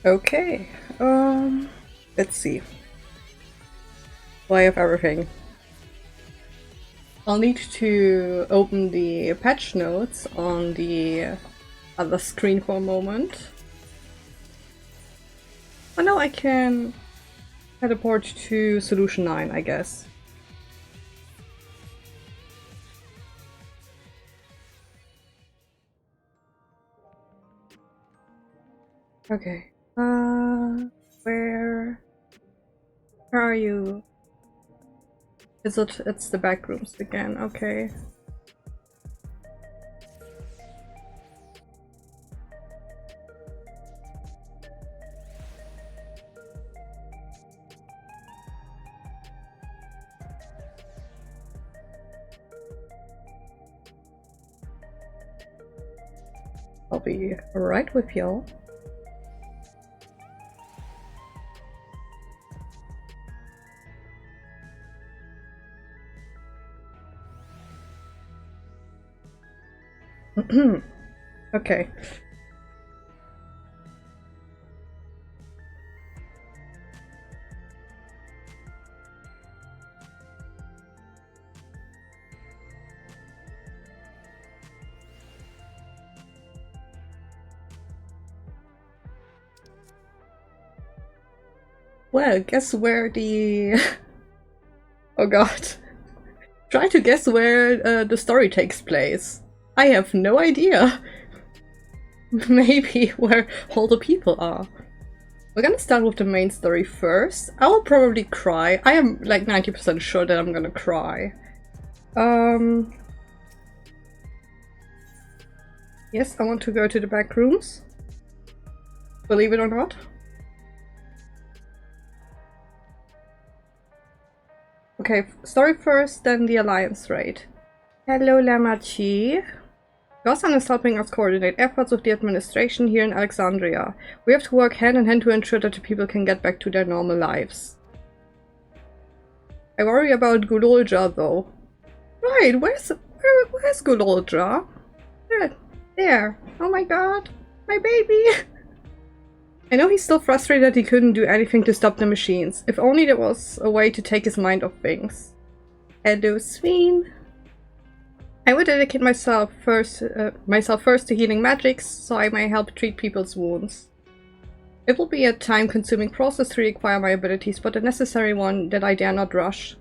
Okay, let's see. Do I have everything? I'll need to open the patch notes on the other screen for a moment. Oh no, I can teleport to solution 9, I guess. Okay. Where are you? It's the back rooms again, okay. I'll be right with y'all. Okay. Well, guess where the... Oh god. Try to guess where the story takes place. I have no idea. Maybe where all the people are. We're gonna start with the main story first. I will probably cry. I am like 90% sure that I'm gonna cry. Yes, I want to go to the back rooms. Believe it or not. Okay, story first, then the alliance raid. Hello, Lamachi. Gausan is helping us coordinate efforts with the administration here in Alexandria. We have to work hand in hand to ensure that the people can get back to their normal lives. I worry about Gulolja, though. Right, where's Gulolja? There. Oh my god, my baby. I know he's still frustrated that he couldn't do anything to stop the machines. If only there was a way to take his mind off things. Hello, Sveen. I would dedicate myself first to healing magics, so I may help treat people's wounds. It will be a time-consuming process to reacquire my abilities, but a necessary one that I dare not rush.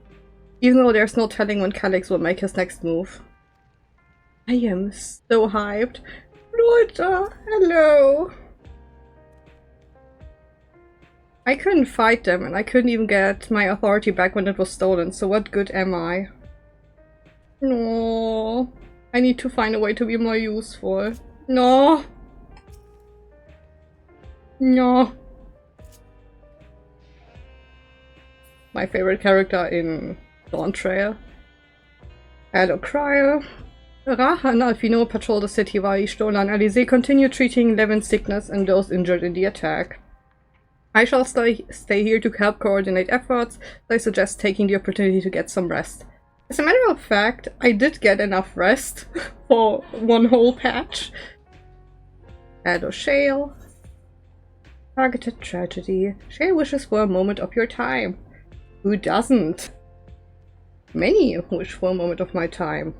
Even though there's no telling when Calix will make his next move. I am so hyped. Lorda, hello! I couldn't fight them, and I couldn't even get my authority back when it was stolen, so what good am I? No, I need to find a way to be more useful. No. No. My favorite character in Dawn Trail. Hello, Cryo. Raha and Alfino patrol the city while Ishtola and Alize continue treating Levin's sickness and those injured in the attack. I shall stay here to help coordinate efforts, so I suggest taking the opportunity to get some rest. As a matter of fact, I did get enough rest for one whole patch. Hello, Shale. Targeted tragedy. Shale wishes for a moment of your time. Who doesn't? Many wish for a moment of my time.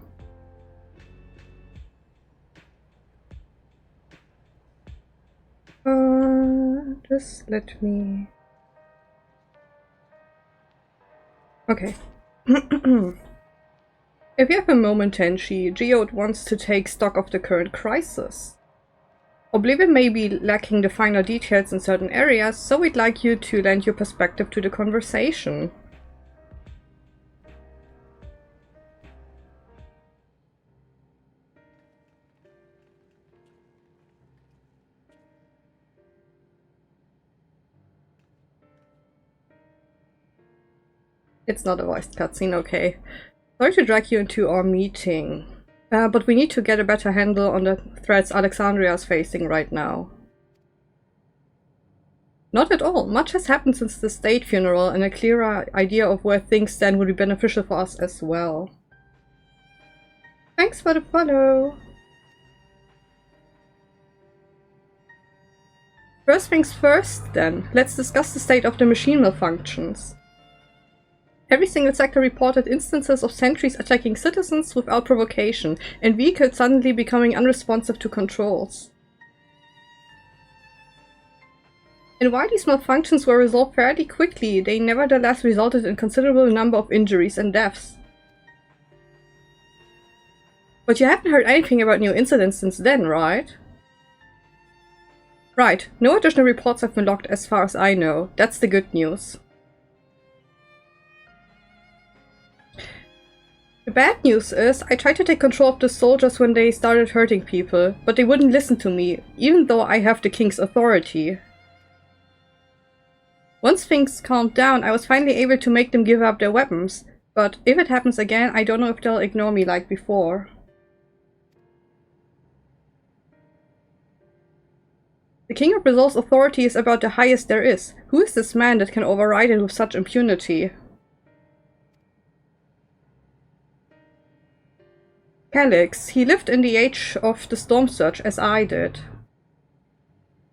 Just let me... Okay. If you have a moment, Tenchi, Geode wants to take stock of the current crisis. Oblivion may be lacking the finer details in certain areas, so we'd like you to lend your perspective to the conversation. It's not a voiced cutscene, okay. Sorry to drag you into our meeting, but we need to get a better handle on the threats Alexandria is facing right now. Not at all. Much has happened since the state funeral, and a clearer idea of where things stand would be beneficial for us as well. Thanks for the follow! First things first, then. Let's discuss the state of the machine malfunctions. Every single sector reported instances of sentries attacking citizens without provocation, and vehicles suddenly becoming unresponsive to controls. And while these malfunctions were resolved fairly quickly, they nevertheless resulted in a considerable number of injuries and deaths. But you haven't heard anything about new incidents since then, right? Right, no additional reports have been logged as far as I know. That's the good news. The bad news is, I tried to take control of the soldiers when they started hurting people, but they wouldn't listen to me, even though I have the king's authority. Once things calmed down, I was finally able to make them give up their weapons, but if it happens again, I don't know if they'll ignore me like before. The King of Brazil's authority is about the highest there is. Who is this man that can override it with such impunity? Calix. He lived in the age of the Storm Surge, as I did.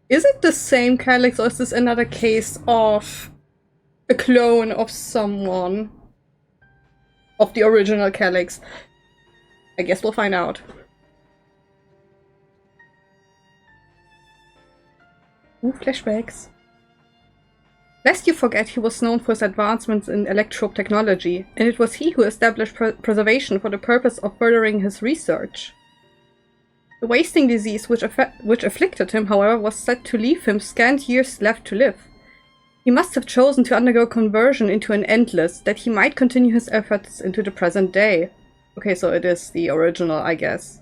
Is it the same Calix, or is this another case of a clone of someone? Of the original Calix? I guess we'll find out. Ooh, flashbacks. Lest you forget, he was known for his advancements in electrope technology, and it was he who established preservation for the purpose of furthering his research. The wasting disease which afflicted him, however, was said to leave him scant years left to live. He must have chosen to undergo conversion into an endless, that he might continue his efforts into the present day. Okay, so it is the original, I guess.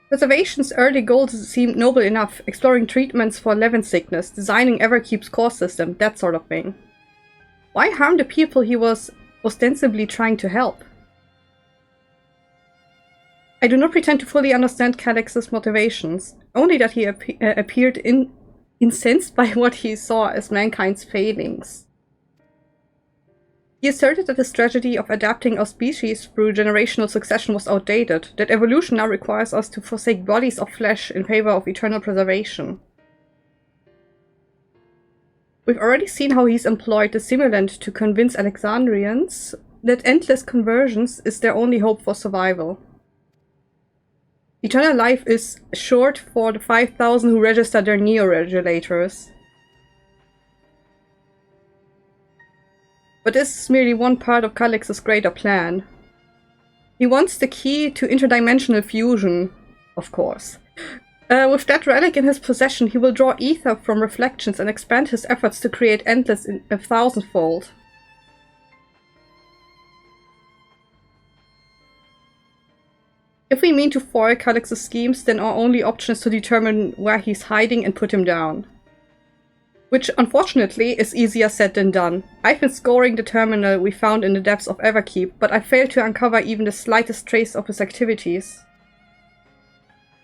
Preservation's early goals seemed noble enough, exploring treatments for Levin sickness, designing Everkeep's core system, that sort of thing. Why harm the people he was ostensibly trying to help? I do not pretend to fully understand Calix's motivations, only that he appeared incensed by what he saw as mankind's failings. He asserted that the strategy of adapting our species through generational succession was outdated, that evolution now requires us to forsake bodies of flesh in favor of eternal preservation. We've already seen how he's employed the simulant to convince Alexandrians that endless conversions is their only hope for survival. Eternal life is short for the 5,000 who register their neo-regulators. But this is merely one part of Calix's greater plan. He wants the key to interdimensional fusion, of course. With that relic in his possession, he will draw ether from reflections and expand his efforts to create endless in a thousandfold. If we mean to foil Calix's schemes, then our only option is to determine where he's hiding and put him down. Which, unfortunately, is easier said than done. I've been scouring the terminal we found in the depths of Everkeep, but I failed to uncover even the slightest trace of his activities.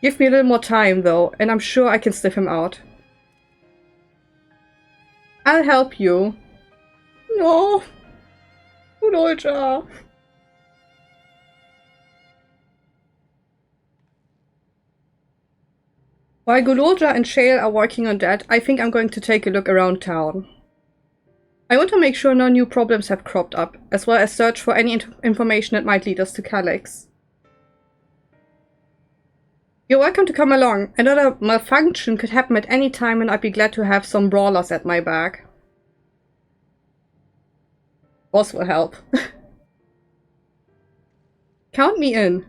Give me a little more time, though, and I'm sure I can sniff him out. I'll help you. No. Gulolja. While Gulolja and Shale are working on that, I think I'm going to take a look around town. I want to make sure no new problems have cropped up, as well as search for any information that might lead us to Calix. You're welcome to come along. Another malfunction could happen at any time, and I'd be glad to have some brawlers at my back. Boss will help. Count me in.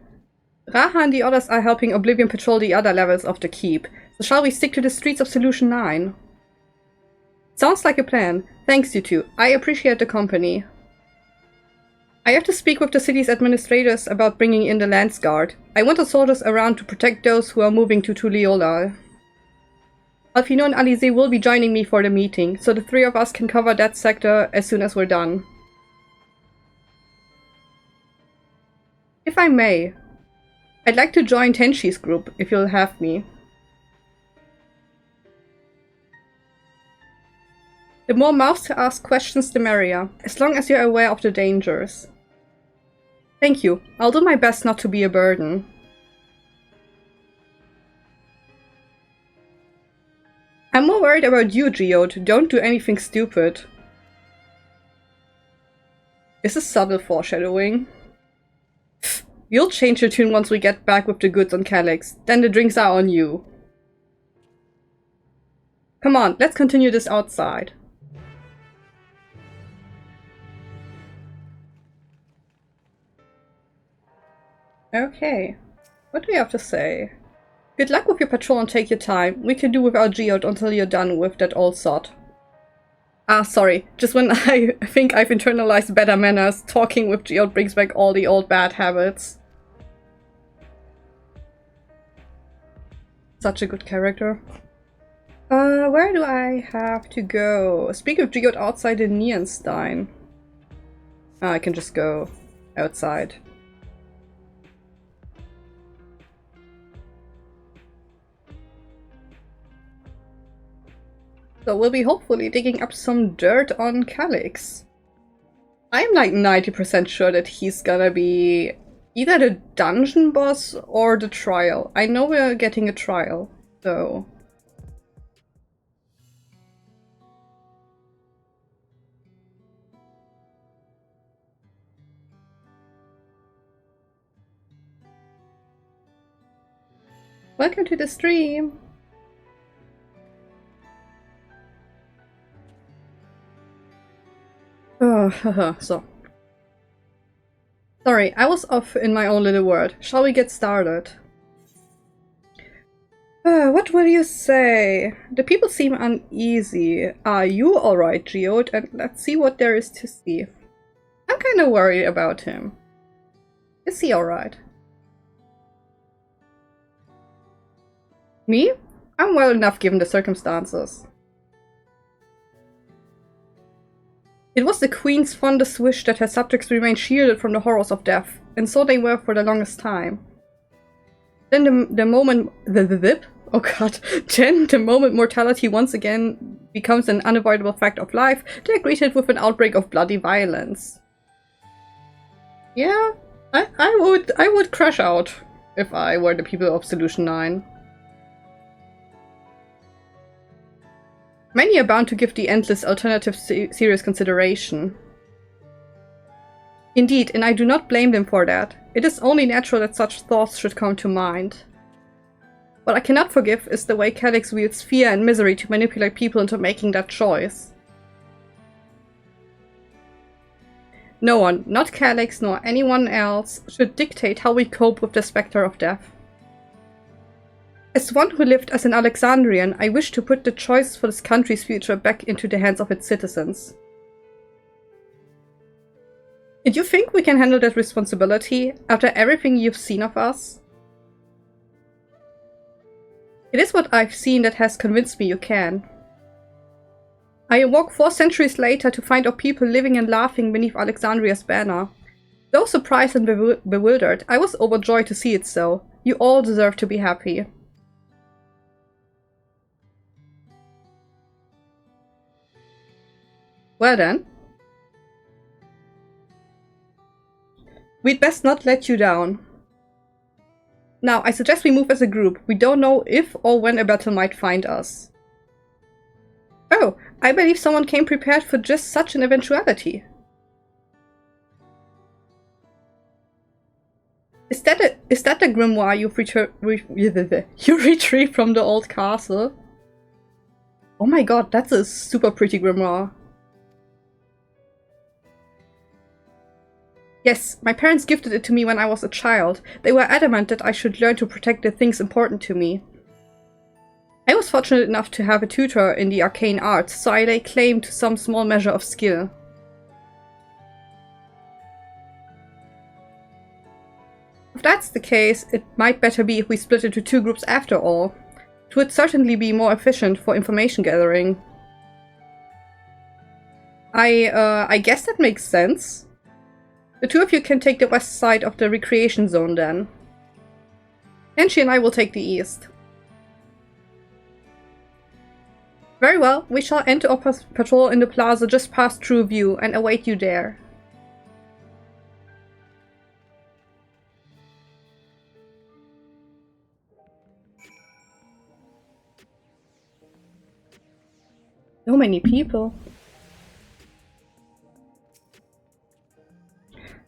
Raha and the others are helping Oblivion patrol the other levels of the keep, so shall we stick to the streets of Solution 9? Sounds like a plan. Thanks, you two. I appreciate the company. I have to speak with the city's administrators about bringing in the Lance Guard. I want the soldiers around to protect those who are moving to Tuliolal. Alfino and Alize will be joining me for the meeting, so the three of us can cover that sector as soon as we're done. If I may, I'd like to join Tenshi's group, if you'll have me. The more mouths to ask questions, the merrier, as long as you're aware of the dangers. Thank you. I'll do my best not to be a burden. I'm more worried about you, Geode. Don't do anything stupid. This is subtle foreshadowing. Pfft, you'll change your tune once we get back with the goods on Calyx. Then the drinks are on you. Come on, let's continue this outside. Okay. What do you have to say? Good luck with your patrol and take your time. We can do without Geode until you're done with that old sod. Ah, sorry. Just when I think I've internalized better manners, talking with Geode brings back all the old bad habits. Such a good character. Where do I have to go? Speak of Geode outside in Nierenstein. Ah, I can just go outside. So we'll be hopefully digging up some dirt on Calyx. I'm like 90% sure that he's gonna be either the dungeon boss or the trial. I know we're getting a trial, so... Welcome to the stream! So. Sorry, I was off in my own little world. Shall we get started? What will you say? The people seem uneasy. Are you alright, Geode? And let's see what there is to see. I'm kind of worried about him. Is he alright? Me? I'm well enough given the circumstances. It was the Queen's fondest wish that her subjects remain shielded from the horrors of death, and so they were for the longest time. Then the moment mortality once again becomes an unavoidable fact of life, they're greeted with an outbreak of bloody violence. Yeah, I would crash out if I were the people of Solution 9. Many are bound to give the endless alternative serious consideration. Indeed, and I do not blame them for that. It is only natural that such thoughts should come to mind. What I cannot forgive is the way Calyx wields fear and misery to manipulate people into making that choice. No one, not Calyx nor anyone else, should dictate how we cope with the specter of death. As one who lived as an Alexandrian, I wish to put the choice for this country's future back into the hands of its citizens. And you think we can handle that responsibility after everything you've seen of us? It is what I've seen that has convinced me you can. I awoke 4 centuries later to find our people living and laughing beneath Alexandria's banner. Though surprised and bewildered, I was overjoyed to see it so. You all deserve to be happy. Well then. We'd best not let you down. Now, I suggest we move as a group. We don't know if or when a battle might find us. Oh, I believe someone came prepared for just such an eventuality. Is that the grimoire you retrieved from the old castle? Oh my god, that's a super pretty grimoire. Yes, my parents gifted it to me when I was a child. They were adamant that I should learn to protect the things important to me. I was fortunate enough to have a tutor in the arcane arts, so I lay claim to some small measure of skill. If that's the case, it might better be if we split into 2 groups after all. It would certainly be more efficient for information gathering. I guess that makes sense. The 2 of you can take the west side of the recreation zone then. Enshi and I will take the east. Very well, we shall enter our patrol in the plaza just past True View and await you there. So many people.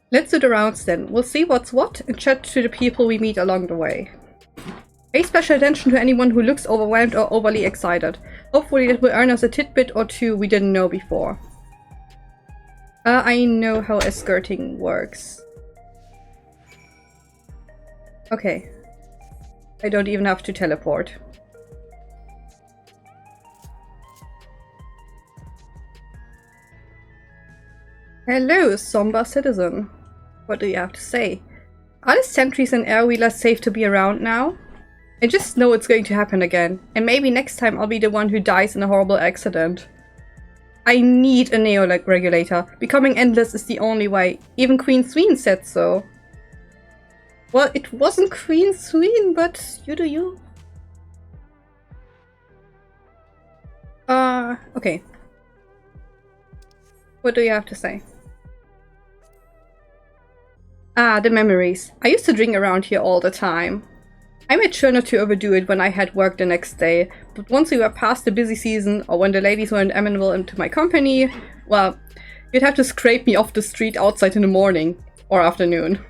Let's do the rounds then. We'll see what's what and chat to the people we meet along the way. Pay special attention to anyone who looks overwhelmed or overly excited. Hopefully it will earn us a tidbit or two we didn't know before. I know how escorting works. Okay. I don't even have to teleport. Hello, somber citizen. What do you have to say? Are the sentries and air wheelers safe to be around now? I just know it's going to happen again, and maybe next time I'll be the one who dies in a horrible accident. I need a neo-regulator. Becoming endless is the only way. Even Queen Sween said so. Well, it wasn't Queen Sween, but you do you. Okay. What do you have to say? Ah, the memories. I used to drink around here all the time. I made sure not to overdo it when I had work the next day, but once we were past the busy season, or when the ladies weren't amenable into my company, well, you'd have to scrape me off the street outside in the morning, or afternoon.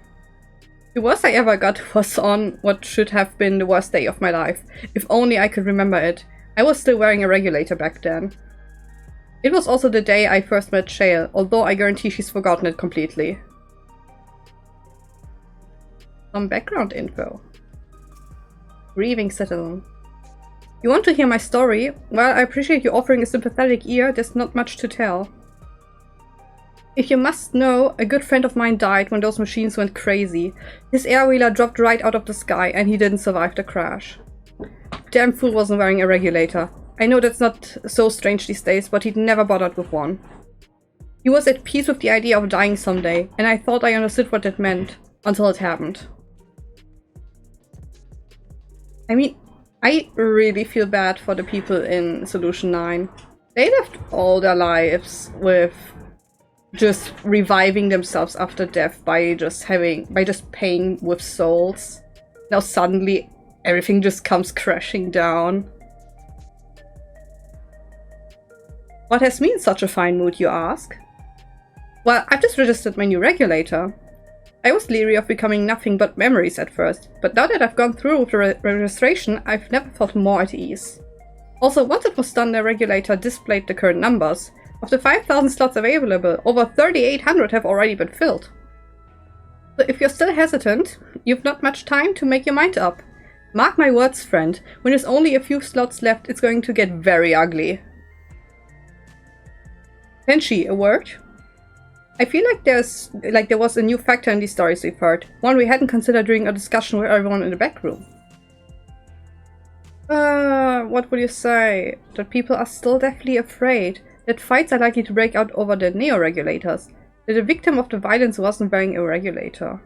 The worst I ever got was on what should have been the worst day of my life. If only I could remember it. I was still wearing a regulator back then. It was also the day I first met Shale, although I guarantee she's forgotten it completely. Some background info. Grieving citizen. You want to hear my story? Well, I appreciate you offering a sympathetic ear, there's not much to tell. If you must know, a good friend of mine died when those machines went crazy. His airwheeler dropped right out of the sky and he didn't survive the crash. Damn fool wasn't wearing a regulator. I know that's not so strange these days, but he'd never bothered with one. He was at peace with the idea of dying someday, and I thought I understood what it meant, until it happened. I mean, I really feel bad for the people in Solution 9. They lived all their lives with just reviving themselves after death by just paying with souls. Now suddenly everything just comes crashing down. What has me in such a fine mood, you ask? Well, I've just registered my new regulator. I was leery of becoming nothing but memories at first, but now that I've gone through with the registration, I've never felt more at ease. Also, once it was done, the regulator displayed the current numbers. Of the 5,000 slots available, over 3,800 have already been filled. So if you're still hesitant, you've not much time to make your mind up. Mark my words, friend, when there's only a few slots left, it's going to get very ugly. Tenshi, a word? I feel like there was a new factor in these stories we've heard, one we hadn't considered during a discussion with everyone in the back room. What would you say? That people are still deathly afraid, that fights are likely to break out over the neo-regulators, that the victim of the violence wasn't wearing a regulator.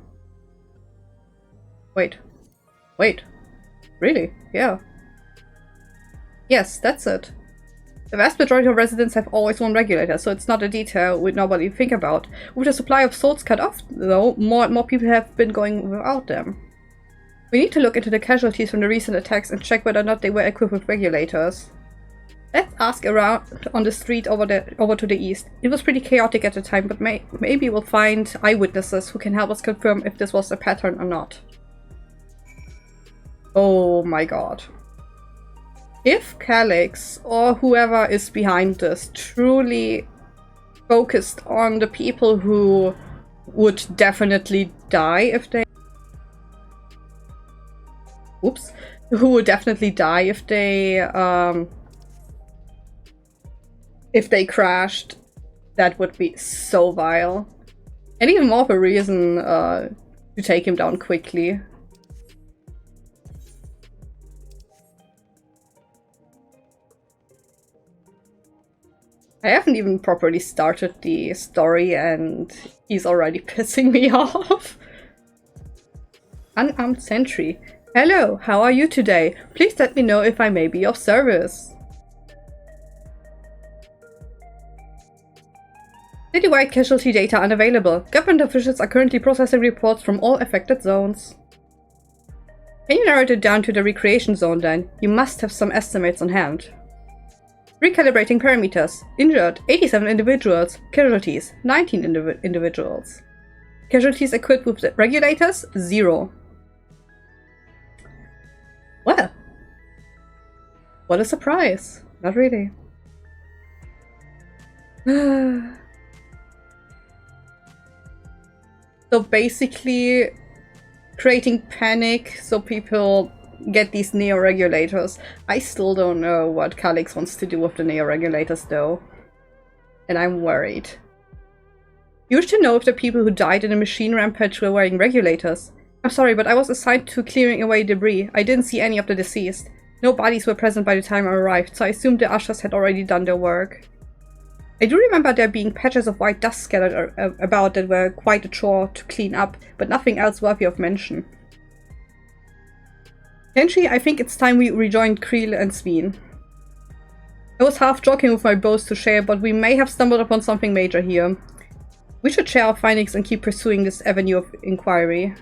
Wait. Really? Yeah. Yes, that's it. The vast majority of residents have always worn regulators, so it's not a detail we'd nobody think about. With the supply of souls cut off, though, more and more people have been going without them. We need to look into the casualties from the recent attacks and check whether or not they were equipped with regulators. Let's ask around on the street over to the east. It was pretty chaotic at the time, but maybe we'll find eyewitnesses who can help us confirm if this was a pattern or not. Oh my god. If Calix, or whoever is behind this, truly focused on the people who would definitely die if they... Oops. Who would definitely die if they crashed, that would be so vile. And even more of a reason to take him down quickly. I haven't even properly started the story and he's already pissing me off. Unarmed sentry. Hello, how are you today? Please let me know if I may be of service. Citywide casualty data unavailable. Government officials are currently processing reports from all affected zones. Can you narrow it down to the recreation zone then? You must have some estimates on hand. Recalibrating parameters. Injured 87 individuals. Casualties 19 individuals. Casualties equipped with the regulators 0. Well, what a surprise. Not really. So basically creating panic so people get these neo-regulators. I still don't know what Calix wants to do with the neo-regulators though. And I'm worried. You should know if the people who died in the machine rampage were wearing regulators. I'm sorry, but I was assigned to clearing away debris. I didn't see any of the deceased. No bodies were present by the time I arrived, so I assumed the ushers had already done their work. I do remember there being patches of white dust scattered about that were quite a chore to clean up, but nothing else worthy of mention. Kenshi, I think it's time we rejoined Creel and Sveen. I was half joking with my boast to share, but we may have stumbled upon something major here. We should share our findings and keep pursuing this avenue of inquiry.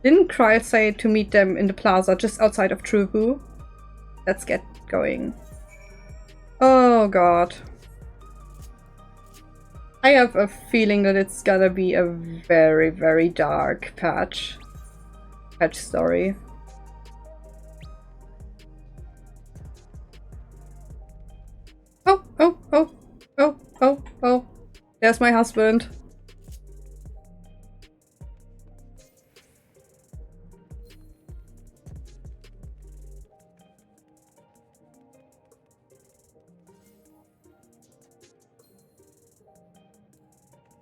Didn't Creel say to meet them in the plaza just outside of Trubu? Let's get going. Oh god. I have a feeling that it's gonna be a very, very dark patch story. Oh, oh, oh, oh, oh, oh. There's my husband.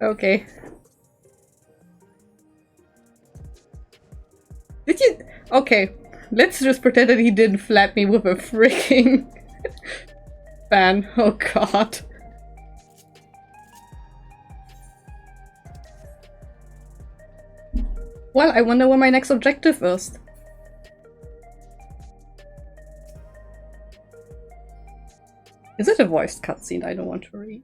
Okay. Did you? Okay. Let's just pretend that he didn't flap me with a freaking fan. Oh god. Well, I wonder what my next objective is. Is it a voiced cutscene I don't want to read?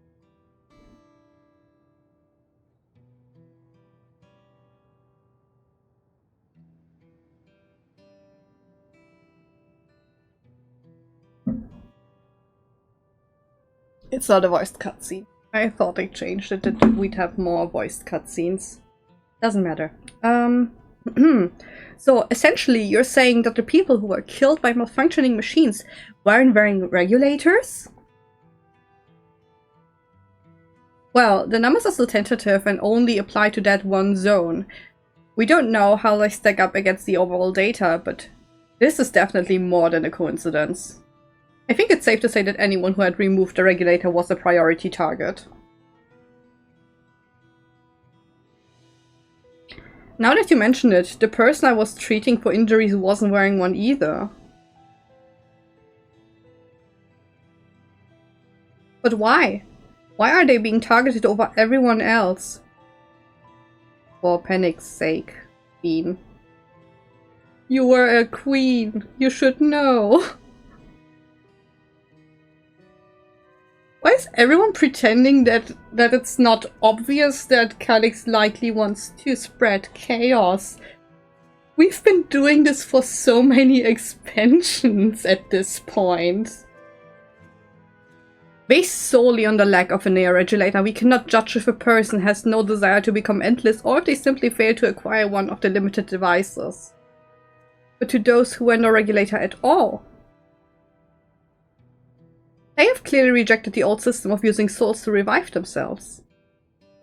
It's not a voiced cutscene. I thought they changed it, that we'd have more voiced cutscenes. Doesn't matter. So essentially you're saying that the people who were killed by malfunctioning machines weren't wearing regulators? Well, the numbers are still tentative and only apply to that one zone. We don't know how they stack up against the overall data, but this is definitely more than a coincidence. I think it's safe to say that anyone who had removed the regulator was a priority target. Now that you mention it, the person I was treating for injuries wasn't wearing one either. But why? Why are they being targeted over everyone else? For panic's sake, Bean. You were a queen. You should know. Why is everyone pretending that it's not obvious that Calix likely wants to spread chaos? We've been doing this for so many expansions at this point. Based solely on the lack of a neo-regulator, we cannot judge if a person has no desire to become endless or if they simply fail to acquire one of the limited devices. But to those who wear no regulator at all, they have clearly rejected the old system of using souls to revive themselves.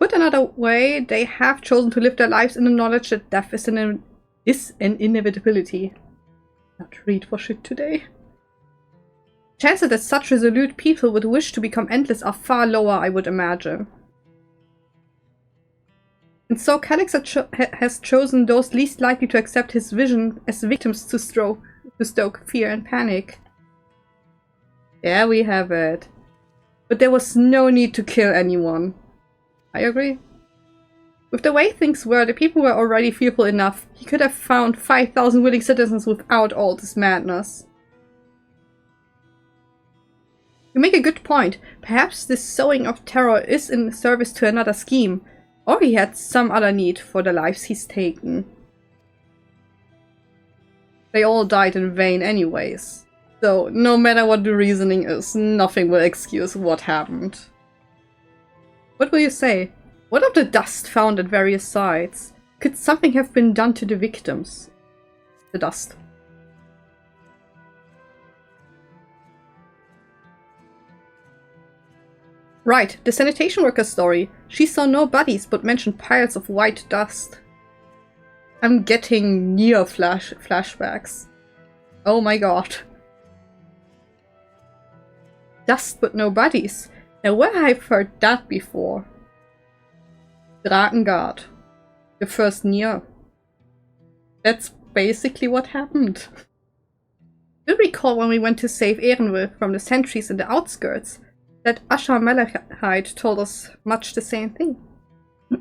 Put another way, they have chosen to live their lives in the knowledge that death is an inevitability. Not read for shit today. Chances that such resolute people would wish to become endless are far lower, I would imagine. And so Calix has chosen those least likely to accept his vision as victims to stoke fear and panic. Yeah, we have it. But there was no need to kill anyone. I agree. With the way things were, the people were already fearful enough. He could have found 5,000 willing citizens without all this madness. You make a good point. Perhaps this sowing of terror is in service to another scheme. Or he had some other need for the lives he's taken. They all died in vain anyways. So, no matter what the reasoning is, nothing will excuse what happened. What will you say? What of the dust found at various sites? Could something have been done to the victims? The dust. Right, the sanitation worker story. She saw no bodies but mentioned piles of white dust. I'm getting near flashbacks. Oh my god. Dust but no bodies. Now where I've heard that before? Drakengard. The first Nier. That's basically what happened. You'll recall when we went to save Ehrenwolf from the sentries in the outskirts, that Asha Malachite told us much the same thing.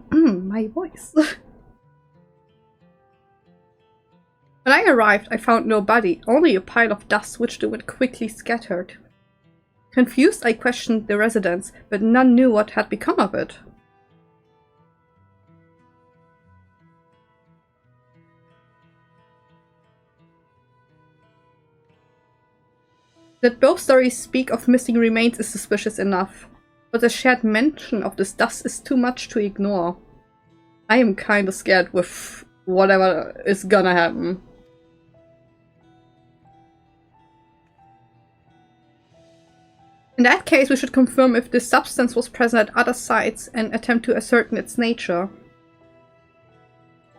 My voice. When I arrived, I found no body, only a pile of dust which the wind quickly scattered. Confused, I questioned the residents, but none knew what had become of it. That both stories speak of missing remains is suspicious enough, but the shared mention of this dust is too much to ignore. I am kinda scared with whatever is gonna happen. In that case, we should confirm if this substance was present at other sites and attempt to ascertain its nature.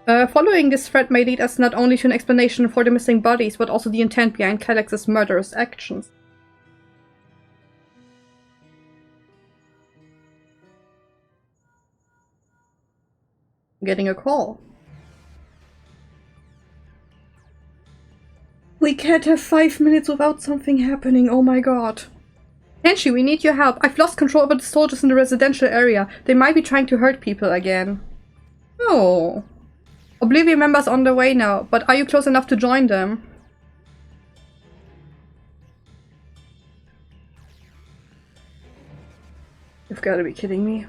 Following this thread may lead us not only to an explanation for the missing bodies, but also the intent behind Calex's murderous actions. I'm getting a call. We can't have 5 minutes without something happening, oh my god. Tenshi, we need your help. I've lost control over the soldiers in the residential area. They might be trying to hurt people again. Oh. Oblivion members on the way now, but are you close enough to join them? You've got to be kidding me.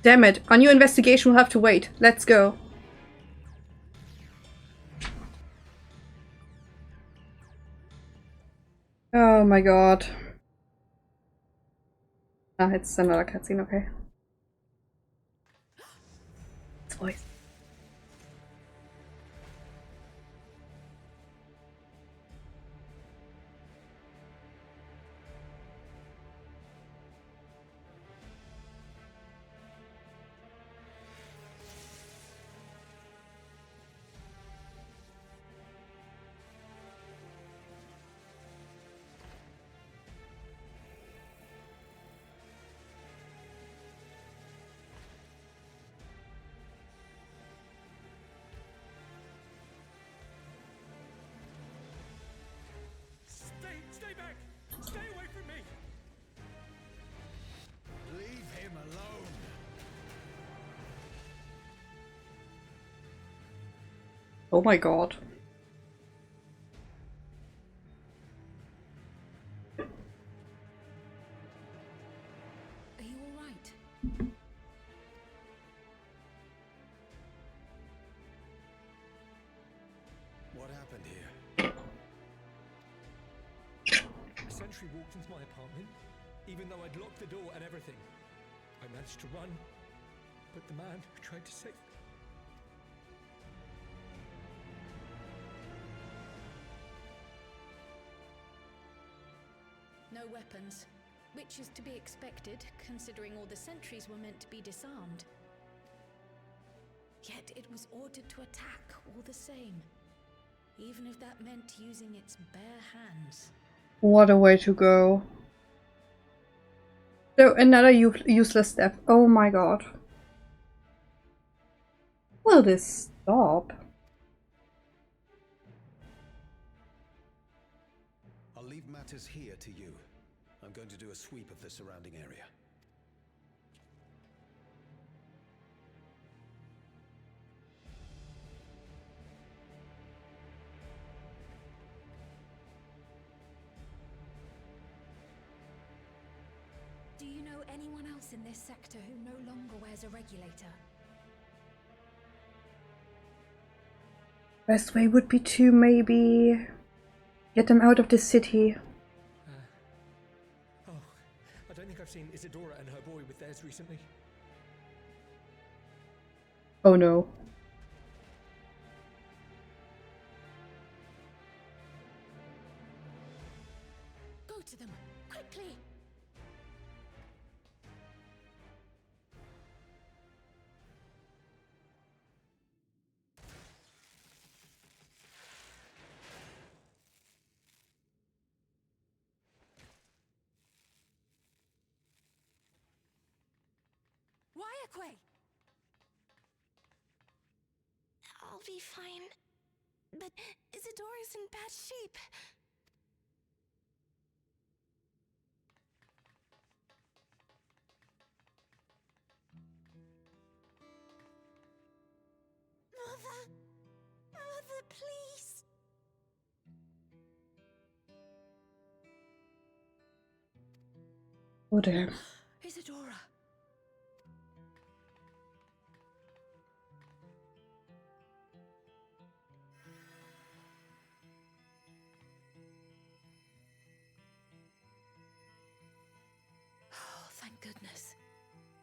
Damn it, our new investigation will have to wait. Let's go. Oh my god. Ah, it's another cutscene, okay. It's voice. Stay back! Stay away from me! Leave him alone! Oh my god. Are you alright? What happened here? A sentry walked into my apartment, even though I'd locked the door and everything. I managed to run, but the man who tried to save me. No weapons, which is to be expected, considering all the sentries were meant to be disarmed. Yet it was ordered to attack all the same, even if that meant using its bare hands. What a way to go. So another useless step. Oh my god. Will this stop? I'll leave matters here to you. I'm going to do a sweep of the surrounding area. Do you know anyone else in this sector who no longer wears a regulator? Best way would be to maybe Get them out of the city. Oh, I don't think I've seen Isadora and her boy with theirs recently. Oh no. Go to them, quickly! Wayakwe! I'll be fine. But Isadora's in bad shape. Mother! Mother, please! Oh damn. Isadora! Oh, thank goodness.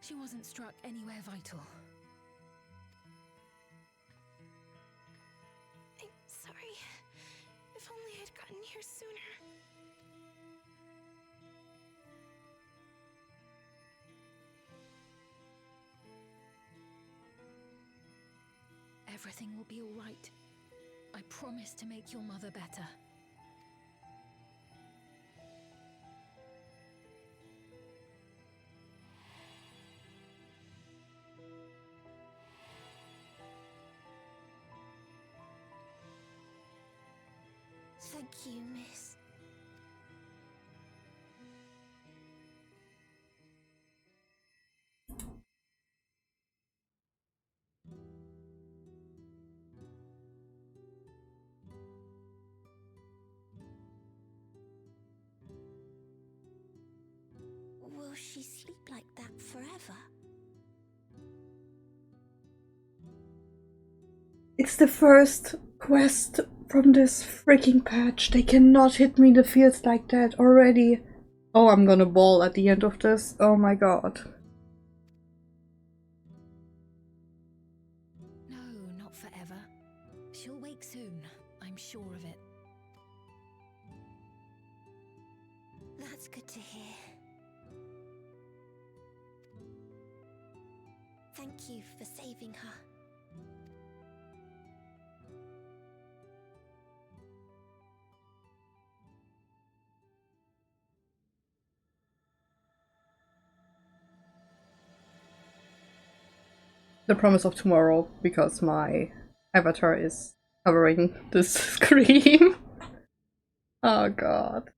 She wasn't struck anywhere vital. I'm sorry. If only I'd gotten here sooner. Everything will be all right. I promise to make your mother better. Thank you, miss. Will she sleep like that forever? It's the first quest from this freaking patch. They cannot hit me in the fields like that already. Oh, I'm gonna bawl at the end of this. Oh my god. No, not forever. She'll wake soon, I'm sure of it. That's good to hear. Thank you for saving her. The promise of tomorrow, because my avatar is covering this screen. Oh god.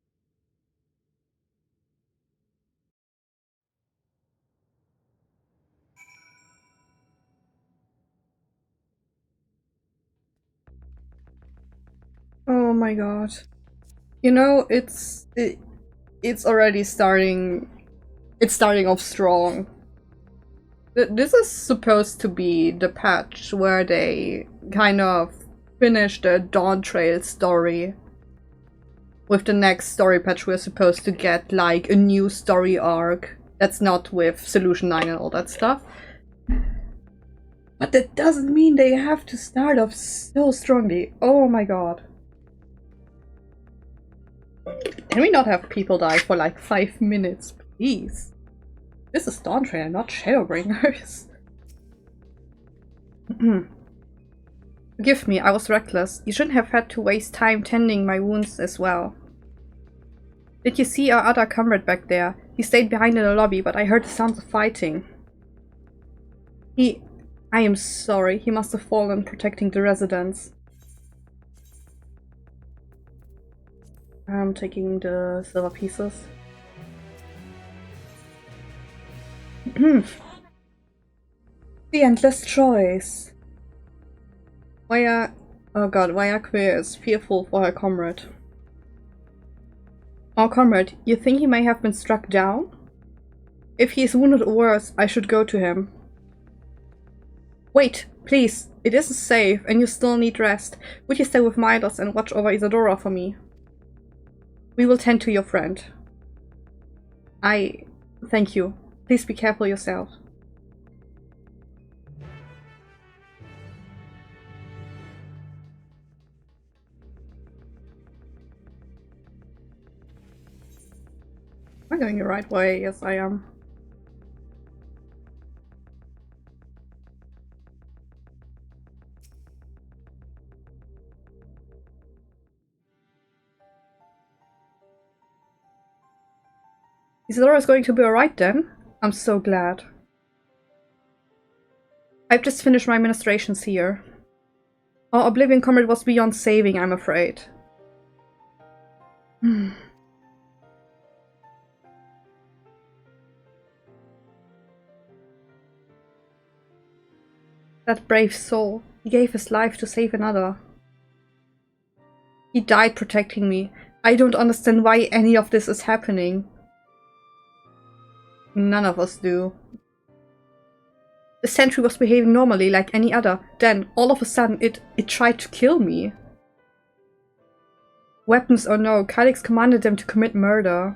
Oh my god. You know, it's already starting. It's starting off strong. This is supposed to be the patch where they kind of finish the Dawn Trail story. With the next story patch, we're supposed to get like a new story arc. That's not with Solution 9 and all that stuff. But that doesn't mean they have to start off so strongly. Oh my god. Can we not have people die for like 5 minutes, please? This is Dawn Trail, not Shadowbringers. Forgive me, I was reckless. You shouldn't have had to waste time tending my wounds as well. Did you see our other comrade back there? He stayed behind in the lobby, but I heard the sounds of fighting. I am sorry, he must have fallen protecting the residents. I'm taking the silver pieces. The endless choice. Wayakwe is fearful for her comrade. Our comrade, you think he may have been struck down? If he is wounded or worse, I should go to him. Wait, please, it isn't safe and you still need rest. Would you stay with Milos and watch over Isadora for me? We will tend to your friend. Thank you. Please be careful yourself. Am I going the right way? Yes, I am. Isadora is going to be alright then? I'm so glad. I've just finished my ministrations here. Our Oblivion comrade was beyond saving, I'm afraid. That brave soul. He gave his life to save another. He died protecting me. I don't understand why any of this is happening. None of us do. The sentry was behaving normally like any other. Then, all of a sudden, it tried to kill me. Weapons or no, Kylix commanded them to commit murder.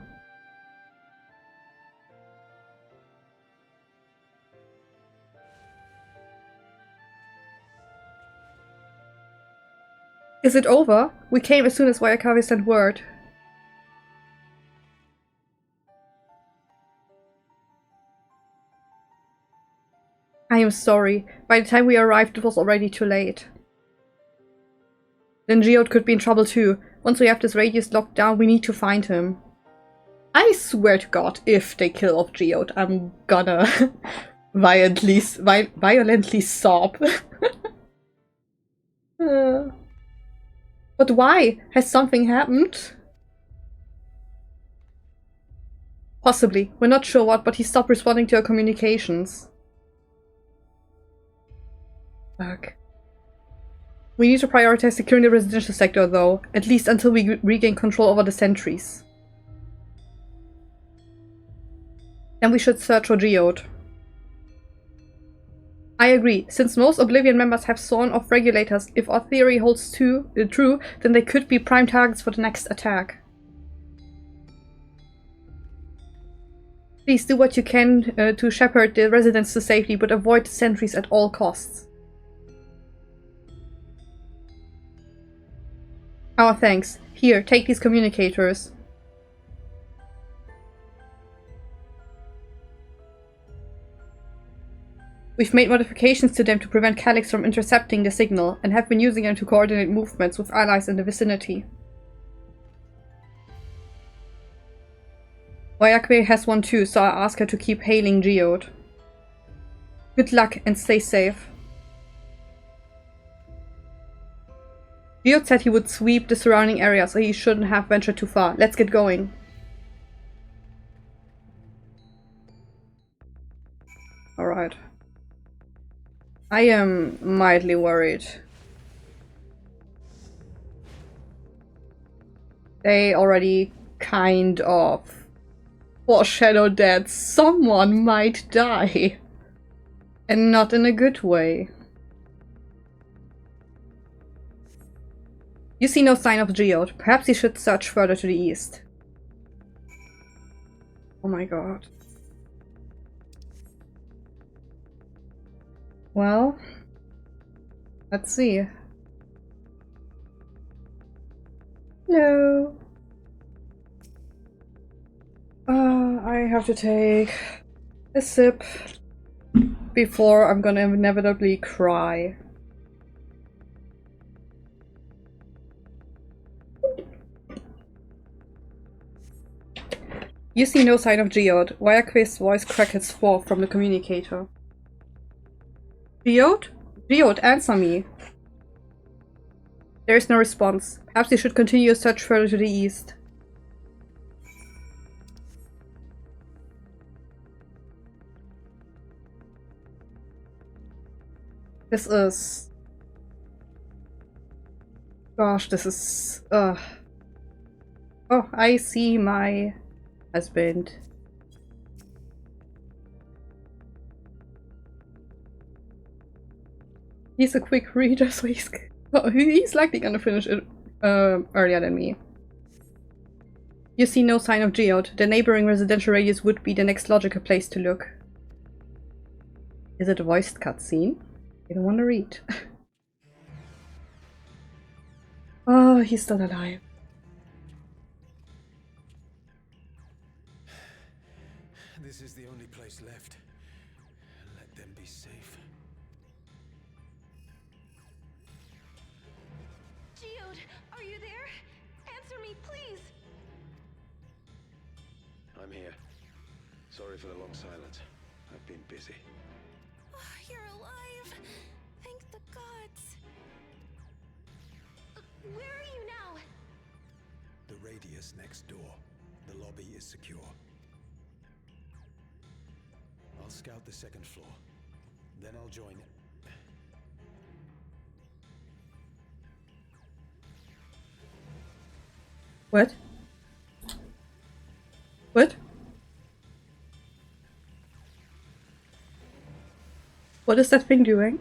Is it over? We came as soon as Wayakawe sent word. I am sorry. By the time we arrived, it was already too late. Then Geode could be in trouble too. Once we have this radius locked down, we need to find him. I swear to God, if they kill off Geode, I'm gonna violently sob. But why? Has something happened? Possibly. We're not sure what, but he stopped responding to our communications. Fuck. We need to prioritize securing the residential sector, though, at least until we regain control over the sentries. Then we should search for Geode. I agree. Since most Oblivion members have sworn off regulators, if our theory holds true, then they could be prime targets for the next attack. Please do what you can to shepherd the residents to safety, but avoid the sentries at all costs. Our thanks. Here, take these communicators. We've made modifications to them to prevent Kylix from intercepting the signal, and have been using them to coordinate movements with allies in the vicinity. Wayakawe has one too, so I ask her to keep hailing Geode. Good luck and stay safe. Geode said he would sweep the surrounding area, so he shouldn't have ventured too far. Let's get going. Alright. I am mildly worried. They already kind of foreshadowed that someone might die. And not in a good way. You see no sign of Geode. Perhaps you should search further to the east. Oh my god. Well, let's see. No. I have to take a sip before I'm gonna inevitably cry. You see no sign of Geode. Wayakawe's voice crackles forth from the communicator. Geode? Geode, answer me. There is no response. Perhaps you should continue your search further to the east. This is... Gosh, this is... Oh, I see my husband. He's a quick reader, so he's likely gonna finish it earlier than me. You see no sign of Geode. The neighboring residential radius would be the next logical place to look. Is it a voiced cutscene? I don't want to read. Oh, he's still alive. This is the only place left. Let them be safe. Geode, are you there? Answer me, please. I'm here. Sorry for the long silence. I've been busy. Oh, you're alive. Thank the gods. Where are you now? The radius next door. The lobby is secure. I'll scout the second floor. Then I'll join it. What? What? What is that thing doing?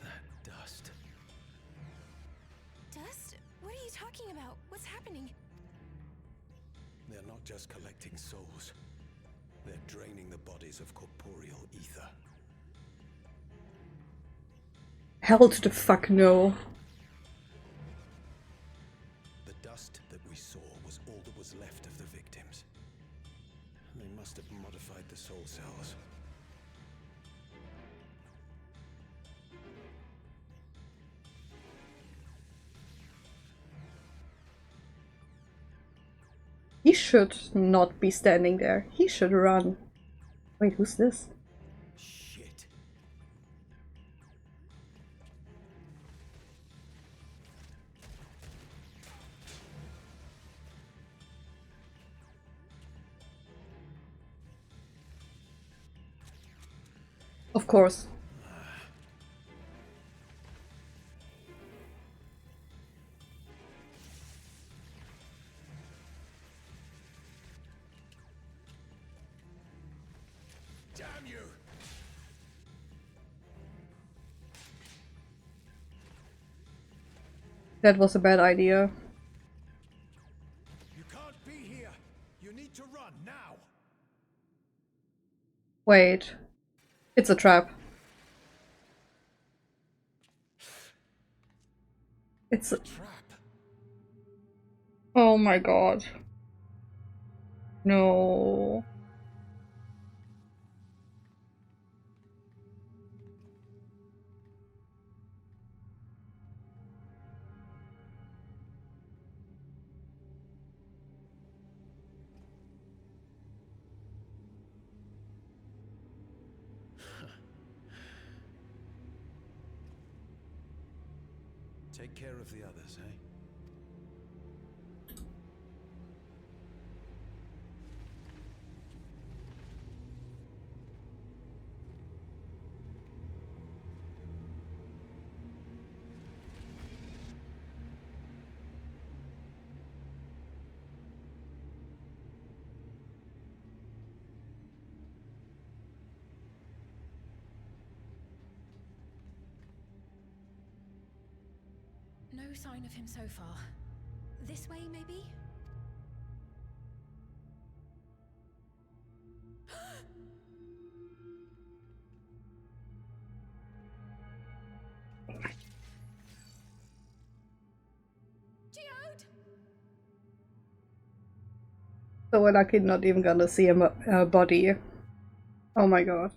That dust. Dust? What are you talking about? What's happening? They're not just collecting souls. They're draining the bodies of corporeal ether. Hell to the fuck no. The dust that we saw was all that was left of the victims. They must have modified the soul cells. He should not be standing there. He should run. Wait, who's this? Shit. Of course. Damn you! That was a bad idea. You can't be here. You need to run now. Wait. It's a trap. It's a... Trap. Oh my god. No. Take care of the others, eh? No sign of him so far. This way, maybe? Geode! So we're lucky not even gonna see a body. Oh my god.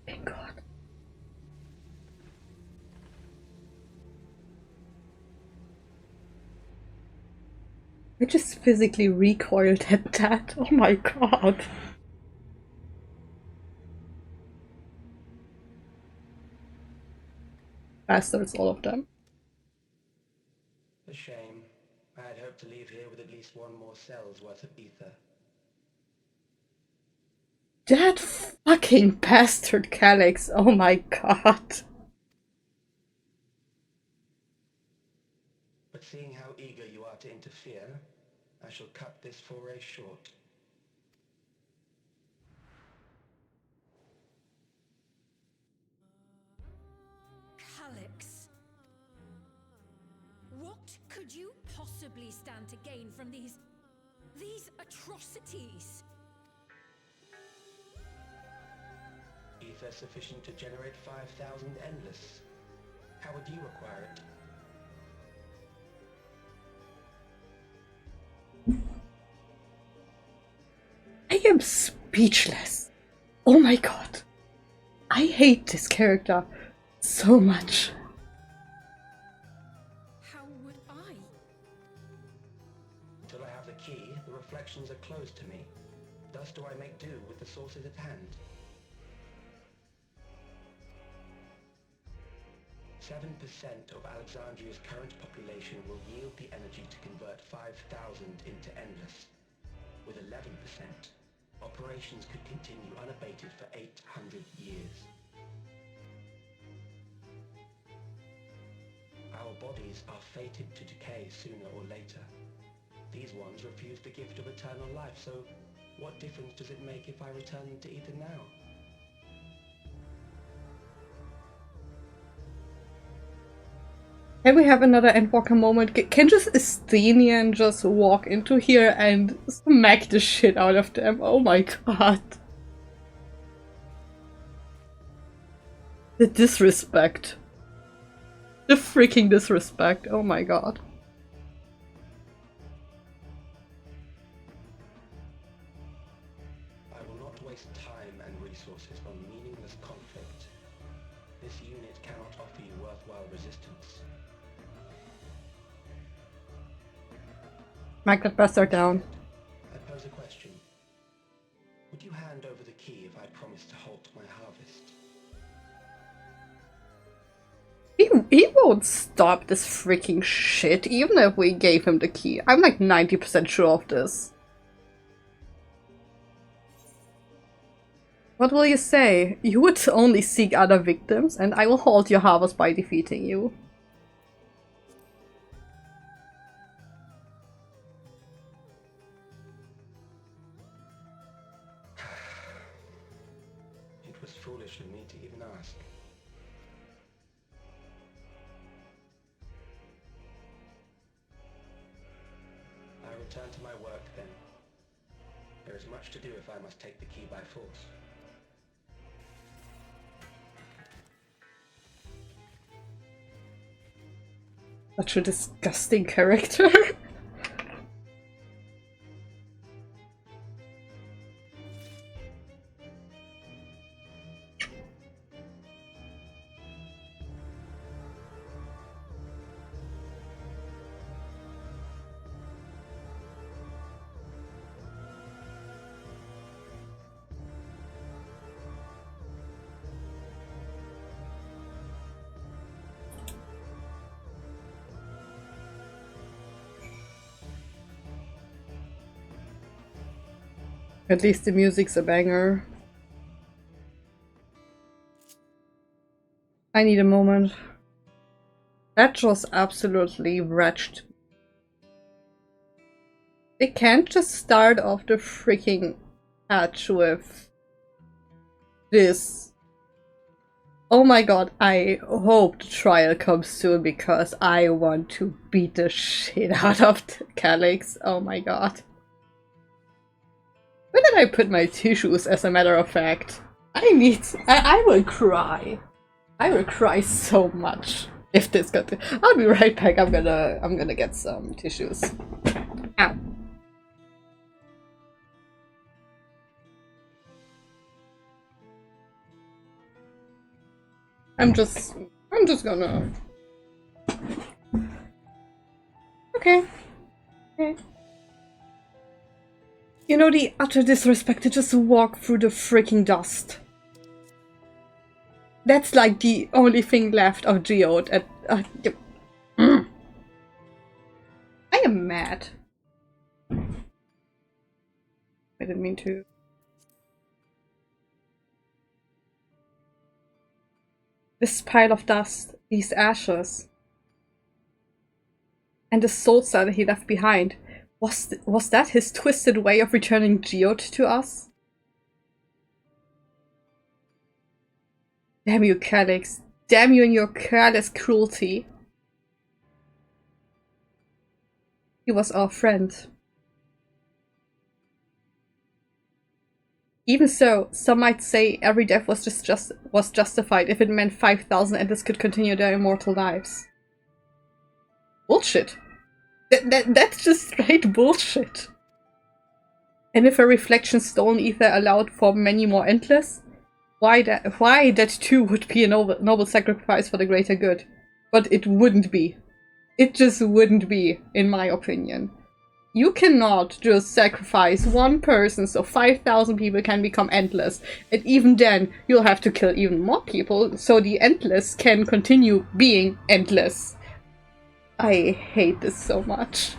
Thank god. I just physically recoiled at that. Oh my god. Bastards, all of them. A shame. I had hoped to leave here with at least one more cell's worth of ether. That fucking bastard Calyx. Oh my god. shall cut this foray short. Calyx. What could you possibly stand to gain from these atrocities? Ether sufficient to generate 5,000 endless. How would you acquire it? I am speechless. Oh my god. I hate this character so much. How would I? Until I have the key, the reflections are closed to me. Thus do I make do with the sources at hand. 7% of Alexandria's current population will yield the energy to convert 5,000 into endless. With 11%, operations could continue unabated for 800 years. Our bodies are fated to decay sooner or later. These ones refuse the gift of eternal life, so what difference does it make if I return them to Ether now? Can we have another Endwalker moment? Can just Athenian just walk into here and smack the shit out of them? Oh my god. The disrespect. The freaking disrespect. Oh my god. I will not waste time and resources on meaningless conflict. This unit cannot offer you worthwhile resistance. Magnet Buster down. I pose a question. Would you hand over the key if I promised to halt my harvest? He won't stop this freaking shit, even if we gave him the key. I'm like 90% sure of this. What will you say? You would only seek other victims, and I will halt your harvest by defeating you. It was foolish of me to even ask. I return to my work then. There is much to do if I must take the key by force. Such a disgusting character. At least the music's a banger. I need a moment. That was absolutely wretched. They can't just start off the freaking patch with this. Oh my god, I hope the trial comes soon because I want to beat the shit out of the Calyx. Oh my god. Where did I put my tissues, as a matter of fact? I will cry. I will cry so much if this got to. I'll be right back. I'm gonna get some tissues. Ow. I'm just gonna. Okay. Okay. You know, the utter disrespect to just walk through the freaking dust. That's like the only thing left of Geode at. I am mad. I didn't mean to. This pile of dust, these ashes, and the soul cell he left behind. Was that his twisted way of returning Geode to us? Damn you, Calyx. Damn you and your careless cruelty. He was our friend. Even so, some might say every death was was justified if it meant 5,000 endless could continue their immortal lives. Bullshit. That's just straight bullshit. And if a reflection stone ether allowed for many more endless, why that too would be a noble sacrifice for the greater good. But it wouldn't be. It just wouldn't be, in my opinion. You cannot just sacrifice one person so 5,000 people can become endless. And even then, you'll have to kill even more people so the endless can continue being endless. I hate this so much.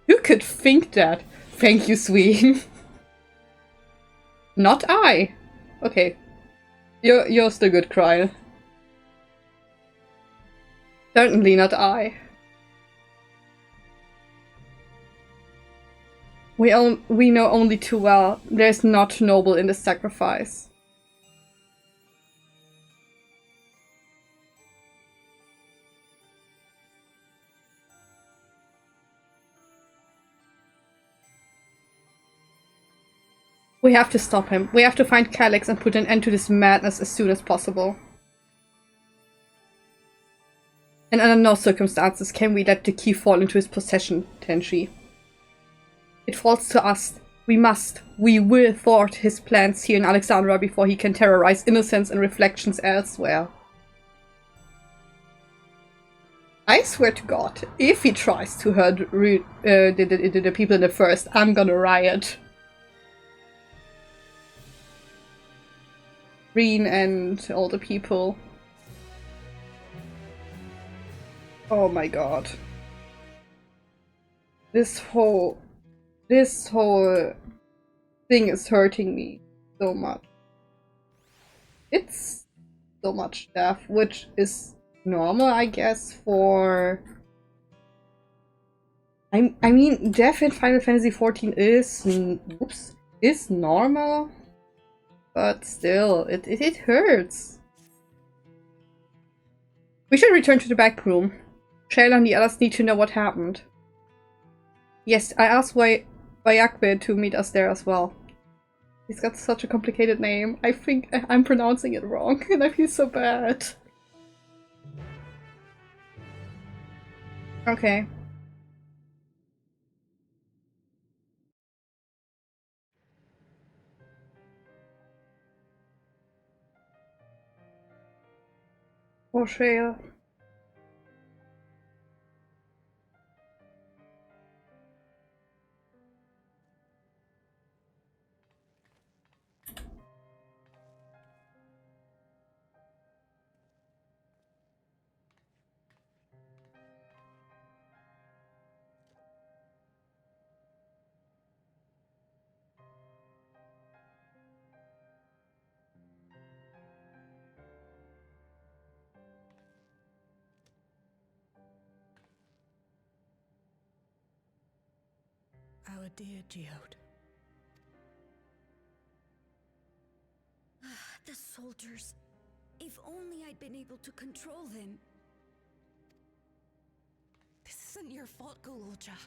Who could think that? Thank you, Sween. Not I. Okay. You're still good, Kryl. Certainly not I. We know only too well there's not noble in the sacrifice. We have to stop him. We have to find Calyx and put an end to this madness as soon as possible. And under no circumstances can we let the key fall into his possession, Tenchi. It falls to us. We will thwart his plans here in Alexandria before he can terrorize innocents and reflections elsewhere. I swear to God, if he tries to hurt the people in the first, I'm gonna riot. Green and all the people. Oh my God. This whole thing is hurting me so much. It's so much death, which is normal, I guess, for... I mean, death in Final Fantasy XIV is normal, but still, it hurts. We should return to the back room. Shayla and the others need to know what happened. Yes, I asked Bayakbe to meet us there as well. He's got such a complicated name. I think I'm pronouncing it wrong, and I feel so bad. Okay. Oh, Shayla. Our dear Geode. The soldiers. If only I'd been able to control them. This isn't your fault, Gololja.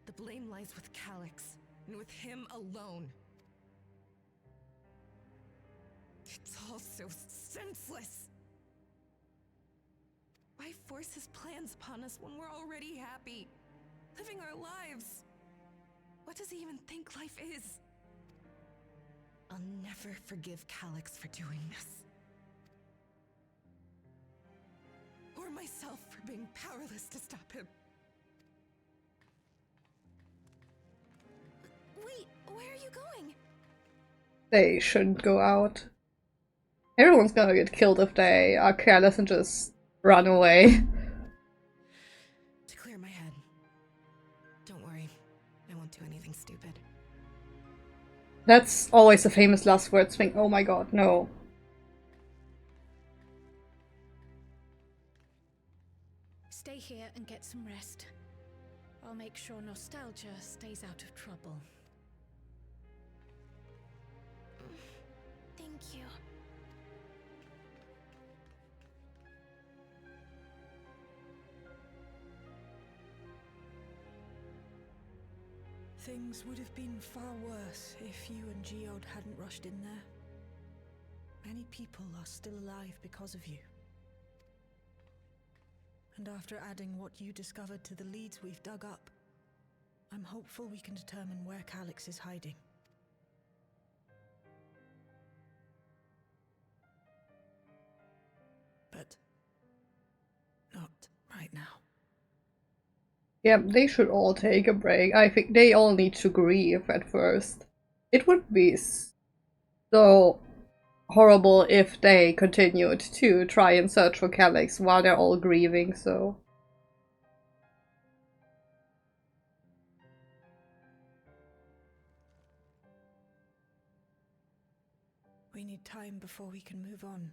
The blame lies with Calyx, and with him alone. It's all so senseless. Why force his plans upon us when we're already happy, living our lives? What does he even think life is? I'll never forgive Calyx for doing this. Or myself for being powerless to stop him. Wait, where are you going? They shouldn't go out. Everyone's gonna get killed if they are careless and just run away. To clear my head. Don't worry, I won't do anything stupid. That's always a famous last words thing. Oh my God, no. Stay here. and get some rest. I'll make sure nostalgia stays out of trouble. Thank you. Things would have been far worse if you and Geode hadn't rushed in there. Many people are still alive because of you. And after adding what you discovered to the leads we've dug up, I'm hopeful we can determine where Calyx is hiding. But not right now. Yeah, they should all take a break. I think they all need to grieve at first. It would be so horrible if they continued to try and search for Calyx while they're all grieving, so... We need time before we can move on.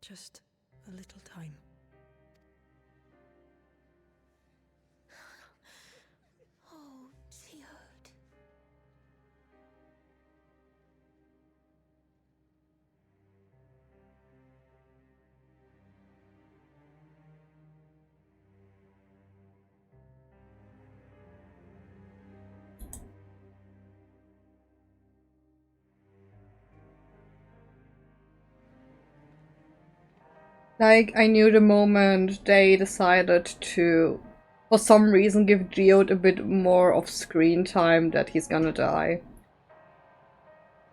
Just a little time. Oh, Geode. Like, I knew the moment they decided to, for some reason, give Geode a bit more of screen time that he's gonna die.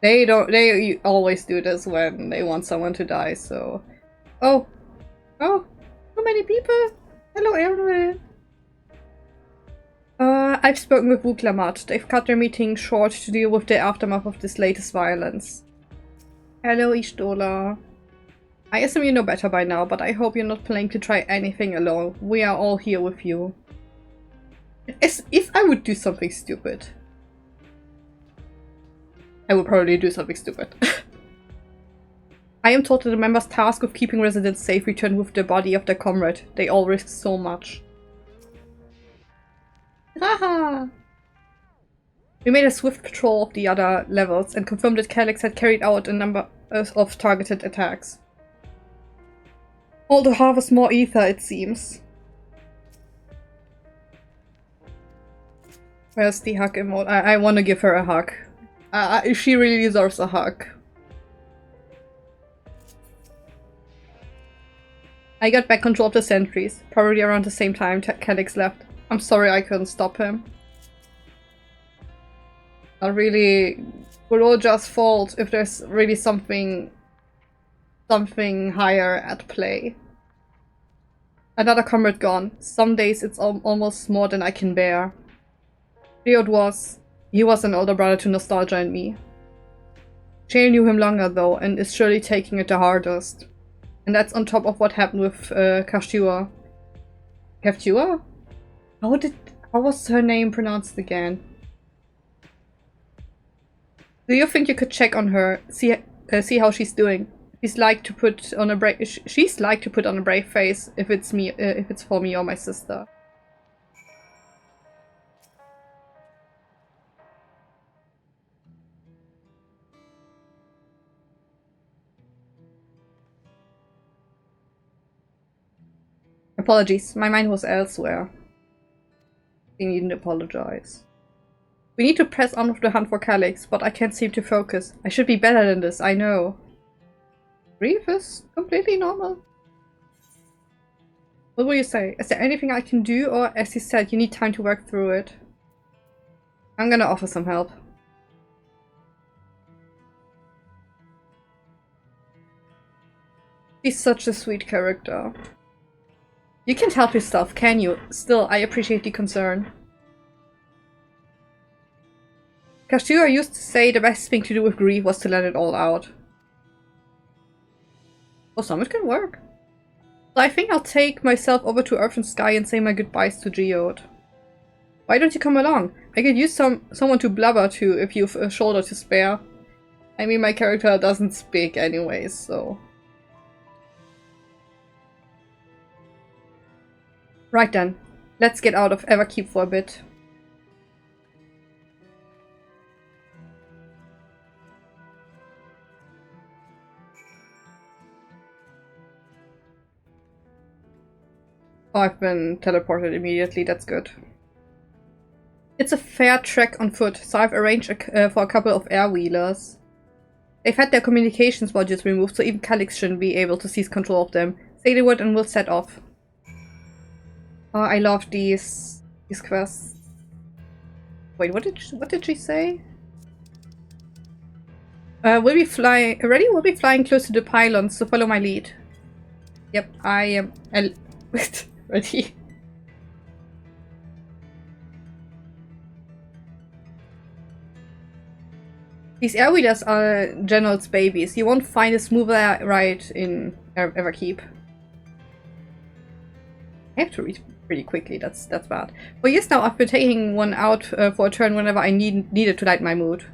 They always do this when they want someone to die, so... Oh! Oh! So many people! Hello, everyone! I've spoken with Wuklamat. They've cut their meeting short to deal with the aftermath of this latest violence. Hello, Ishtola. I assume you know better by now, but I hope you're not planning to try anything alone. We are all here with you. As if I would do something stupid. I would probably do something stupid. I am told that the members tasked with keeping residents safe return with the body of their comrade. They all risk so much. Haha! We made a swift patrol of the other levels and confirmed that Calyx had carried out a number of targeted attacks. All to harvest more ether, it seems. Where's the hug emote? I want to give her a hug. She really deserves a hug. I got back control of the sentries, probably around the same time Calyx left. I'm sorry I couldn't stop him. Not really Guroja's fault if there's really something higher at play. Another comrade gone. Some days it's almost more than I can bear. Geode he was an older brother to Nostalgia and me. Jane knew him longer though, and is surely taking it the hardest. And that's on top of what happened with Kashua. Kashua? How was her name pronounced again? Do you think you could check on her, see how she's doing? She's like to put on a brave face if it's me, if it's for me or my sister. Apologies, my mind was elsewhere. I needn't apologize. We need to press on with the hunt for Calyx, but I can't seem to focus. I should be better than this, I know. Grief is completely normal. What will you say? Is there anything I can do, or as you said, you need time to work through it? I'm gonna offer some help. He's such a sweet character. You can't help yourself, can you? Still, I appreciate the concern. Kashua used to say the best thing to do with grief was to let it all out. For some it can work. So I think I'll take myself over to Earth and Sky and say my goodbyes to Geode. Why don't you come along? I could use someone to blubber to if you've a shoulder to spare. I mean, my character doesn't speak anyways, so... Right then, let's get out of Everkeep for a bit. Oh, I've been teleported immediately, that's good. It's a fair trek on foot, so I've arranged for a couple of air-wheelers. They've had their communications modules removed, so even Calix shouldn't be able to seize control of them. Say the word and we'll set off. Oh, I love these quests. Wait, what did she say? We'll be flying. Ready? We'll be flying close to the pylons, so follow my lead. Yep, I am. Ready. These air-wheelers are General's babies. You won't find a smoother ride in Everkeep. I have to read pretty quickly. That's bad. For years now, I've been taking one out for a turn whenever I needed to lighten my mood.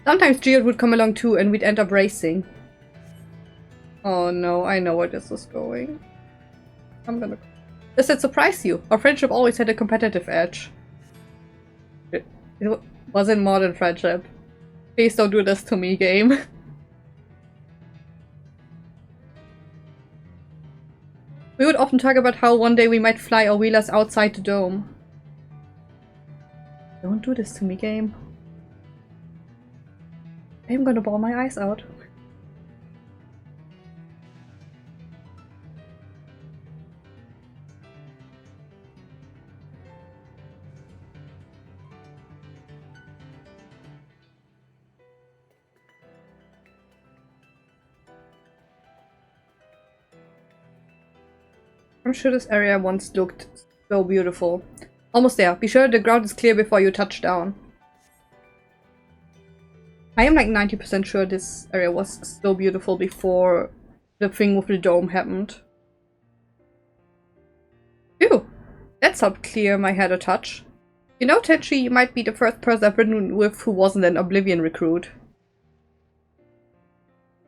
Sometimes Geode would come along too, and we'd end up racing. Oh no, I know where this is going. Does that surprise you? Our friendship always had a competitive edge. It wasn't more than friendship. Please don't do this to me, game. We would often talk about how one day we might fly our wheelers outside the dome. Don't do this to me, game. I'm gonna bawl my eyes out. I'm sure this area once looked so beautiful. Almost there. Be sure the ground is clear before you touch down. I am like 90% sure this area was so beautiful before the thing with the dome happened. Ew! That's helped clear my head a touch. You know, Tenchi, you might be the first person I've ridden with who wasn't an Oblivion recruit.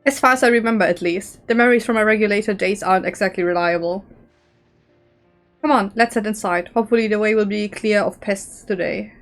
As far as I remember, at least. The memories from my regulator days aren't exactly reliable. Come on, let's head inside. Hopefully the way will be clear of pests today.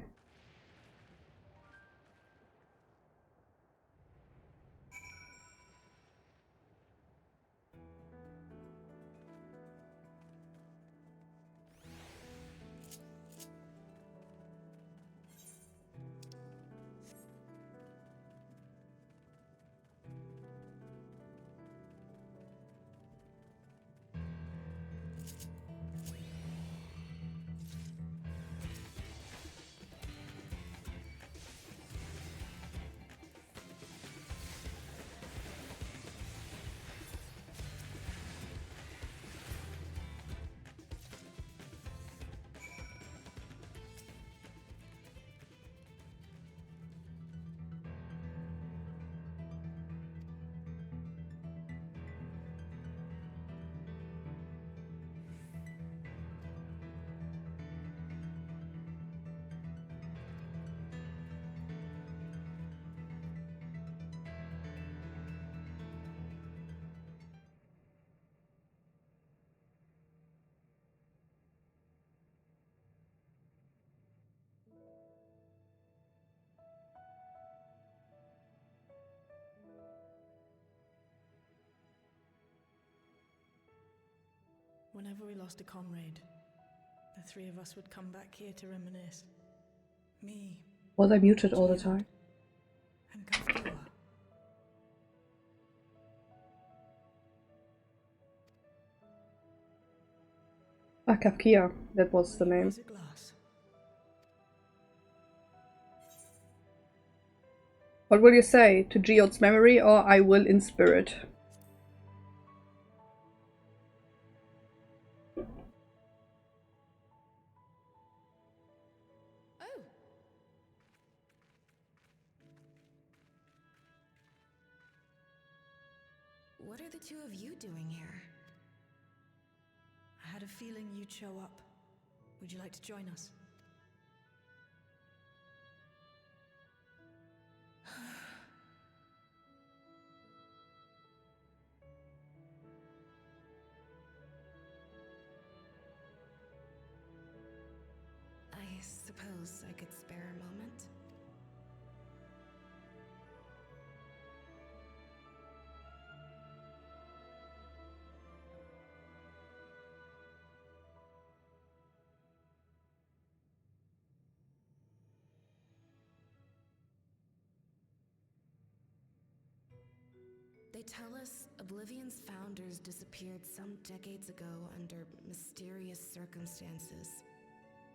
Whenever we lost a comrade, the three of us would come back here to reminisce. Me. Was I muted all the time? And Kafua. Ah, Kafkia. That was the name. Is it glass? What will you say? To Geode's memory or I will in spirit? What are the two of you doing here? I had a feeling you'd show up. Would you like to join us? suppose I could spare a moment. They tell us Oblivion's founders disappeared some decades ago under mysterious circumstances,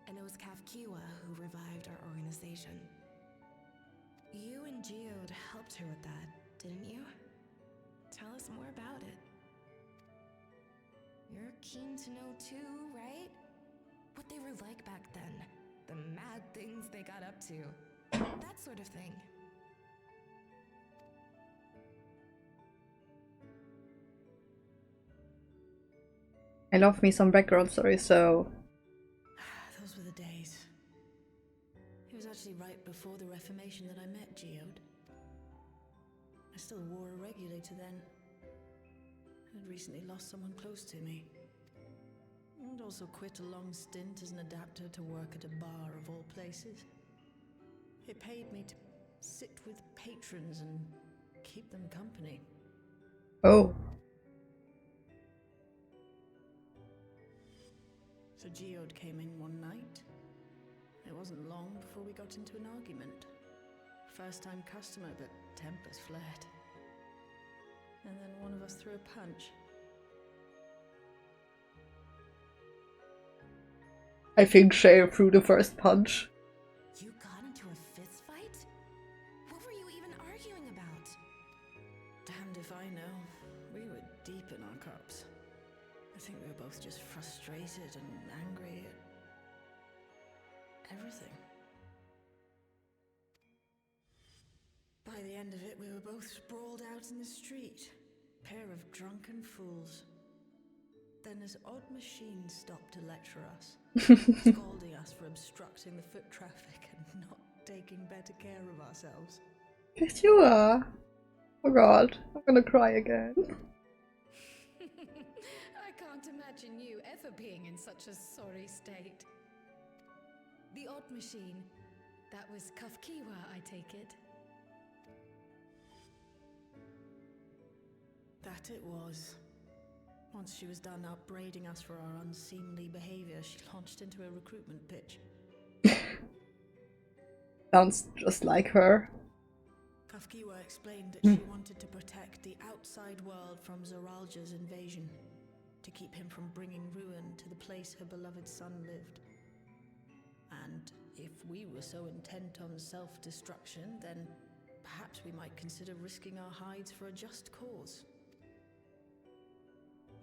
and it was Kafkiwa who revived our organization. You and Geode helped her with that, didn't you? Tell us more about it. You're keen to know too, right? What they were like back then, the mad things they got up to, that sort of thing. I love me some background story, so... Those were the days. It was actually right before the Reformation that I met Geode. I still wore a regulator then. I'd recently lost someone close to me. And also quit a long stint as an adapter to work at a bar of all places. It paid me to sit with patrons and keep them company. Oh. So Geode came in one night. It wasn't long before we got into an argument. First-time customer, but tempers flared. And then one of us threw a punch. I think Shay threw the first punch. You got into a fist fight? What were you even arguing about? Damned if I know. We were deep in our cups. I think we were both just frustrated and angry at everything. By the end of it, we were both sprawled out in the street. Pair of drunken fools. Then this odd machine stopped to lecture us, scolding us for obstructing the foot traffic and not taking better care of ourselves. Yes, you are. Oh god, I'm gonna cry again. I can't imagine you ever being in such a sorry state. The odd machine, that was Kafkiwa, I take it. That it was. Once she was done upbraiding us for our unseemly behavior, she launched into a recruitment pitch. Sounds just like her. Kafkiwa explained that she wanted to protect the outside world from Zoralja's invasion, to keep him from bringing ruin to the place her beloved son lived. And if we were so intent on self-destruction, then perhaps we might consider risking our hides for a just cause.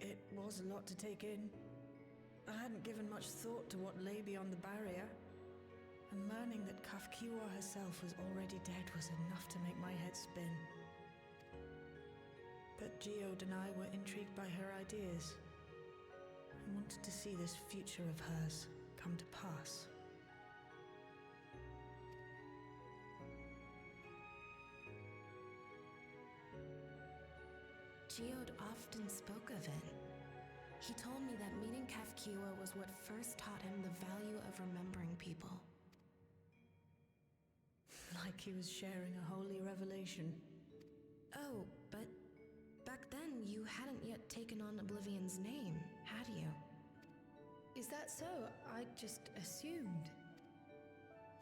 It was a lot to take in. I hadn't given much thought to what lay beyond the barrier, and learning that Kafkiwa herself was already dead was enough to make my head spin. But Geode and I were intrigued by her ideas, and wanted to see this future of hers come to pass. Geode often spoke of it. He told me that meeting Kafkiwa was what first taught him the value of remembering people. Like he was sharing a holy revelation. Oh, but back then you hadn't yet taken on Oblivion's name, had you? Is that so? I just assumed.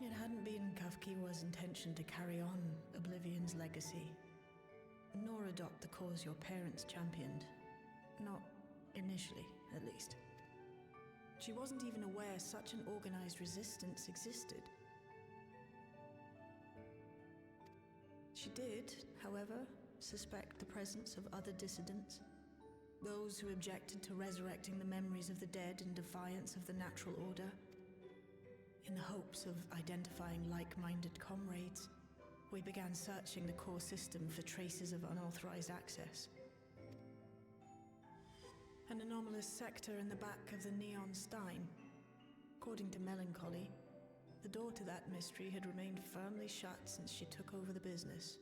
It hadn't been Kafkiwa's intention to carry on Oblivion's legacy, nor adopt the cause your parents championed. Not initially, at least. She wasn't even aware such an organized resistance existed. She did, however, suspect the presence of other dissidents, those who objected to resurrecting the memories of the dead in defiance of the natural order. In the hopes of identifying like-minded comrades, we began searching the core system for traces of unauthorized access. An anomalous sector in the back of the Neon Stein. According to Melancholy, the door to that mystery had remained firmly shut since she took over the business.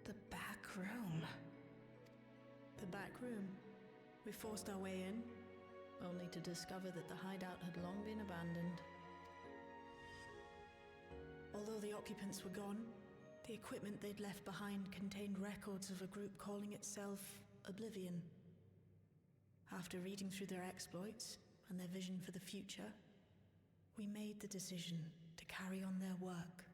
The back room. The back room. We forced our way in, only to discover that the hideout had long been abandoned. Although the occupants were gone, the equipment they'd left behind contained records of a group calling itself Oblivion. After reading through their exploits and their vision for the future, we made the decision to carry on their work.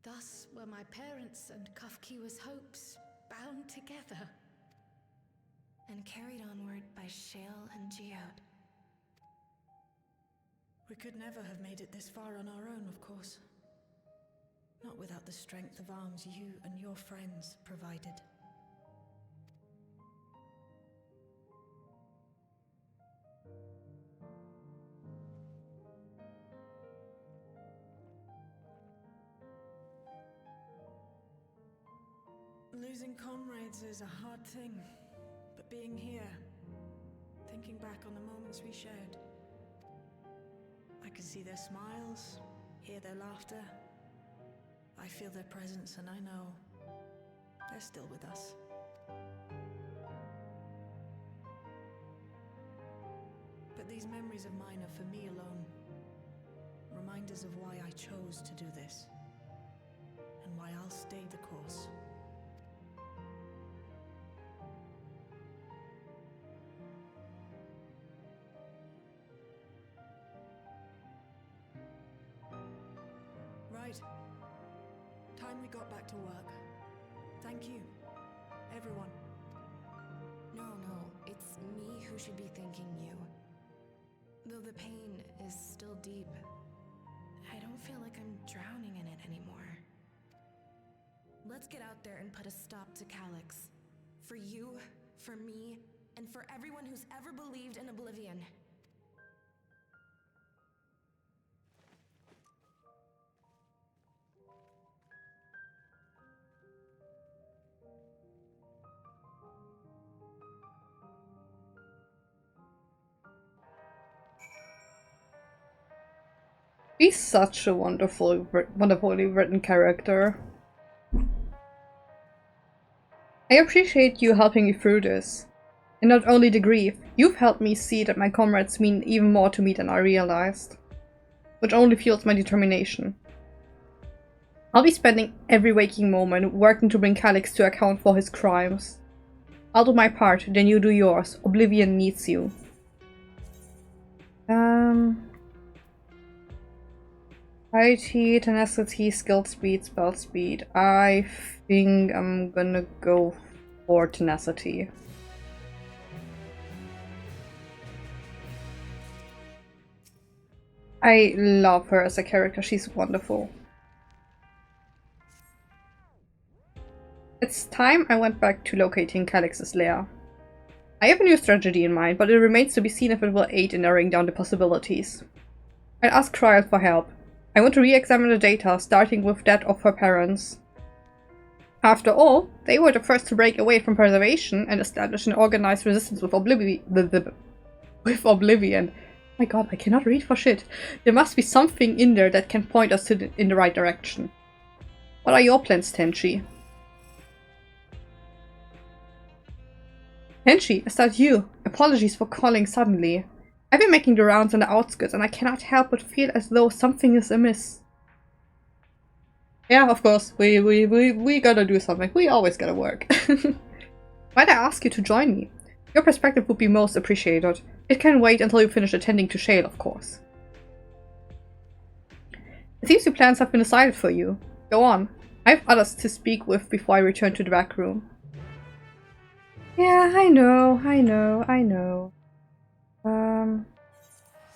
Thus were my parents' and Kafkiwa's hopes bound together and carried onward by Shale and Geode. We could never have made it this far on our own, of course. Not without the strength of arms you and your friends provided. Losing comrades is a hard thing, but being here, thinking back on the moments we shared, I can see their smiles, hear their laughter. I feel their presence and I know they're still with us. But these memories of mine are for me alone. Reminders of why I chose to do this, and why I'll stay the course. Right. Time we got back to work. Thank you, everyone. No, it's me who should be thanking you. Though the pain is still deep, I don't feel like I'm drowning in it anymore. Let's get out there and put a stop to Calyx. For you, for me, and for everyone who's ever believed in Oblivion. He's such a wonderfully written character. I appreciate you helping me through this. And not only the grief, you've helped me see that my comrades mean even more to me than I realized. Which only fuels my determination. I'll be spending every waking moment working to bring Calyx to account for his crimes. I'll do my part, then you do yours. Oblivion needs you. IT, tenacity, skill speed, spell speed. I think I'm gonna go for tenacity. I love her as a character, she's wonderful. It's time I went back to locating Calyx's lair. I have a new strategy in mind, but it remains to be seen if it will aid in narrowing down the possibilities. I'll ask Trial for help. I want to re-examine the data, starting with that of her parents. After all, they were the first to break away from preservation and establish an organized resistance with Oblivion. My god, I cannot read for shit. There must be something in there that can point us in the right direction. What are your plans, Tenchi? Tenchi, is that you? Apologies for calling suddenly. I've been making the rounds on the outskirts and I cannot help but feel as though something is amiss. Yeah, of course, we gotta do something. We always gotta work. Might I ask you to join me? Your perspective would be most appreciated. It can wait until you finish attending to Shale, of course. It seems your plans have been decided for you. Go on. I have others to speak with before I return to the back room. Yeah, I know.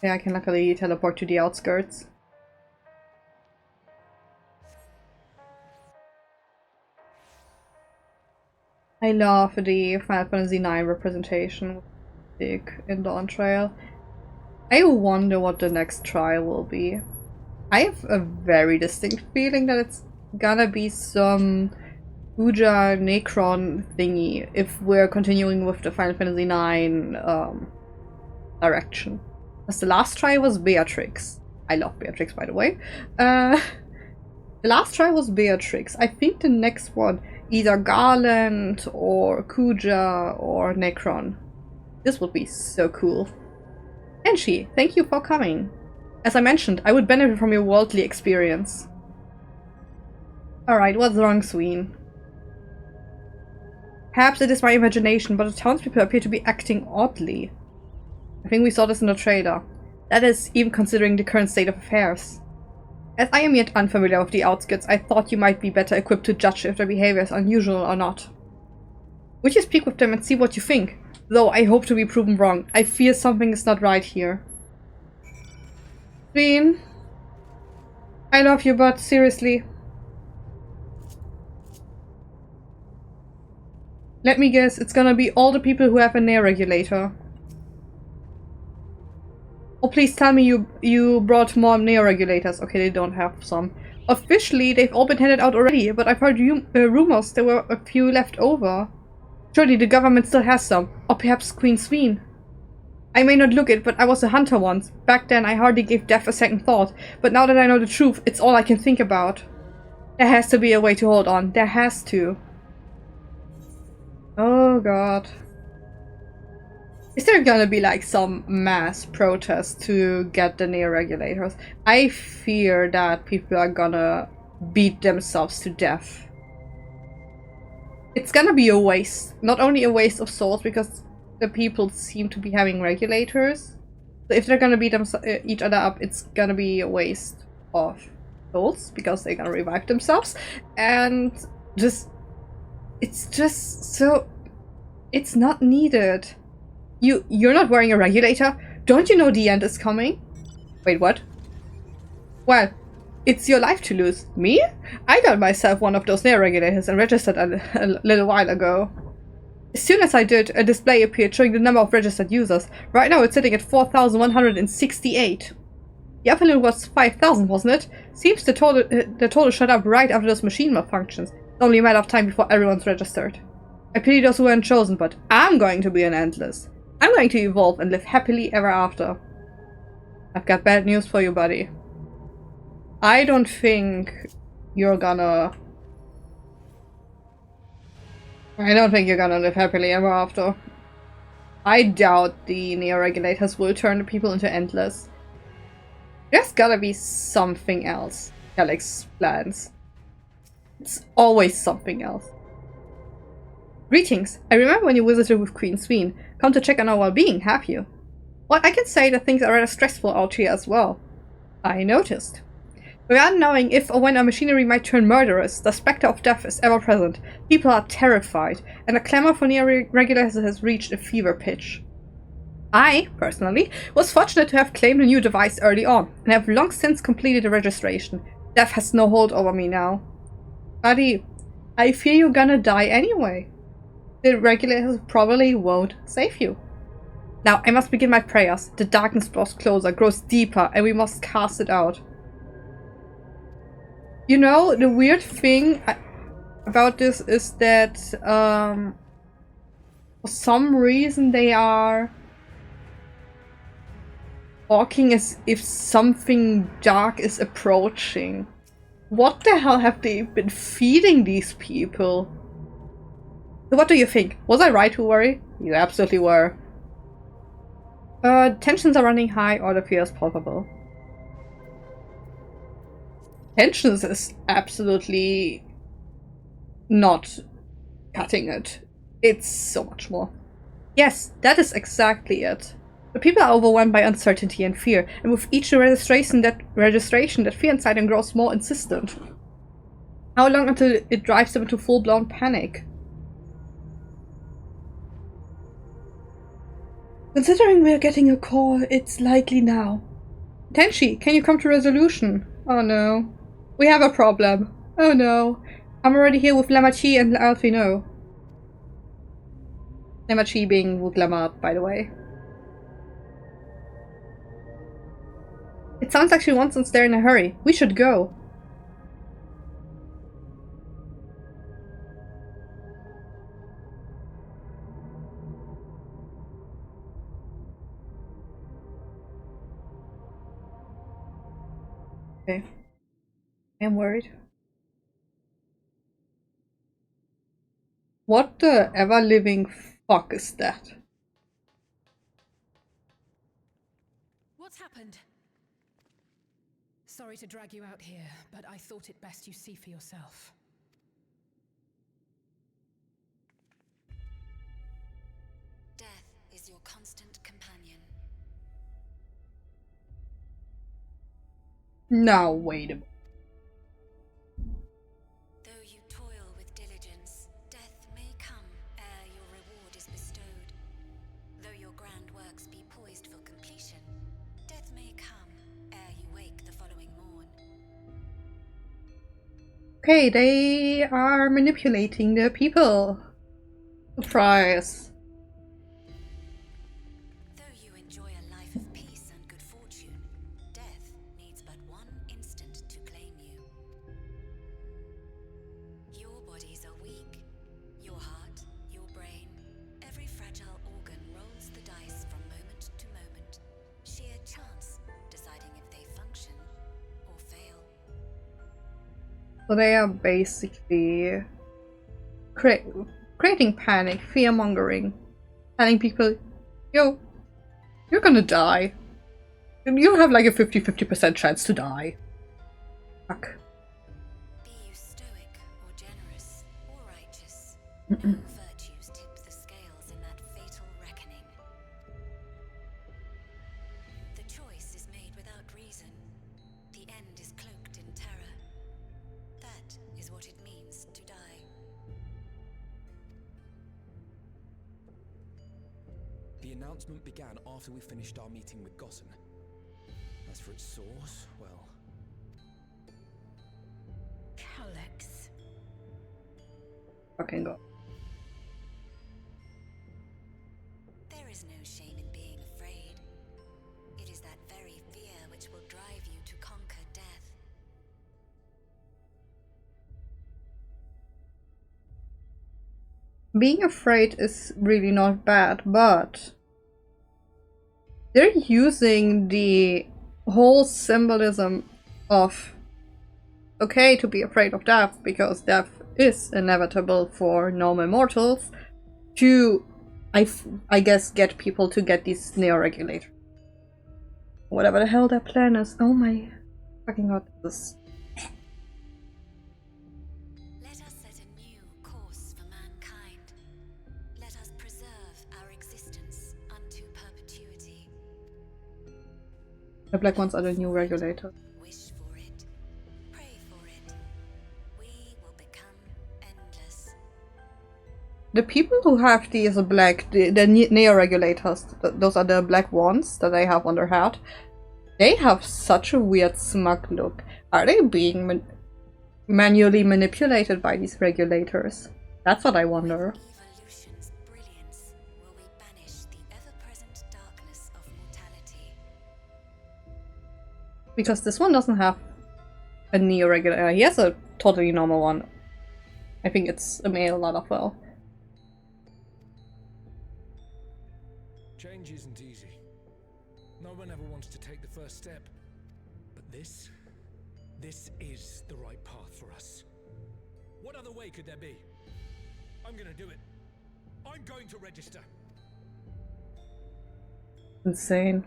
Yeah, I can luckily teleport to the outskirts. I love the Final Fantasy IX representation in Dawn Trail. I wonder what the next trial will be. I have a very distinct feeling that it's gonna be some Uja Necron thingy if we're continuing with the Final Fantasy IX direction. Because the last try was Beatrix. I love Beatrix, by the way. The last try was Beatrix. I think the next one either Garland or Kuja or Necron. This would be so cool. Enshi, thank you for coming. As I mentioned, I would benefit from your worldly experience. Alright, what's wrong, Sween? Perhaps it is my imagination, but the townspeople appear to be acting oddly. I think we saw this in the trailer. That is, even considering the current state of affairs. As I am yet unfamiliar with the outskirts, I thought you might be better equipped to judge if their behavior is unusual or not. Would you speak with them and see what you think? Though I hope to be proven wrong. I fear something is not right here. Sween, I love you, but seriously. Let me guess, it's gonna be all the people who have a Nair regulator. Oh, please tell me you brought more Nair regulators. Okay, they don't have some. Officially, they've all been handed out already, but I've heard rumors there were a few left over. Surely the government still has some. Or perhaps Queen Sween. I may not look it, but I was a hunter once. Back then, I hardly gave death a second thought. But now that I know the truth, it's all I can think about. There has to be a way to hold on. There has to. Oh god. Is there gonna be like some mass protest to get the Nair regulators? I fear that people are gonna beat themselves to death. It's gonna be a waste. Not only a waste of souls, because the people seem to be having regulators. So if they're gonna beat each other up, it's gonna be a waste of souls, because they're gonna revive themselves. And it's just so... It's not needed. You're not wearing a regulator? Don't you know the end is coming? Wait, what? Well, it's your life to lose. Me? I got myself one of those Nair regulators and registered a little while ago. As soon as I did, a display appeared showing the number of registered users. Right now it's sitting at 4,168. The upper limit was 5,000, wasn't it? Seems the total shut up right after those machine malfunctions. It's only a matter of time before everyone's registered. I pity those who weren't chosen, but I'm going to be an Endless. I'm going to evolve and live happily ever after. I've got bad news for you, buddy. I don't think you're gonna... I don't think you're gonna live happily ever after. I doubt the Nair regulators will turn the people into Endless. There's gotta be something else Alex plans. It's always something else. Greetings. I remember when you visited with Queen Sween. Come to check on our well-being, have you? Well, I can say that things are rather stressful out here as well. I noticed. Without knowing if or when our machinery might turn murderous, the specter of death is ever present. People are terrified, and the clamor for Nair regulators has reached a fever pitch. I, personally, was fortunate to have claimed a new device early on, and have long since completed the registration. Death has no hold over me now. Buddy, I fear you're gonna die anyway. The regulators probably won't save you. Now, I must begin my prayers. The darkness draws closer, grows deeper, and we must cast it out. You know, the weird thing about this is that for some reason they are talking as if something dark is approaching. What the hell have they been feeding these people? So what do you think? Was I right to worry? You absolutely were. Tensions are running high, or the fear is palpable. Tensions is absolutely not cutting it. It's so much more. Yes, that is exactly it. The people are overwhelmed by uncertainty and fear, and with each registration that fear inside them grows more insistent. How long until it drives them into full-blown panic? Considering we're getting a call, it's likely now. Tenshi, can you come to resolution? Oh no. We have a problem. Oh no. I'm already here with Lamachi and Alfino. Lamachi being Wuglamat, by the way. It sounds like she wants us there in a hurry. We should go. Okay. I'm worried. What the ever-living fuck is that? What's happened? Sorry to drag you out here, but I thought it best you see for yourself. Death is your constant companion. Now wait a minute. Though you toil with diligence, death may come ere your reward is bestowed. Though your grand works be poised for completion, death may come ere you wake the following morn. Okay, they are manipulating the people. Surprise. Though you enjoy a life of peace and good fortune, death needs but one instant to claim you. Your bodies are weak. Your heart, your brain, every fragile organ rolls the dice from moment to moment. Sheer chance deciding if they function or fail. So they are basically creating panic, fear-mongering, telling people, yo, you're gonna die. You have like a 50-50% chance to die. Fuck. Be you stoic or generous or righteous, no virtues tip the scales in that fatal reckoning. The choice is made without reason. The end is cloaked in terror. That is what it means to die. The announcement began after we finished our meeting with Gossen. As for its source, well... Calyx. Fucking god. There is no shame in being afraid. It is that very fear which will drive you to conquer death. Being afraid is really not bad, but they're using the whole symbolism of okay to be afraid of death because death is inevitable for normal mortals to I guess get people to get these neo-regulators. Whatever the hell their plan is. Oh my fucking god, this. Let us set a new course for mankind. Let us preserve our existence unto perpetuity. The black ones are the new regulators. Wish for it. Pray for it. We will become endless. The people who have these black, the neo-regulators, those are the black ones that they have on their hat, they have such a weird smug look. Are they being manually manipulated by these regulators? That's what I wonder. Evolution's brilliance will we banish the ever-present darkness of mortality. Because this one doesn't have a neo-regulator. He has a totally normal one. I think it's a male, not a well. Change isn't easy. No one ever wants to take the first step. But this is the right path for us. What other way could there be? I'm gonna do it. I'm going to register. Insane.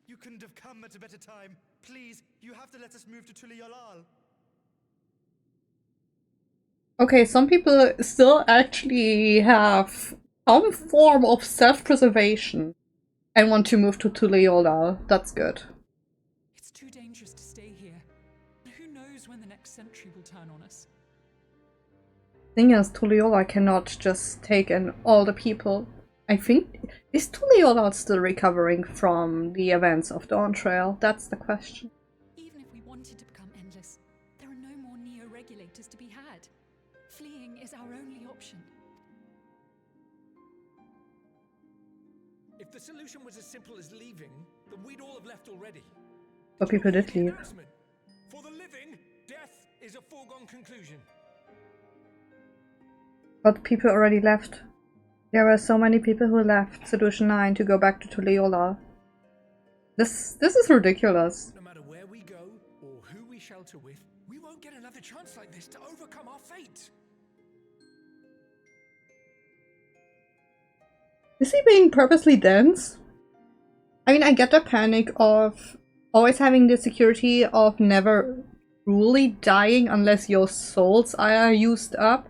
You couldn't have come at a better time. Please, you have to let us move to Tuliolal. Okay, some people still actually have some form of self-preservation and want to move to Tuliolal. That's good. It's too dangerous to stay here. Who knows when the next century will turn on us? Thing is, Tuliolal cannot just take in all the people. I think, is Tuliolal still recovering from the events of Dawn Trail? That's the question. Even if we wanted to become endless, there are no more neo-regulators to be had. Fleeing is our only option. If the solution was as simple as leaving, then we'd all have left already. But people did leave. For the living, death is a foregone conclusion. But people already left. There were so many people who left Solution 9 to go back to Tuliolal. This is ridiculous. No matter where we go or who who we shelter with, we won't get another chance like this to overcome our fate. Is he being purposely dense? I mean, I get the panic of always having the security of never truly dying unless your souls are used up.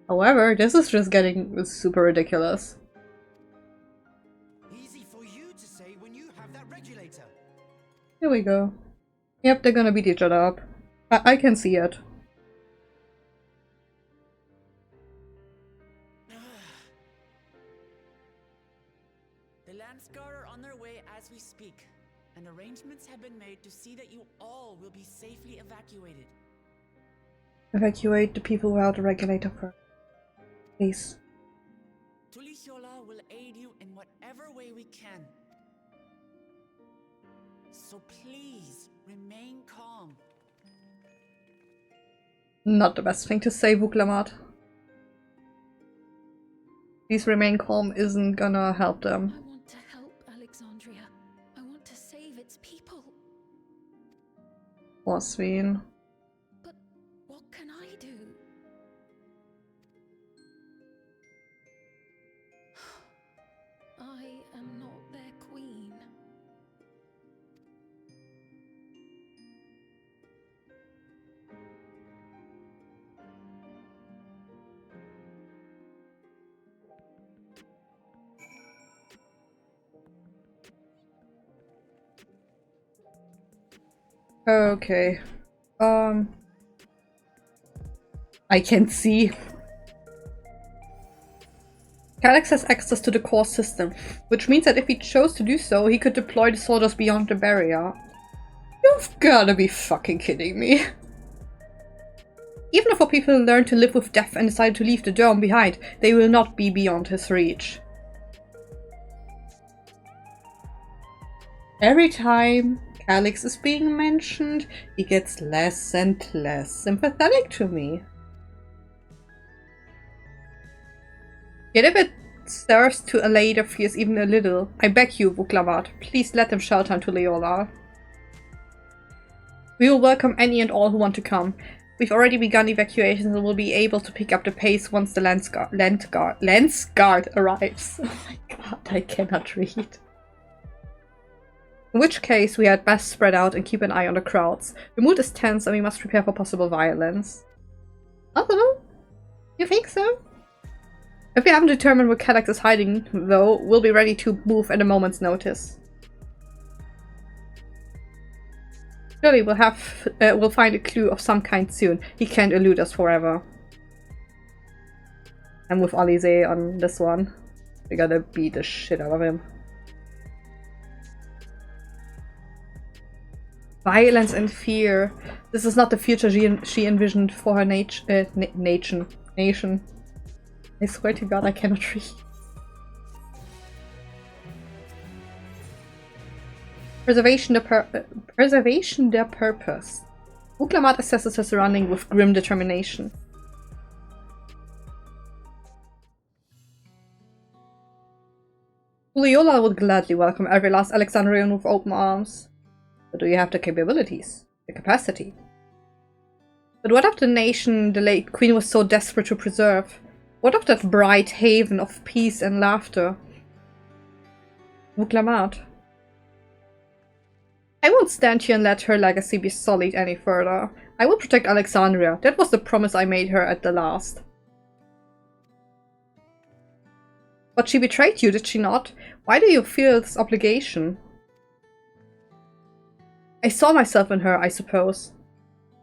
However, this is just getting super ridiculous. Easy for you to say when you have that regulator. Here we go. Yep, they're gonna beat each other up. I can see it. The Landsguard are on their way as we speak, and arrangements have been made to see that you all will be safely evacuated. Evacuate the people without a regulator first. Please. Tulisyola will aid you in whatever way we can. So please, remain calm. Not the best thing to say, Vuklamat. Please remain calm isn't gonna help them. I want to help Alexandria. I want to save its people. Poor Sveen. But what can I do? I am not their queen. Okay. I can see. Calyx has access to the core system, which means that if he chose to do so, he could deploy the soldiers beyond the barrier. You've gotta be fucking kidding me. Even if our people learn to live with death and decide to leave the dome behind, they will not be beyond his reach. Every time Calyx is being mentioned, he gets less and less sympathetic to me. Yet if it serves to allay their fears even a little, I beg you, Vuklamat, please let them shelter into Leola. We will welcome any and all who want to come. We've already begun evacuations and will be able to pick up the pace once the Landsguard arrives. Oh my god, I cannot read. In which case, we had best spread out and keep an eye on the crowds. The mood is tense and we must prepare for possible violence. Oh, you think so? If we haven't determined where Calyx is hiding, though, we'll be ready to move at a moment's notice. Surely we'll find a clue of some kind soon. He can't elude us forever. And with Alize on this one, we gotta beat the shit out of him. Violence and fear. This is not the future she envisioned for her nation. I swear to god, I cannot read. Preservation their purpose. Vuklamat assesses her surrounding with grim determination. Leola would gladly welcome every last Alexandrian with open arms. But do you have the capabilities? The capacity? But what of the nation the late queen was so desperate to preserve? What of that bright haven of peace and laughter? Vuklamat. I won't stand here and let her legacy be sullied any further. I will protect Alexandria. That was the promise I made her at the last. But she betrayed you, did she not? Why do you feel this obligation? I saw myself in her, I suppose.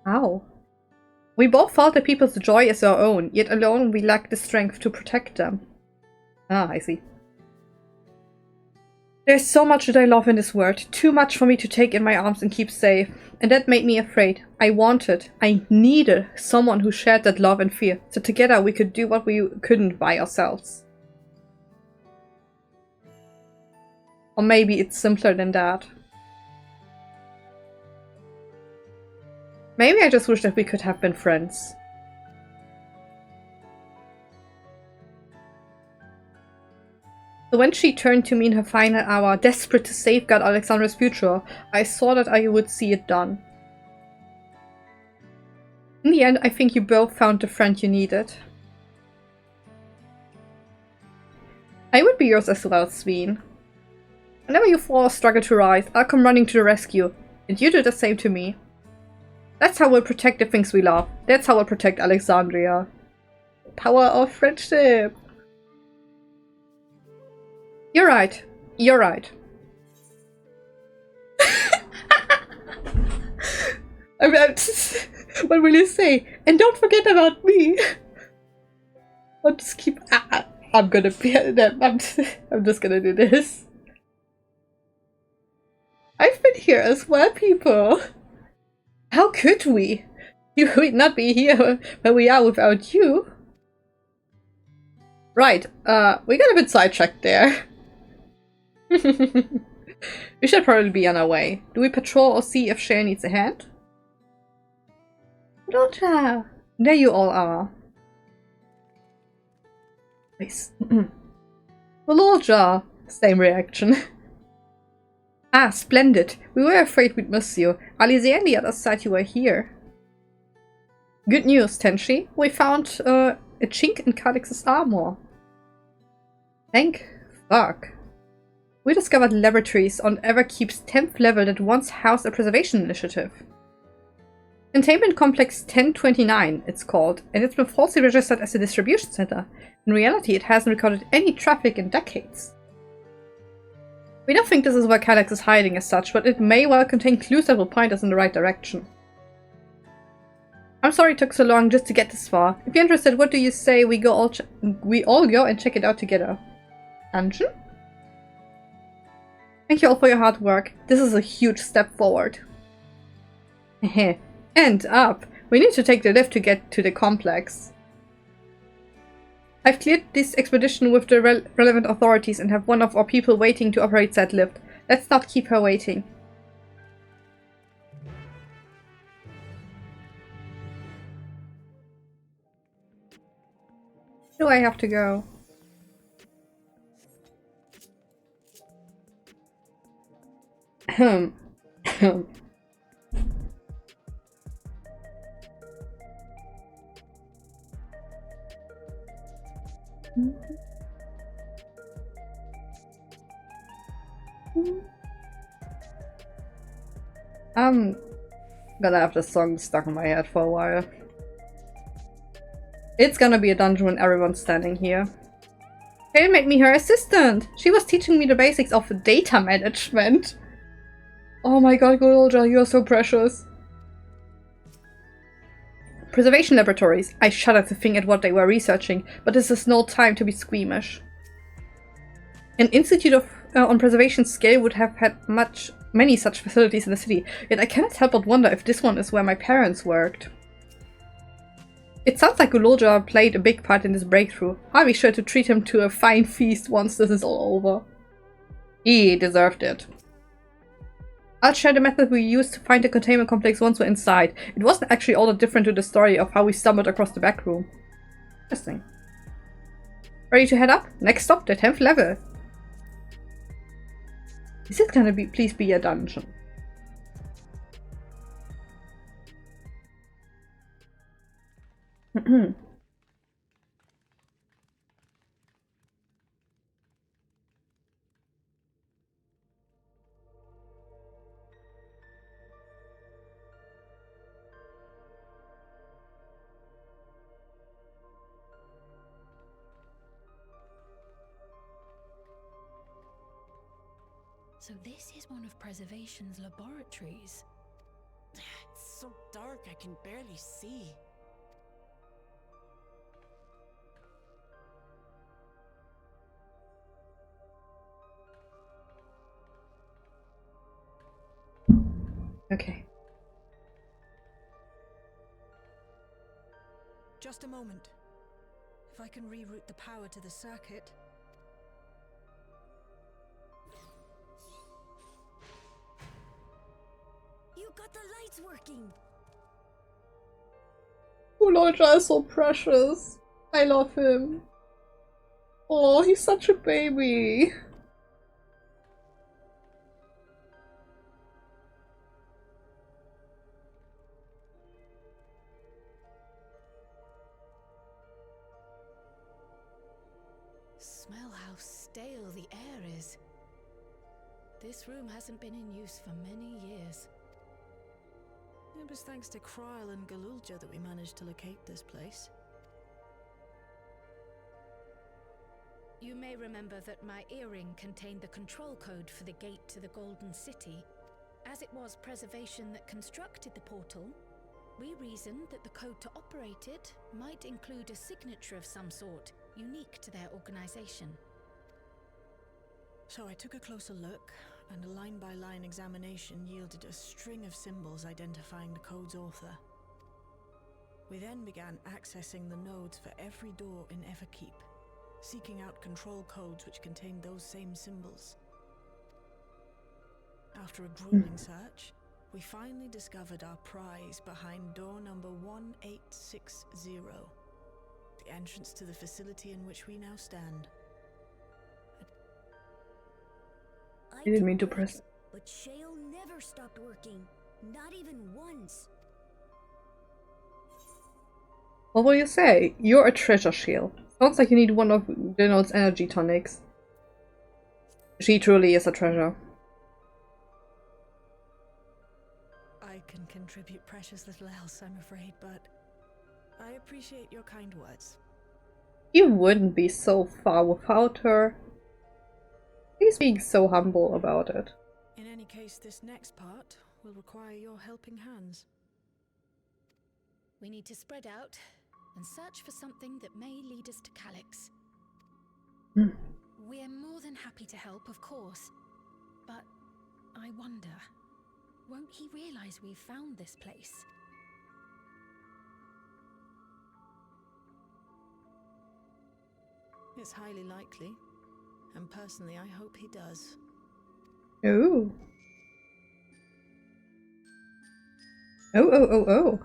How? We both felt the people's joy as our own, yet alone we lacked the strength to protect them. Ah, I see. There's so much that I love in this world, too much for me to take in my arms and keep safe, and that made me afraid. I needed someone who shared that love and fear, so together we could do what we couldn't by ourselves. Or maybe it's simpler than that. Maybe I just wish that we could have been friends. So when she turned to me in her final hour, desperate to safeguard Alexandra's future, I saw that I would see it done. In the end, I think you both found the friend you needed. I would be yours as well, Sveen. Whenever you fall or struggle to rise, I'll come running to the rescue, and you do the same to me. That's how we'll protect the things we love. That's how we'll protect Alexandria. The power of friendship. You're right. You're right. What will you say? And don't forget about me. I'll just keep. I'm gonna be. I'm just gonna do this. I've been here as well, people. How could we? We'd not be here where we are without you. Right. We got a bit sidetracked there. We should probably be on our way. Do we patrol or see if Shale needs a hand? Roger! There you all are. Nice. Roger! Same reaction. Ah, splendid. We were afraid we'd miss you. Alize and the other side you were here. Good news, Tenshi. We found a chink in Calix's armor. Thank fuck. We discovered laboratories on Everkeep's 10th level that once housed a preservation initiative. Containment Complex 1029, it's called, and it's been falsely registered as a distribution center. In reality, it hasn't recorded any traffic in decades. We don't think this is where Calyx is hiding as such, but it may well contain clues that will point us in the right direction. I'm sorry it took so long just to get this far. If you're interested, what do you say we all go and check it out together? Dungeon? Thank you all for your hard work. This is a huge step forward. And up! We need to take the lift to get to the complex. I've cleared this expedition with the relevant authorities and have one of our people waiting to operate that lift. Let's not keep her waiting. Where do I have to go? I'm gonna have this song stuck in my head for a while. It's gonna be a dungeon when everyone's standing here. Kale made me her assistant! She was teaching me the basics of data management. Oh my god, Golja, you're so precious. Preservation laboratories. I shudder to think at what they were researching, but this is no time to be squeamish. An institute on preservation scale would have had many such facilities in the city, yet I cannot help but wonder if this one is where my parents worked. It sounds like Gulolja played a big part in this breakthrough. I'll be sure to treat him to a fine feast once this is all over. He deserved it. I'll share the method we used to find the containment complex once we're inside. It wasn't actually all that different to the story of how we stumbled across the back room. Interesting. Ready to head up? Next stop, the 10th level. Is it gonna be, please be a dungeon? So this is one of Preservation's laboratories. It's so dark I can barely see. Okay. Just a moment. If I can reroute the power to the circuit. You got the lights working! Gulolja is so precious. I love him. Oh, he's such a baby. Smell how stale the air is. This room hasn't been in use for many years. It was thanks to Kryl and Galulja that we managed to locate this place. You may remember that my earring contained the control code for the gate to the Golden City. As it was Preservation that constructed the portal, we reasoned that the code to operate it might include a signature of some sort, unique to their organization. So I took a closer look, and a line-by-line examination yielded a string of symbols identifying the code's author. We then began accessing the nodes for every door in Everkeep, seeking out control codes which contained those same symbols. After a grueling search, we finally discovered our prize behind door number 1860, the entrance to the facility in which we now stand. I didn't mean to press. But Shale never stopped working, not even once. What will you say? You're a treasure, Shale. Sounds like you need one of Denode's energy tonics. She truly is a treasure. I can contribute precious little else, I'm afraid, but I appreciate your kind words. You wouldn't be so far without her. He's being so humble about it. In any case, this next part will require your helping hands. We need to spread out and search for something that may lead us to Calyx. We're more than happy to help, of course. But I wonder, won't he realize we've found this place? It's highly likely. And personally, I hope he does. Oh. Oh.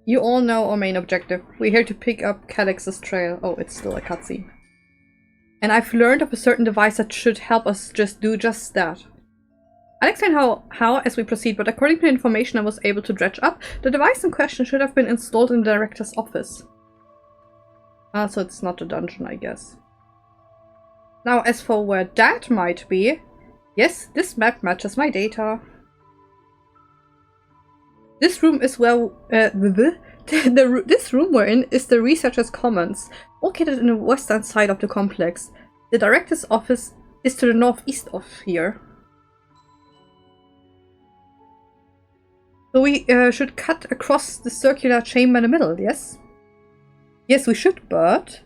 You all know our main objective. We're here to pick up Calyx's trail. Oh, it's still a cutscene. And I've learned of a certain device that should help us do just that. I'll explain how as we proceed, but according to the information I was able to dredge up, the device in question should have been installed in the director's office. Ah, so it's not a dungeon, I guess. Now, as for where that might be, yes, this map matches my data. This room is this room we're in is the Researcher's Commons, located in the western side of the complex. The director's office is to the northeast of here. So we should cut across the circular chamber in the middle, yes? Yes, we should, but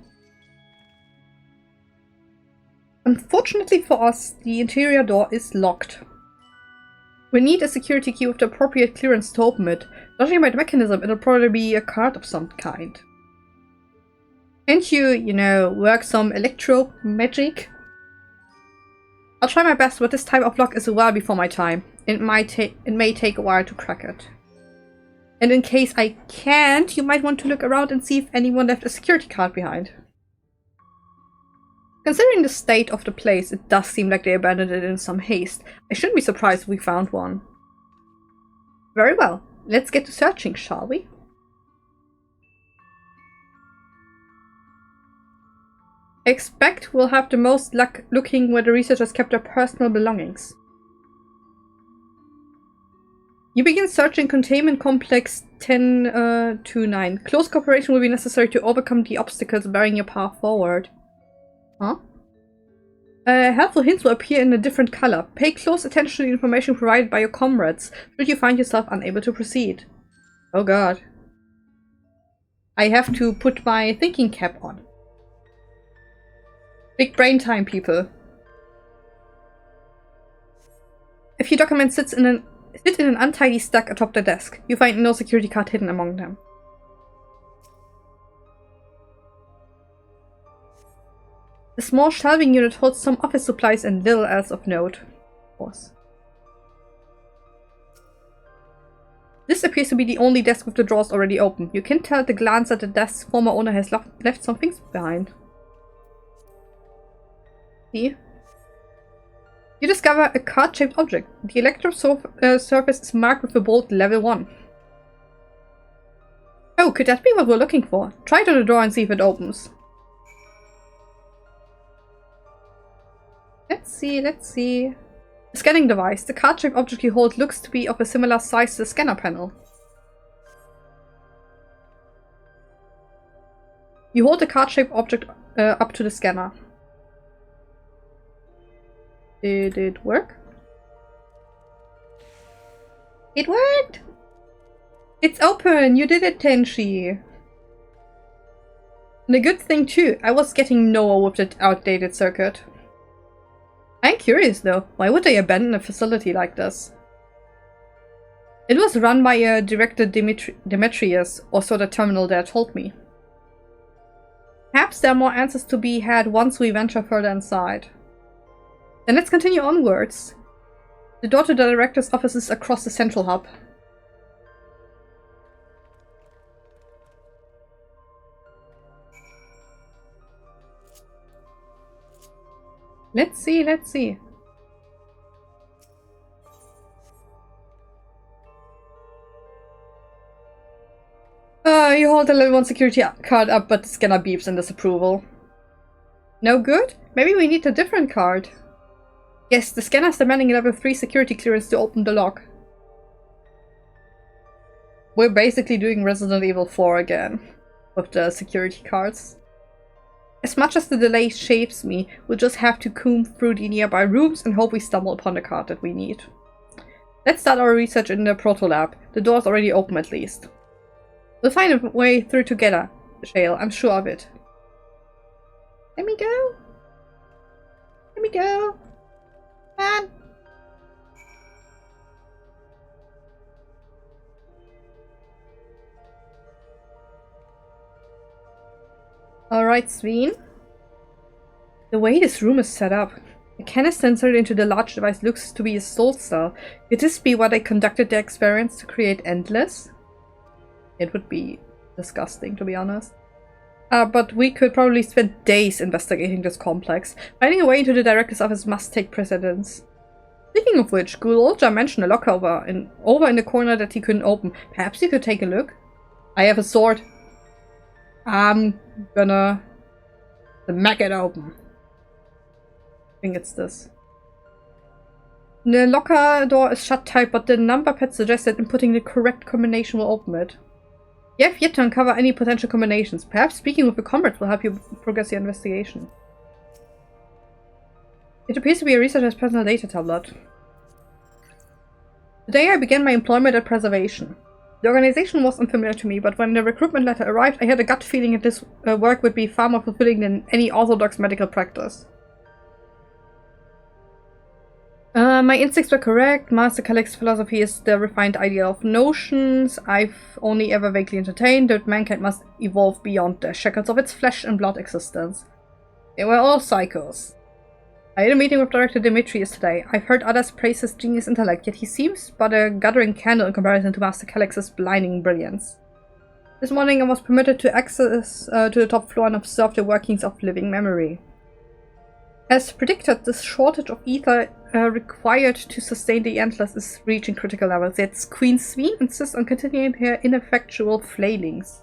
unfortunately for us, the interior door is locked. We need a security key with the appropriate clearance to open it. Judging by the mechanism, it'll probably be a card of some kind. Can't you know, work some electro magic? I'll try my best, but this type of lock is well before my time. It may take a while to crack it. And in case I can't, you might want to look around and see if anyone left a security card behind. Considering the state of the place, it does seem like they abandoned it in some haste. I shouldn't be surprised if we found one. Very well, let's get to searching, shall we? I expect we'll have the most luck looking where the researchers kept their personal belongings. You begin searching Containment Complex 1029. Close cooperation will be necessary to overcome the obstacles barring your path forward. Huh? Helpful hints will appear in a different color. Pay close attention to the information provided by your comrades, should you find yourself unable to proceed. Oh god. I have to put my thinking cap on. Big brain time, people. A few documents sit in an untidy stack atop the desk. You find no security card hidden among them. The small shelving unit holds some office supplies and little else of note. Of course. This appears to be the only desk with the drawers already open. You can tell at a glance that the desk's former owner has left some things behind. See? You discover a card-shaped object. The electro surface is marked with the bold level 1. Oh, could that be what we're looking for? Try it on the door and see if it opens. Let's see, let's see. A scanning device. The card-shaped object you hold looks to be of a similar size to the scanner panel. You hold the card-shaped object up to the scanner. Did it work? It worked! It's open! You did it, Tenchi! And a good thing too, I was getting nowhere with that outdated circuit. I'm curious though, why would they abandon a facility like this? It was run by a director Demetrius, or so the terminal there told me. Perhaps there are more answers to be had once we venture further inside. Then let's continue onwards. The door to the director's office is across the central hub. Let's see, let's see. You hold the level 1 security card up, but the scanner beeps in disapproval. No good? Maybe we need a different card. Yes, the scanner is demanding a level 3 security clearance to open the lock. We're basically doing Resident Evil 4 again, with the security cards. As much as the delay shapes me, we'll just have to comb through the nearby rooms and hope we stumble upon the card that we need. Let's start our research in the Proto Lab. The door's already open at least. We'll find a way through together, Shale, I'm sure of it. Let me go. Let me go. Man. Alright, Sveen. The way this room is set up. A canister inserted into the large device looks to be a soul cell. Could this be why they conducted their experiments to create Endless? It would be disgusting, to be honest. But we could probably spend days investigating this complex. Finding a way into the director's office must take precedence. Speaking of which, Gulolja mentioned a locker over in the corner that he couldn't open. Perhaps you could take a look? I have a sword. I'm gonna smack it open. I think it's this. The locker door is shut tight, but the number pad suggests that inputting the correct combination will open it. You have yet to uncover any potential combinations. Perhaps speaking with the comrades will help you progress your investigation. It appears to be a researcher's personal data tablet. The day I began my employment at Preservation. The organization was unfamiliar to me, but when the recruitment letter arrived, I had a gut feeling that this work would be far more fulfilling than any orthodox medical practice. My instincts were correct. Master Calix's philosophy is the refined ideal of notions I've only ever vaguely entertained, that mankind must evolve beyond the shackles of its flesh and blood existence. They were all psychos. I had a meeting with Director Demetrius today. I've heard others praise his genius intellect, yet he seems but a guttering candle in comparison to Master Calix's blinding brilliance. This morning I was permitted to access to the top floor and observe the workings of living memory. As predicted, the shortage of ether required to sustain the Endless is reaching critical levels, yet Queen Sveen insists on continuing her ineffectual flailings.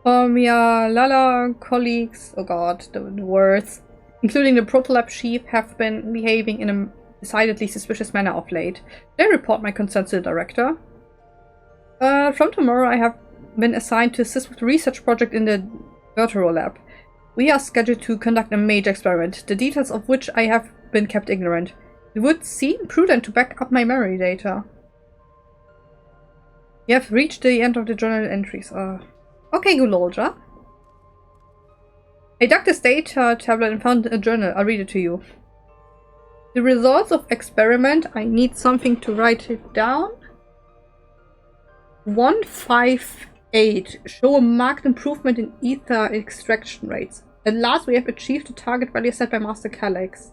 Mia, Lala, colleagues, oh god, the words, including the Protolab chief, have been behaving in a decidedly suspicious manner of late. They report my concerns to the director. From tomorrow I have been assigned to assist with the research project in the Virtual Lab. We are scheduled to conduct a major experiment, the details of which I have been kept ignorant. It would seem prudent to back up my memory data. You have reached the end of the journal entries. Okay, Gulolja. I dug this data tablet and found a journal. I'll read it to you. The results of experiment. I need something to write it down. 158 show a marked improvement in ether extraction rates. At last we have achieved the target value set by Master Calix.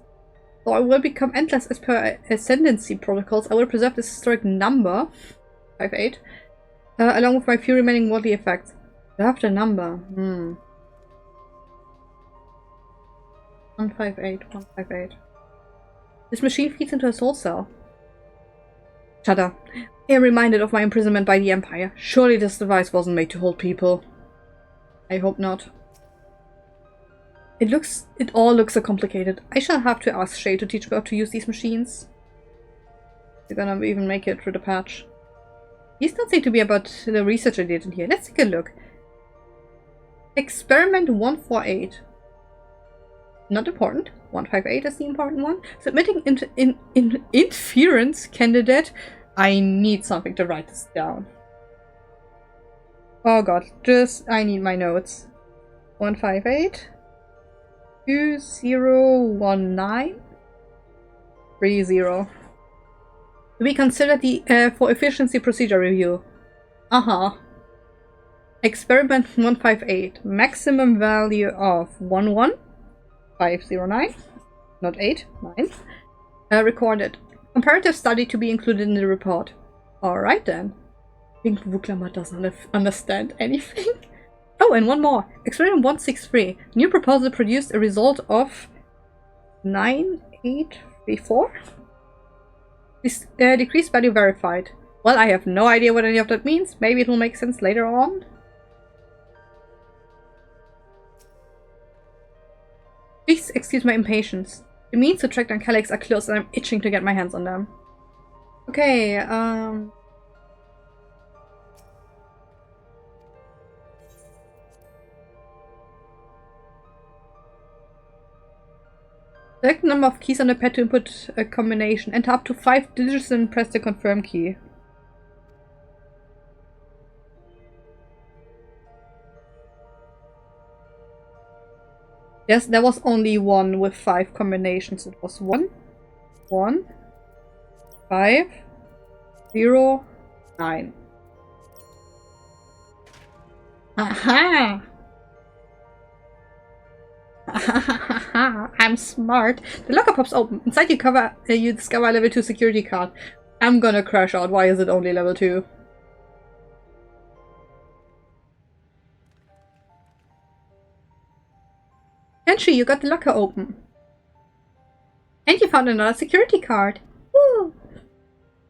So I will become endless as per ascendancy protocols. I will preserve this historic number, 58, along with my few remaining worldly effects. You have the number. 158, 158. This machine feeds into a soul cell. Shudder. I am reminded of my imprisonment by the Empire. Surely this device wasn't made to hold people. I hope not. It all looks so complicated. I shall have to ask Shay to teach me how to use these machines. We're gonna even make it through the patch. These don't seem to be about the research I did in here. Let's take a look. Experiment 148. Not important. 158 is the important one. Submitting interference candidate. I need something to write this down. Oh god, I need my notes. 158 2019 30. We consider the for efficiency procedure review. Experiment 158. Maximum value of 11509. Not 8, 9. Recorded. Comparative study to be included in the report. Alright then. I think Wuklama doesn't understand anything. Oh, and one more. Experiment 163. New proposal produced a result of 9834. This decreased value verified. Well, I have no idea what any of that means. Maybe it will make sense later on. Please excuse my impatience. The means to track down Calyx are close and I'm itching to get my hands on them. Okay, select the number of keys on the pad to input a combination. Enter up to 5 digits and press the confirm key. Yes, there was only one with 5 combinations. It was 1, 1, 5, 0, 9. Aha! I'm smart. The locker pops open. Inside you discover a level 2 security card. I'm gonna crash out. Why is it only level 2? Entry, you got the locker open. And you found another security card. Woo!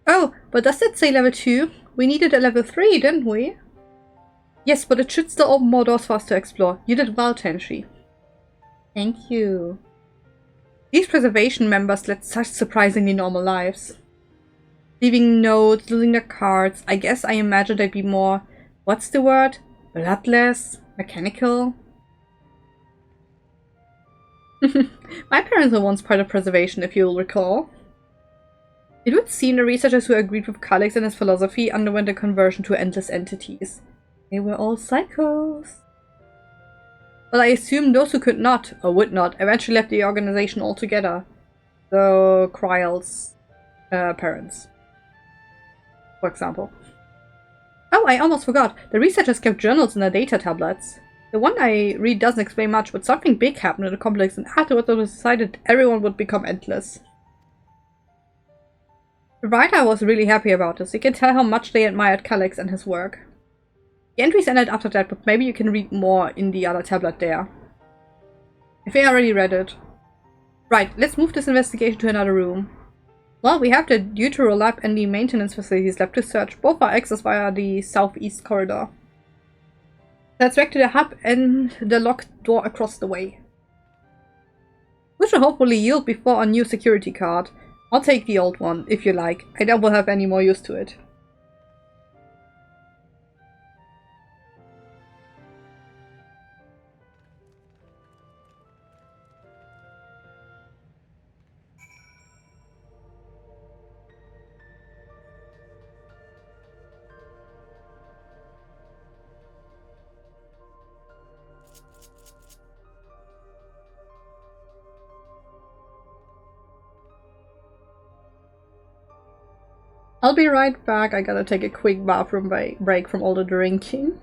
Oh, but does that say level 2? We needed a level 3, didn't we? Yes, but it should still open more doors for us to explore. You did well, Tenshi. Thank you. These preservation members led such surprisingly normal lives. Leaving notes, losing their cards. I guess I imagined they'd be more, what's the word? Bloodless? Mechanical? My parents were once part of preservation, if you'll recall. It would seem the researchers who agreed with Calyx and his philosophy underwent a conversion to endless entities. They were all psychos. Well, I assume those who could not, or would not, eventually left the organization altogether. So, Kryle's parents, for example. Oh, I almost forgot. The researchers kept journals in their data tablets. The one I read doesn't explain much, but something big happened in the complex, and afterwards it was decided everyone would become endless. The writer was really happy about this. You can tell how much they admired Calyx and his work. The entries ended after that, but maybe you can read more in the other tablet there. I think I already read it. Right, let's move this investigation to another room. Well, we have the Deutero lab and the maintenance facilities lab to search. Both are accessed via the southeast corridor. Let's back to the hub and the locked door across the way. We should hopefully yield before our new security card. I'll take the old one, if you like. I doubt we'll have any more use to it. I'll be right back. I gotta take a quick bathroom break from all the drinking.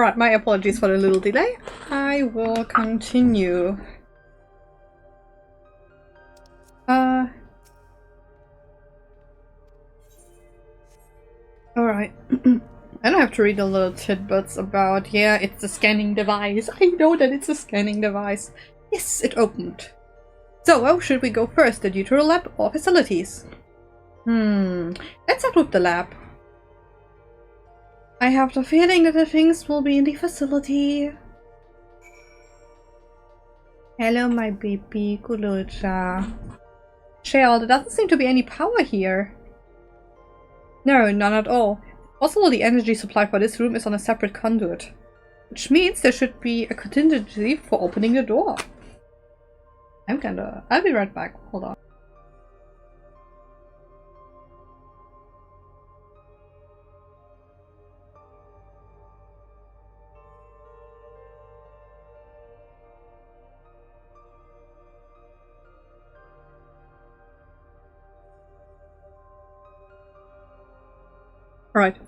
Alright, my apologies for the little delay. I will continue. Alright. I don't have to read the little tidbits about, yeah, it's a scanning device. I know that it's a scanning device. Yes, it opened. So, where should we go first? The Deutero lab or facilities? Let's start with the lab. I have the feeling that the things will be in the facility. Hello, my baby Kulucha. Shale, there doesn't seem to be any power here. No, none at all. Also, the energy supply for this room is on a separate conduit. Which means there should be a contingency for opening the door. I'll be right back. Hold on.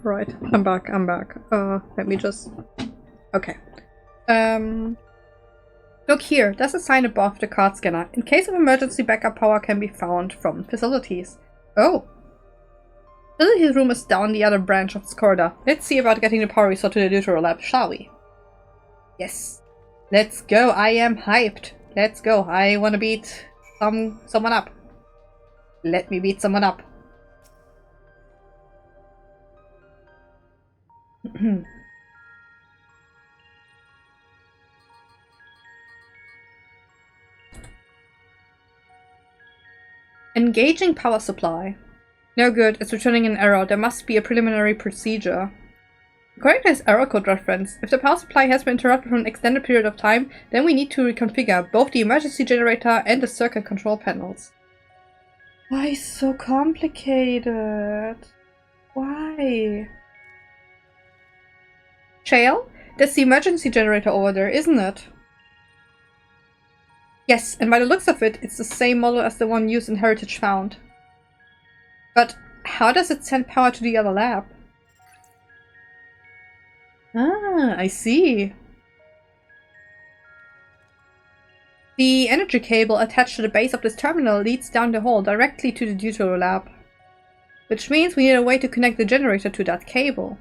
Right. I'm back. Let me just... Okay. Look here, there's a sign above the card scanner. In case of emergency, backup power can be found from facilities. Oh. Facilities room is down the other branch of this corridor. Let's see about getting the power restored to the Deutero lab, shall we? Yes. Let's go, I am hyped. Let's go, I want to beat someone up. Let me beat someone up. Engaging power supply. No good, it's returning an error. There must be a preliminary procedure. According to this error code reference, if the power supply has been interrupted for an extended period of time, then we need to reconfigure both the emergency generator and the circuit control panels. Why so complicated? Why? Shale? That's the emergency generator over there, isn't it? Yes, and by the looks of it, it's the same model as the one used in Heritage Found. But how does it send power to the other lab? Ah, I see. The energy cable attached to the base of this terminal leads down the hall directly to the Deutero lab. Which means we need a way to connect the generator to that cable.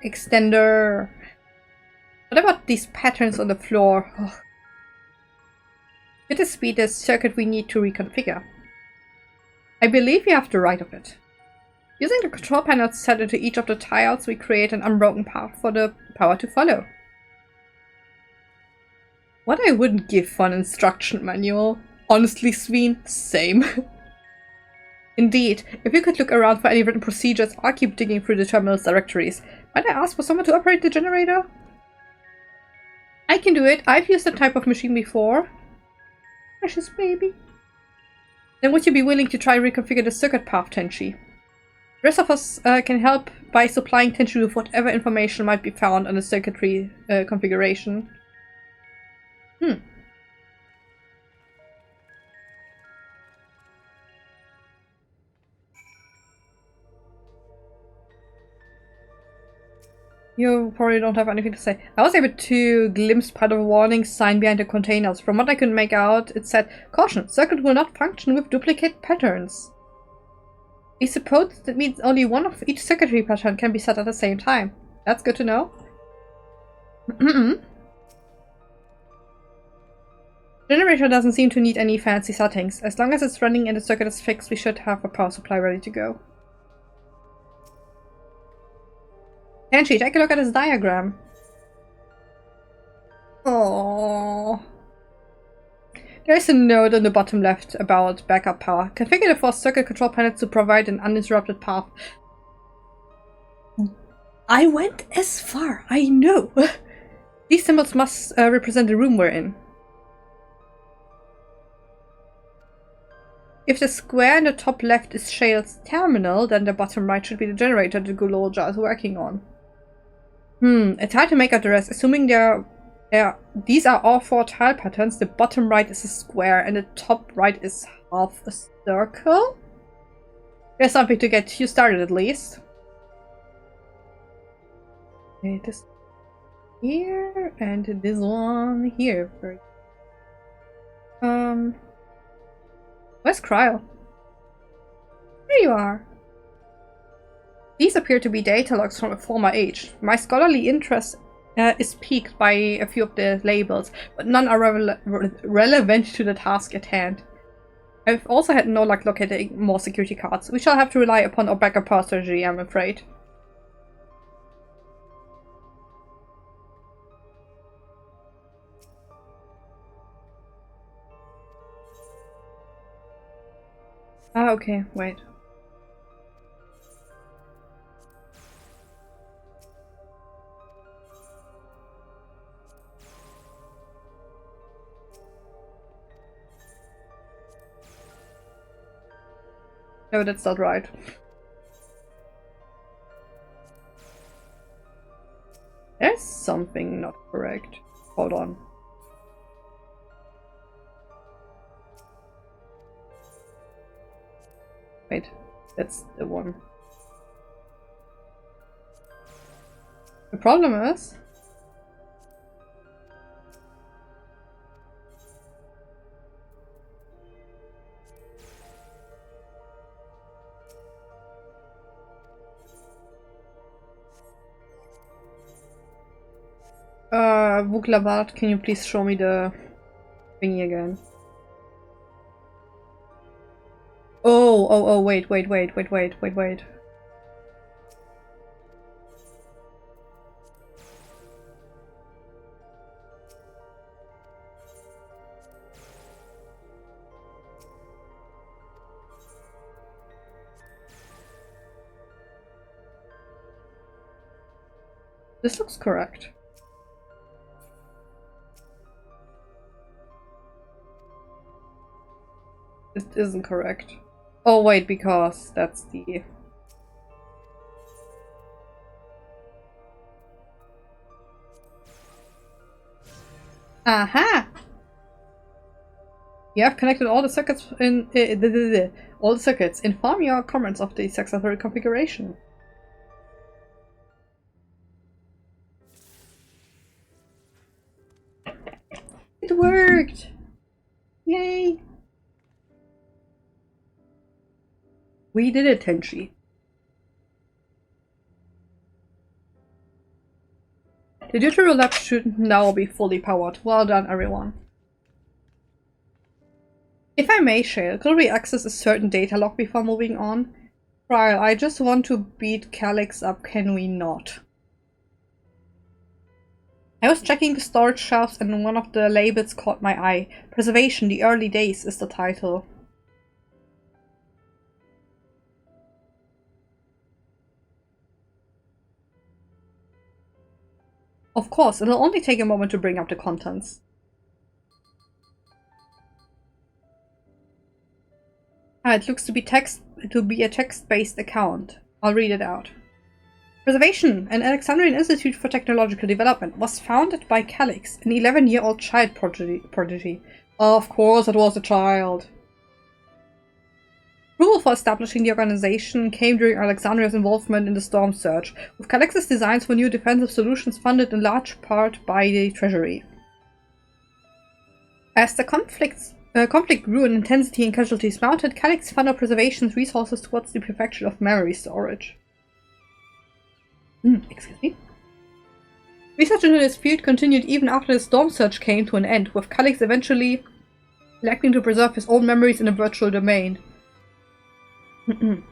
Extender. What about these patterns on the floor? Oh. With the speed, there's a circuit we need to reconfigure. I believe we have the right of it. Using the control panels set into each of the tiles, we create an unbroken path for the power to follow. What I wouldn't give for an instruction manual. Honestly, Sveen, same. Indeed, if you could look around for any written procedures, I'll keep digging through the terminal's directories. Might I ask for someone to operate the generator? I can do it. I've used that type of machine before. Precious baby. Then would you be willing to try and reconfigure the circuit path, Tenchi? The rest of us can help by supplying Tenchi with whatever information might be found on the circuitry configuration. You probably don't have anything to say. I was able to glimpse part of a warning sign behind the containers. From what I could make out, it said, "Caution, circuit will not function with duplicate patterns." I suppose that means only one of each circuitry pattern can be set at the same time. That's good to know. Generator doesn't seem to need any fancy settings. As long as it's running and the circuit is fixed, we should have a power supply ready to go. Tenchi, take a look at this diagram. Oh. There's a note on the bottom left about backup power. Configure the 4 circuit control panels to provide an uninterrupted path. I went as far, I know. These symbols must represent the room we're in. If the square in the top left is Shale's terminal, then the bottom right should be the generator the Gulolja is working on. It's hard to make out the rest. Assuming these are all 4 tile patterns, the bottom right is a square and the top right is half a circle? There's something to get you started at least. Okay, this here, and this one here. Where's Cryle? There you are. These appear to be data logs from a former age. My scholarly interest is piqued by a few of the labels, but none are relevant to the task at hand. I've also had no luck locating more security cards. We shall have to rely upon our backup power strategy, I'm afraid. Ah, okay, wait. No, that's not right. There's something not correct. Hold on. Wait, that's the one. The problem is... Vuklabat, can you please show me the thingy again? Oh, wait. This looks correct. This isn't correct. Oh wait, because that's the... Aha! You have connected all the circuits in all the circuits. Inform your comments of the successful configuration. It worked! Yay! We did it, Tenchi. The tutorial lab should now be fully powered. Well done, everyone. If I may, Shale, could we access a certain data log before moving on? Cryle, I just want to beat Calyx up, can we not? I was checking the storage shelves and one of the labels caught my eye. Preservation, the early days is the title. Of course, it'll only take a moment to bring up the contents. It looks to be a text-based account. I'll read it out. Preservation, an Alexandrian Institute for Technological Development, was founded by Calyx, an 11-year-old child prodigy. Of course it was a child. Approval for establishing the organization came during Alexandria's involvement in the Storm Surge, with Calyx's designs for new defensive solutions funded in large part by the Treasury. As the conflict grew in intensity and casualties mounted, Calyx funded Preservation's resources towards the perfection of memory storage. Excuse me. Research into this field continued even after the Storm Surge came to an end, with Calyx eventually electing to preserve his own memories in a virtual domain. So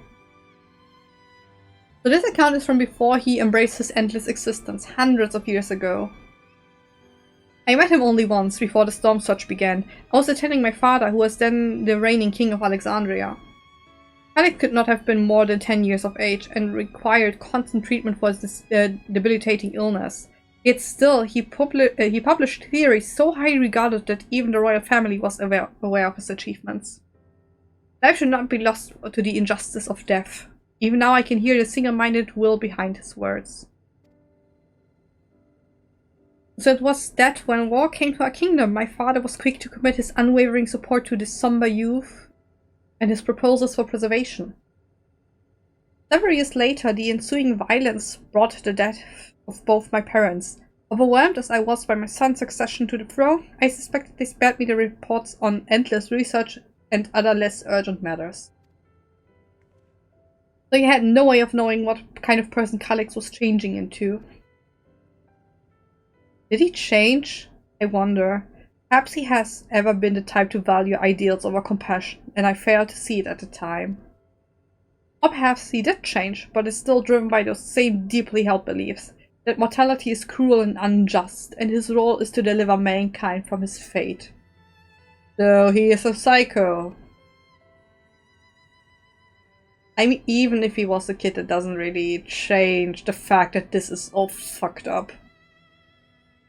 this account is from before he embraced his endless existence, hundreds of years ago. I met him only once, before the Storm Surge began. I was attending my father, who was then the reigning king of Alexandria. Calyx could not have been more than 10 years of age, and required constant treatment for his debilitating illness. Yet still, he published theories so highly regarded that even the royal family was aware of his achievements. Life should not be lost to the injustice of death. Even now I can hear the single-minded will behind his words. So it was that when war came to our kingdom, my father was quick to commit his unwavering support to this somber youth and his proposals for preservation. Several years later, the ensuing violence brought the death of both my parents. Overwhelmed as I was by my son's succession to the throne, I suspected they spared me the reports on endless research and other less urgent matters. So he had no way of knowing what kind of person Calix was changing into. Did he change? I wonder. Perhaps he has ever been the type to value ideals over compassion, and I failed to see it at the time. Or perhaps he did change, but is still driven by those same deeply held beliefs, that mortality is cruel and unjust, and his role is to deliver mankind from his fate. Though he is a psycho. I mean, even if he was a kid, it doesn't really change the fact that this is all fucked up.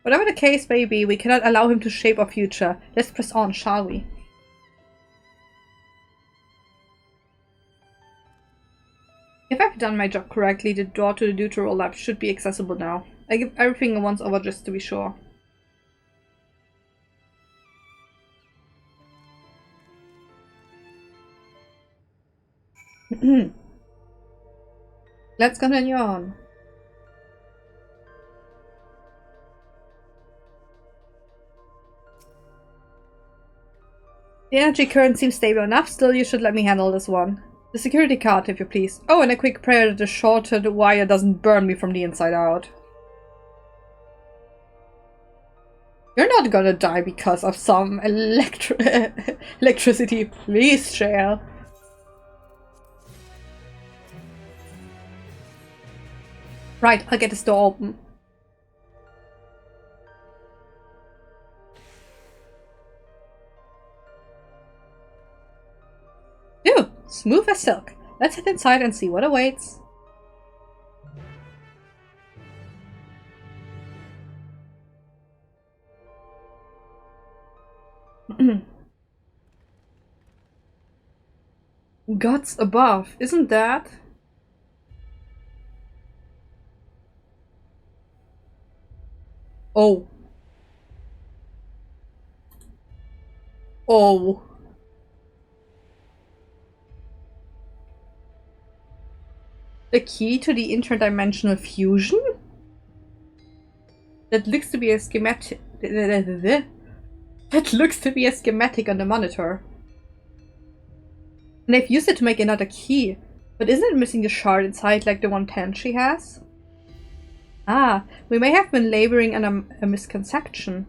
Whatever the case may be, we cannot allow him to shape our future. Let's press on, shall we? If I've done my job correctly, the door to the Deutero lab should be accessible now. I give everything a once over just to be sure. Let's continue on. The energy current seems stable enough, still you should let me handle this one. The security card, if you please. Oh, and a quick prayer that the shorted wire doesn't burn me from the inside out. You're not gonna die because of some electricity, please, Shale. Right, I'll get this door open. Ew, smooth as silk. Let's head inside and see what awaits. Gods above, isn't that? Oh. Oh. The key to the interdimensional fusion? That looks to be a schematic. That looks to be a schematic on the monitor. And they've used it to make another key. But isn't it missing the shard inside like the 110 she has? Ah, we may have been laboring under a misconception.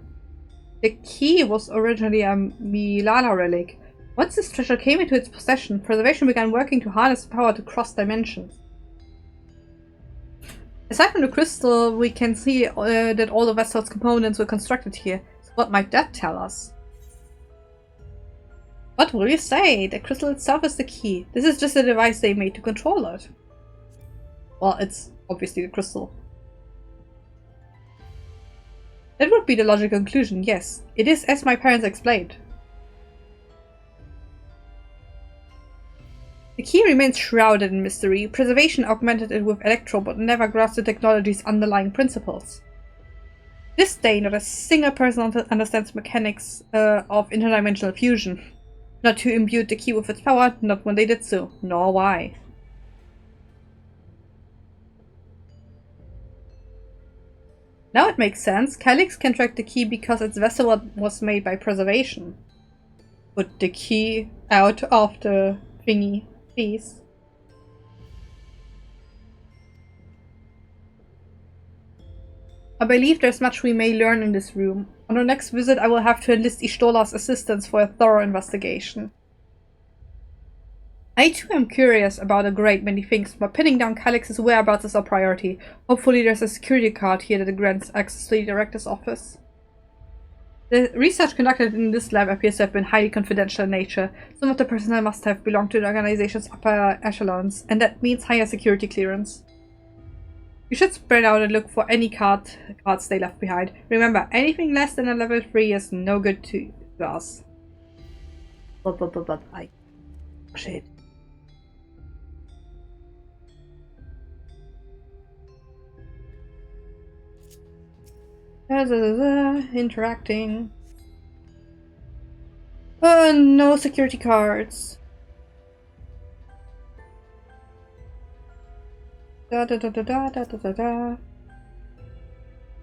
The key was originally a Milana relic. Once this treasure came into its possession, preservation began working to harness the power to cross dimensions. Aside from the crystal, we can see that all the vessel's components were constructed here. So what might that tell us? What will you say? The crystal itself is the key. This is just a device they made to control it. Well, it's obviously the crystal. That would be the logical conclusion, yes. It is as my parents explained. The key remains shrouded in mystery. Preservation augmented it with electro, but never grasped the technology's underlying principles. This day, not a single person understands mechanics of interdimensional fusion. Not who imbued the key with its power, not when they did so, nor why. Now it makes sense. Calix can track the key because its vessel was made by preservation. Put the key out of the thingy, please. I believe there's much we may learn in this room. On our next visit, I will have to enlist Ishtola's assistance for a thorough investigation. I too am curious about a great many things, but pinning down Calix's whereabouts is our priority. Hopefully there's a security card here that grants access to the director's office. The research conducted in this lab appears to have been highly confidential in nature. Some of the personnel must have belonged to the organization's upper echelons, and that means higher security clearance. You should spread out and look for any cards they left behind. Remember, anything less than a level 3 is no good to us. Shit. Interacting. No security cards. Da da da da da da da da.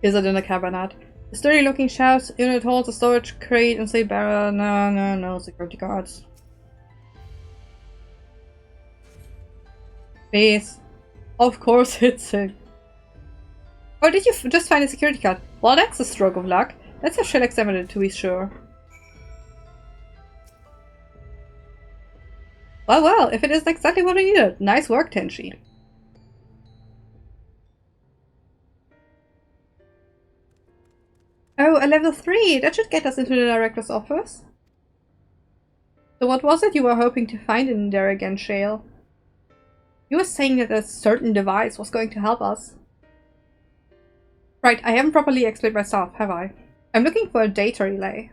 Is it in the cabinet? The sturdy looking shaft unit holds a storage crate and say barrel. No, security guards. Please. Of course it's it. Or did you just find a security card? Well, that's a stroke of luck. Let's have Shell examine it to be sure. Well, if it is exactly what I needed. Nice work, Tenchi. Oh, a level 3! That should get us into the director's office. So what was it you were hoping to find in there again, Shale? You were saying that a certain device was going to help us. Right, I haven't properly explained myself, have I? I'm looking for a data relay.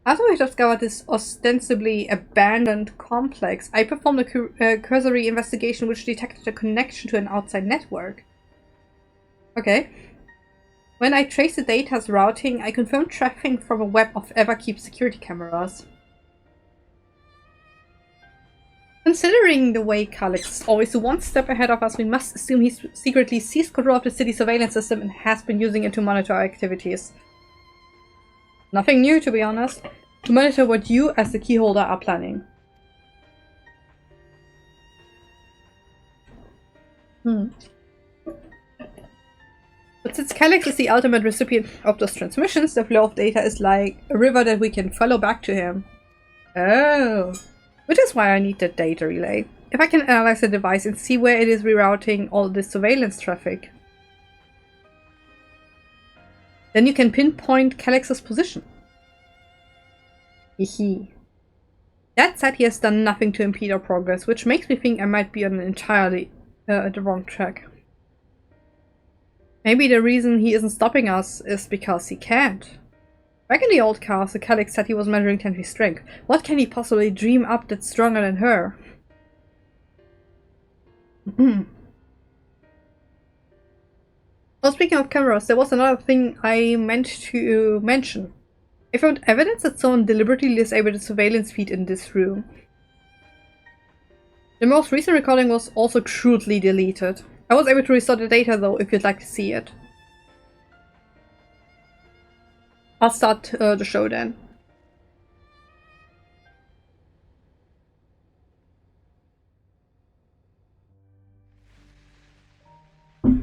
After we discovered this ostensibly abandoned complex, I performed a cursory investigation which detected a connection to an outside network. Okay. When I traced the data's routing, I confirmed trafficking from a web of FFXIV security cameras. Considering the way Calix is always one step ahead of us, we must assume he's secretly seized control of the city surveillance system and has been using it to monitor our activities. Nothing new, to be honest. To monitor what you, as the keyholder, are planning. But since Calix is the ultimate recipient of those transmissions, the flow of data is like a river that we can follow back to him. Oh. Which is why I need that data relay. If I can analyze the device and see where it is rerouting all this surveillance traffic, then you can pinpoint Calix's position. Hehe. That said, he has done nothing to impede our progress, which makes me think I might be on an entirely the wrong track. Maybe the reason he isn't stopping us is because he can't. Back in the old castle, Calix said he was measuring Tenchi's strength. What can he possibly dream up that's stronger than her? Well, speaking of cameras, there was another thing I meant to mention. I found evidence that someone deliberately disabled the surveillance feed in this room. The most recent recording was also crudely deleted. I was able to restore the data though, if you'd like to see it. I'll start the show then. Are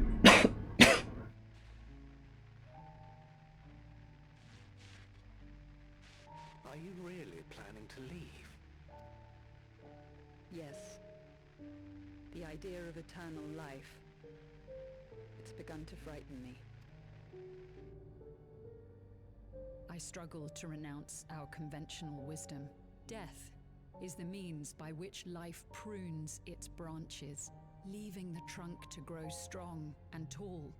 you really planning to leave? Yes. The idea of eternal life. It's begun to frighten me. I struggle to renounce our conventional wisdom. Death is the means by which life prunes its branches, leaving the trunk to grow strong and tall.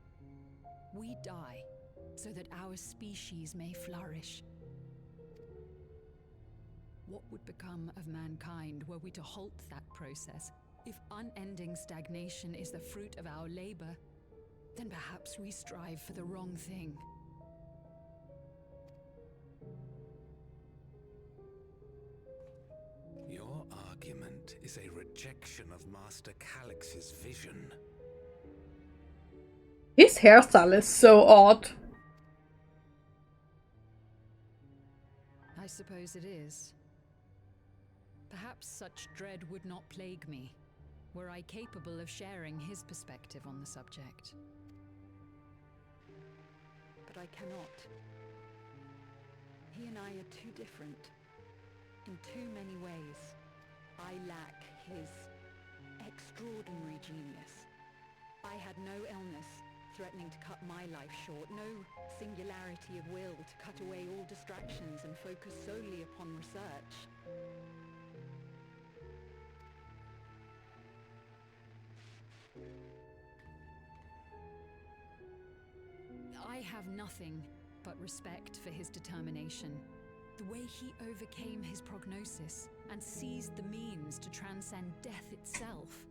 We die so that our species may flourish. What would become of mankind were we to halt that process? If unending stagnation is the fruit of our labor, then perhaps we strive for the wrong thing. Your argument is a rejection of Master Calix's vision. His hairstyle is so odd. I suppose it is. Perhaps such dread would not plague me, were I capable of sharing his perspective on the subject. But I cannot. He and I are too different. In too many ways. I lack his extraordinary genius. I had no illness threatening to cut my life short, no singularity of will to cut away all distractions and focus solely upon research. I have nothing but respect for his determination. The way he overcame his prognosis and seized the means to transcend death itself.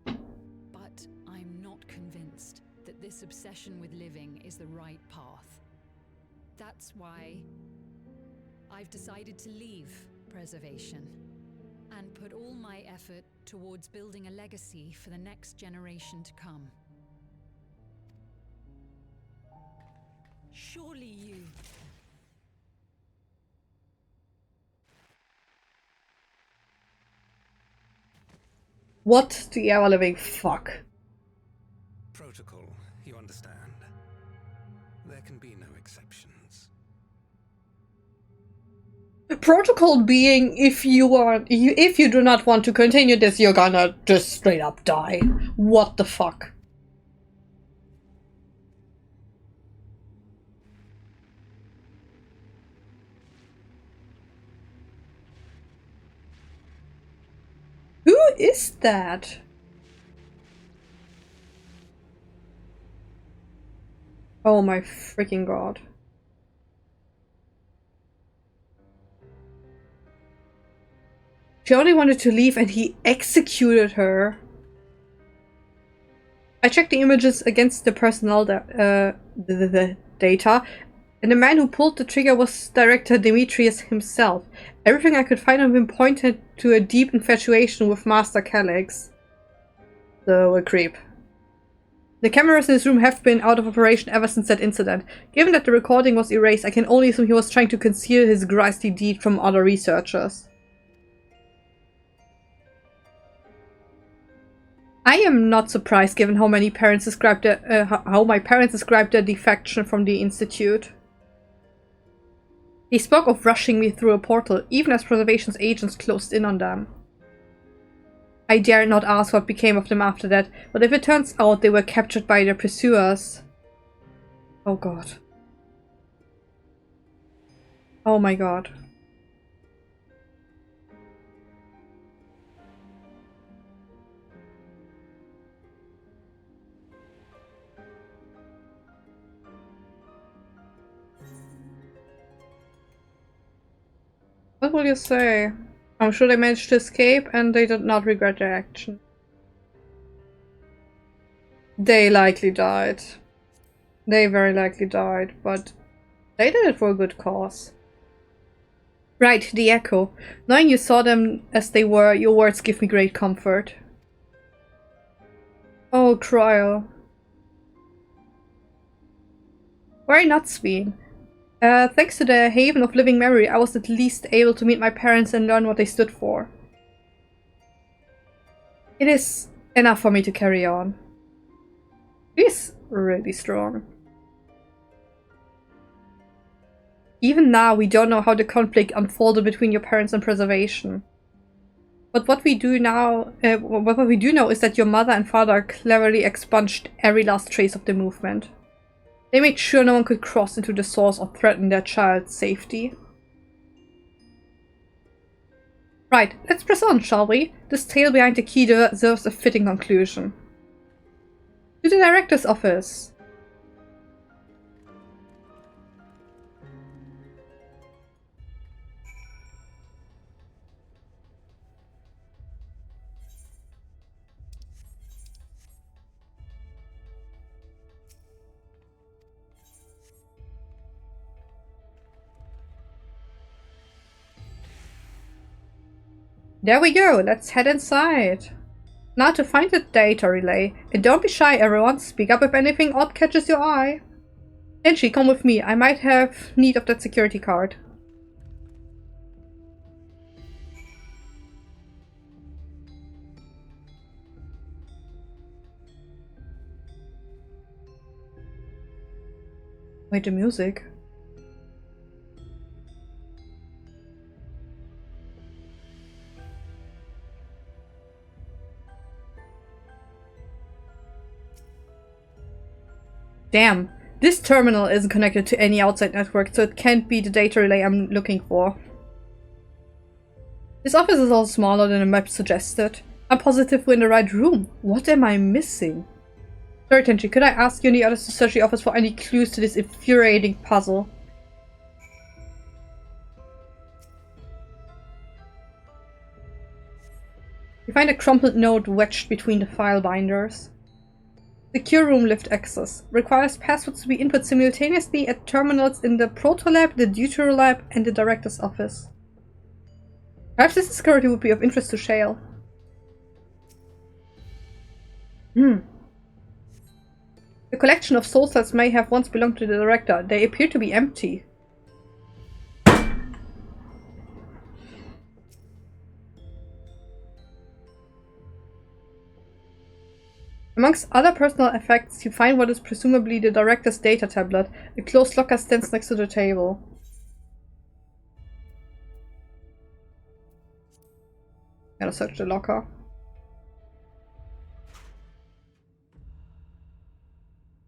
But I'm not convinced that this obsession with living is the right path. That's why I've decided to leave preservation and put all my effort towards building a legacy for the next generation to come. Surely you... What the ever-living fuck? Protocol, you understand. There can be no exceptions. Protocol being if you do not want to continue this, you're gonna just straight up die. What the fuck? Who is that? Oh my freaking god. She only wanted to leave and he executed her. I checked the images against the personnel data, and the man who pulled the trigger was Director Demetrius himself. Everything I could find of him pointed to a deep infatuation with Master Calyx. So, a creep. The cameras in his room have been out of operation ever since that incident. Given that the recording was erased, I can only assume he was trying to conceal his grisly deed from other researchers. I am not surprised given how my parents described their defection from the Institute. He spoke of rushing me through a portal, even as Preservation's agents closed in on them. I dared not ask what became of them after that, but if it turns out they were captured by their pursuers... Oh god. Oh my god. What will you say? I'm sure they managed to escape and they did not regret their action. They likely died. They very likely died, but they did it for a good cause. Right, the Echo. Knowing you saw them as they were, your words give me great comfort. Oh, Cryo. Very nuts, Bean. Thanks to the Haven of Living Memory, I was at least able to meet my parents and learn what they stood for. It is enough for me to carry on. He's really strong. Even now, we don't know how the conflict unfolded between your parents and Preservation. But what we do now, what we do know is that your mother and father cleverly expunged every last trace of the movement. They made sure no one could cross into the source or threaten their child's safety. Right, let's press on, shall we? This tale behind the key deserves a fitting conclusion. To the director's office. There we go, let's head inside. Now to find the data relay. And don't be shy, everyone. Speak up if anything odd catches your eye. Angie, come with me. I might have need of that security card. Wait, the music. Damn, this terminal isn't connected to any outside network, so it can't be the data relay I'm looking for. This office is all smaller than the map suggested. I'm positive we're in the right room. What am I missing? Sorry, Tenchi, could I ask you and the others to search the office for any clues to this infuriating puzzle? You find a crumpled note wedged between the file binders. Secure room lift access. Requires passwords to be input simultaneously at terminals in the Proto Lab, the Deutero Lab, and the Director's office. Perhaps this security would be of interest to Shale. The The collection of soul cells may have once belonged to the director. They appear to be empty. Amongst other personal effects, you find what is presumably the director's data tablet. A closed locker stands next to the table. Gotta search the locker.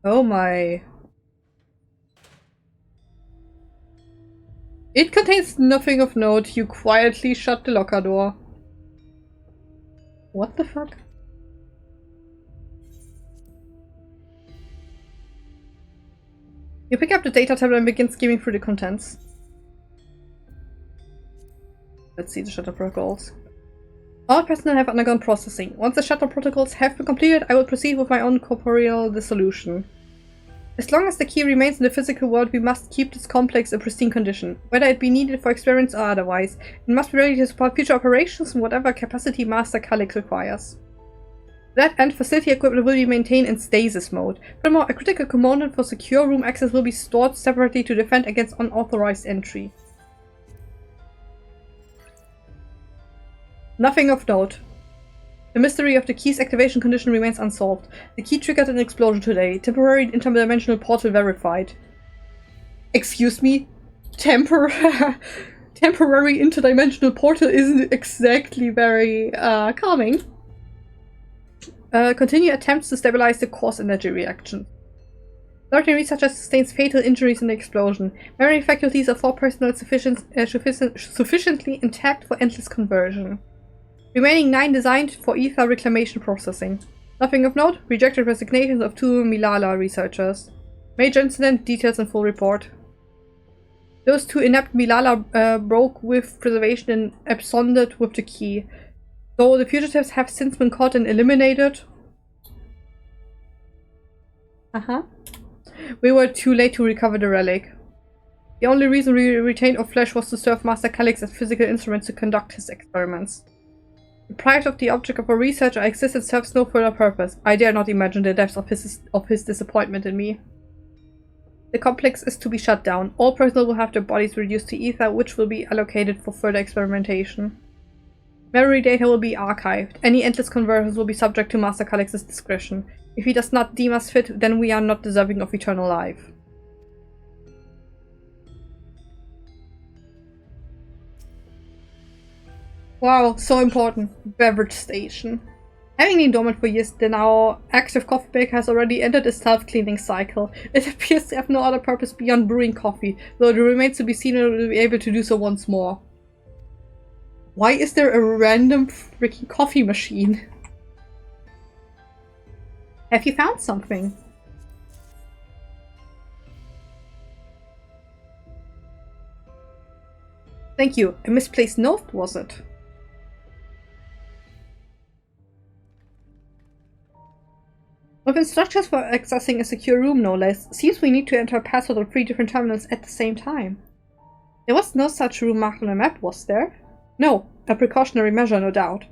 Oh my. It contains nothing of note. You quietly shut the locker door. What the fuck? You pick up the data tablet and begin skimming through the contents. Let's see the shuttle protocols. All personnel have undergone processing. Once the shuttle protocols have been completed, I will proceed with my own corporeal dissolution. As long as the key remains in the physical world, we must keep this complex in pristine condition. Whether it be needed for experiments or otherwise, it must be ready to support future operations in whatever capacity Master Calyx requires. To that end, facility equipment will be maintained in stasis mode. Furthermore, a critical component for secure room access will be stored separately to defend against unauthorized entry. Nothing of note. The mystery of the key's activation condition remains unsolved. The key triggered an explosion today. Temporary interdimensional portal verified. Excuse me? Temporary interdimensional portal isn't exactly very calming. Continue attempts to stabilize the course energy reaction. Certain researchers sustained fatal injuries in the explosion. Memory faculties of 4 personnel sufficiently intact for endless conversion. Remaining 9 designed for ether reclamation processing. Nothing of note, rejected resignations of 2 Milala researchers. Major incident, details in full report. Those 2 inept Milala broke with preservation and absconded with the key. Though the fugitives have since been caught and eliminated. We were too late to recover the relic. The only reason we retained our flesh was to serve Master Calyx as physical instruments to conduct his experiments. Deprived of the object of our research, our existence serves no further purpose. I dare not imagine the depths of his disappointment in me. The complex is to be shut down. All personnel will have their bodies reduced to ether, which will be allocated for further experimentation. Memory data will be archived. Any endless conversions will be subject to Master Calyx's discretion. If he does not deem us fit, then we are not deserving of eternal life. Wow, so important. Beverage station. Having been dormant for years, the now active coffee maker has already entered a self-cleaning cycle. It appears to have no other purpose beyond brewing coffee, though it remains to be seen if it will be able to do so once more. Why is there a random freaking coffee machine? Have you found something? Thank you. A misplaced note, was it? With instructions for accessing a secure room, no less, seems we need to enter a password on 3 different terminals at the same time. There was no such room marked on a map, was there? No, a precautionary measure, no doubt.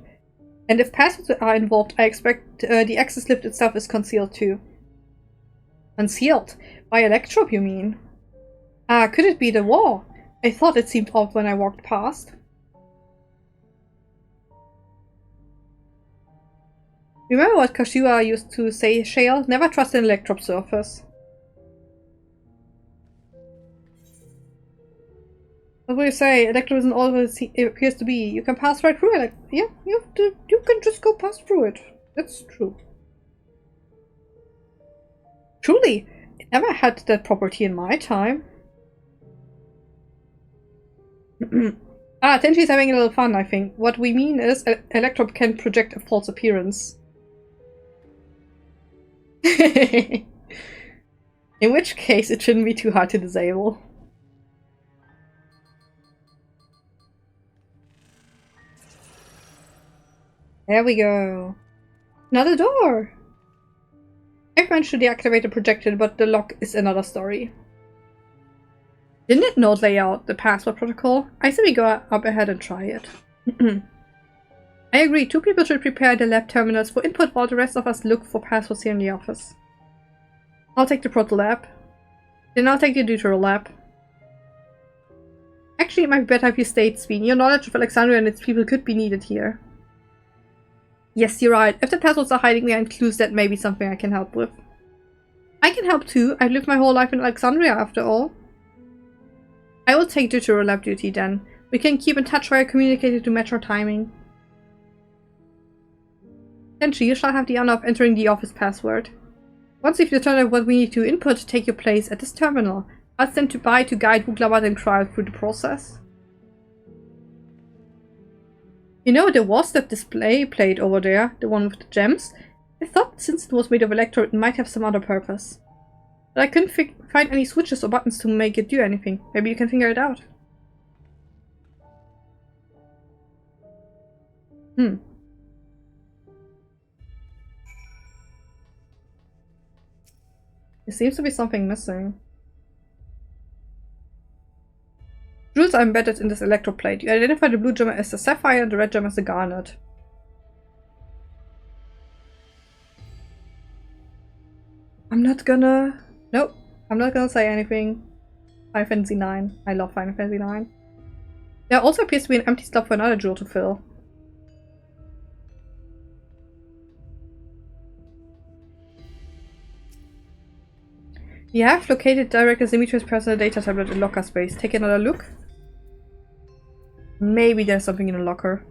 And if passwords are involved, I expect the access lift itself is concealed too. Concealed? By electrope, you mean? Ah, could it be the war? I thought it seemed odd when I walked past. Remember what Kashiwa used to say, Shale? Never trust an electrope surface. What will you say? Electrope isn't all it appears to be. You can pass right through it. Yeah, you can just go past through it. That's true. Truly, it never had that property in my time. Tenchi's having a little fun, I think. What we mean is, electrope can project a false appearance. In which case, it shouldn't be too hard to disable. There we go. Another door! I've managed to deactivate the projector, but the lock is another story. Didn't it not lay out the password protocol? I say we go up ahead and try it. I agree, 2 people should prepare the lab terminals for input while the rest of us look for passwords here in the office. I'll take the proto lab. Then I'll take the deutero lab. Actually, it might be better if you stayed, Sveen. Your knowledge of Alexandria and its people could be needed here. Yes, you're right. If the passwords are hiding behind clues, that may be something I can help with. I can help too. I've lived my whole life in Alexandria, after all. I will take deutero lab duty then. We can keep in touch via communicating to match our timing. Tenchi, you shall have the honor of entering the office password. Once you've determined what we need to input, take your place at this terminal. I'll stand by to guide Wuglawat and Trial through the process. You know, there was that display plate over there, the one with the gems. I thought since it was made of electrode, it might have some other purpose. But I couldn't find any switches or buttons to make it do anything. Maybe you can figure it out. There seems to be something missing. Jewels are embedded in this electroplate. You identify the blue gem as the sapphire and the red gem as the garnet. Nope. I'm not gonna say anything. Final Fantasy IX. I love Final Fantasy IX. There also appears to be an empty slot for another jewel to fill. You have located Director Dimitri's personal data tablet in locker space. Take another look. Maybe there's something in the locker.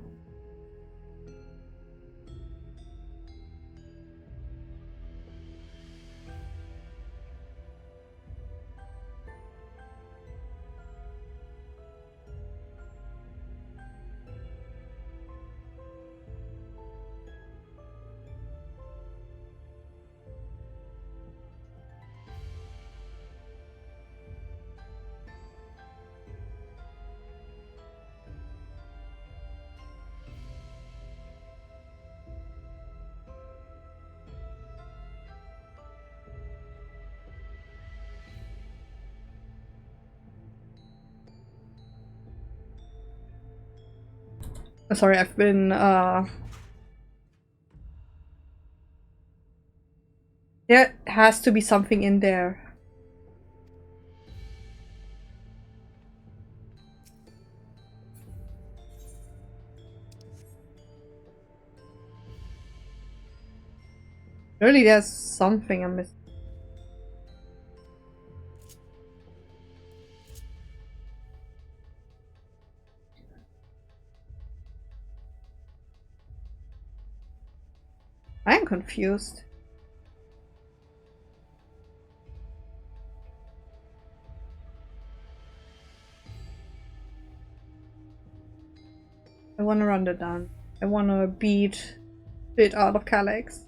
Sorry, I've been, there has to be something in there. Surely there's something I'm missing. I am confused. I want to run it down. I want to beat it out of Calyx.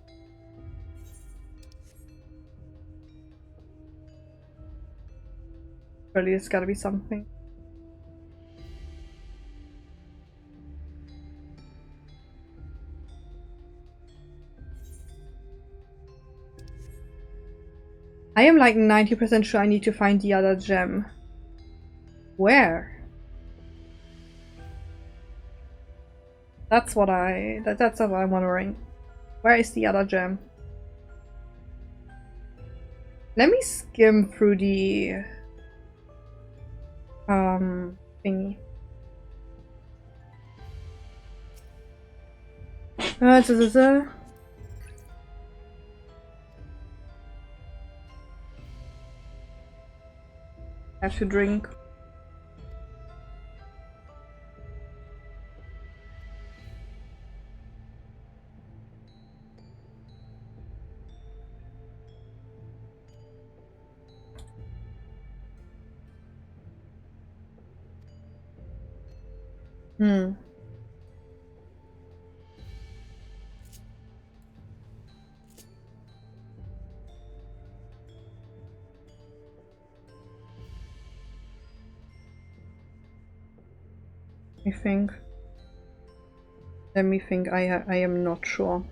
Surely there's gotta be something. I am like 90% sure I need to find the other gem. Where? That's what I'm wondering. Where is the other gem? Let me skim through the thingy. Have to drink. Let me think. I am not sure.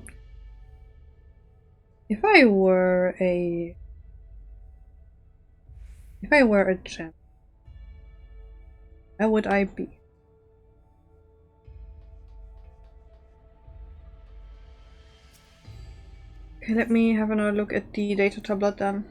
If I were a gem, where would I be? Okay, let me have another look at the data tablet then.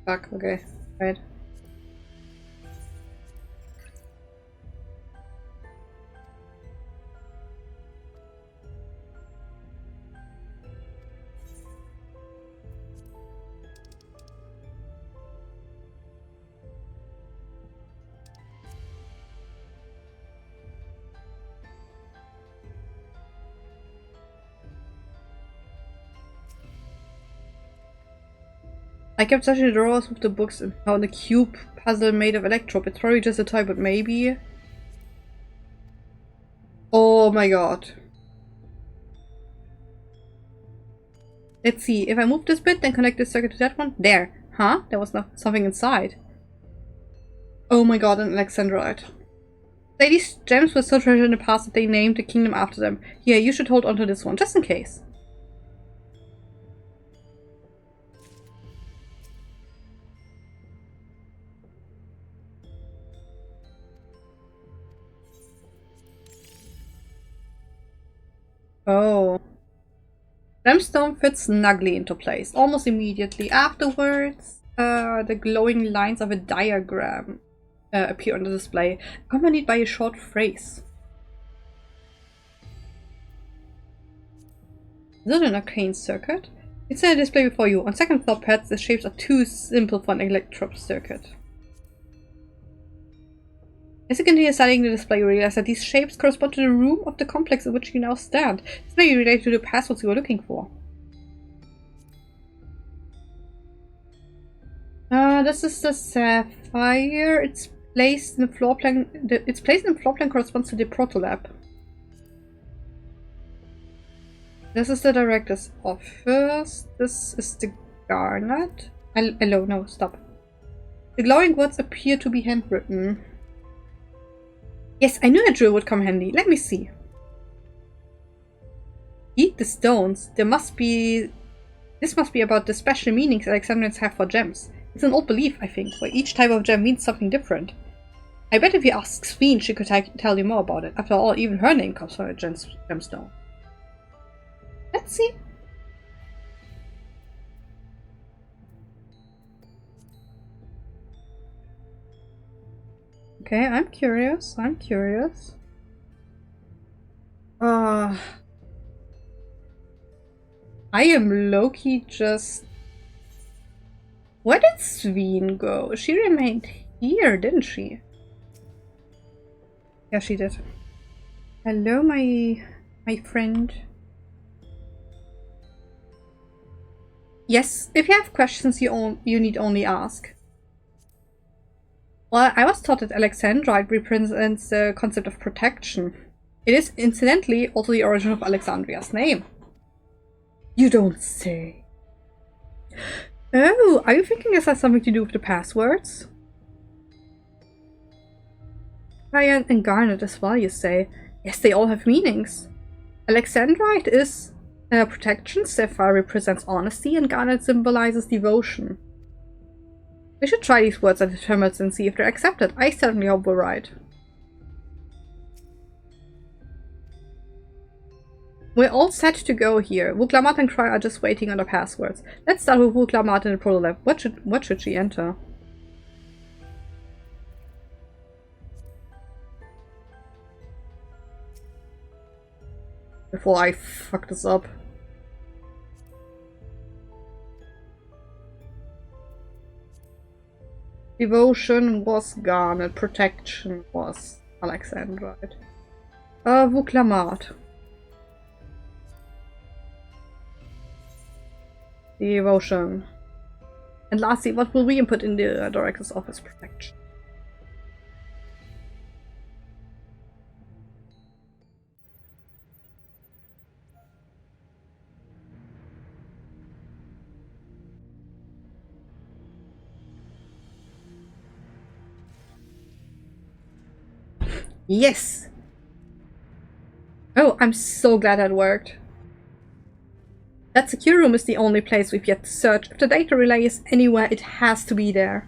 Fuck, okay. Right. I kept searching the drawers with the books and found a cube puzzle made of electrope. It's probably just a toy, but maybe... Oh my god. Let's see. If I move this bit, then connect this circuit to that one. There. Huh? There was something inside. Oh my god, an Alexandrite. Say these gems were so treasured in the past that they named the kingdom after them. Here, you should hold on to this one, just in case. Oh. Gemstone fits snugly into place. Almost immediately afterwards, the glowing lines of a diagram appear on the display, accompanied by a short phrase. Is it an arcane circuit? It's in a display before you. On second thought, perhaps the shapes are too simple for an electrop circuit. As you continue studying the display, you realize that these shapes correspond to the room of the complex in which you now stand. This may be related to the passwords you were looking for. This is the sapphire. It's placed in the floor plan. It's placed in the floor plan corresponds to the protolab. This is the director's office. This is the garnet. Hello, no, stop. The glowing words appear to be handwritten. Yes, I knew a drill would come handy. Let me see. Eat the stones. This must be about the special meanings Alexandrians have for gems. It's an old belief, I think, where each type of gem means something different. I bet if you ask Sveen, she could tell you more about it. After all, even her name comes from a gemstone. Let's see. Okay, I'm curious. I am low-key just... Where did Sveen go? She remained here, didn't she? Yeah, she did. Hello, my friend. Yes, if you have questions, you need only ask. Well, I was taught that Alexandrite represents the concept of protection. It is, incidentally, also the origin of Alexandria's name. You don't say. Oh, are you thinking this has something to do with the passwords? Cyan and Garnet as well, you say. Yes, they all have meanings. Alexandrite is protection, Sapphire represents honesty, and Garnet symbolizes devotion. We should try these words at the terminals and see if they're accepted. I certainly hope we're right. We're all set to go here. Vuklamat and Cry are just waiting on the passwords. Let's start with Vuklamat in the protolab. What should she enter? Before I fuck this up. Devotion was Garnet. Protection was Alexandrite. Vuklamat. Devotion. And lastly, what will we input in the director's office? Protection. Yes! Oh, I'm so glad that worked. That secure room is the only place we've yet to search. If the data relay is anywhere, it has to be there.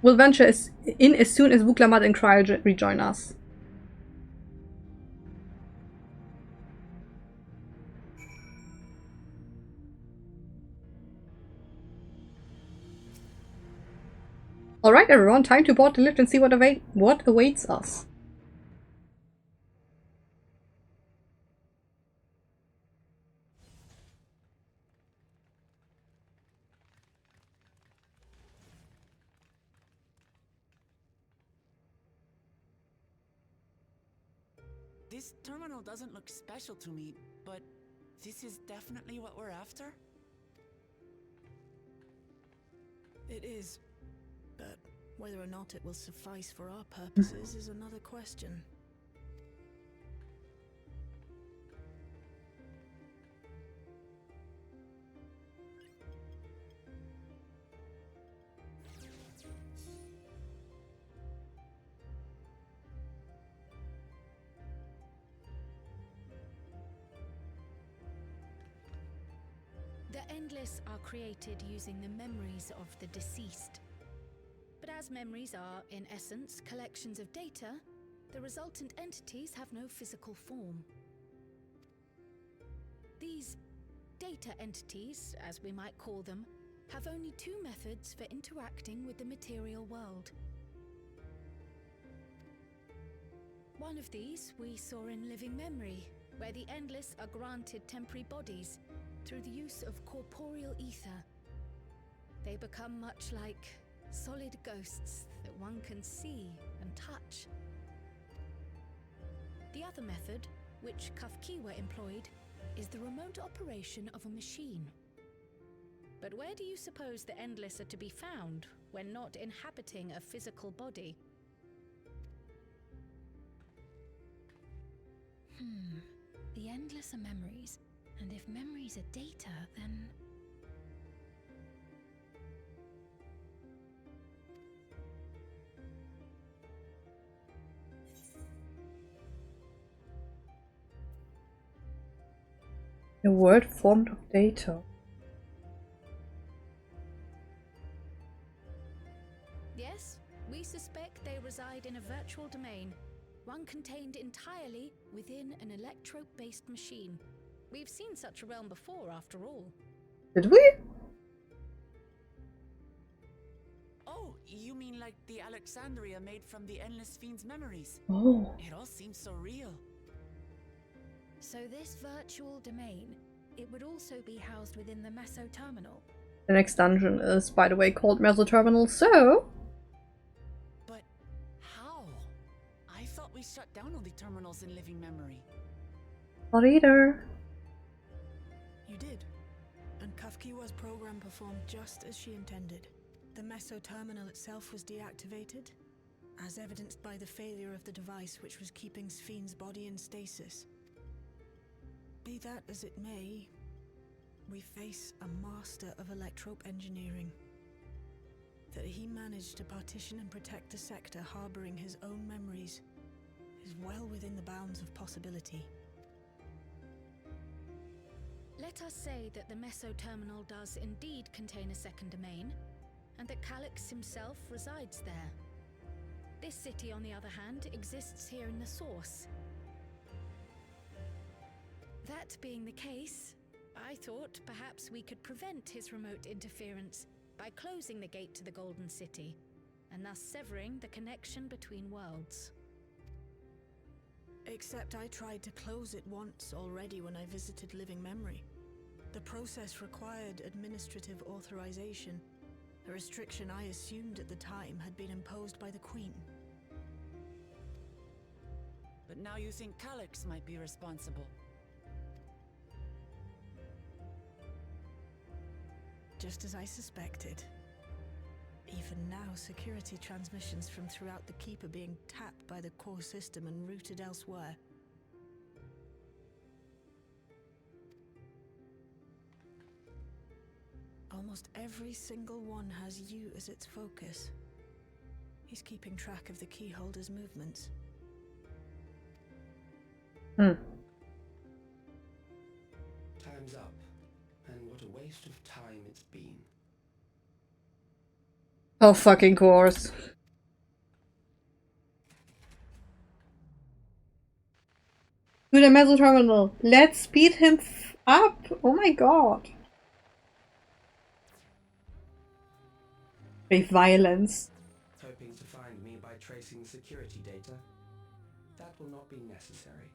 We'll venture in as soon as Vuklamat and Cryo rejoin us. Alright everyone, time to board the lift and see what awaits us. This terminal doesn't look special to me, but this is definitely what we're after? It is. But whether or not it will suffice for our purposes is another question. The Endless are created using the memories of the deceased. But as memories are, in essence, collections of data, the resultant entities have no physical form. These data entities, as we might call them, have only two methods for interacting with the material world. One of these we saw in Living Memory, where the Endless are granted temporary bodies through the use of corporeal ether. They become much like solid ghosts that one can see and touch. The other method, which FFXIV employed, is the remote operation of a machine. But where do you suppose the Endless are to be found when not inhabiting a physical body? The Endless are memories, and if memories are data, then... A world formed of data. Yes, we suspect they reside in a virtual domain, one contained entirely within an electrope-based machine. We've seen such a realm before, after all. Did we? Oh, you mean like the Alexandria made from the Endless Fiend's memories? Oh. It all seems so real. So this virtual domain, it would also be housed within the Meso Terminal. The next dungeon is, by the way, called Meso Terminal, so... But how? I thought we shut down all the terminals in Living Memory. Not either. You did. And FFXIV's program performed just as she intended. The Meso Terminal itself was deactivated, as evidenced by the failure of the device which was keeping Spheen's body in stasis. Be that as it may, we face a master of electrope engineering. That he managed to partition and protect the sector harboring his own memories is well within the bounds of possibility. Let us say that the Meso Terminal does indeed contain a second domain, and that Calyx himself resides there. This city, on the other hand, exists here in the source. That being the case, I thought perhaps we could prevent his remote interference by closing the gate to the Golden City, and thus severing the connection between worlds. Except I tried to close it once already when I visited Living Memory. The process required administrative authorization, a restriction I assumed at the time had been imposed by the Queen. But now you think Calyx might be responsible. Just as I suspected. Even now, security transmissions from throughout the Keep are being tapped by the core system and routed elsewhere. Almost every single one has you as its focus. He's keeping track of the keyholder's movements. Time's up. And what a waste of time it's been. Oh, fucking course. To the Meso Terminal. Let's speed him up. Oh my god. With violence. tracing security data? That will not be necessary.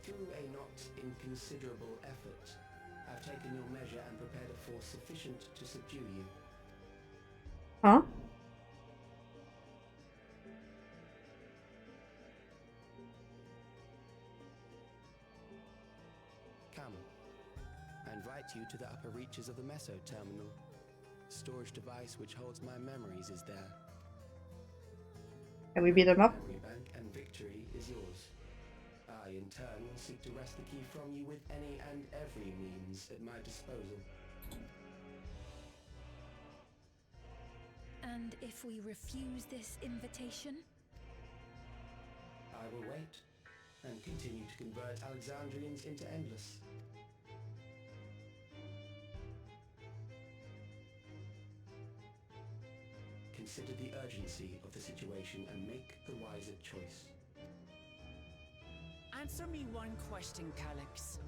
Through a not inconsiderable effort, I've taken your measure and prepared a force sufficient to subdue you. Huh? Come. I invite you to the upper reaches of the Meso Terminal. The storage device which holds my memories is there. Can we beat them up? Memory bank and victory is yours. I, in turn, will seek to wrest the key from you with any and every means at my disposal. And if we refuse this invitation? I will wait and continue to convert Alexandrians into Endless. Consider the urgency of the situation and make the wiser choice. Answer me one question, Calyx.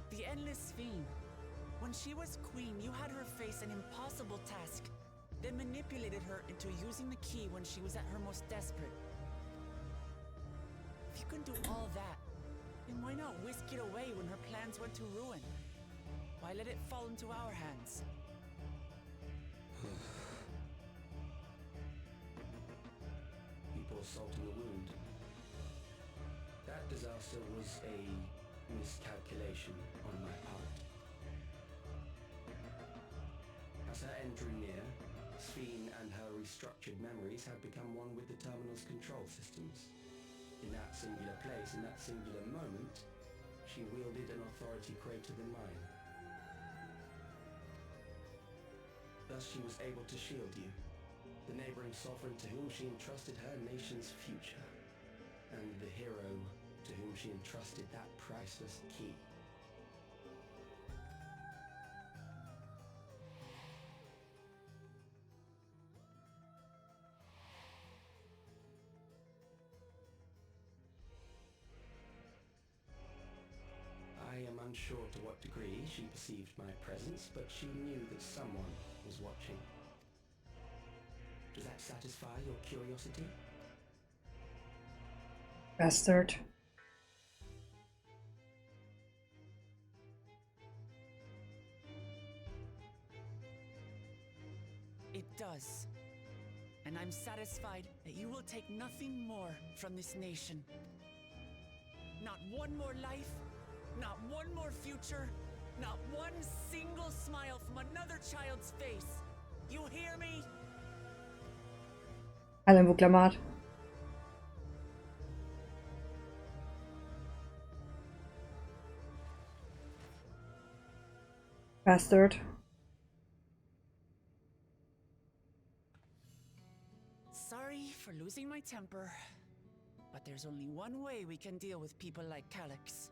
The Endless Fiend. When she was queen, you had her face an impossible task, then manipulated her into using the key when she was at her most desperate. If you can do all that, then why not whisk it away when her plans went to ruin? Why let it fall into our hands? You pour salt in the wound. That disaster was a miscalculation on my part. As her end drew near, Sphene and her restructured memories had become one with the terminal's control systems. In that singular place, in that singular moment, she wielded an authority greater than mine. Thus she was able to shield you, the neighboring sovereign to whom she entrusted her nation's future, and the hero to whom she entrusted that priceless key. I am unsure to what degree she perceived my presence, but she knew that someone was watching. Does that satisfy your curiosity? Bastard. It does. And I'm satisfied that you will take nothing more from this nation. Not one more life, not one more future, not one single smile from another child's face. You hear me? Alan Vuklamat. Bastard. Sorry for losing my temper, but there's only one way we can deal with people like Calyx.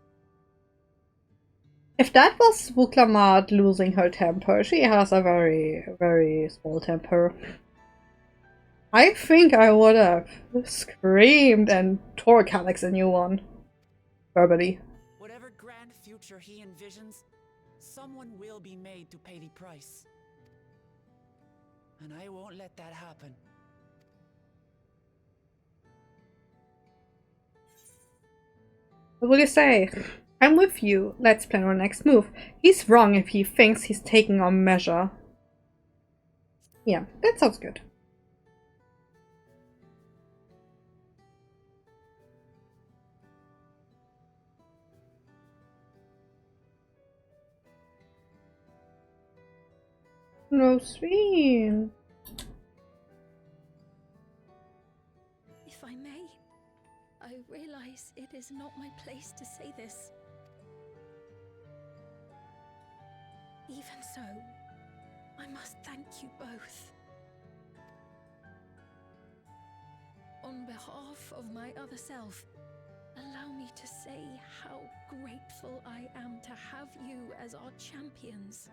If that was Vuklamat losing her temper, she has a very, very small temper. I think I would have screamed and tore Calyx a new one. Verbally. Whatever grand future he envisions, someone will be made to pay the price. And I won't let that happen. What will you say? I'm with you. Let's plan our next move. He's wrong if he thinks he's taking our measure. Yeah, that sounds good. No, Sphene. If I may, I realize it is not my place to say this. Even so, I must thank you both. On behalf of my other self, allow me to say how grateful I am to have you as our champions.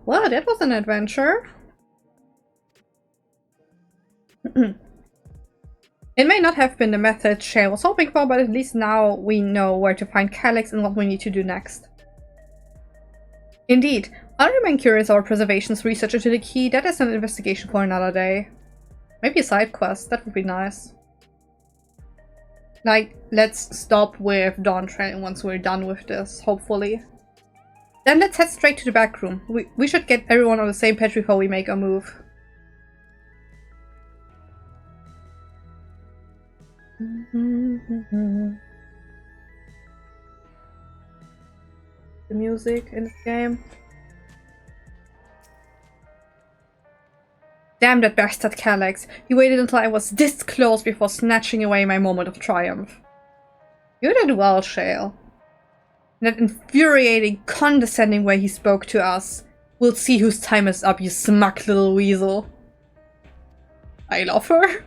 Well, that was an adventure. It may not have been the method Shay was hoping for, but at least now we know where to find Calyx and what we need to do next. Indeed, I remain curious about Preservation's research into the key. That is an investigation for another day. Maybe a side quest, that would be nice. Like, let's stop with Dawn Trail once we're done with this, hopefully. Then let's head straight to the back room. We should get everyone on the same page before we make a move. The music in the game. Damn that bastard Calyx. He waited until I was this close before snatching away my moment of triumph. You did well, Shale. In that infuriating, condescending way he spoke to us. We'll see whose time is up, you smug little weasel. I love her.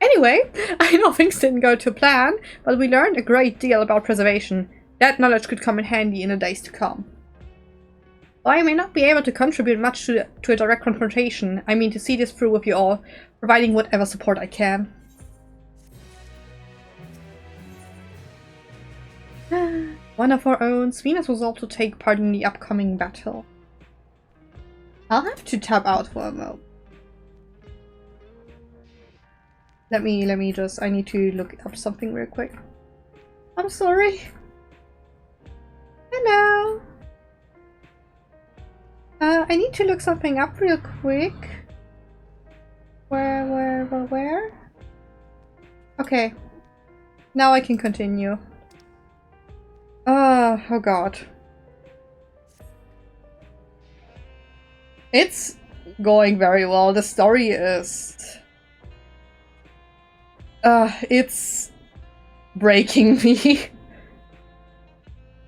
Anyway, I know things didn't go to plan, but we learned a great deal about preservation. That knowledge could come in handy in the days to come. While I may not be able to contribute much to a direct confrontation, I mean to see this through with you all, providing whatever support I can. One of our own, Sveen has resolved to take part in the upcoming battle. I'll have to tap out for a moment. Let me just, I need to look up something real quick. I'm sorry. Hello. I need to look something up real quick. Where? Okay. Now I can continue. Oh god. It's going very well. The story is... it's breaking me.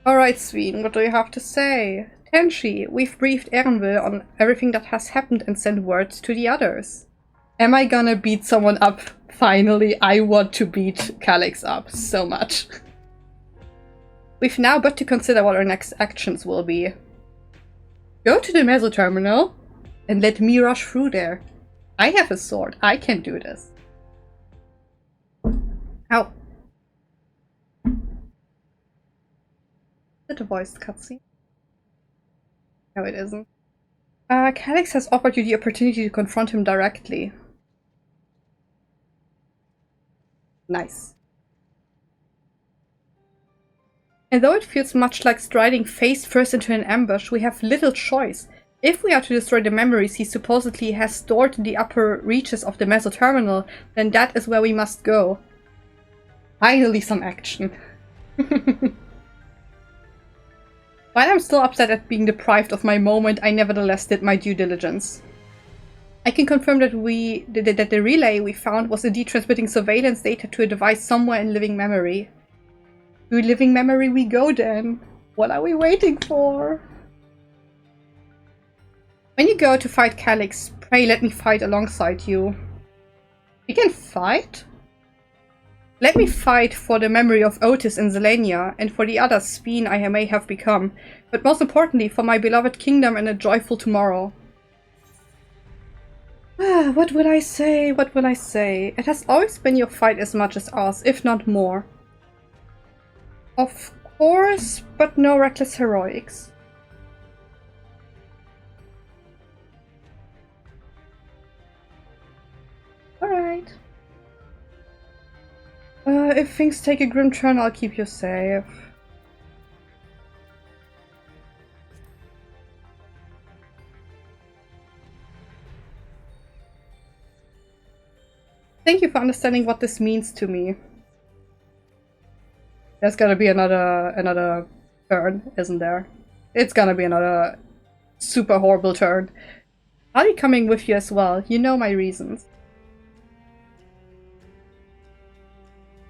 Alright, Sveen, what do you have to say? Tenshi, we've briefed Ehrenville on everything that has happened and sent words to the others. Am I gonna beat someone up? Finally, I want to beat Calyx up so much. We've now got to consider what our next actions will be. Go to the Meso Terminal and let me rush through there. I have a sword, I can do this. Ow. Is it a voiced cutscene? No, it isn't. Calyx has offered you the opportunity to confront him directly. Nice. And though it feels much like striding face first into an ambush, we have little choice. If we are to destroy the memories he supposedly has stored in the upper reaches of the Meso Terminal, then that is where we must go. Finally some action. While I'm still upset at being deprived of my moment, I nevertheless did my due diligence. I can confirm that the relay we found was indeed transmitting surveillance data to a device somewhere in living memory. To living memory we go then. What are we waiting for? When you go to fight Calyx, pray let me fight alongside you. We can fight? Let me fight for the memory of Otis and Zelenia, and for the other Sveen I may have become, but most importantly for my beloved kingdom and a joyful tomorrow. What will I say? What will I say? It has always been your fight as much as ours, if not more. Of course, but no reckless heroics. Alright. If things take a grim turn, I'll keep you safe. Thank you for understanding what this means to me. There's gonna be another turn, isn't there? It's gonna be another super horrible turn. I'll be coming with you as well. You know my reasons.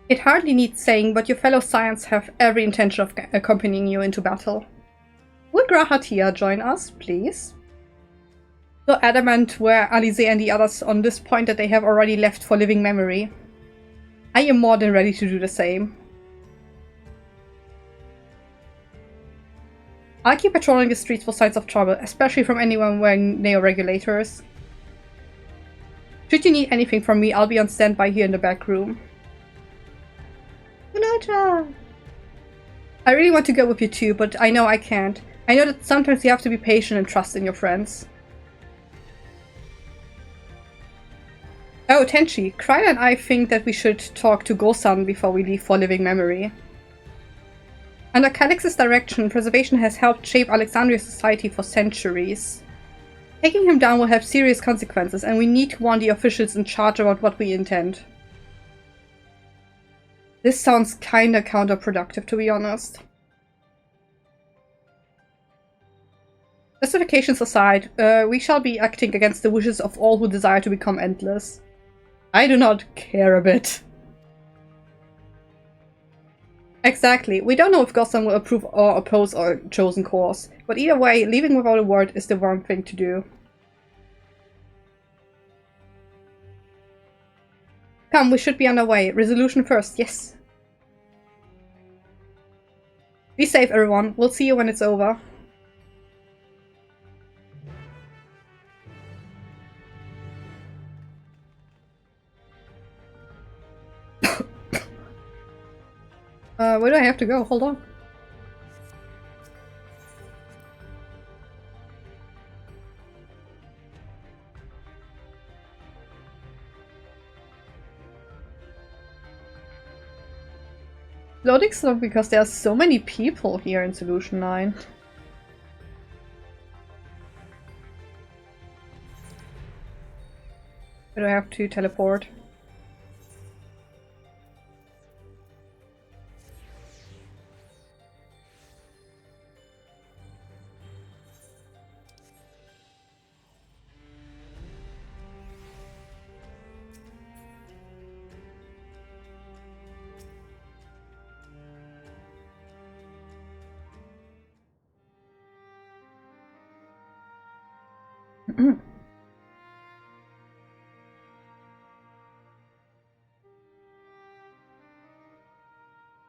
It hardly needs saying, but your fellow Scions have every intention of accompanying you into battle. Will Grahatia join us, please? So adamant were Alize and the others on this point that they have already left for living memory. I am more than ready to do the same. I'll keep patrolling the streets for signs of trouble, especially from anyone wearing neo-regulators. Should you need anything from me, I'll be on standby here in the back room. Unaja! I really want to go with you too, but I know I can't. I know that sometimes you have to be patient and trust in your friends. Oh, Tenchi, Kryder and I think that we should talk to Gosan before we leave for living memory. Under Calix's direction, preservation has helped shape Alexandria's society for centuries. Taking him down will have serious consequences, and we need to warn the officials in charge about what we intend. This sounds kinda counterproductive, to be honest. Justifications aside, we shall be acting against the wishes of all who desire to become endless. I do not care a bit. Exactly. We don't know if Gotham will approve or oppose our chosen course, but either way, leaving without a word is the wrong thing to do. Come, we should be on our way. Resolution first, yes. Be safe, everyone. We'll see you when it's over. Where do I have to go? Hold on. Loading slow because there are so many people here in Solution 9. Where do I have to teleport?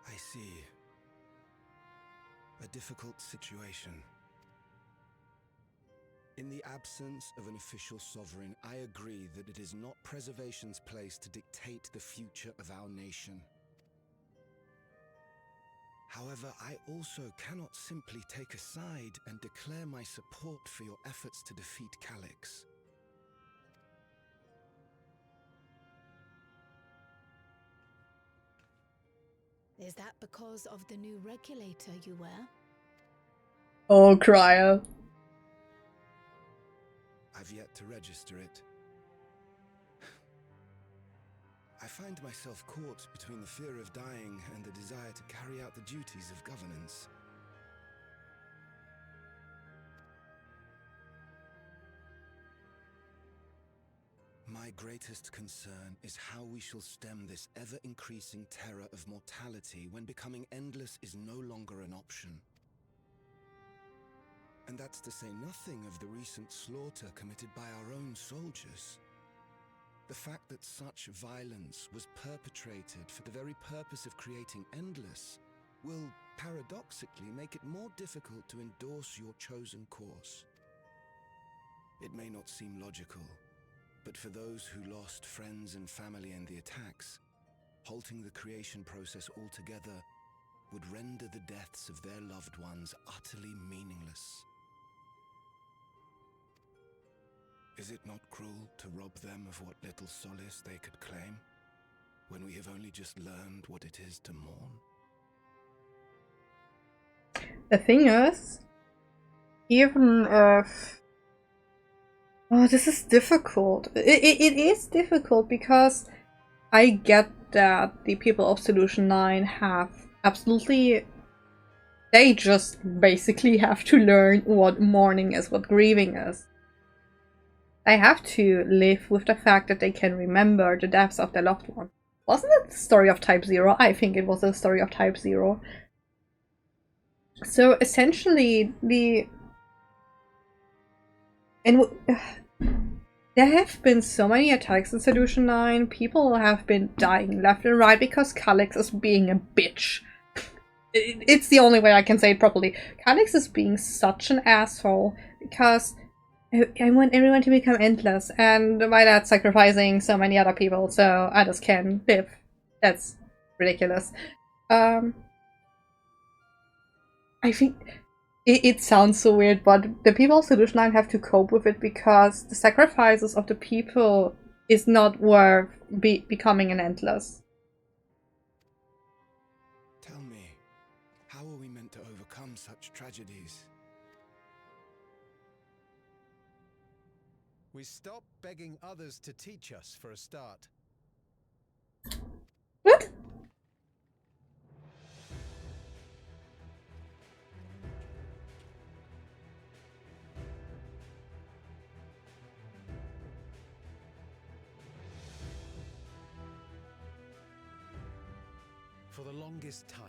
I see. A difficult situation. In the absence of an official sovereign, I agree that it is not preservation's place to dictate the future of our nation. However, I also cannot simply take a side and declare my support for your efforts to defeat Calix. Is that because of the new regulator you wear? Oh, Cryo. I've yet to register it. I find myself caught between the fear of dying and the desire to carry out the duties of governance. My greatest concern is how we shall stem this ever-increasing terror of mortality when becoming endless is no longer an option. And that's to say nothing of the recent slaughter committed by our own soldiers. The fact that such violence was perpetrated for the very purpose of creating endless will, paradoxically, make it more difficult to endorse your chosen course. It may not seem logical, but for those who lost friends and family in the attacks, halting the creation process altogether would render the deaths of their loved ones utterly meaningless. Is it not cruel to rob them of what little solace they could claim, when we have only just learned what it is to mourn? The thing is, even if... Oh, this is difficult. It is difficult because I get that the people of Solution 9 have absolutely... They just basically have to learn what mourning is, what grieving is. They have to live with the fact that they can remember the deaths of their loved one. Wasn't it the story of Type 0? I think it was a story of Type 0. So essentially, there have been so many attacks in Solution 9. People have been dying left and right because Calix is being a bitch. It's the only way I can say it properly. Calix is being such an asshole because I want everyone to become endless, and by that sacrificing so many other people so others can live. That's ridiculous. I think it sounds so weird, but the people of Solution 9 have to cope with it because the sacrifices of the people is not worth becoming an endless. Tell me, how are we meant to overcome such tragedies? We stop begging others to teach us for a start. What? For the longest time,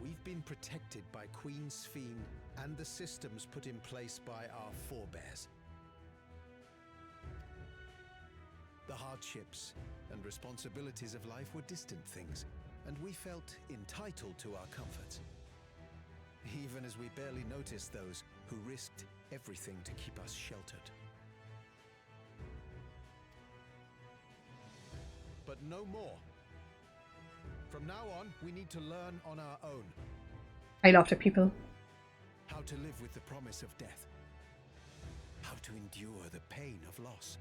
we've been protected by Queen Sphene and the systems put in place by our forebears. The hardships and responsibilities of life were distant things, and we felt entitled to our comforts, even as we barely noticed those who risked everything to keep us sheltered. But no more. From now on, we need to learn on our own. I love the people. How to live with the promise of death. How to endure the pain of loss.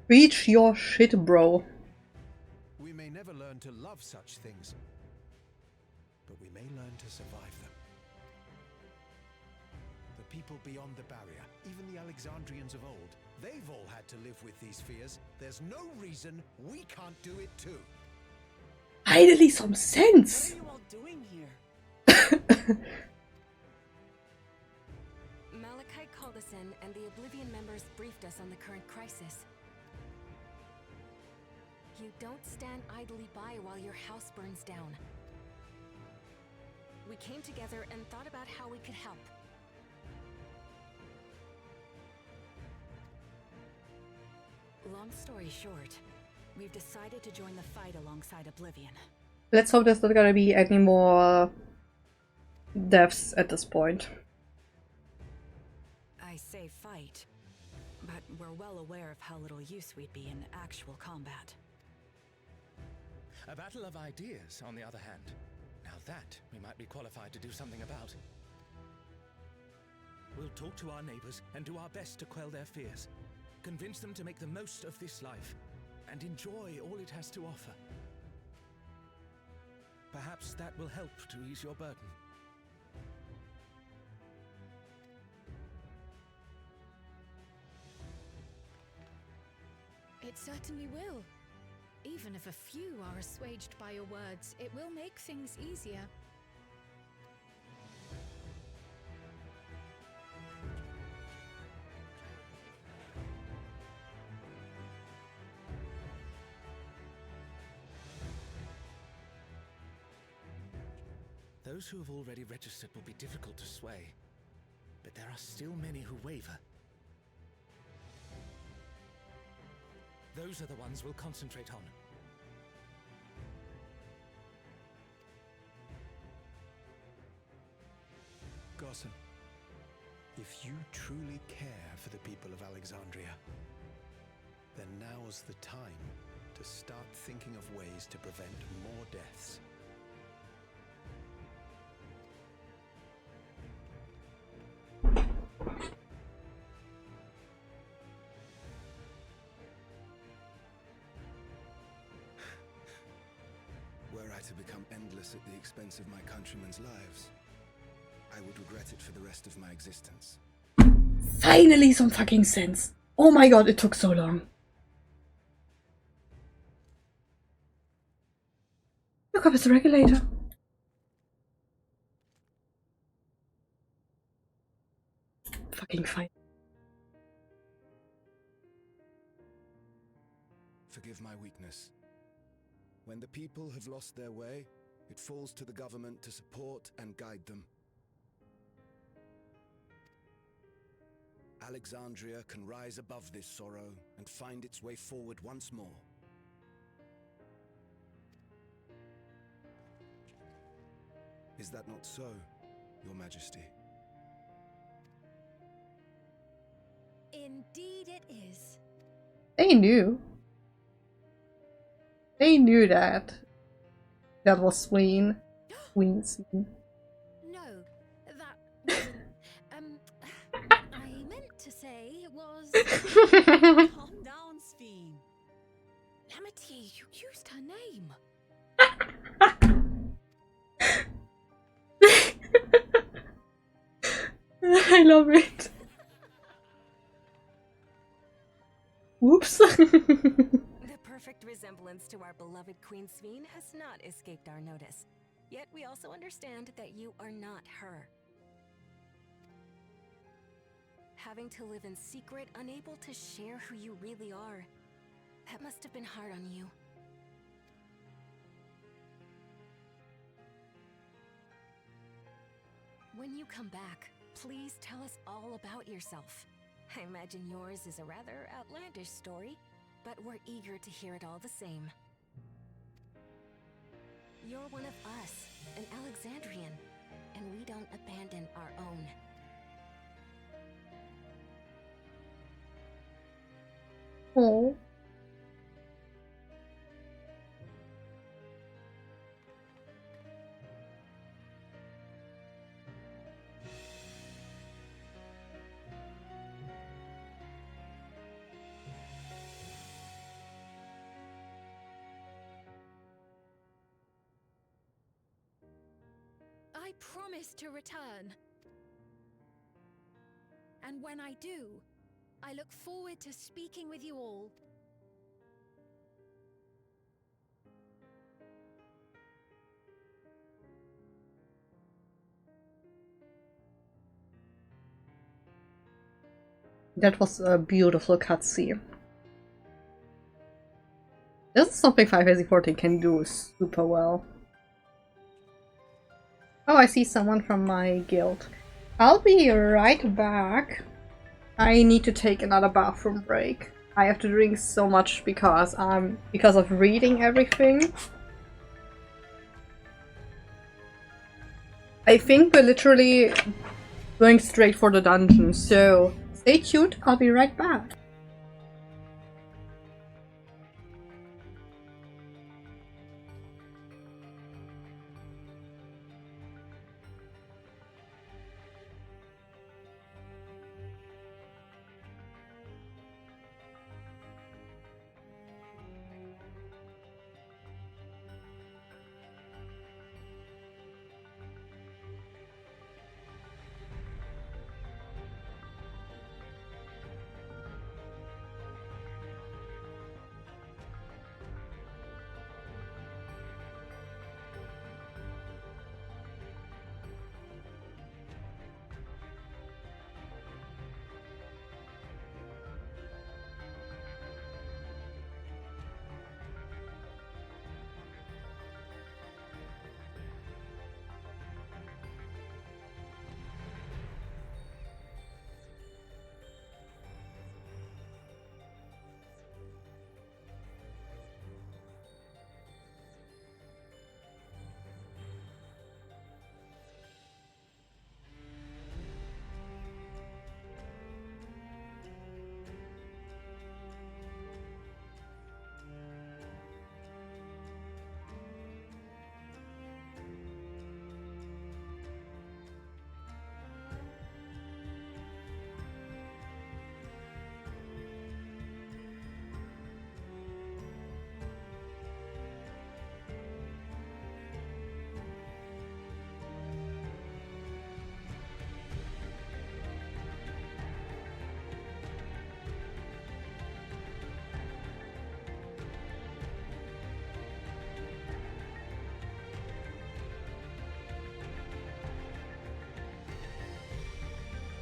Reach your shit, bro. We may never learn to love such things, but we may learn to survive them. The people beyond the barrier, even the Alexandrians of old, they've all had to live with these fears. There's no reason we can't do it too. Finally some sense! What are you all doing here? Malachite called us in, and the Oblivion members briefed us on the current crisis. You don't stand idly by while your house burns down. We came together and thought about how we could help. Long story short, we've decided to join the fight alongside Oblivion. Let's hope there's not gonna be any more deaths at this point. I say fight, but we're well aware of how little use we'd be in actual combat. A battle of ideas, on the other hand. Now that we might be qualified to do something about. We'll talk to our neighbors and do our best to quell their fears. Convince them to make the most of this life and enjoy all it has to offer. Perhaps that will help to ease your burden. It certainly will. Even if a few are assuaged by your words, it will make things easier. Those who have already registered will be difficult to sway, but there are still many who waver. Those are the ones we'll concentrate on. Gossen, if you truly care for the people of Alexandria, then now's the time to start thinking of ways to prevent more deaths. Were I to become endless at the expense of my countrymen's lives, I would regret it for the rest of my existence. Finally some fucking sense. Oh my god, it took so long. Look up, it's a regulator. Fucking fine. Forgive my weakness. When the people have lost their way, it falls to the government to support and guide them. Alexandria can rise above this sorrow and find its way forward once more. Is that not so, Your Majesty? Indeed it is. They knew. They knew that. That was Sween. Sween. No, that wasn't. I meant to say it was. Calm down, Sveen. Lamity, you used her name. I love it. Whoops. The perfect resemblance to our beloved Queen Sveen has not escaped our notice. Yet we also understand that you are not her. Having to live in secret, unable to share who you really are. That must have been hard on you. When you come back, please tell us all about yourself. I imagine yours is a rather outlandish story, but we're eager to hear it all the same. You're one of us, an Alexandrian, and we don't abandon our own. Oh. I promise to return. And when I do, I look forward to speaking with you all. That was a beautiful cutscene. This is something Final Fantasy XIV can do super well. Oh, I see someone from my guild. I'll be right back. I need to take another bathroom break. I have to drink so much because of reading everything. I think we're literally going straight for the dungeon, so stay tuned, I'll be right back.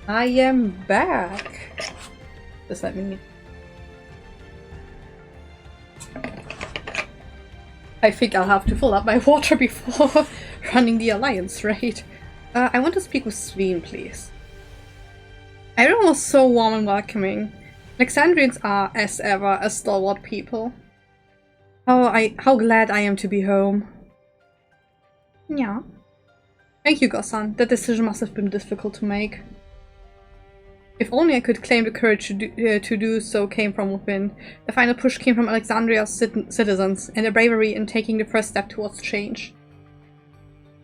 I am back. Does that mean? I think I'll have to fill up my water before running the Alliance raid. I want to speak with Sveen, please. Everyone was so warm and welcoming. Alexandrians are, as ever, a stalwart people. How glad I am to be home. Yeah. Thank you, Gossan. That decision must have been difficult to make. If only I could claim the courage to do so came from within. The final push came from Alexandria's citizens, and their bravery in taking the first step towards change.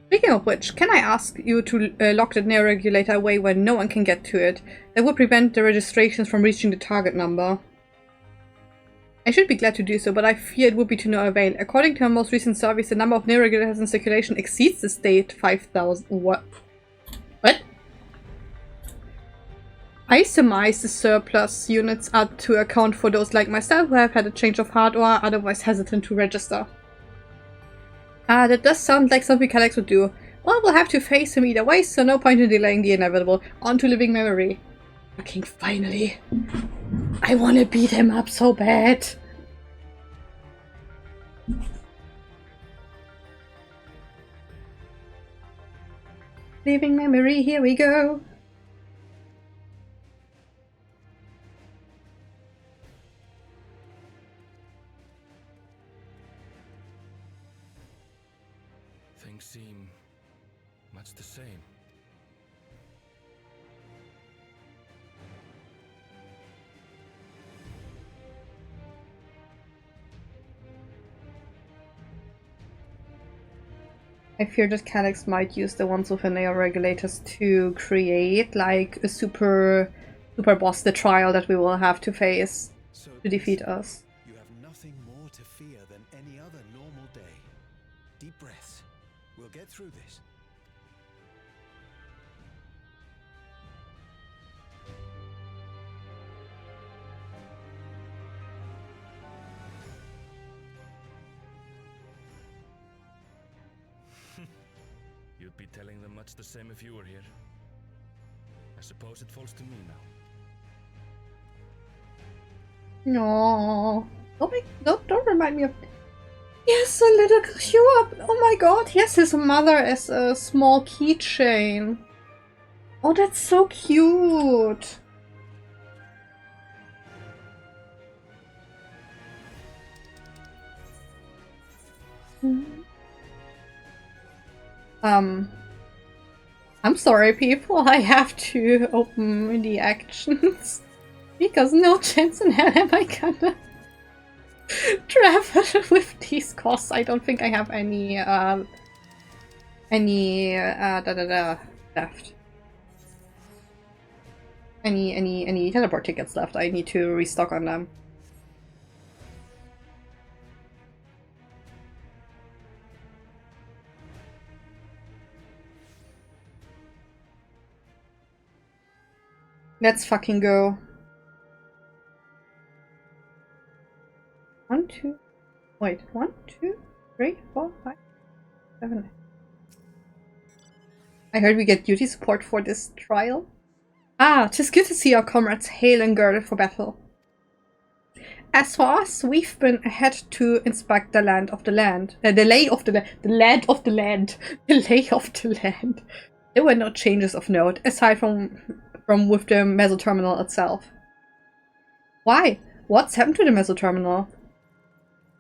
Speaking of which, can I ask you to lock the neo-regulator away where no one can get to it? That would prevent the registrations from reaching the target number. I should be glad to do so, but I fear it would be to no avail. According to our most recent surveys, the number of neo-regulators in circulation exceeds the state 5,000. What? What? I surmise the surplus units are to account for those like myself who have had a change of heart or are otherwise hesitant to register. Ah, that does sound like something Calyx would do. Well, we'll have to face him either way, so no point in delaying the inevitable. On to living memory. Fucking finally. I want to beat him up so bad. Living memory, here we go. Things seem much the same. I fear that Calyx might use the ones with the neo-regulators to create like a super boss, the trial that we will have to face to defeat us. You have nothing more to fear than any other normal day. Deep breaths. We'll get through this. You'd be telling them much the same if you were here. I suppose it falls to me now. No, don't remind me of. Yes, a little cube. Oh my god, yes, his mother as a small keychain. Oh, that's so cute. I'm sorry, people. I have to open the actions because no chance in hell am I gonna travel with these costs. I don't think I have any left. Any teleport tickets left. I need to restock on them. Let's fucking go. 1, 2, wait, 1, 2, 3, 4, 5, 7. I heard we get duty support for this trial. Ah, 'tis good to see our comrades hale and girded for battle. As for us, we've been ahead to inspect the land of the land. The lay of the land. The land of the land. The lay of the land. There were no changes of note, aside from with the mesoterminal itself. Why? What's happened to the mesoterminal?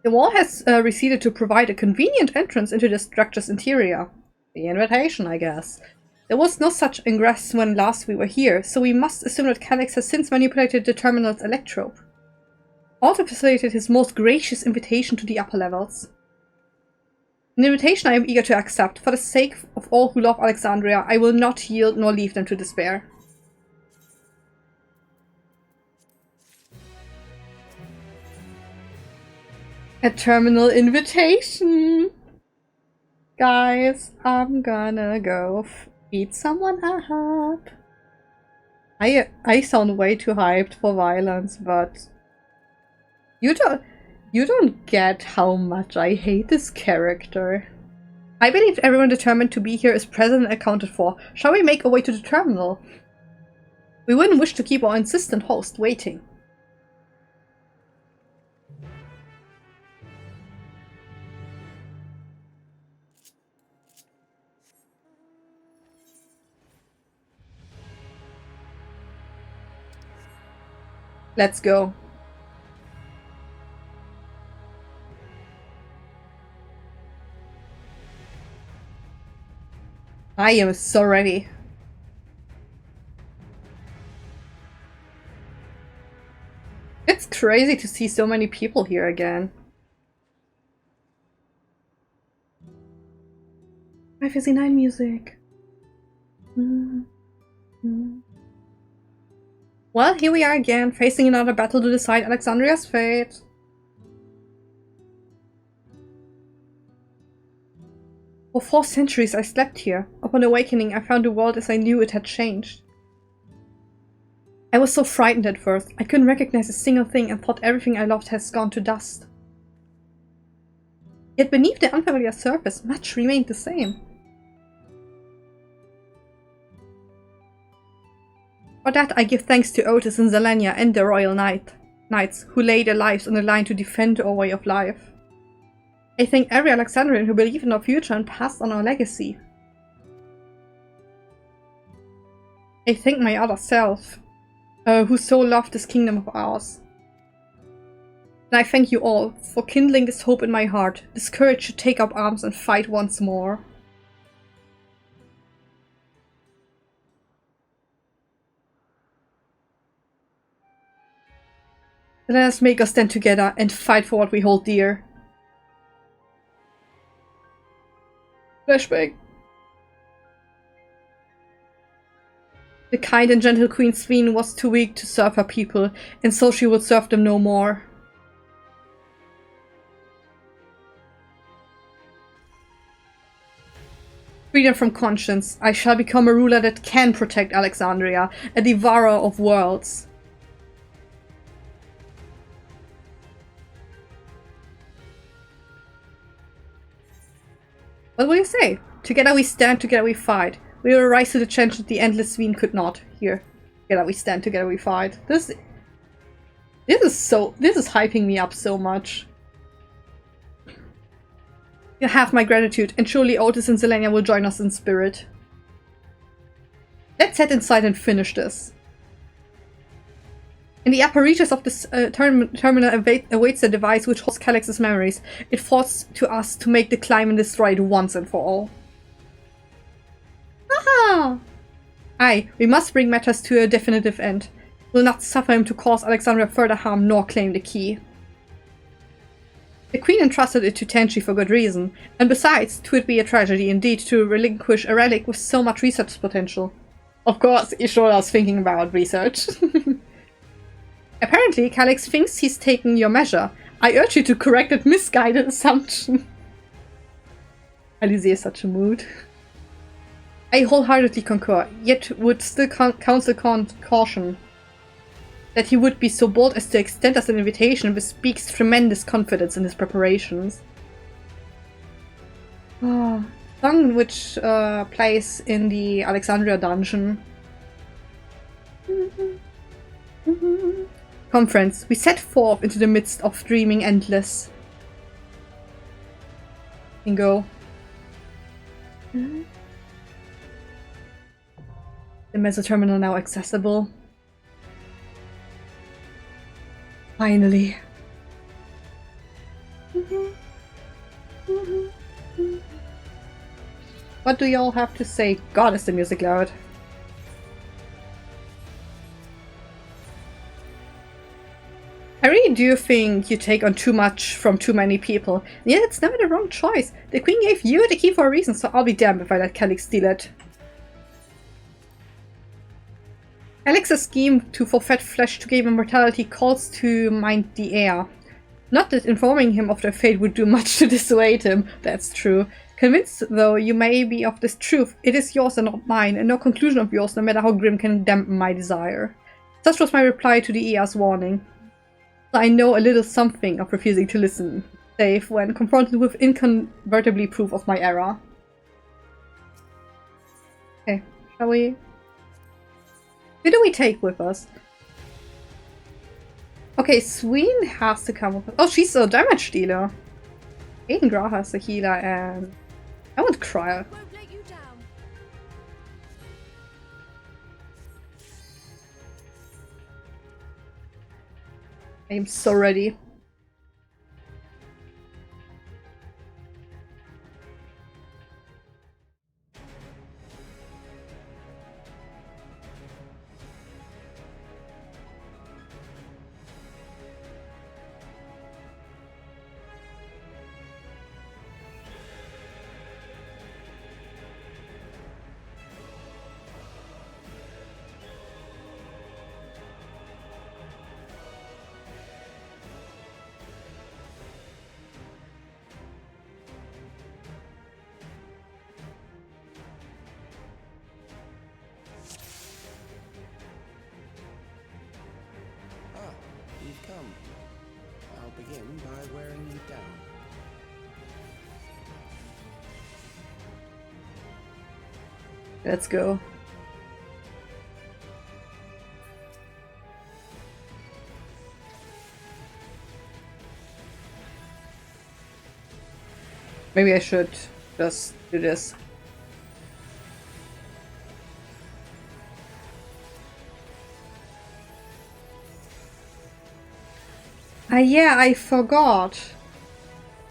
The wall has receded to provide a convenient entrance into the structure's interior. The invitation, I guess. There was no such ingress when last we were here, so we must assume that Calyx has since manipulated the terminal's electrope. Also facilitated his most gracious invitation to the upper levels. An invitation I am eager to accept. For the sake of all who love Alexandria, I will not yield nor leave them to despair. A terminal invitation! Guys, I'm gonna go beat someone up. I sound way too hyped for violence, but you don't get how much I hate this character. I believe everyone determined to be here is present and accounted for. Shall we make our way to the terminal? We wouldn't wish to keep our insistent host waiting. Let's go. I am so ready. It's crazy to see so many people here again. FFXIV music. Well, here we are again, facing another battle to decide Alexandria's fate. For 4 centuries I slept here. Upon awakening, I found the world as I knew it had changed. I was so frightened at first. I couldn't recognize a single thing and thought everything I loved has gone to dust. Yet beneath the unfamiliar surface, much remained the same. For that I give thanks to Otis and Zelenia and the Royal Knights, who laid their lives on the line to defend our way of life. I thank every Alexandrian who believed in our future and passed on our legacy. I thank my other self, who so loved this kingdom of ours. And I thank you all for kindling this hope in my heart, this courage to take up arms and fight once more. Let us make us stand together and fight for what we hold dear. Flashback. The kind and gentle Queen Sveen was too weak to serve her people, and so she would serve them no more. Freedom from conscience. I shall become a ruler that can protect Alexandria, a devourer of worlds. What will you say? Together we stand, together we fight. We will rise to the challenge that the endless Sveen could not. Here. Together we stand, together we fight. This is hyping me up so much. You have my gratitude, and surely Otis and Zelenia will join us in spirit. Let's head inside and finish this. In the upper reaches of this terminal awaits a device which holds Calix's memories. It falls to us to make the climb and destroy it once and for all. Aha! Aye, we must bring matters to a definitive end. We'll not suffer him to cause Alexandria further harm nor claim the key. The Queen entrusted it to Tenchi for good reason, and besides, 'twould be a tragedy indeed to relinquish a relic with so much research potential. Of course, Ishora's thinking about research. Apparently, Calix thinks he's taken your measure. I urge you to correct that misguided assumption. Alizé is such a mood. I wholeheartedly concur, yet would still counsel caution. That he would be so bold as to extend us an invitation bespeaks tremendous confidence in his preparations. Song which plays in the Alexandria dungeon. Conference. We set forth into the midst of dreaming endless. Bingo. The mesoterminal now accessible. Finally. What do y'all have to say? God, is the music loud. I really do think you take on too much from too many people. And yet it's never the wrong choice. The Queen gave you the key for a reason, so I'll be damned if I let Calix steal it. Calix's scheme to forfeit flesh to gain immortality calls to mind the heir. Not that informing him of their fate would do much to dissuade him, that's true. Convinced though you may be of this truth, it is yours and not mine, and no conclusion of yours, no matter how grim, can dampen my desire. Such was my reply to the heir's warning. I know a little something of refusing to listen, save when confronted with incontrovertibly proof of my error. Okay, shall we? Who do we take with us? Okay, Sveen has to come with us. Oh, she's a damage dealer. Aiden Graha's a healer, and I want Cryo. I'm so ready. Let's go. Maybe I should just do this. Yeah, I forgot.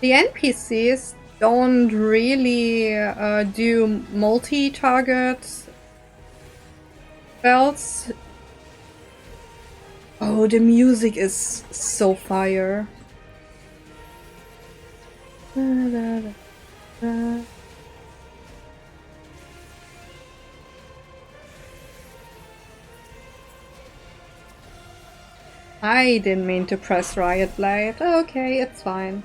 The NPCs don't really do multi-target spells. Oh, the music is so fire. I didn't mean to press Riot Blade. Okay, it's fine.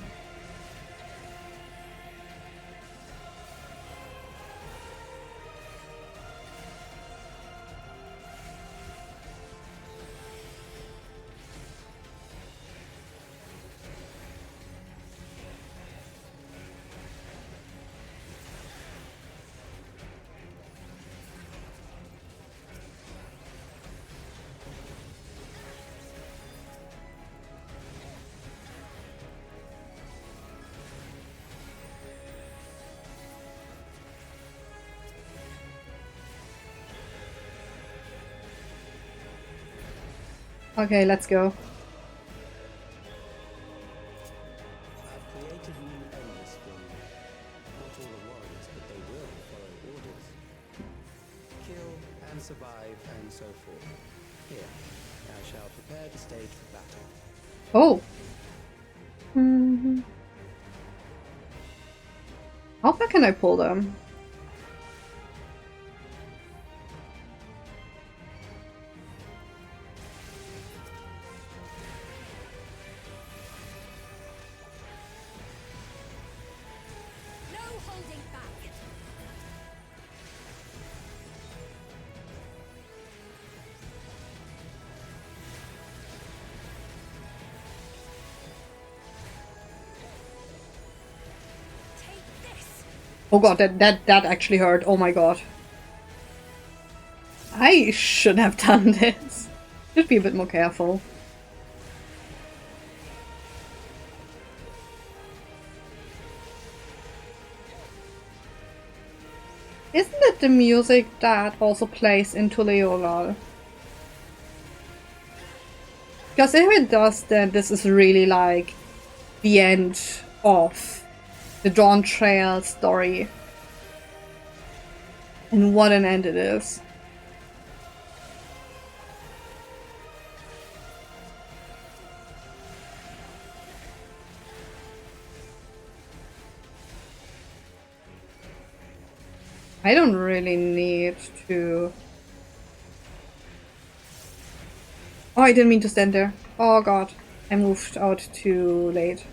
Okay, let's go. I've created new endless for you. Not all the warriors, but they will follow orders. Kill and survive and so forth. Here, I shall prepare the stage for battle. Oh. How far can I pull them? Oh god, that actually hurt. Oh my god. I should have done this. Should be a bit more careful. Isn't it the music that also plays into Leolal? Because if it does, then this is really like the end of the Dawn Trail story. And what an end it is. I don't really need to... Oh, I didn't mean to stand there. Oh god, I moved out too late.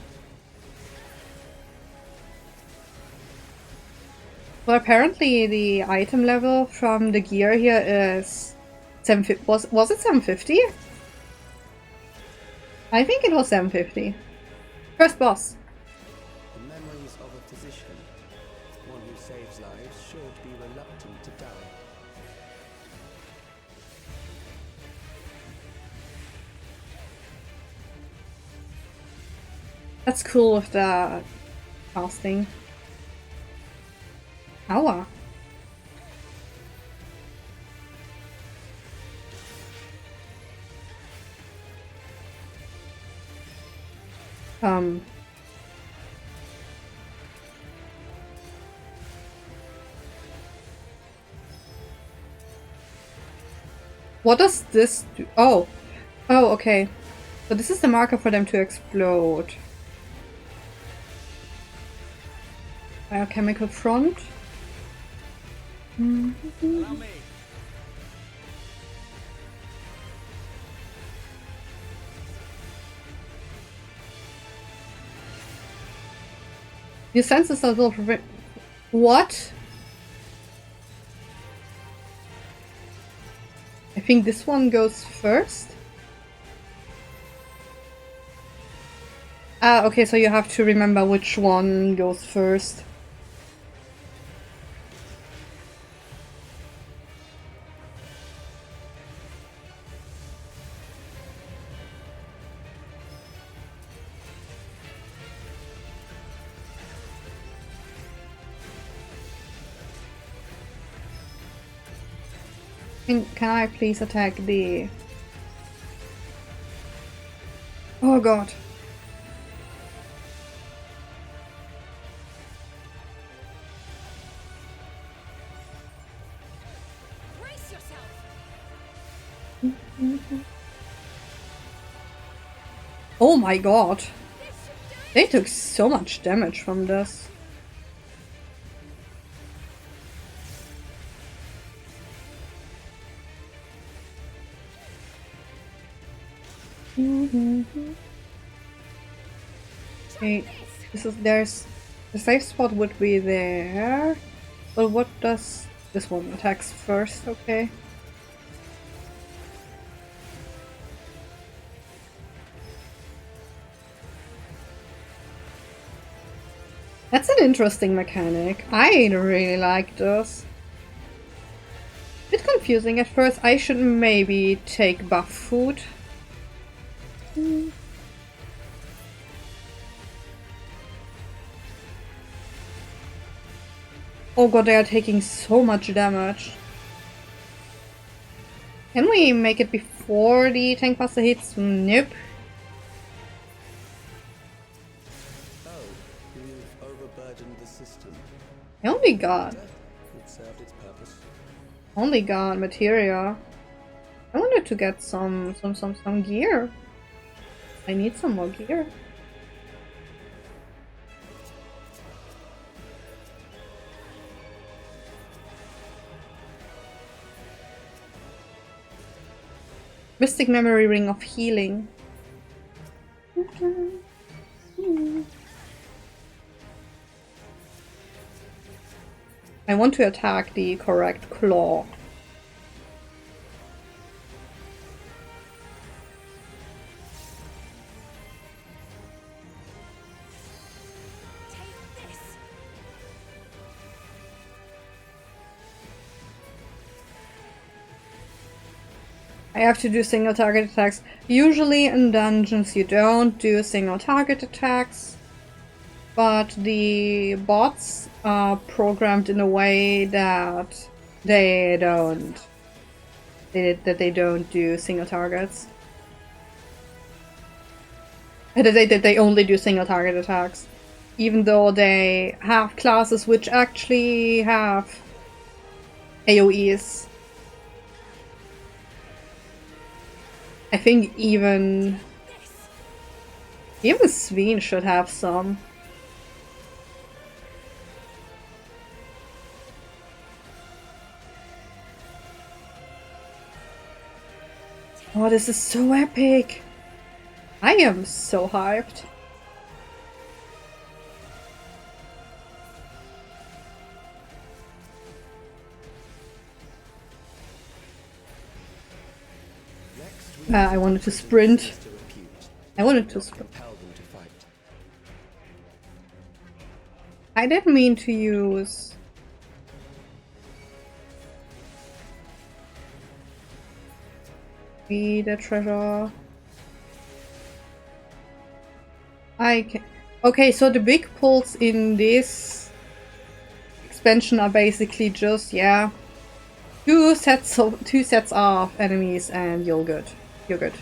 Well, apparently the item level from the gear here is 750. Was it 750? I think it was 750. First boss. The memories of a physician. One who saves lives should be reluctant to die. That's cool with the casting. Ow. What does this do? Oh. Oh, okay. So this is the marker for them to explode. Biochemical front. Allow me. Your senses are will prevent. What? I think this one goes first. Ah, okay, so you have to remember which one goes first. Can I please attack the... Oh god. Brace yourself. Oh my god. They took so much damage from this. Okay, there's the safe spot would be there. But what does this one attacks first? Okay. That's an interesting mechanic. I really like this. Bit confusing at first. I should maybe take buff food. Oh god, they are taking so much damage. Can we make it before the tank buster hits? Nope. Oh, you've overburdened the system. I only got... It served its purpose. Only got materia. I wanted to get some gear. I need some more gear. Mystic Memory Ring of Healing. I want to attack the correct claw. I have to do single target attacks. Usually in dungeons you don't do single target attacks, but the bots are programmed in a way that they don't do single targets. And that they only do single target attacks, even though they have classes which actually have AoEs. I think even Sveen should have some. Oh, this is so epic! I am so hyped. I wanted to sprint. I wanted to sprint. I didn't mean to use... the treasure. I can... Okay, so the big pulls in this expansion are basically just, yeah, two sets of enemies and you're good. You're good.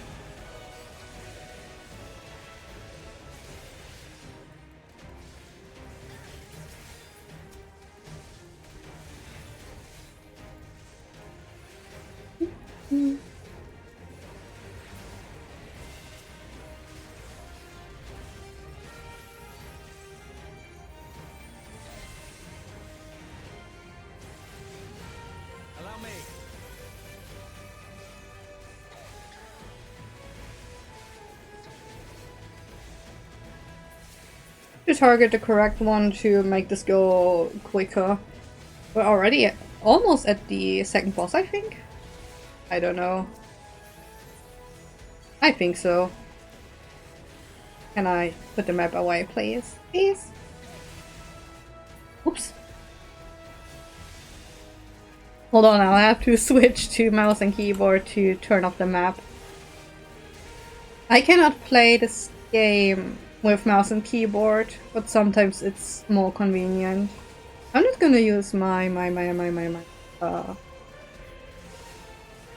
Allow me. To target the correct one to make this go quicker. We're already almost at the second boss, I think? I don't know. I think so. Can I put the map away, please? Please? Oops. Hold on, I'll have to switch to mouse and keyboard to turn off the map. I cannot play this game with mouse and keyboard, but sometimes it's more convenient. I'm not gonna use my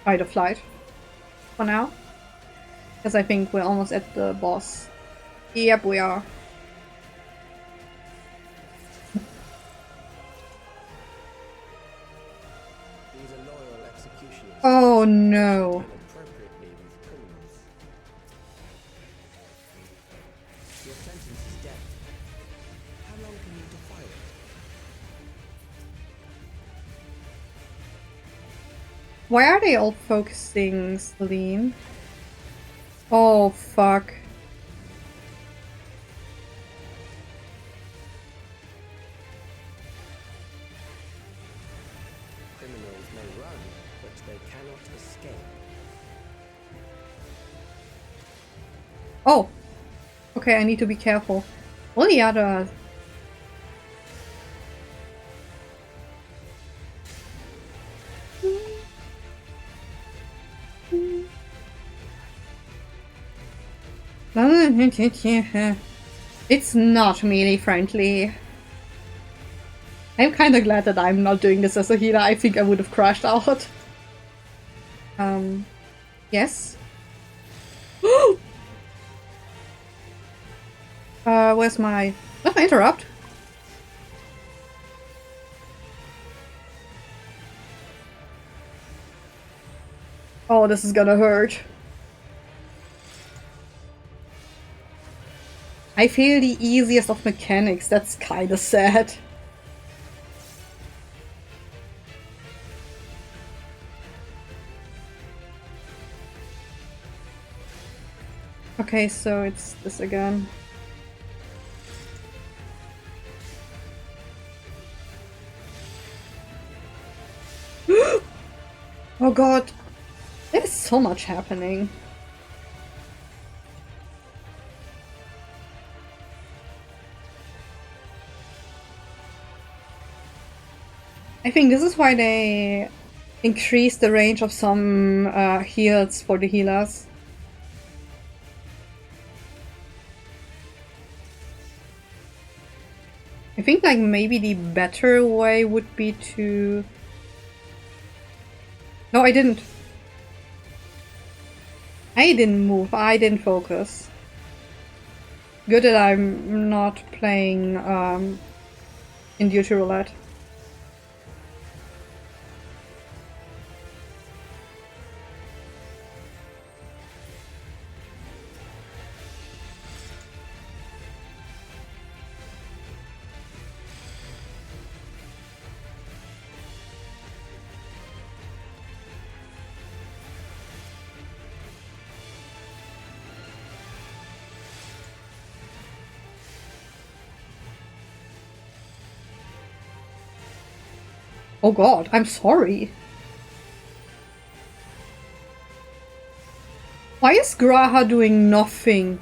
fight or flight for now. Because I think we're almost at the boss. Yep, we are. These are loyal executioners. Oh no. Appropriately with criminals. Your sentence is death. How long can you defy it? Why are they all focusing Celine? Oh fuck. Criminals may run, but they cannot escape. Oh. Okay, I need to be careful. All the other... It's not melee friendly. I'm kinda glad that I'm not doing this as a healer. I think I would have crashed out. Yes? Where's my interrupt? Oh, this is gonna hurt. I feel the easiest of mechanics. That's kinda sad. Okay, so it's this again. Oh god. There's so much happening. I think this is why they increased the range of some heals for the healers. I think like maybe the better way would be to... No, I didn't. I didn't move, I didn't focus. Good that I'm not playing in duty roulette. Oh god, I'm sorry. Why is Graha doing nothing?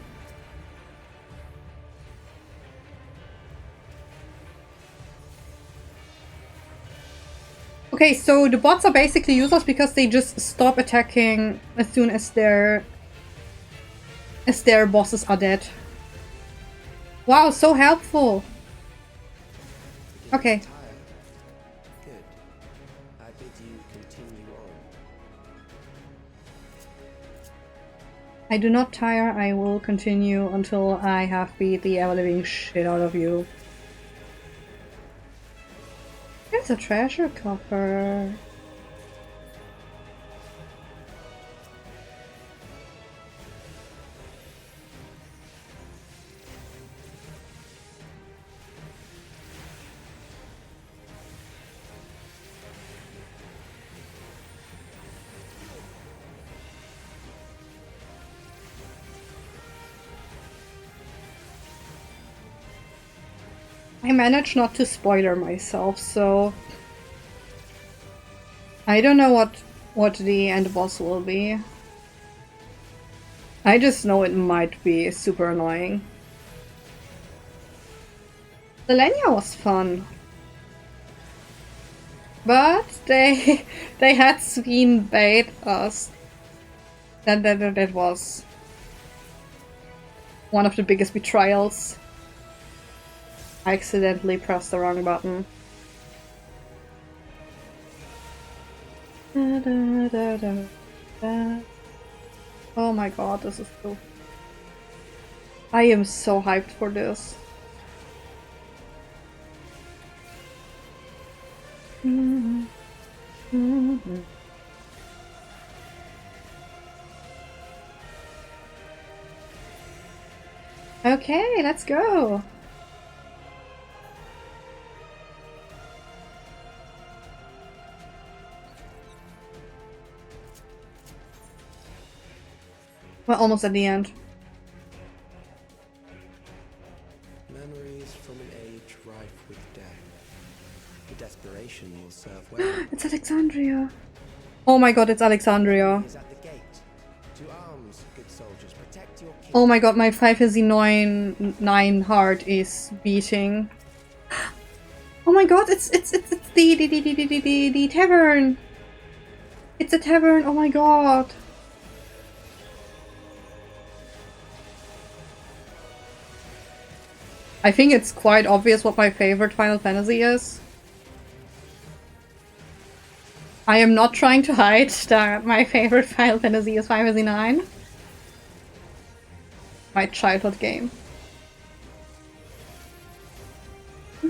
Okay, so the bots are basically useless because they just stop attacking as soon as their bosses are dead. Wow, so helpful. Okay. Good. I bid you continue on. I do not tire, I will continue until I have beat the ever-living shit out of you. There's a treasure coffer. I managed not to spoiler myself, so I don't know what the end boss will be. I just know it might be super annoying. Selenia was fun. But they had Sween bait us. That was one of the biggest betrayals. I accidentally pressed the wrong button. Da, da, da, da, da. Oh my god, this is cool. I am so hyped for this. Okay, let's go. We're almost at the end. Memories from an age rife with death. The desperation will serve well. It's Alexandria. Oh my god, it's Alexandria. Is at the gate. To arms, good soldiers, protect your king. Oh my god, my 5/9 heart is beating. Oh my god, it's the tavern. It's a tavern. Oh my god. I think it's quite obvious what my favorite Final Fantasy is. I am not trying to hide that my favorite Final Fantasy is 5/9. My childhood game. I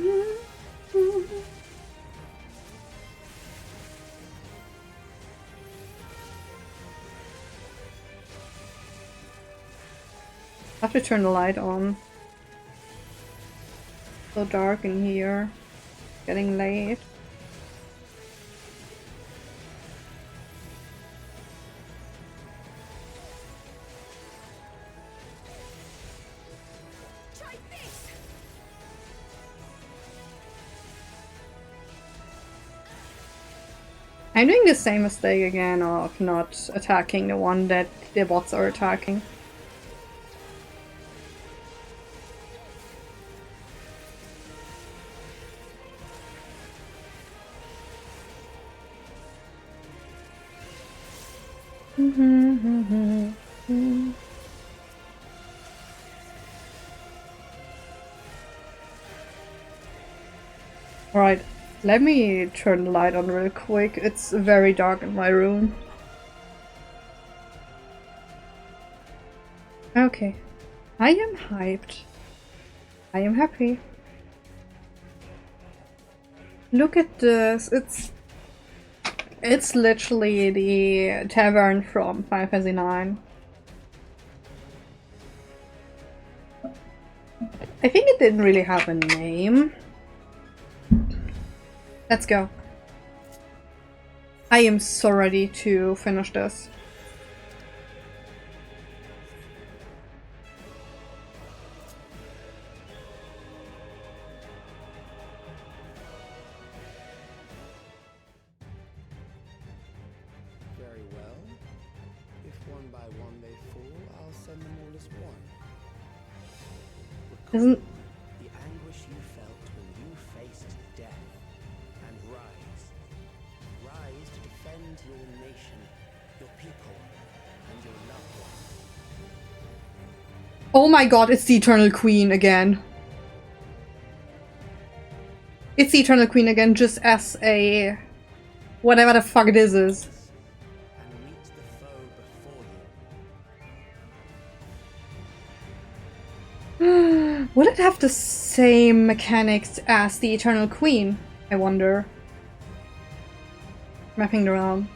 have to turn the light on. So dark in here. Getting late. Try this. I'm doing the same mistake again of not attacking the one that the bots are attacking. Alright, let me turn the light on real quick. It's very dark in my room. Okay. I am hyped. I am happy. Look at this. It's literally the tavern from Final Fantasy IX. I think it didn't really have a name. Let's go. I am so ready to finish this. Very well. If one by one they fall, I'll send them all as one. Isn't The anguish you felt when you faced death. And rise. Rise to defend your nation, your people, and your loved ones. Oh my god, it's the Eternal Queen again. It's the Eternal Queen again, just as a... whatever the fuck this is. Will it have the same mechanics as the Eternal Queen? I wonder. Mapping around.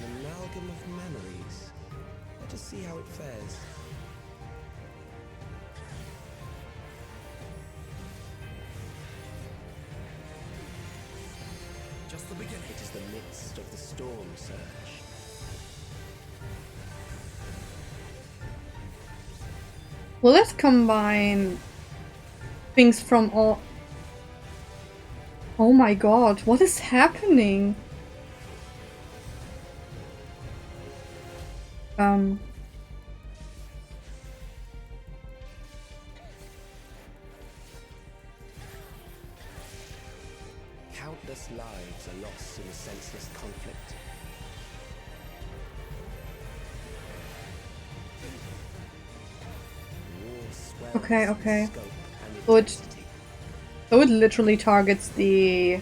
An amalgam of memories. Let us see how it fares. Just the beginning. It is the midst of the storm surge. Well, let's combine things from all... Oh my god, what is happening? Countless lives are lost in a senseless conflict. War swells Okay, in okay. scope and Good. intensity. So it literally targets the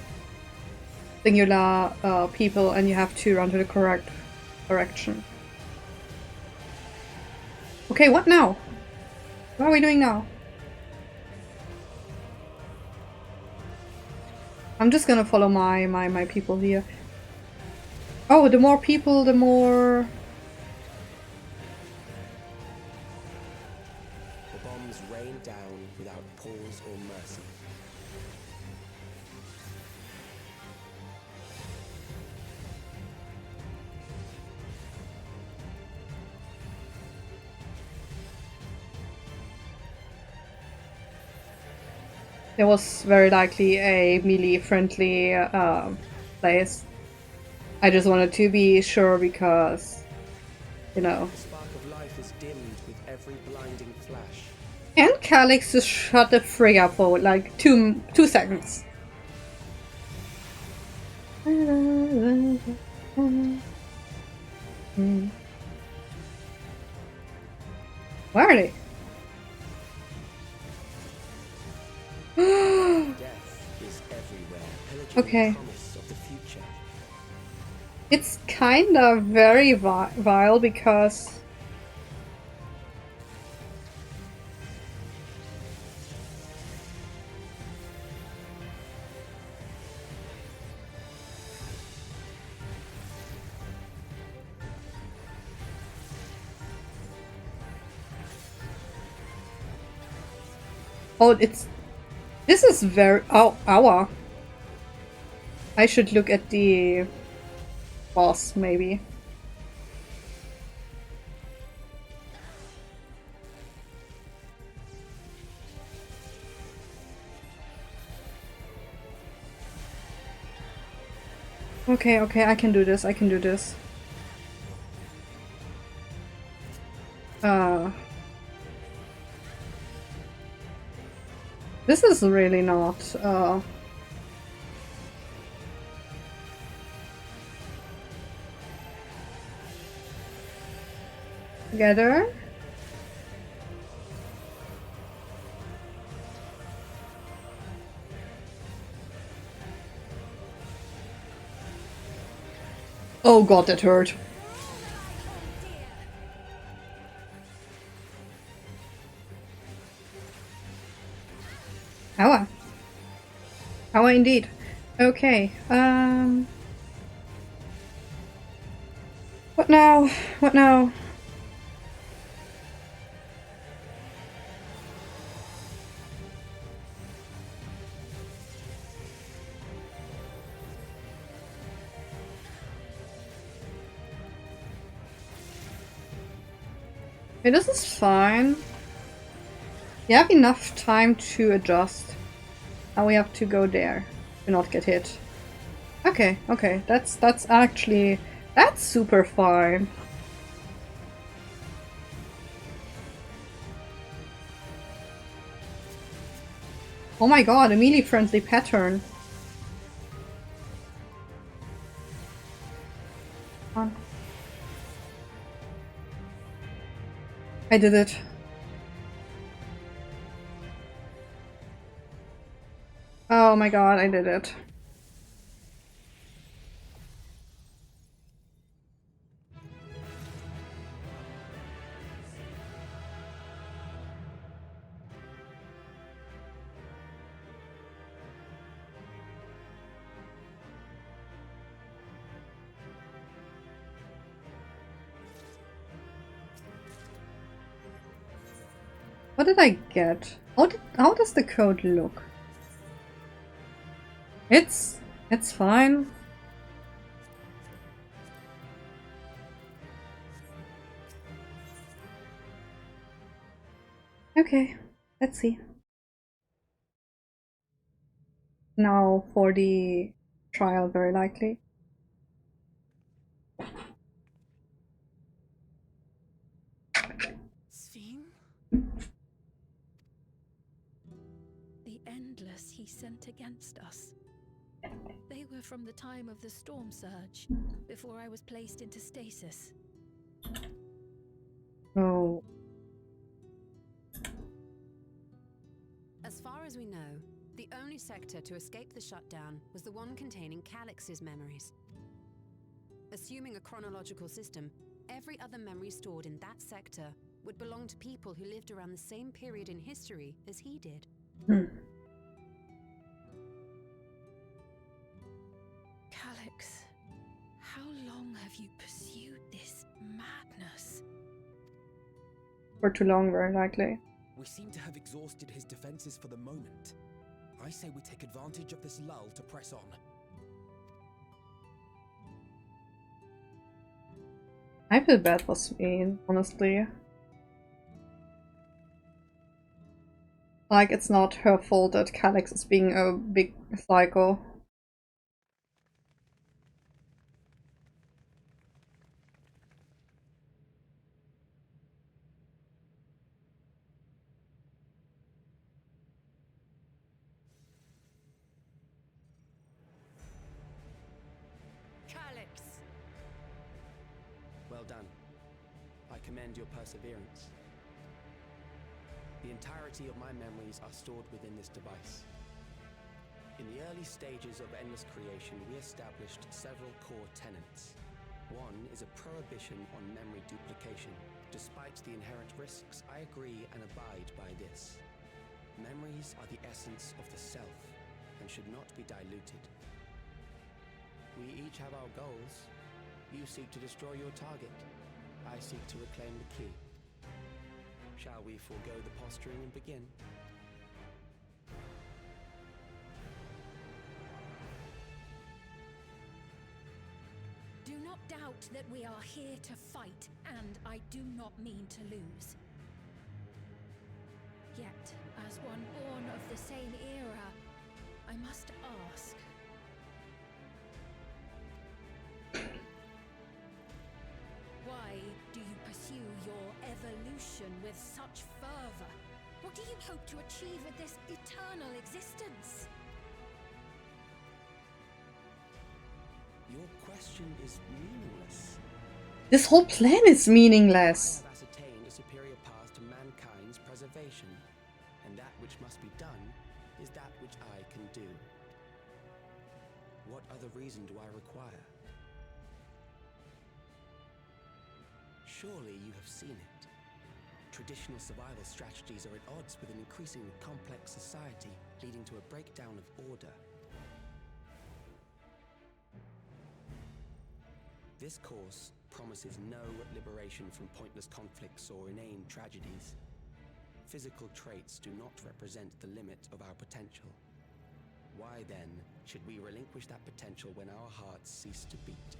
singular people, and you have to run to the correct direction. Okay, what now? What are we doing now? I'm just gonna follow my people here. Oh, the more people, the more... The bombs rain down without pause or mercy. There was very likely a melee-friendly place. I just wanted to be sure because, you know. The spark of life is dimmed with every blinding flash. And Calyx just shut the frig up for like two seconds. Where are they? Death is everywhere, pillaging Okay. the promise of the future. It's kind of very vile because... Oh, it's... This is very... Oh, ow. I should look at the boss, maybe. Okay, okay, I can do this, I can do this. This is really not, together. Oh god, that hurt. Ow. Ow indeed. Okay, what now? What now? Okay, this is fine. You have enough time to adjust. Now we have to go there to not get hit. Okay, okay, that's actually... That's super fine. Oh my god, a melee-friendly pattern. I did it. Oh my god, I did it. What did I get? How does the code look? It's fine. Okay, let's see. Now for the trial, very likely. Sven? The Endless he sent against us. They were from the time of the storm surge, before I was placed into stasis. Oh. As far as we know, The only sector to escape the shutdown was the one containing Calix's memories. Assuming a chronological system, every other memory stored in that sector would belong to people who lived around the same period in history as he did. Calix, how long have you pursued this madness? For too long, very likely. We seem to have exhausted his defenses for the moment. I say we take advantage of this lull to press on. I feel bad for Svein, honestly. Like, it's not her fault that Calix is being a big psycho. Calix! Well done. I commend your perseverance. The entirety of my memories are stored within this device. In the early stages of Endless Creation, we established several core tenets. One is a prohibition on memory duplication. Despite the inherent risks, I agree and abide by this. Memories are the essence of the self and should not be diluted. We each have our goals. You seek to destroy your target. I seek to reclaim the key. Shall we forego the posturing and begin? Do not doubt that we are here to fight, and I do not mean to lose. Yet, as one born of the same era, I must ask. Why do you pursue your evolution with such fervor? What do you hope to achieve with this eternal existence? Your question is meaningless. This whole plan is meaningless. I have ascertained a superior path to mankind's preservation, and that which must be done is that which I can do. What other reason do I require? Surely you have seen it. Traditional survival strategies are at odds with an increasingly complex society, leading to a breakdown of order. This course promises no liberation from pointless conflicts or inane tragedies. Physical traits do not represent the limit of our potential. Why then should we relinquish that potential when our hearts cease to beat?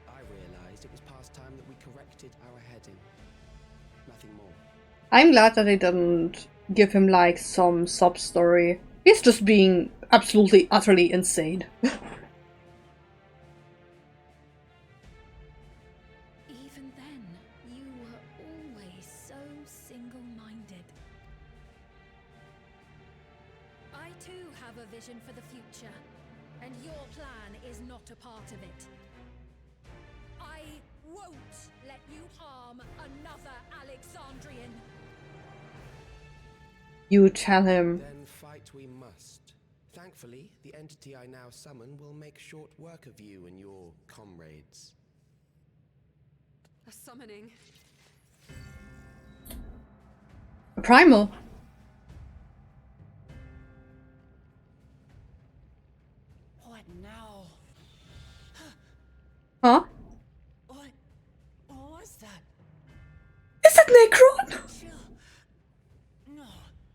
I realized it was past time that we corrected our heading. Nothing more. I'm glad that they didn't give him like some sub-story. He's just being absolutely, utterly insane. Even then, you were always so single-minded. I too have a vision for the future, and your plan is not a part of it. I won't let you harm another Alexandrian. You tell him. Then fight we must. Thankfully, the entity I now summon will make short work of you and your comrades. A summoning. A primal. What now? Huh? What was that? Is it Necron? No,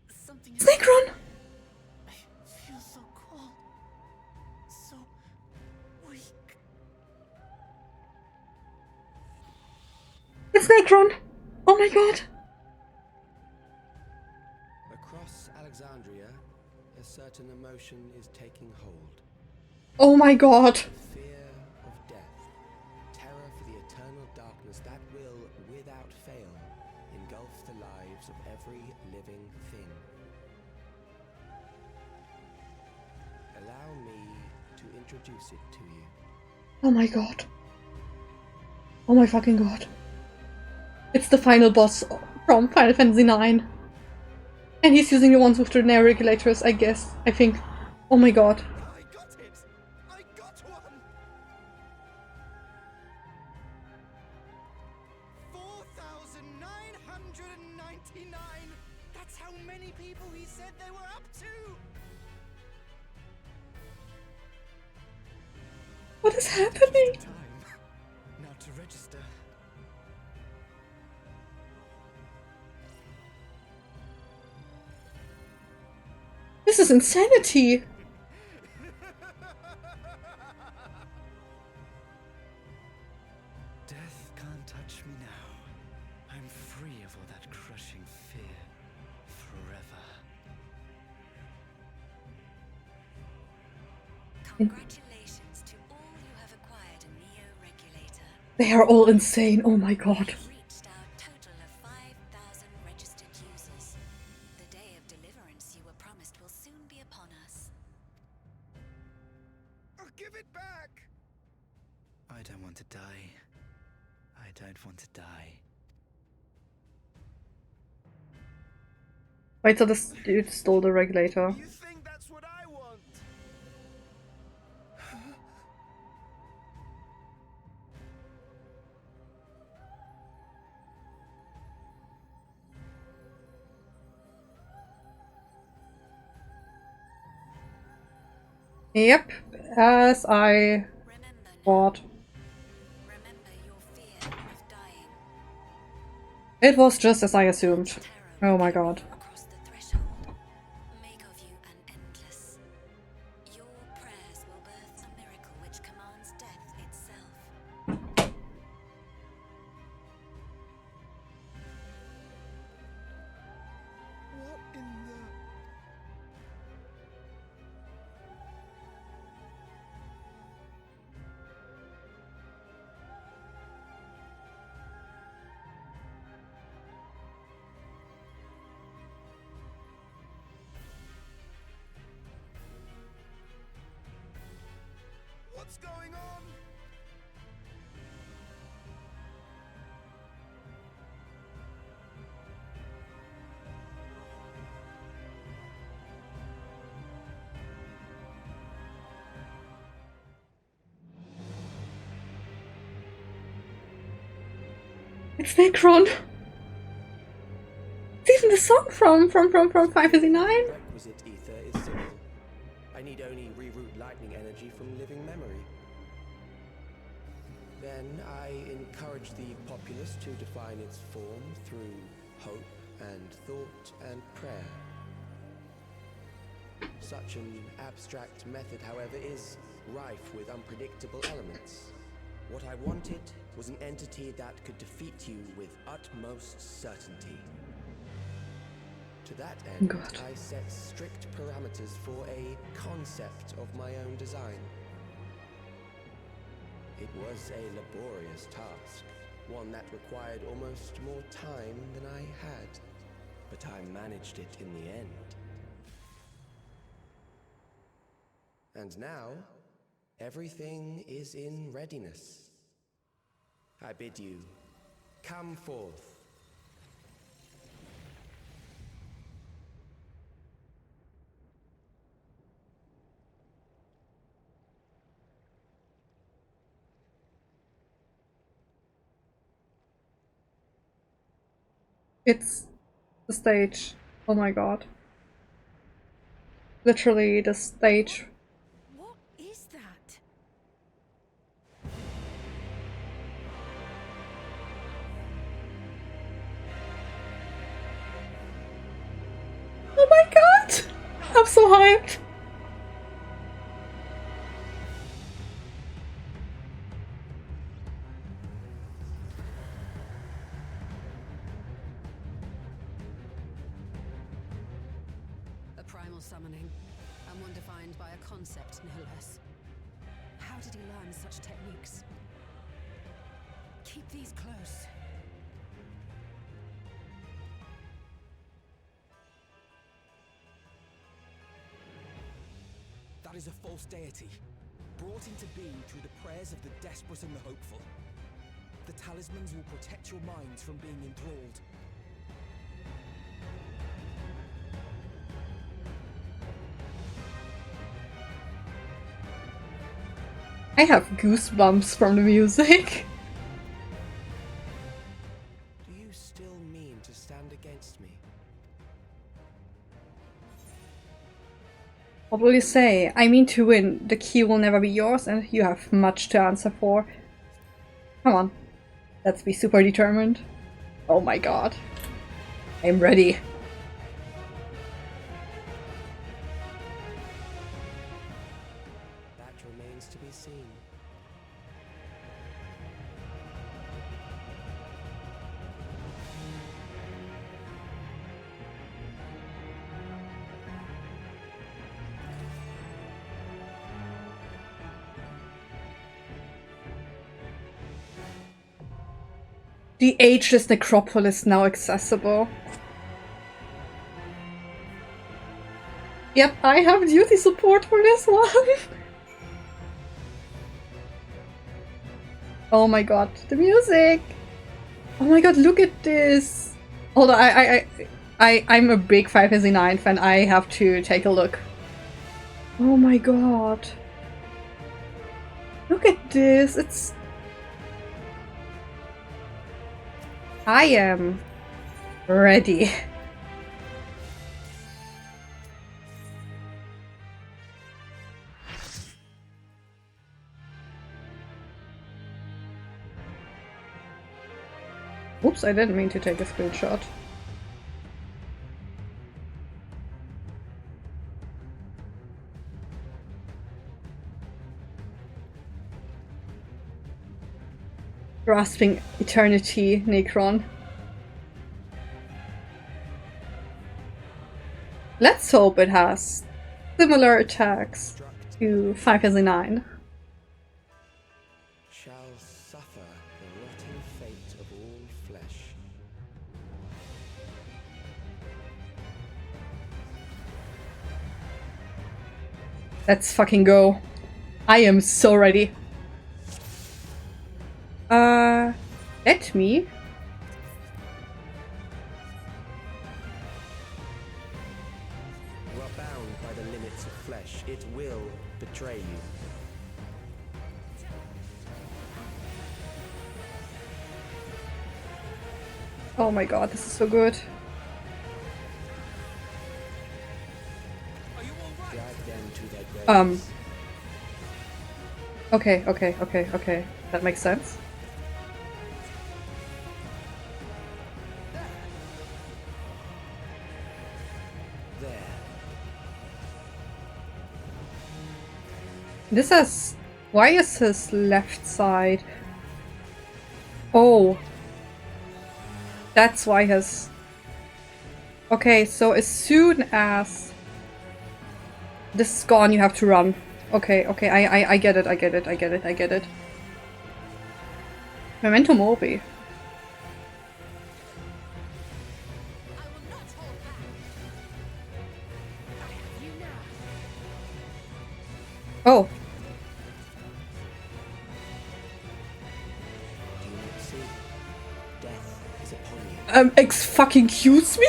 something. It's Necron. I feel so cold, so weak. It's Necron. Oh my god. Across Alexandria, a certain emotion is taking hold. Oh my god. Fear of death. Terror for the eternal darkness that will, without fail, engulf the lives of every living thing. Allow me to introduce it to you. Oh my god. Oh my fucking god. It's the final boss from Final Fantasy IX. And he's using the ones with the nail regulators, I guess. I think. Oh my god. I got it! I got one! 4,999! That's how many people he said they were up to! What is happening? Now to register. This is insanity! Death can't touch me now. I'm free of all that crushing fear. Forever. Congratulations to all you have acquired a Neo Regulator. They are all insane, oh my god. Reached our total of 5,000 registered users. The day of deliverance you were promised will soon be upon us. Oh, give it back! I don't want to die. I don't want to die. Wait, so this dude stole the regulator. You think that's what I want? Yep, as I thought. It was just as I assumed. Oh my god. Make of you an endless. Your prayers will birth a miracle which commands death itself. What in the... What's going on? It's Necron! It's even the song from Final Fantasy IX! Requisite ether is simple. I need only reroute lightning energy from living memory. Then I encourage the populace to define its form through hope and thought and prayer. Such an abstract method, however, is rife with unpredictable elements. What I wanted was an entity that could defeat you with utmost certainty. To that end, I set strict parameters for a concept of my own design. It was a laborious task, one that required almost more time than I had, but I managed it in the end. And now, everything is in readiness. I bid you, come forth. It's the stage. Oh my god. Literally the stage. What is that? Oh my god! I'm so hyped! A primal summoning, and one defined by a concept, no less. How did he learn such techniques? Keep these close. That is a false deity, brought into being through the prayers of the desperate and the hopeful. The talismans will protect your minds from being enthralled. I have goosebumps from the music. Do you still mean to stand against me? What will you say? I mean to win. The key will never be yours and you have much to answer for. Come on. Let's be super determined. Oh my god. I'm ready. That remains to be seen. The ageless necropolis now accessible. Yep, I have duty support for this one. Oh my god, the music! Oh my god, look at this! Hold on, I'm a big FFXIV fan. I have to take a look. Oh my god. Look at this, it's... I am ready. Oops, I didn't mean to take a screenshot. Grasping eternity, Necron. Let's hope it has similar attacks to FFXIV. Shall suffer the rotting fate of all flesh. Let's fucking go. I am so ready. Let me. You are bound by the limits of flesh. It will betray you. Oh my god, this is so good. Drag them to their graves. Okay. That makes sense. There. This has... Why is his left side... Oh. That's why his... Okay, so as soon as this is gone, you have to run. Okay, I get it. Memento Mori. Oh. Do you not see? Death is upon you. Excuse me?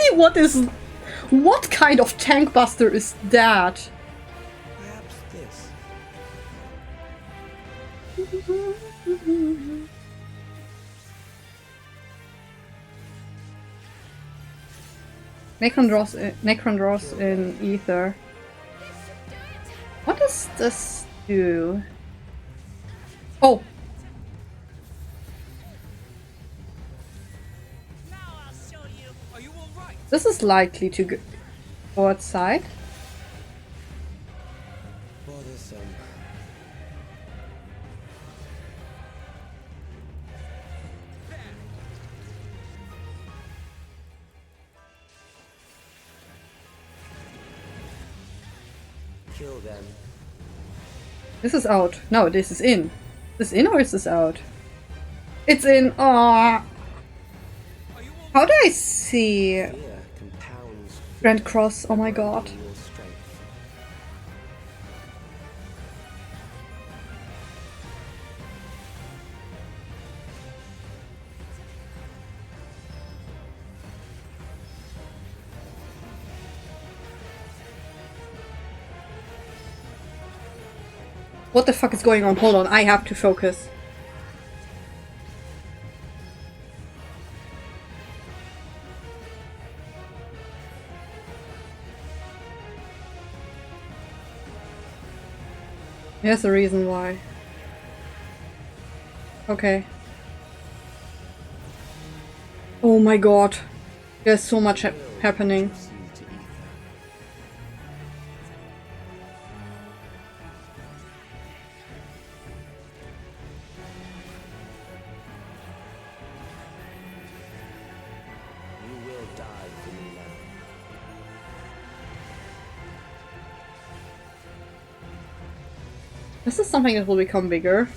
What kind of tank buster is that? Perhaps this. Necron draws in ether. What does this do? Oh! This is likely to go outside. Bothersome. Kill them. This is out. No, this is in. Is this in or is this out? It's in. Aww. How do I see Grand Cross? Oh my god. What the fuck is going on? Hold on, I have to focus. Here's the reason why. Okay. Oh my god. There's so much happening. You will die for me now. This is something that will become bigger.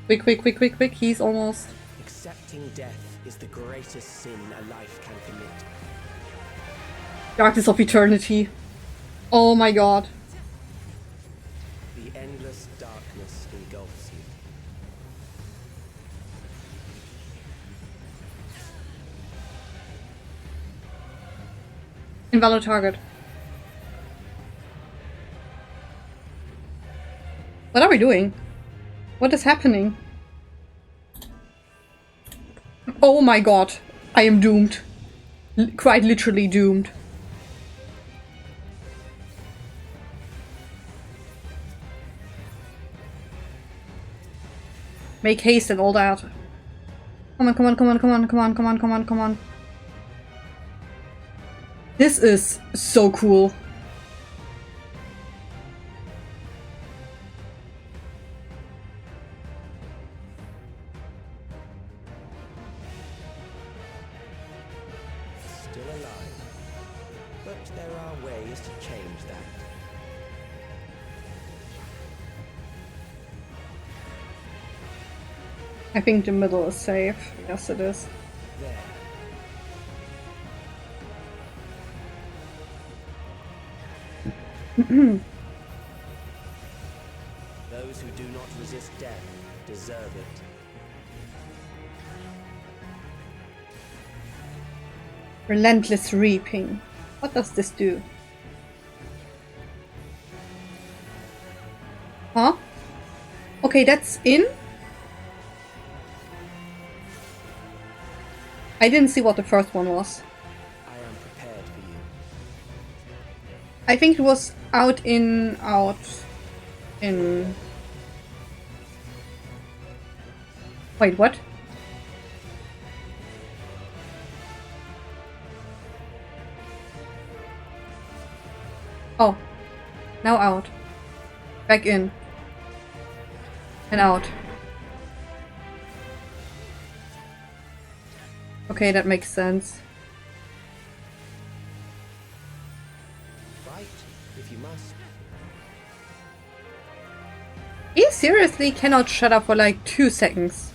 Quick, quick, quick, quick, quick, he's almost... Accepting death is the greatest sin a life can commit. Darkness of Eternity. Oh my god. The endless darkness engulfs you. Invalid target. What are we doing? What is happening? Oh my god. I am doomed. Quite literally doomed. Make haste and all that. Come on, come on, come on, come on, come on, come on, come on, come on. This is so cool. Still alive. But there are ways to change that. I think the middle is safe. Yes, it is. There. Those who do not resist death deserve it. Relentless reaping. What does this do? Huh? Okay, that's in? I didn't see what the first one was. I am prepared for you. I think it was out in... Wait, what? Oh. Now out. Back in. And out. Okay, that makes sense. Fight, if you must. He seriously cannot shut up for like 2 seconds.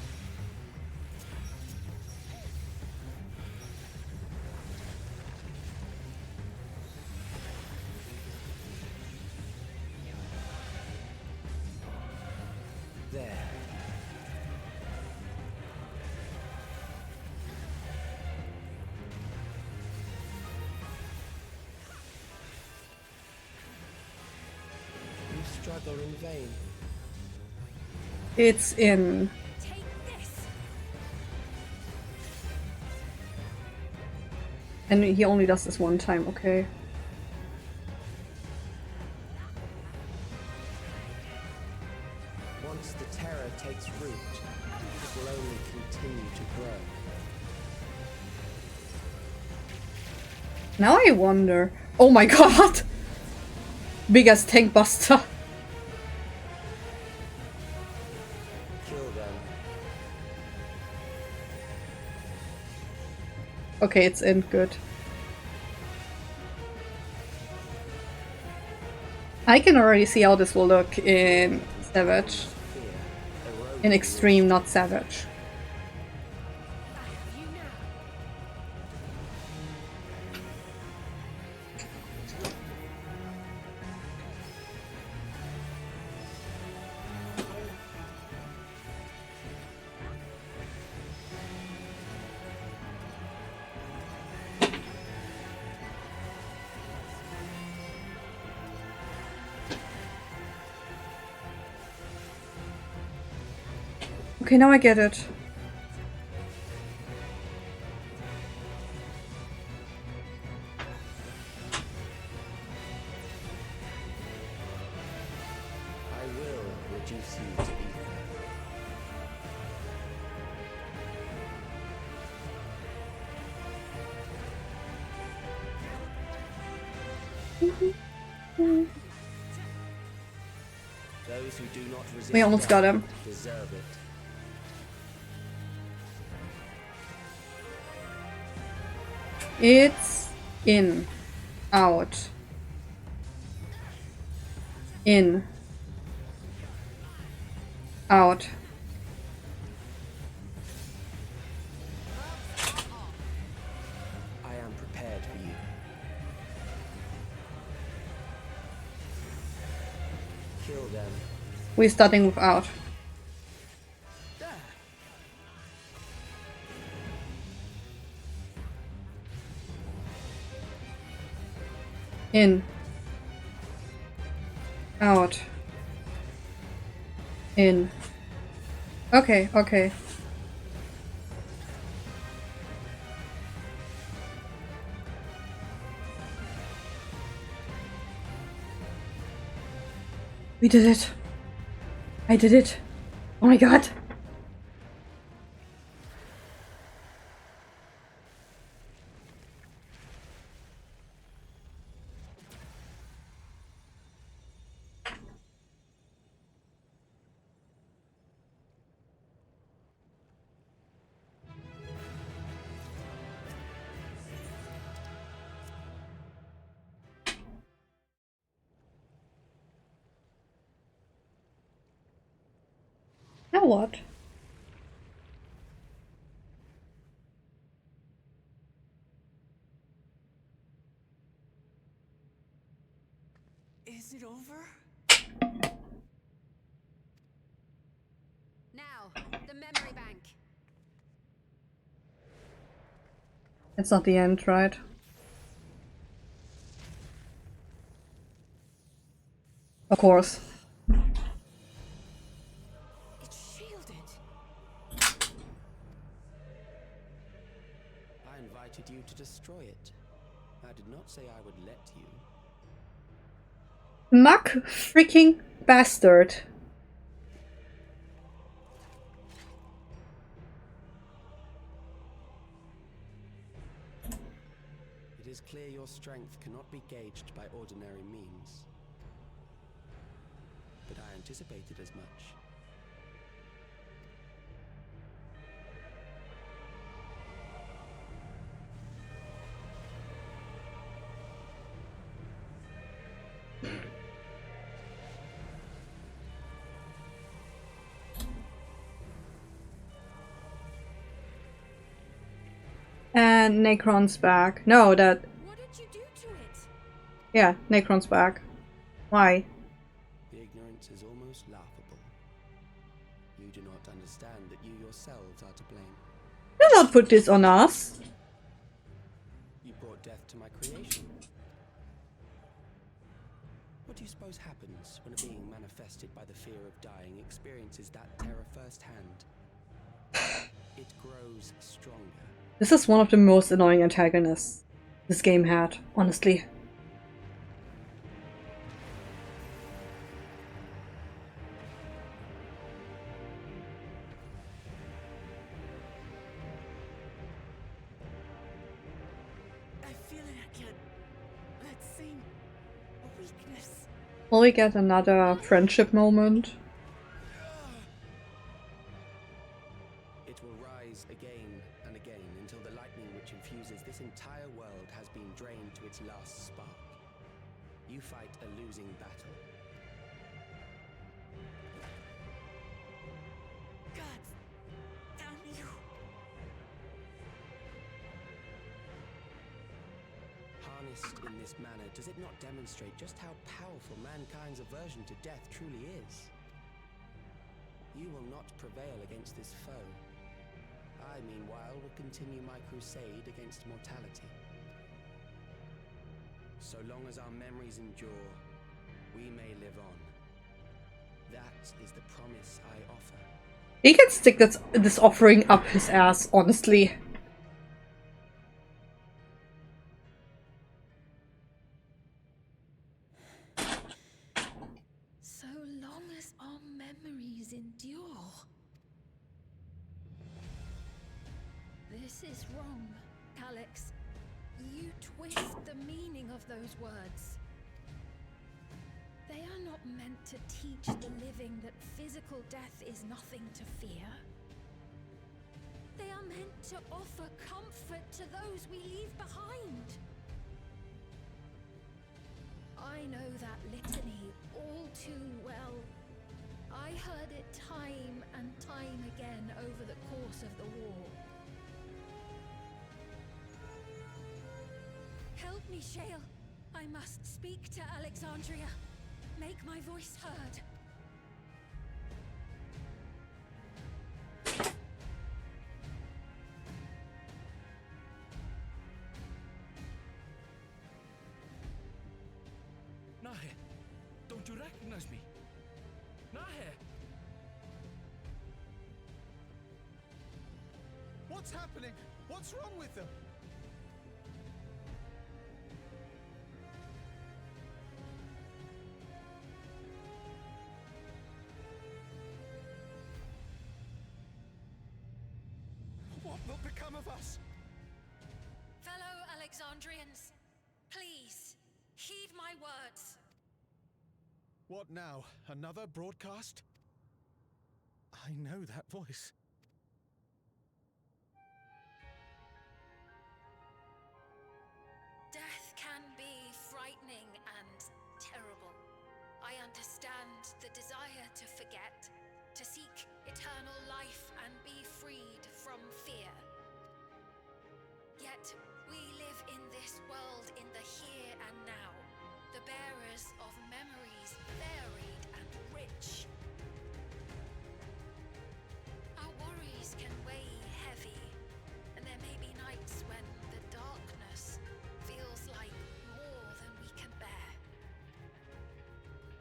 There. You struggle in vain. It's in. And he only does this one time, okay. Once the terror takes root, it will only continue to grow. Now I wonder. Oh my god! Biggest tank buster. Kill them. Okay, it's in. Good. I can already see how this will look in Savage. In Extreme, not Savage. Okay, now I get it. I will reduce you to ether. Those who do not resist We almost got him. deserve it. It's in, out, in, out. I am prepared for you. Kill them. We're starting with out. In. Out. In. Okay, okay. We did it. I did it. Oh my god. Now what? Is it over? Now, the memory bank. It's not the end, right? Of course. It's shielded. I invited you to destroy it. I did not say I would let you. Muck freaking bastard. It is clear your strength cannot be gauged by ordinary means. But I anticipated as much. And Necron's back. No, that... What did you do to it? Yeah, Necron's back. Why? The ignorance is almost laughable. You do not understand that you yourselves are to blame. Do not put this on us. You brought death to my creation. What do you suppose happens when a being manifested by the fear of dying experiences that terror firsthand? It grows stronger. This is one of the most annoying antagonists this game had, honestly. I feel it again. That same weakness. Will we get another friendship moment? It will rise again and again until the lightning which infuses this entire world has been drained to its last spark. You fight a losing battle. God damn you. Harnessed in this manner, does it not demonstrate just how powerful mankind's aversion to death truly is? You will not prevail against this foe. I, meanwhile, will continue my crusade against mortality. So long as our memories endure, we may live on. That is the promise I offer. He can stick this offering up his ass, honestly. So long as our memories endure. This is wrong, Calyx. You twist the meaning of those words. They are not meant to teach the living that physical death is nothing to fear. They are meant to offer comfort to those we leave behind. I know that litany all too well. I heard it time and time again over the course of the war. Help me, Shale. I must speak to Alexandria. Make my voice heard. Nahe, don't you recognize me? Nahe! What's happening? What's wrong with them? What will become of us? Fellow Alexandrians, please, heed my words. What now? Another broadcast? I know that voice. Death can be frightening and terrible. I understand the desire to forget, to seek eternal life and be freed from fear. Yet, we live in this world in the here and now, the bearers of memories varied and rich. Our worries can weigh heavy, and there may be nights when the darkness feels like more than we can bear.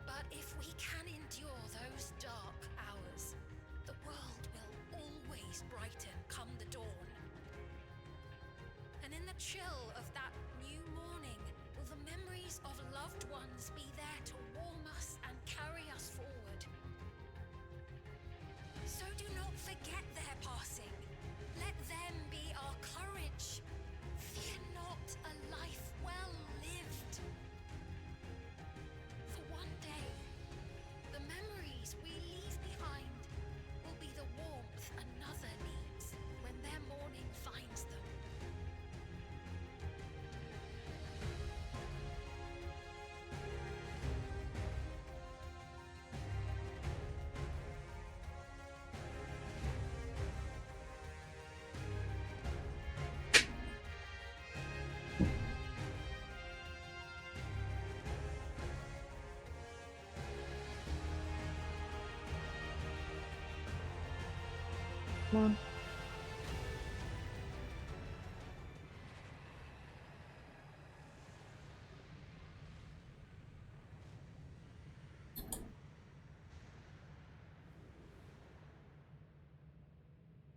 But if we can endure those dark hours, the world will always brighten come the dawn. And in the chill of that new morning, will the memories of loved ones be there to warm us and carry us forward? So do not forget their passing. Let them be our courage. Fear not a life well lived. For one day, the memories we leave behind will be the warmth another needs when their morning finds them. Come on.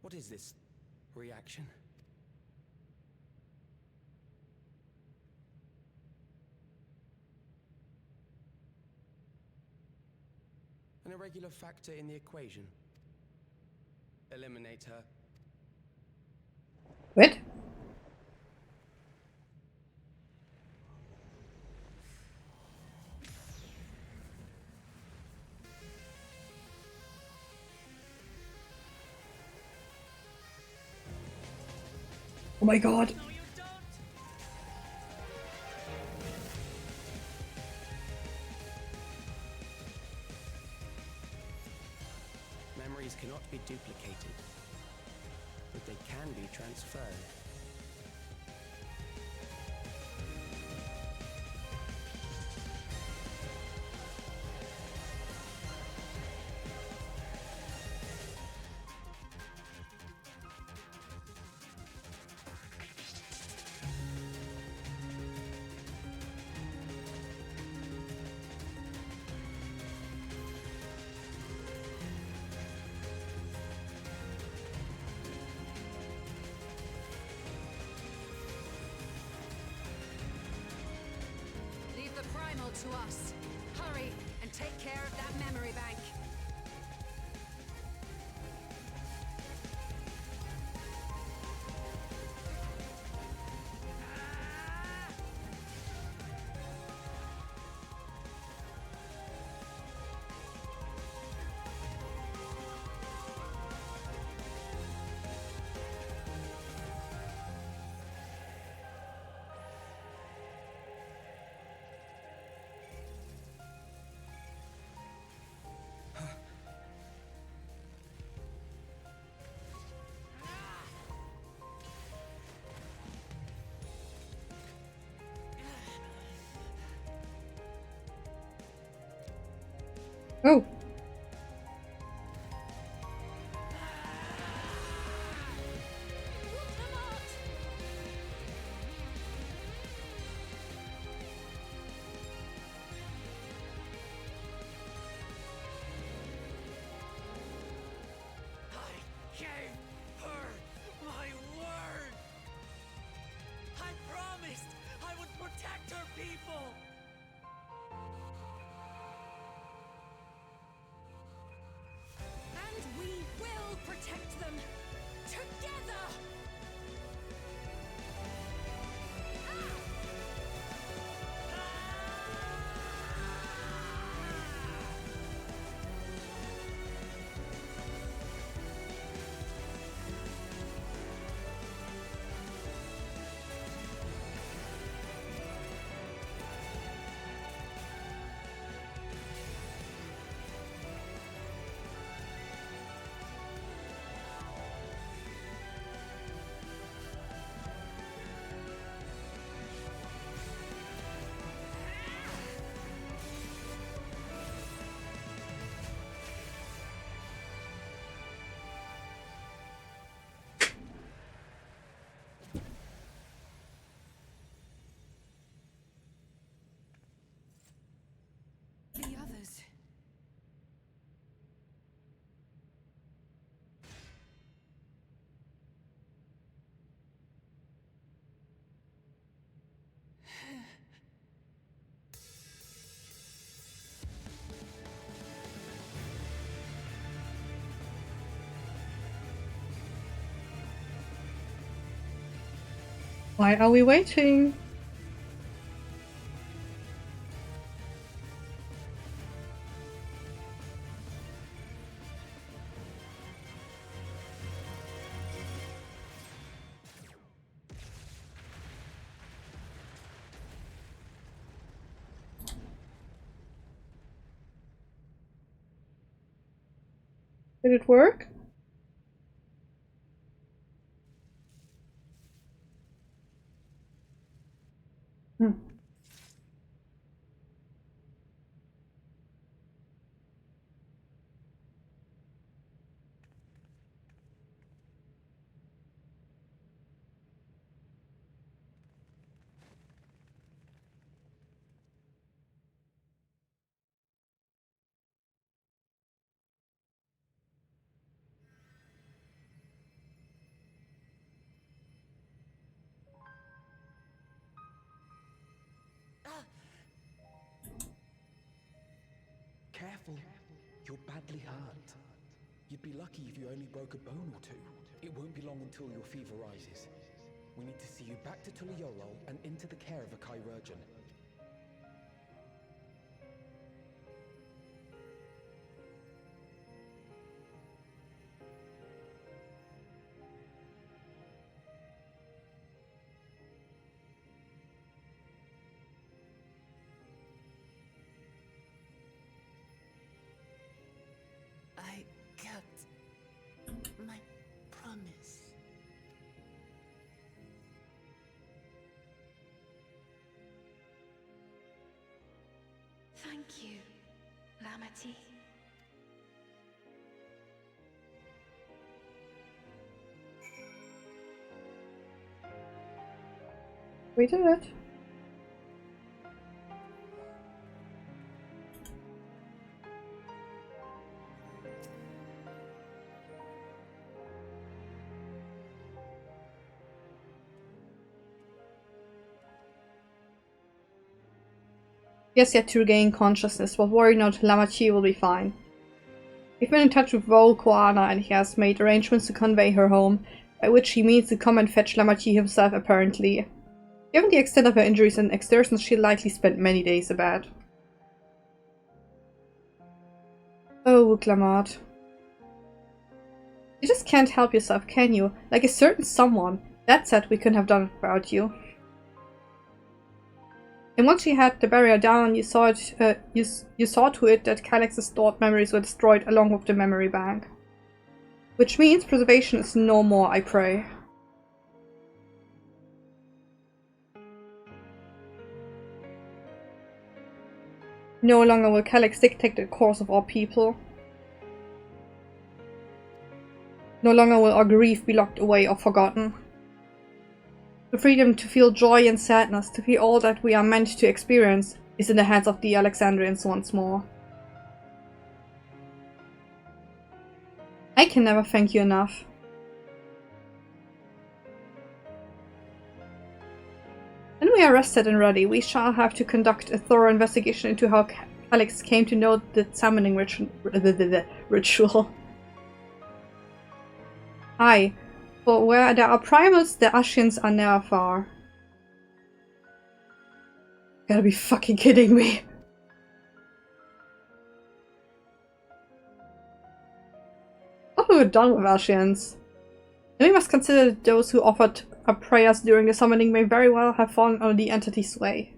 What is this reaction? An irregular factor in the equation. Eliminate her. What? Oh my god. Memories cannot be duplicated, but they can be transferred. to us. Hurry and take care of that memory bank. Oh. Protect them together. The others. Why are we waiting? Did it work? Hmm. Careful. You're badly hurt. You'd be lucky if you only broke a bone or two. It won't be long until your fever rises. We need to see you back to Tuliyorol and into the care of a chirurgeon. I kept my promise. Thank you, Lamati. We did it. He has yet to regain consciousness, but worry not, Lamachi will be fine. We've been in touch with Vol Koana and he has made arrangements to convey her home, by which he means to come and fetch Lamachi himself apparently. Given the extent of her injuries and exertions, she'll likely spend many days abed. Oh, Glamat. You just can't help yourself, can you? Like a certain someone. That said, we couldn't have done it without you. And once you had the barrier down, you saw to it that Calix's stored memories were destroyed along with the memory bank. Which means preservation is no more, I pray. No longer will Calix dictate the course of our people. No longer will our grief be locked away or forgotten. The freedom to feel joy and sadness, to feel all that we are meant to experience, is in the hands of the Alexandrians once more. I can never thank you enough. When we are rested and ready, we shall have to conduct a thorough investigation into how Calix came to know the summoning ritual. Aye, for where there are primals, the Ashians are never far. You gotta be fucking kidding me. What we were done with Ashians. And we must consider that those who offered up prayers during the summoning may very well have fallen under the entity's sway.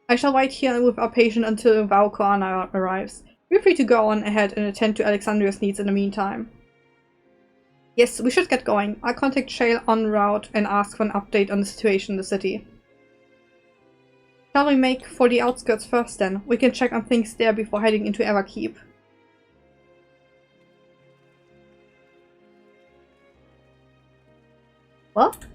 I shall wait here with our patient until Val Koana arrives. Feel free to go on ahead and attend to Alexandria's needs in the meantime. Yes, we should get going. I'll contact Shale en route and ask for an update on the situation in the city. Shall we make for the outskirts first then? We can check on things there before heading into Everkeep. What?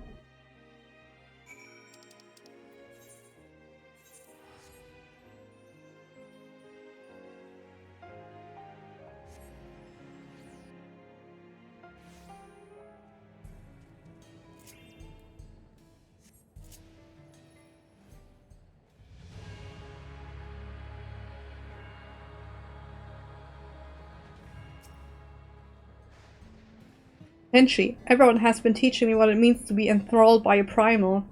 Tenchi, everyone has been teaching me what it means to be enthralled by a primal.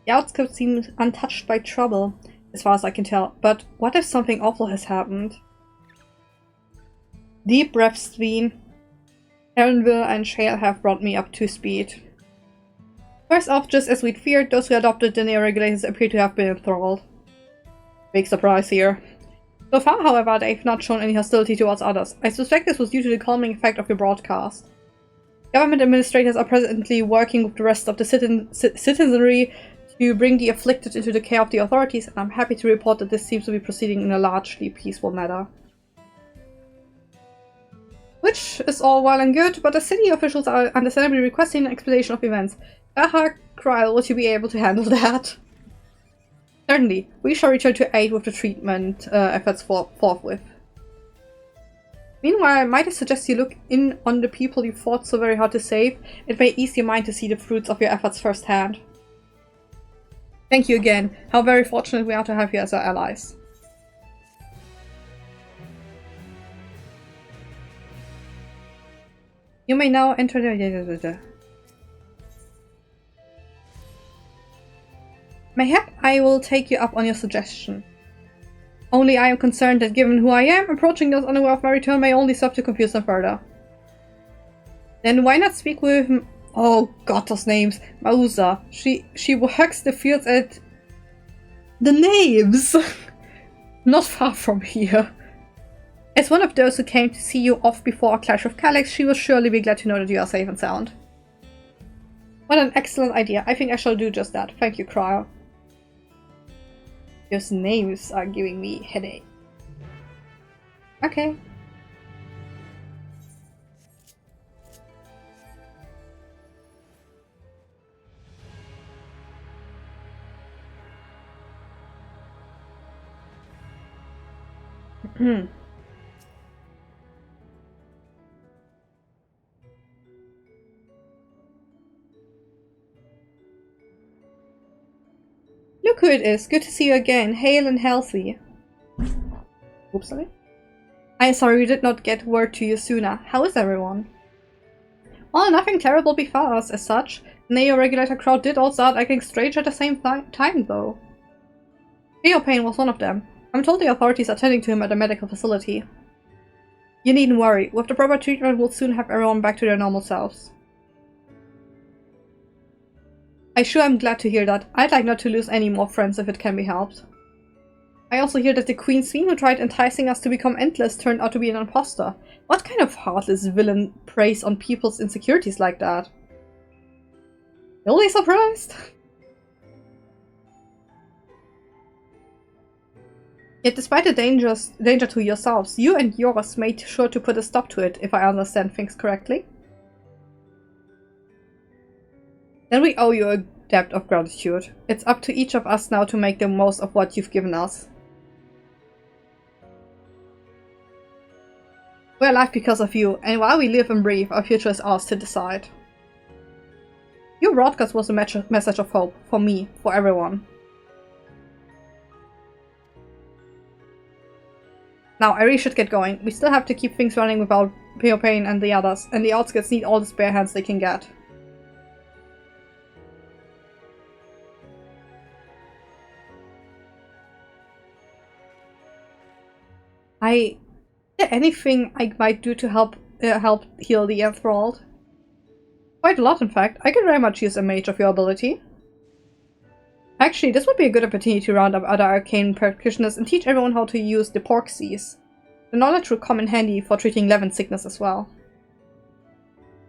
The outskirts seem untouched by trouble, as far as I can tell, but what if something awful has happened? Deep breaths, Sveen. Heronville and Shale have brought me up to speed. First off, just as we'd feared, those who adopted the neo-regulations appear to have been enthralled. Big surprise here. So far, however, they've not shown any hostility towards others. I suspect this was due to the calming effect of your broadcast. Government administrators are presently working with the rest of the citizenry to bring the afflicted into the care of the authorities, and I'm happy to report that this seems to be proceeding in a largely peaceful manner. Which is all well and good, but the city officials are understandably requesting an explanation of events. Aha, Kryl, would you be able to handle that? Certainly, we shall return to aid with the treatment efforts forthwith. Meanwhile, might I suggest you look in on the people you fought so very hard to save? It may ease your mind to see the fruits of your efforts firsthand. Thank you again. How very fortunate we are to have you as our allies. You may now enter the... Mayhap I will take you up on your suggestion. Only I am concerned that given who I am, approaching those unaware of my return may only serve to confuse them further. Then why not speak with... Oh god, those names. Mausa. She works the fields at... The names! Not far from here. As one of those who came to see you off before our clash with Calix, she will surely be glad to know that you are safe and sound. What an excellent idea. I think I shall do just that. Thank you, Kryl. Those names are giving me a headache. Okay. Look who it is. Good to see you again. Hale and healthy. Oops, sorry. I am sorry we did not get word to you sooner. How is everyone? Well, nothing terrible befell us as such. The Neo regulator crowd did all start acting strange at the same time, though. Theopain was one of them. I'm told the authorities are tending to him at a medical facility. You needn't worry. With the proper treatment, we'll soon have everyone back to their normal selves. I sure am glad to hear that. I'd like not to lose any more friends if it can be helped. I also hear that the Queen's Queen who tried enticing us to become endless turned out to be an imposter. What kind of heartless villain preys on people's insecurities like that? You'll be surprised. Yet despite the danger to yourselves, you and yours made sure to put a stop to it, if I understand things correctly. Then we owe you a debt of gratitude. It's up to each of us now to make the most of what you've given us. We're alive because of you, and while we live and breathe, our future is ours to decide. Your broadcast was a message of hope, for me, for everyone. Now, I really should get going. We still have to keep things running without Theopain and the others, and the outskirts need all the spare hands they can get. Is there anything I might do to help heal the enthralled? Quite a lot, in fact. I could very much use a mage of your ability. Actually, this would be a good opportunity to round up other arcane practitioners and teach everyone how to use the porxies. The knowledge will come in handy for treating Levin sickness as well.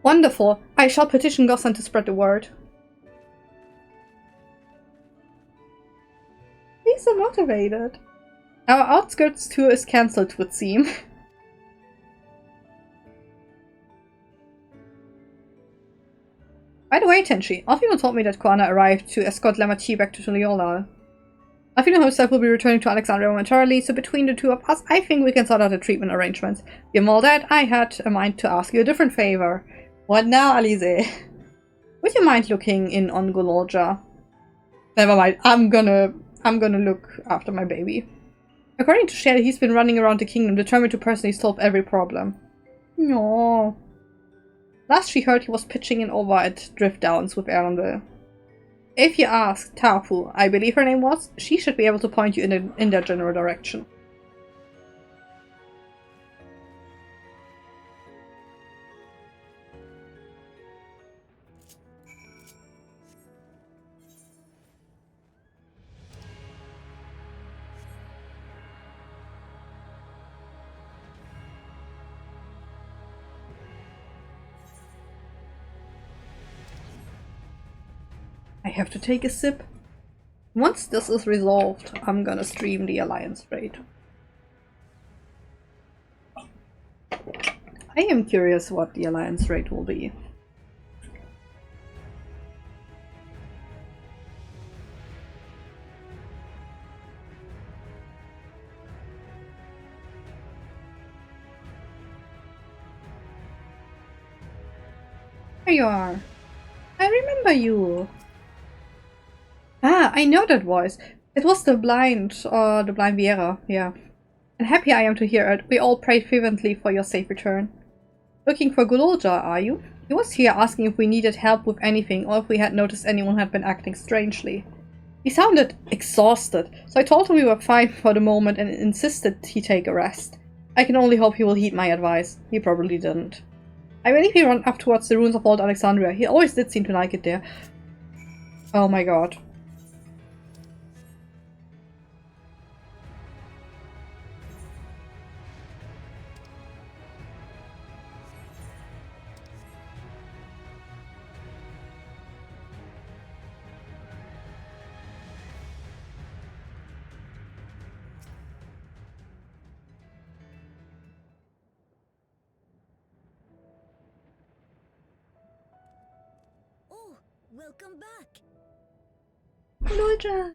Wonderful! I shall petition Gossan to spread the word. He's so motivated. Our outskirts tour is cancelled, it would seem. By the way, Tenchi, Alfino told me that Koana arrived to escort Lamachi back to Tuliyola. Alfino himself will be returning to Alexandria momentarily, so between the two of us, I think we can sort out the treatment arrangements. Given all that, I had a mind to ask you a different favor. What now, Alize? Would you mind looking in on Golorja? Never mind, I'm gonna look after my baby. According to Shelly, he's been running around the kingdom, determined to personally solve every problem. No. Last she heard, he was pitching in over at Drift Downs with Erendel. If you ask Tafu, I believe her name was, she should be able to point you in their general direction. I have to take a sip. Once this is resolved, I'm gonna stream the Alliance raid. I am curious what the Alliance raid will be. There you are. I remember you. Ah, I know that voice. It was the blind Viera, yeah. And happy I am to hear it. We all prayed fervently for your safe return. Looking for Golorja, are you? He was here asking if we needed help with anything or if we had noticed anyone had been acting strangely. He sounded exhausted, so I told him we were fine for the moment and insisted he take a rest. I can only hope he will heed my advice. He probably didn't. I believe he ran up towards the ruins of Old Alexandria. He always did seem to like it there. Oh my god. Welcome back! Golorja!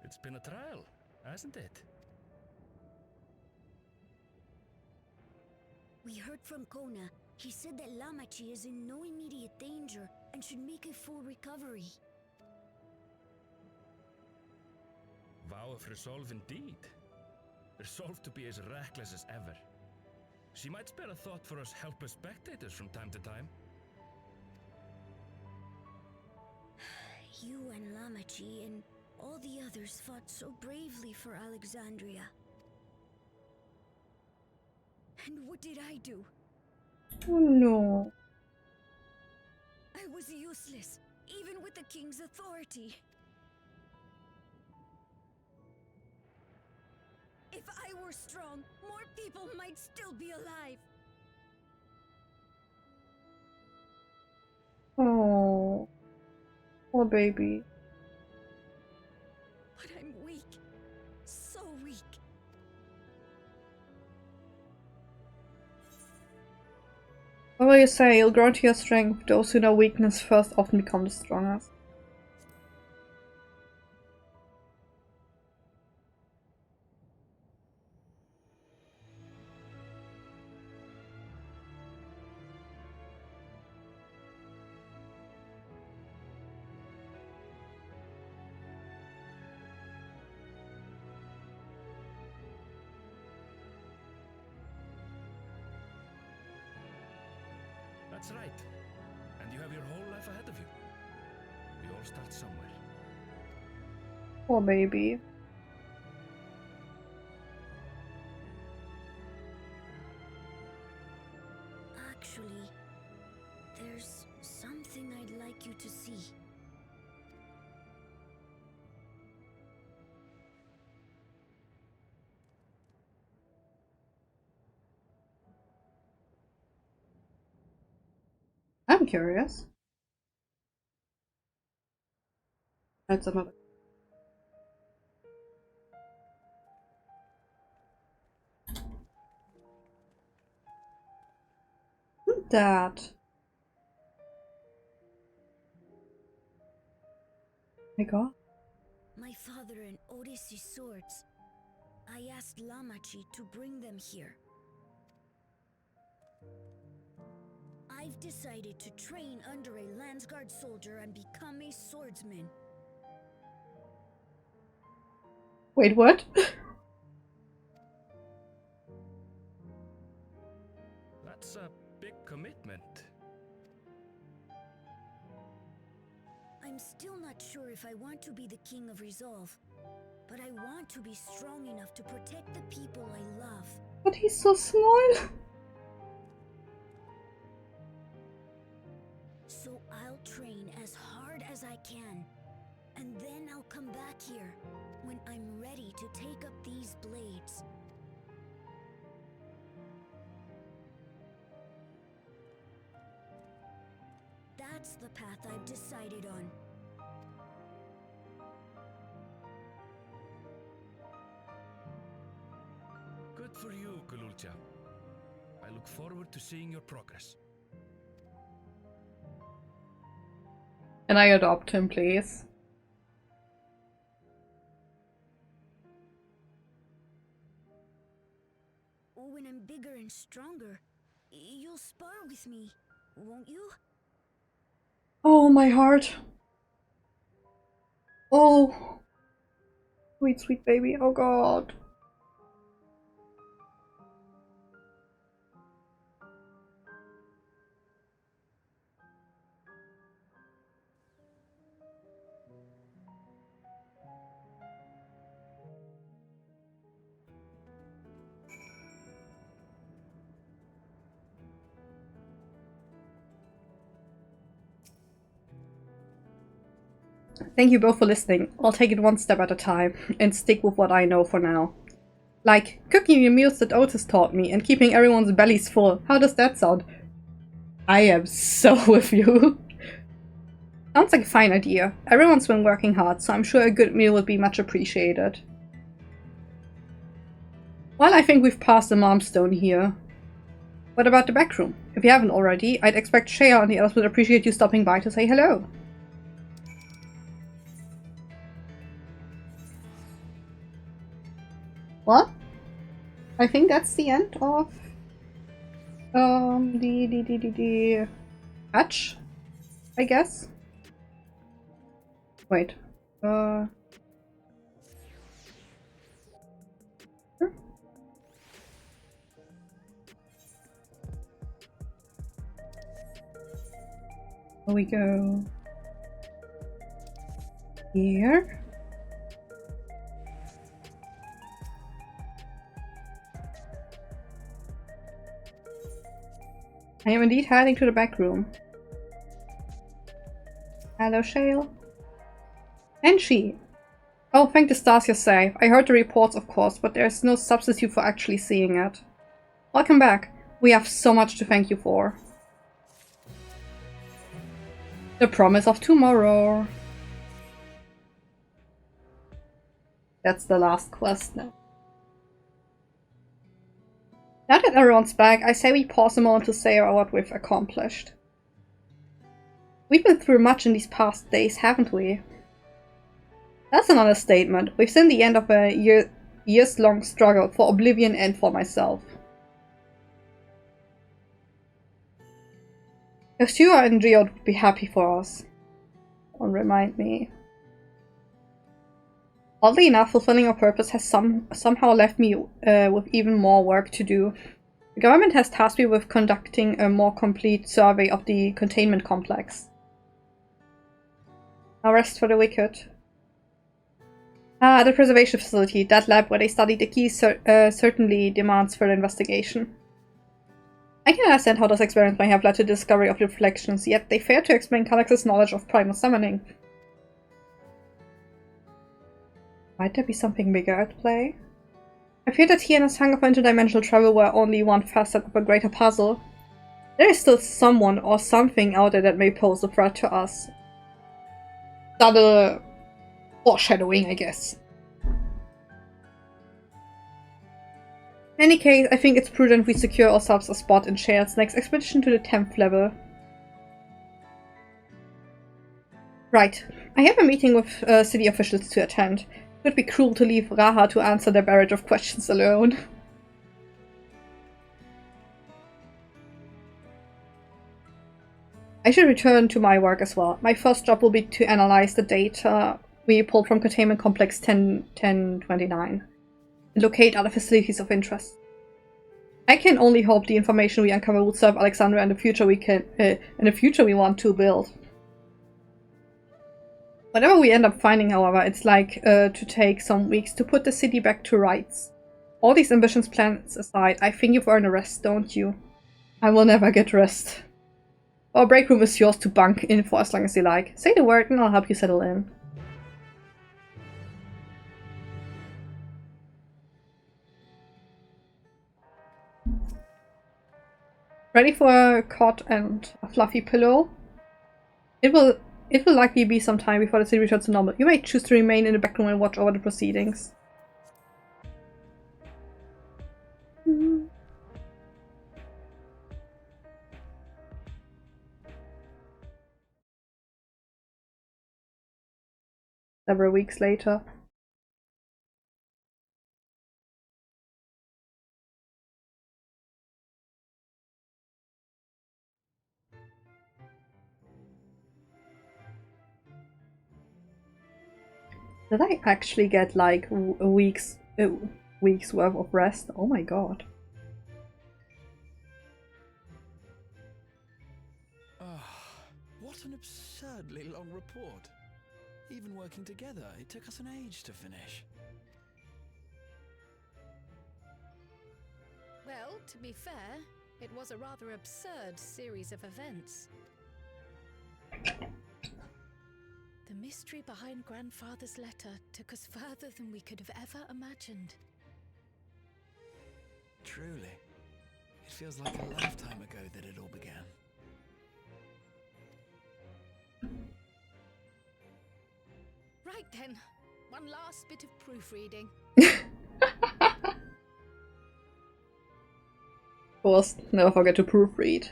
It's been a trial, hasn't it? We heard from Kona. He said that Lamachi is in no immediate danger and should make a full recovery. vow of resolve indeed. Resolve to be as reckless as ever. She might spare a thought for us helpless spectators from time to time. You and Lamachi and all the others fought so bravely for Alexandria. And what did I do? Oh no. I was useless, even with the king's authority. If I were strong, more people might still be alive. Oh. Poor baby. But I'm weak. So weak. What will you say? You'll grow into your strength. Those who know weakness first often become the strongest. That's right. And you have your whole life ahead of you. We all start somewhere. Poor baby. Actually, there's something I'd like you to see. I'm curious. That's another. That. My god. My father and Odyssey's swords. I asked Lamachi to bring them here. I've decided to train under a Landsguard soldier and become a swordsman. Wait, what? That's a big commitment. I'm still not sure if I want to be the King of Resolve, but I want to be strong enough to protect the people I love. But he's so small. So I'll train as hard as I can, and then I'll come back here when I'm ready to take up these blades. That's the path I've decided on. Good for you, Kululcha. I look forward to seeing your progress. Can I adopt him, please? When I'm bigger and stronger, you'll spar with me, won't you? Oh, my heart. Oh. Sweet, sweet baby. Oh god. Thank you both for listening. I'll take it one step at a time and stick with what I know for now. Like, cooking the meals that Otis taught me and keeping everyone's bellies full. How does that sound? I am so with you. Sounds like a fine idea. Everyone's been working hard, so I'm sure a good meal would be much appreciated. Well, I think we've passed the milestone here. What about the back room? If you haven't already, I'd expect Shea and the others would appreciate you stopping by to say hello. Well, I think that's the end of the patch, I guess. Wait. We go here. I am indeed heading to the back room. Hello, Shale. And she. Oh, thank the stars you're safe. I heard the reports, of course, but there's no substitute for actually seeing it. Welcome back. We have so much to thank you for. The promise of tomorrow. That's the last quest now. Now that everyone's back, I say we pause a moment to say what we've accomplished. We've been through much in these past days, haven't we? That's an understatement. We've seen the end of a years-long struggle for Oblivion and for myself. Yeshua and Geode would be happy for us. Don't remind me. Oddly enough, fulfilling our purpose has somehow left me with even more work to do. The government has tasked me with conducting a more complete survey of the containment complex. Now rest for the wicked. Ah, the preservation facility, that lab where they study the keys, certainly demands further investigation. I can understand how those experiments may have led to the discovery of the reflections, yet they fail to explain Calix's knowledge of primal summoning. Might there be something bigger at play? I fear that he and his hunger for interdimensional travel were only one facet of a greater puzzle. There is still someone or something out there that may pose a threat to us. Subtle foreshadowing, I guess. In any case, I think it's prudent we secure ourselves a spot in Shale's next expedition to the 10th level. Right. I have a meeting with city officials to attend. It would be cruel to leave Raha to answer their barrage of questions alone. I should return to my work as well. My first job will be to analyze the data we pulled from Containment Complex 1029 and locate other facilities of interest. I can only hope the information we uncover will serve Alexandria in the future we want to build. Whatever we end up finding, however, it's like to take some weeks to put the city back to rights. All these ambitious plans aside, I think you've earned a rest, don't you? I will never get rest. Our break room is yours to bunk in for as long as you like. Say the word and I'll help you settle in. Ready for a cot and a fluffy pillow? It will likely be some time before the city returns to normal. You may choose to remain in the back room and watch over the proceedings. Several weeks later. Did I actually get like a week's worth of rest? Oh my god. What an absurdly long report. Even working together, it took us an age to finish. Well, to be fair, it was a rather absurd series of events. The mystery behind Grandfather's letter took us further than we could have ever imagined. Truly. It feels like a lifetime ago that it all began. Right then, one last bit of proofreading. Of course, never forget to proofread.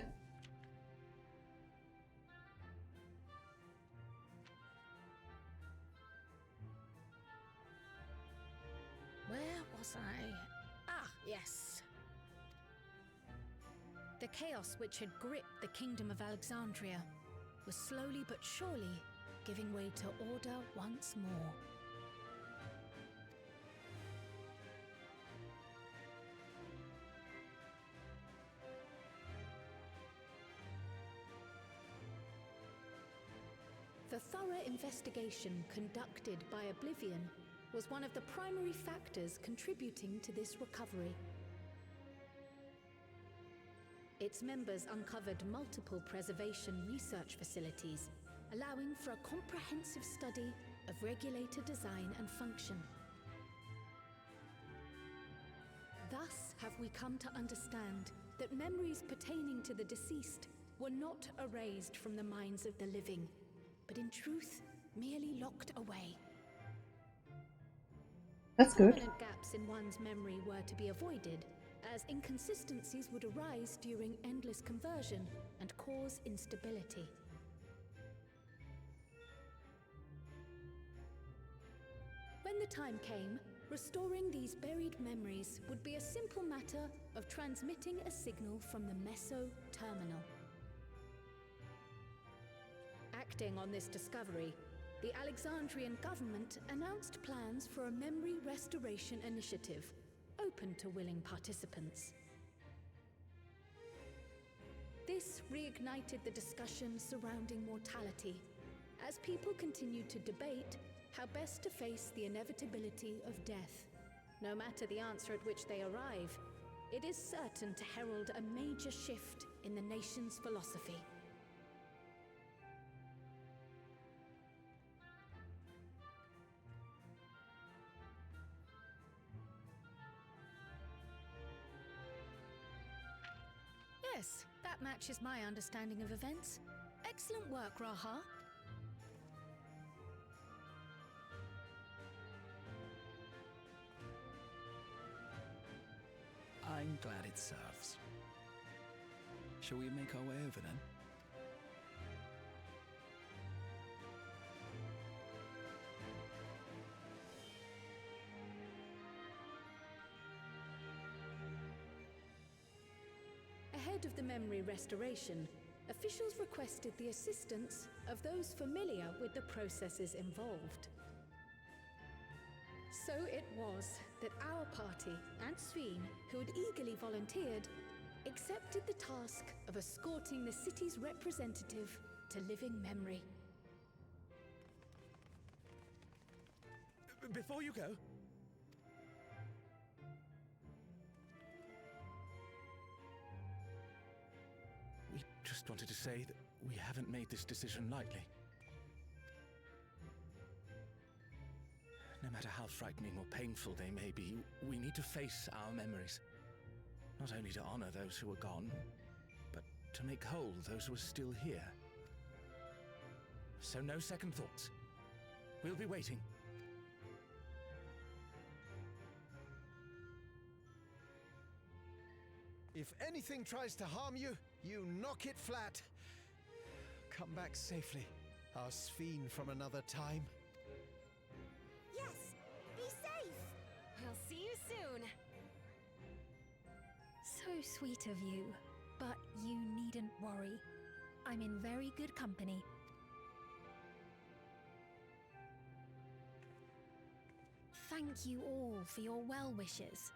Where was I? Ah, yes. The chaos which had gripped the kingdom of Alexandria was slowly but surely giving way to order once more. The thorough investigation conducted by Oblivion was one of the primary factors contributing to this recovery. Its members uncovered multiple preservation research facilities, allowing for a comprehensive study of regulator design and function. Thus have we come to understand that memories pertaining to the deceased were not erased from the minds of the living, but in truth, merely locked away. That's good. Permanent gaps in one's memory were to be avoided, as inconsistencies would arise during endless conversion and cause instability. When the time came, restoring these buried memories would be a simple matter of transmitting a signal from the Meso Terminal. Acting on this discovery, the Alexandrian government announced plans for a memory restoration initiative, open to willing participants. This reignited the discussion surrounding mortality, as people continued to debate how best to face the inevitability of death. No matter the answer at which they arrive, it is certain to herald a major shift in the nation's philosophy. Yes, that matches my understanding of events. Excellent work, Raha. I'm glad it serves. Shall we make our way over then? Ahead of the memory restoration, officials requested the assistance of those familiar with the processes involved. So it was that our party and Sveen, who had eagerly volunteered, accepted the task of escorting the city's representative to living memory. Before you go, we just wanted to say that we haven't made this decision lightly. No matter how frightening or painful they may be, we need to face our memories. Not only to honor those who are gone, but to make whole those who are still here. So no second thoughts. We'll be waiting. If anything tries to harm you, you knock it flat. Come back safely, our Sveen from another time. Yes! Be safe! I'll see you soon. So sweet of you, but you needn't worry. I'm in very good company. Thank you all for your well wishes.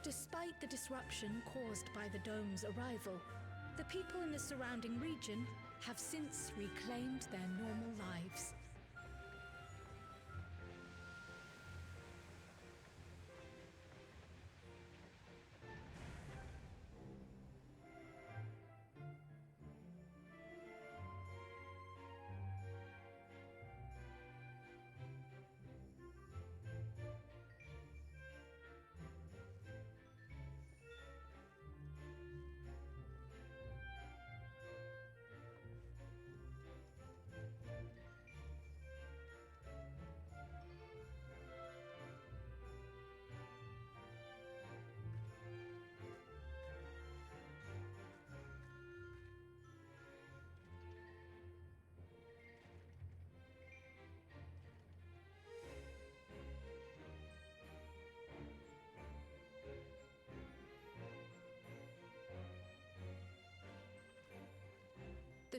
Despite the disruption caused by the dome's arrival, the people in the surrounding region have since reclaimed their normal lives.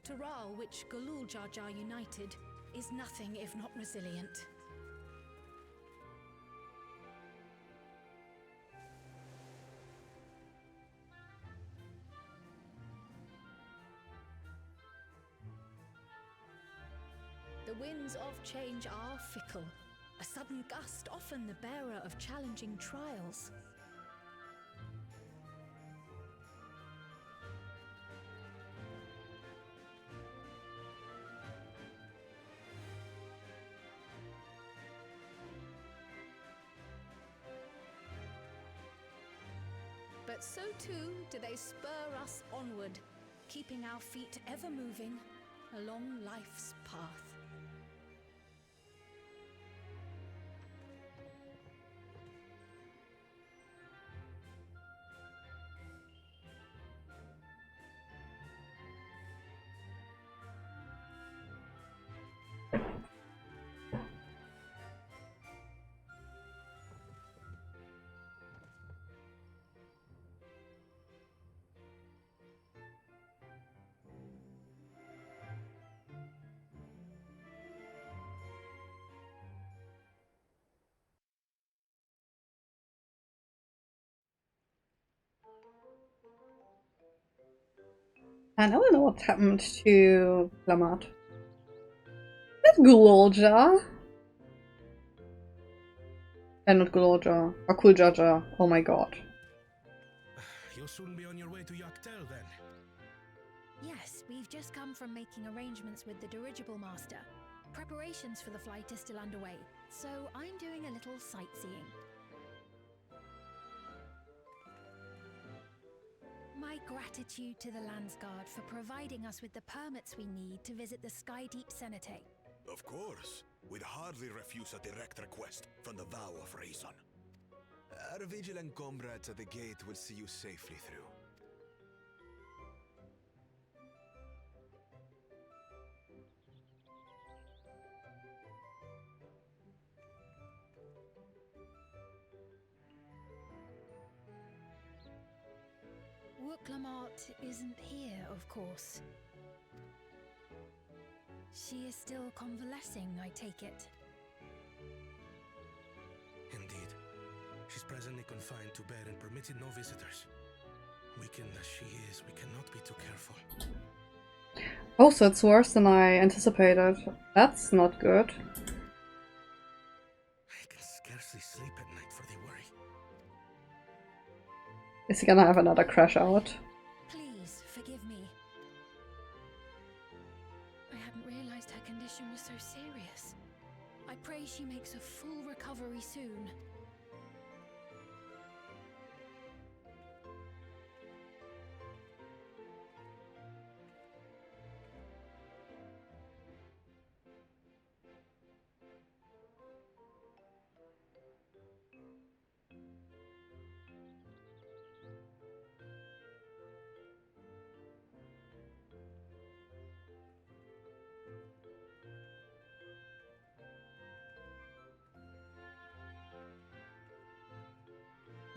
The Taral, which Galul Jar Jar united, is nothing if not resilient. The winds of change are fickle. A sudden gust, often the bearer of challenging trials. But so too do they spur us onward, keeping our feet ever moving along life's path. And I don't know what happened to Lamat. That's Glorja. And not Glorja. Akul Jaja. Oh my god. You'll soon be on your way to Yaktel then. Yes, we've just come from making arrangements with the dirigible master. Preparations for the flight are still underway, so I'm doing a little sightseeing. My gratitude to the Landsguard for providing us with the permits we need to visit the Skydeep Cenotaph. Of course. We'd hardly refuse a direct request from the Vow of Reason. Our vigilant comrades at the gate will see you safely through. Wooklamart isn't here, of course. She is still convalescing, I take it. Indeed. She's presently confined to bed and permitted no visitors. Weakened as she is, we cannot be too careful. Oh, so it's worse than I anticipated. That's not good. I can scarcely sleep at night for the worry. Is he gonna have another crash out? Please, forgive me. I hadn't realized her condition was so serious. I pray she makes a full recovery soon.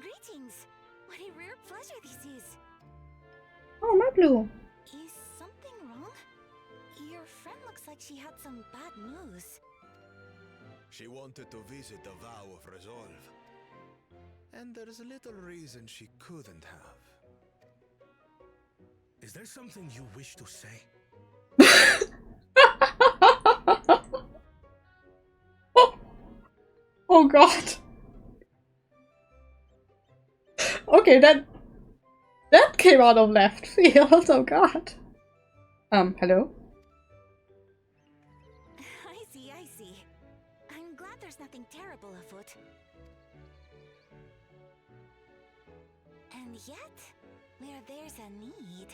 Greetings! What a rare pleasure this is! Oh, Mablu! Is something wrong? Your friend looks like she had some bad news. She wanted to visit the Vow of Resolve. And there's little reason she couldn't have. Is there something you wish to say? Oh god. Okay, that came out of left field. Oh god. Hello? I see. I'm glad there's nothing terrible afoot. And yet, where there's a need...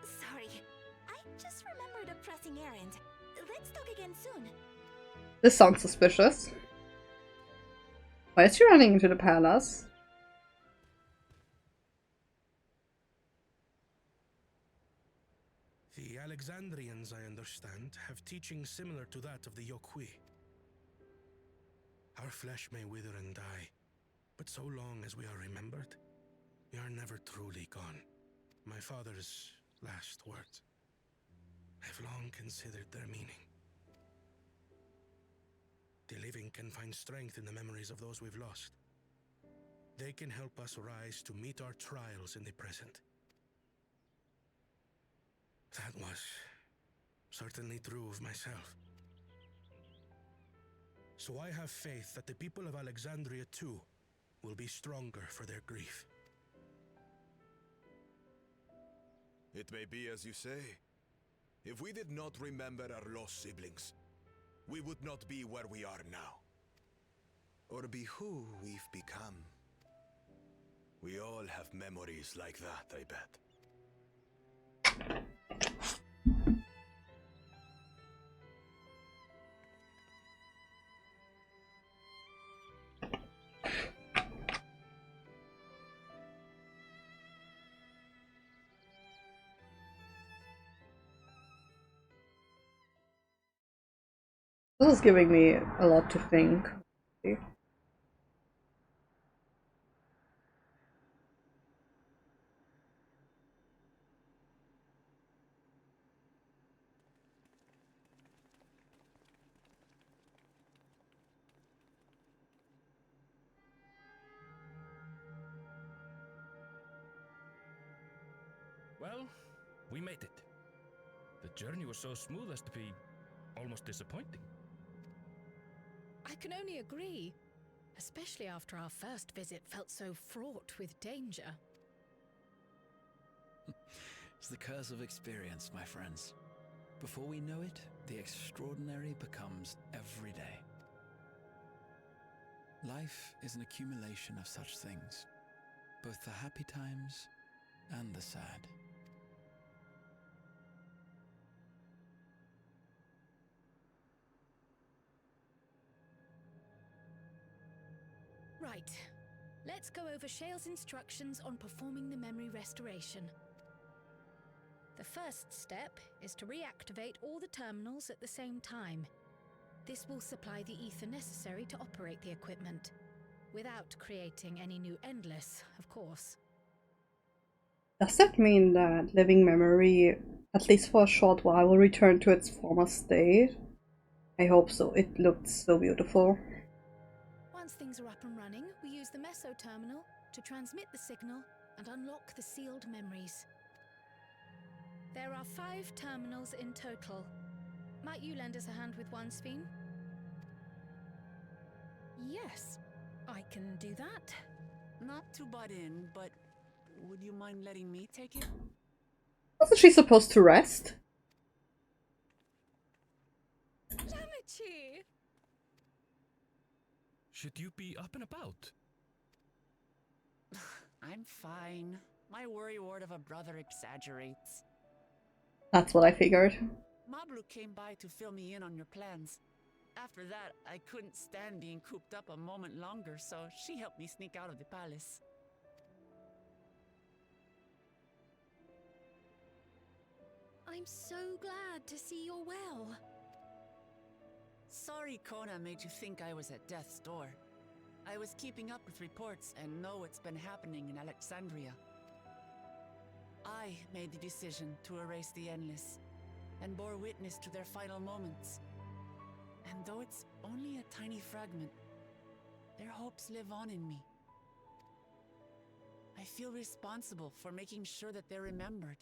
Sorry, I just remembered a pressing errand. Let's talk again soon. This sounds suspicious. Why is she running into the palace? The Alexandrians, I understand, have teachings similar to that of the Yokui. Our flesh may wither and die, but so long as we are remembered, we are never truly gone. My father's last words. I've long considered their meaning. The living can find strength in the memories of those we've lost. They can help us rise to meet our trials in the present. That was certainly true of myself. So I have faith that the people of Alexandria too will be stronger for their grief. It may be as you say. If we did not remember our lost siblings, we would not be where we are now. Or be who we've become. We all have memories like that, I bet. This is giving me a lot to think. Well, we made it. The journey was so smooth as to be almost disappointing. I can only agree, especially after our first visit felt so fraught with danger. It's the curse of experience, my friends. Before we know it, the extraordinary becomes every day. Life is an accumulation of such things, both the happy times and the sad. Right. Let's go over Shale's instructions on performing the memory restoration. The first step is to reactivate all the terminals at the same time. This will supply the ether necessary to operate the equipment, without creating any new Endless, of course. Does that mean that living memory, at least for a short while, will return to its former state? I hope so. It looked so beautiful. Once things are up and running, we use the Meso terminal to transmit the signal and unlock the sealed memories. There are 5 terminals in total. Might you lend us a hand with one, Sveen? Yes, I can do that. Not to butt in, but would you mind letting me take it? Wasn't she supposed to rest? Lamachi! Should you be up and about? I'm fine. My worrywart of a brother exaggerates. That's what I figured. Mablu came by to fill me in on your plans. After that, I couldn't stand being cooped up a moment longer, so she helped me sneak out of the palace. I'm so glad to see you're well. Sorry Kona made you think I was at death's door. I was keeping up with reports and know what's been happening in Alexandria. I made the decision to erase the Endless, and bore witness to their final moments. And though it's only a tiny fragment, their hopes live on in me. I feel responsible for making sure that they're remembered,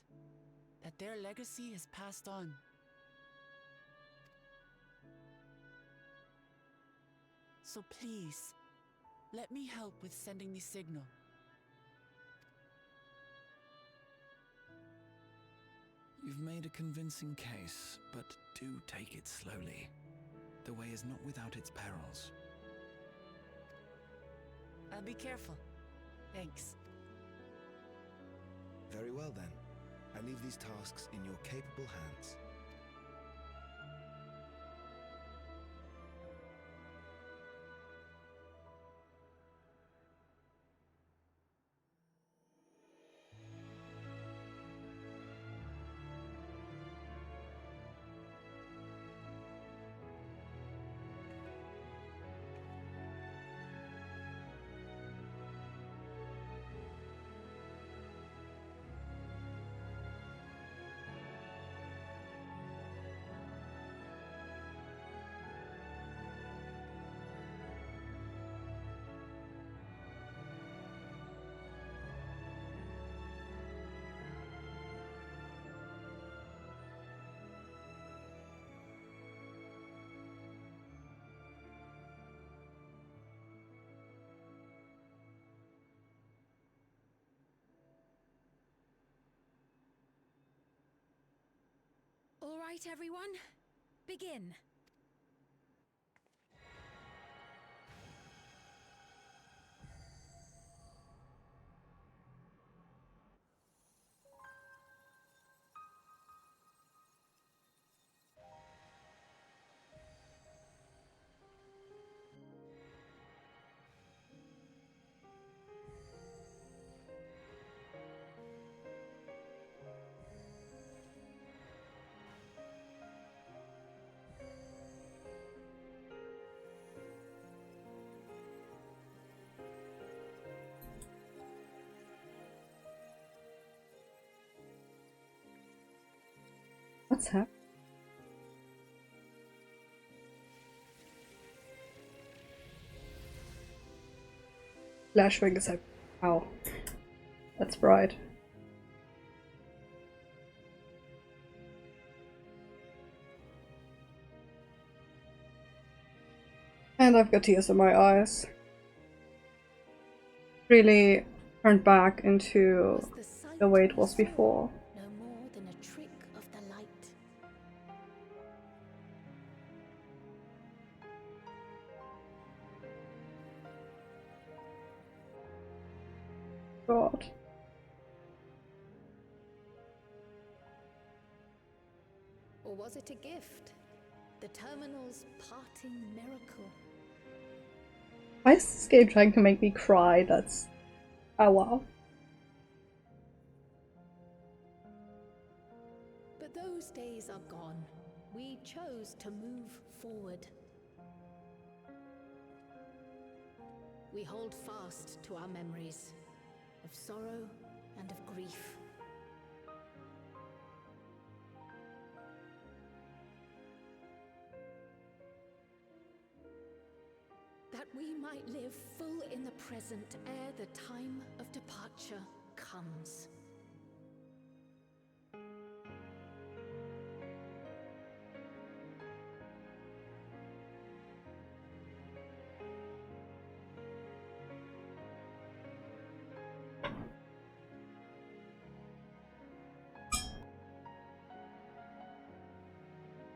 that their legacy is passed on. So please, let me help with sending the signal. You've made a convincing case, but do take it slowly. The way is not without its perils. I'll be careful. Thanks. Very well then. I leave these tasks in your capable hands. All right, everyone. Begin. What's happening? Flashwing is like, wow, that's bright. And I've got tears in my eyes. Really turned back into the way it was before. No more than a trick of the light. God. Or was it a gift? The Terminal's parting miracle? Why is this game trying to make me cry? That's... oh wow. But those days are gone. We chose to move forward. We hold fast to our memories of sorrow and of grief. That we might live full in the present ere the time of departure comes.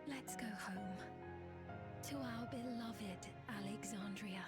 Let's go home. To our beloved Alexandria.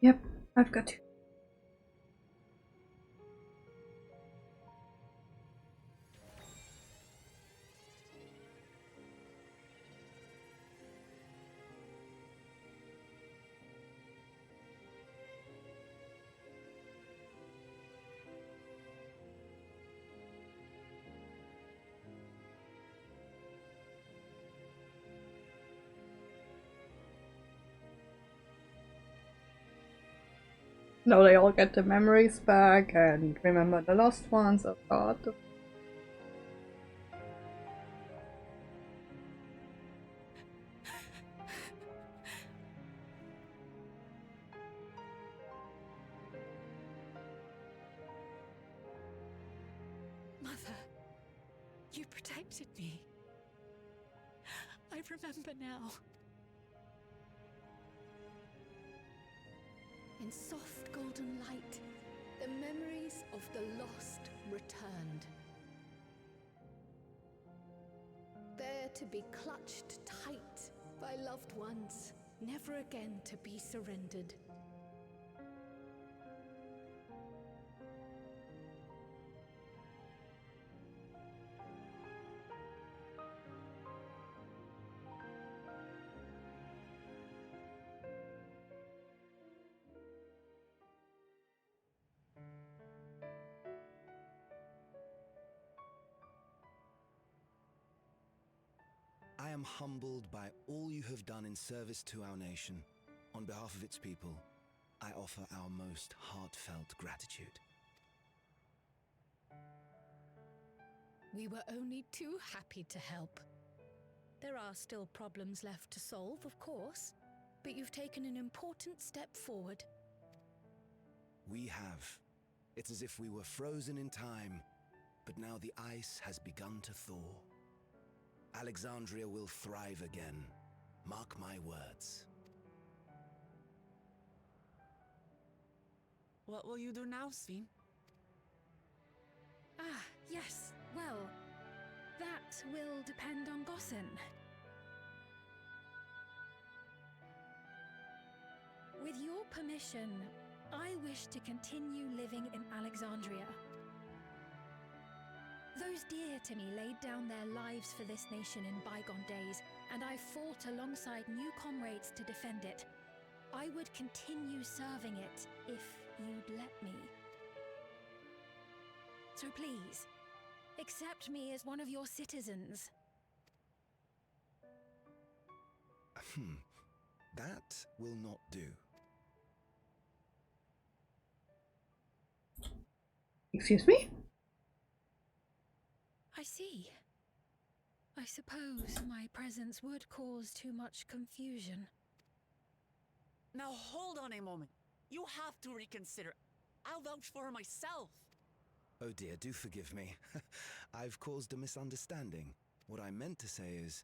Yep, I've got to. Now they all get the memories back and remember the lost ones. Oh god. Mother, you protected me. I remember now. In soft golden light, the memories of the lost returned. There to be clutched tight by loved ones, never again to be surrendered. I am humbled by all you have done in service to our nation. On behalf of its people, I offer our most heartfelt gratitude. We were only too happy to help. There are still problems left to solve, of course, but you've taken an important step forward. We have. It's as if we were frozen in time, but now the ice has begun to thaw. Alexandria will thrive again. Mark my words. What will you do now, Sven? Ah, yes. Well, that will depend on Gossen. With your permission, I wish to continue living in Alexandria. Those dear to me laid down their lives for this nation in bygone days, and I fought alongside new comrades to defend it. I would continue serving it if you'd let me. So please, accept me as one of your citizens. That will not do. Excuse me? I see. I suppose my presence would cause too much confusion. Now hold on a moment. You have to reconsider. I'll vouch for her myself. Oh dear, do forgive me. I've caused a misunderstanding. What I meant to say is,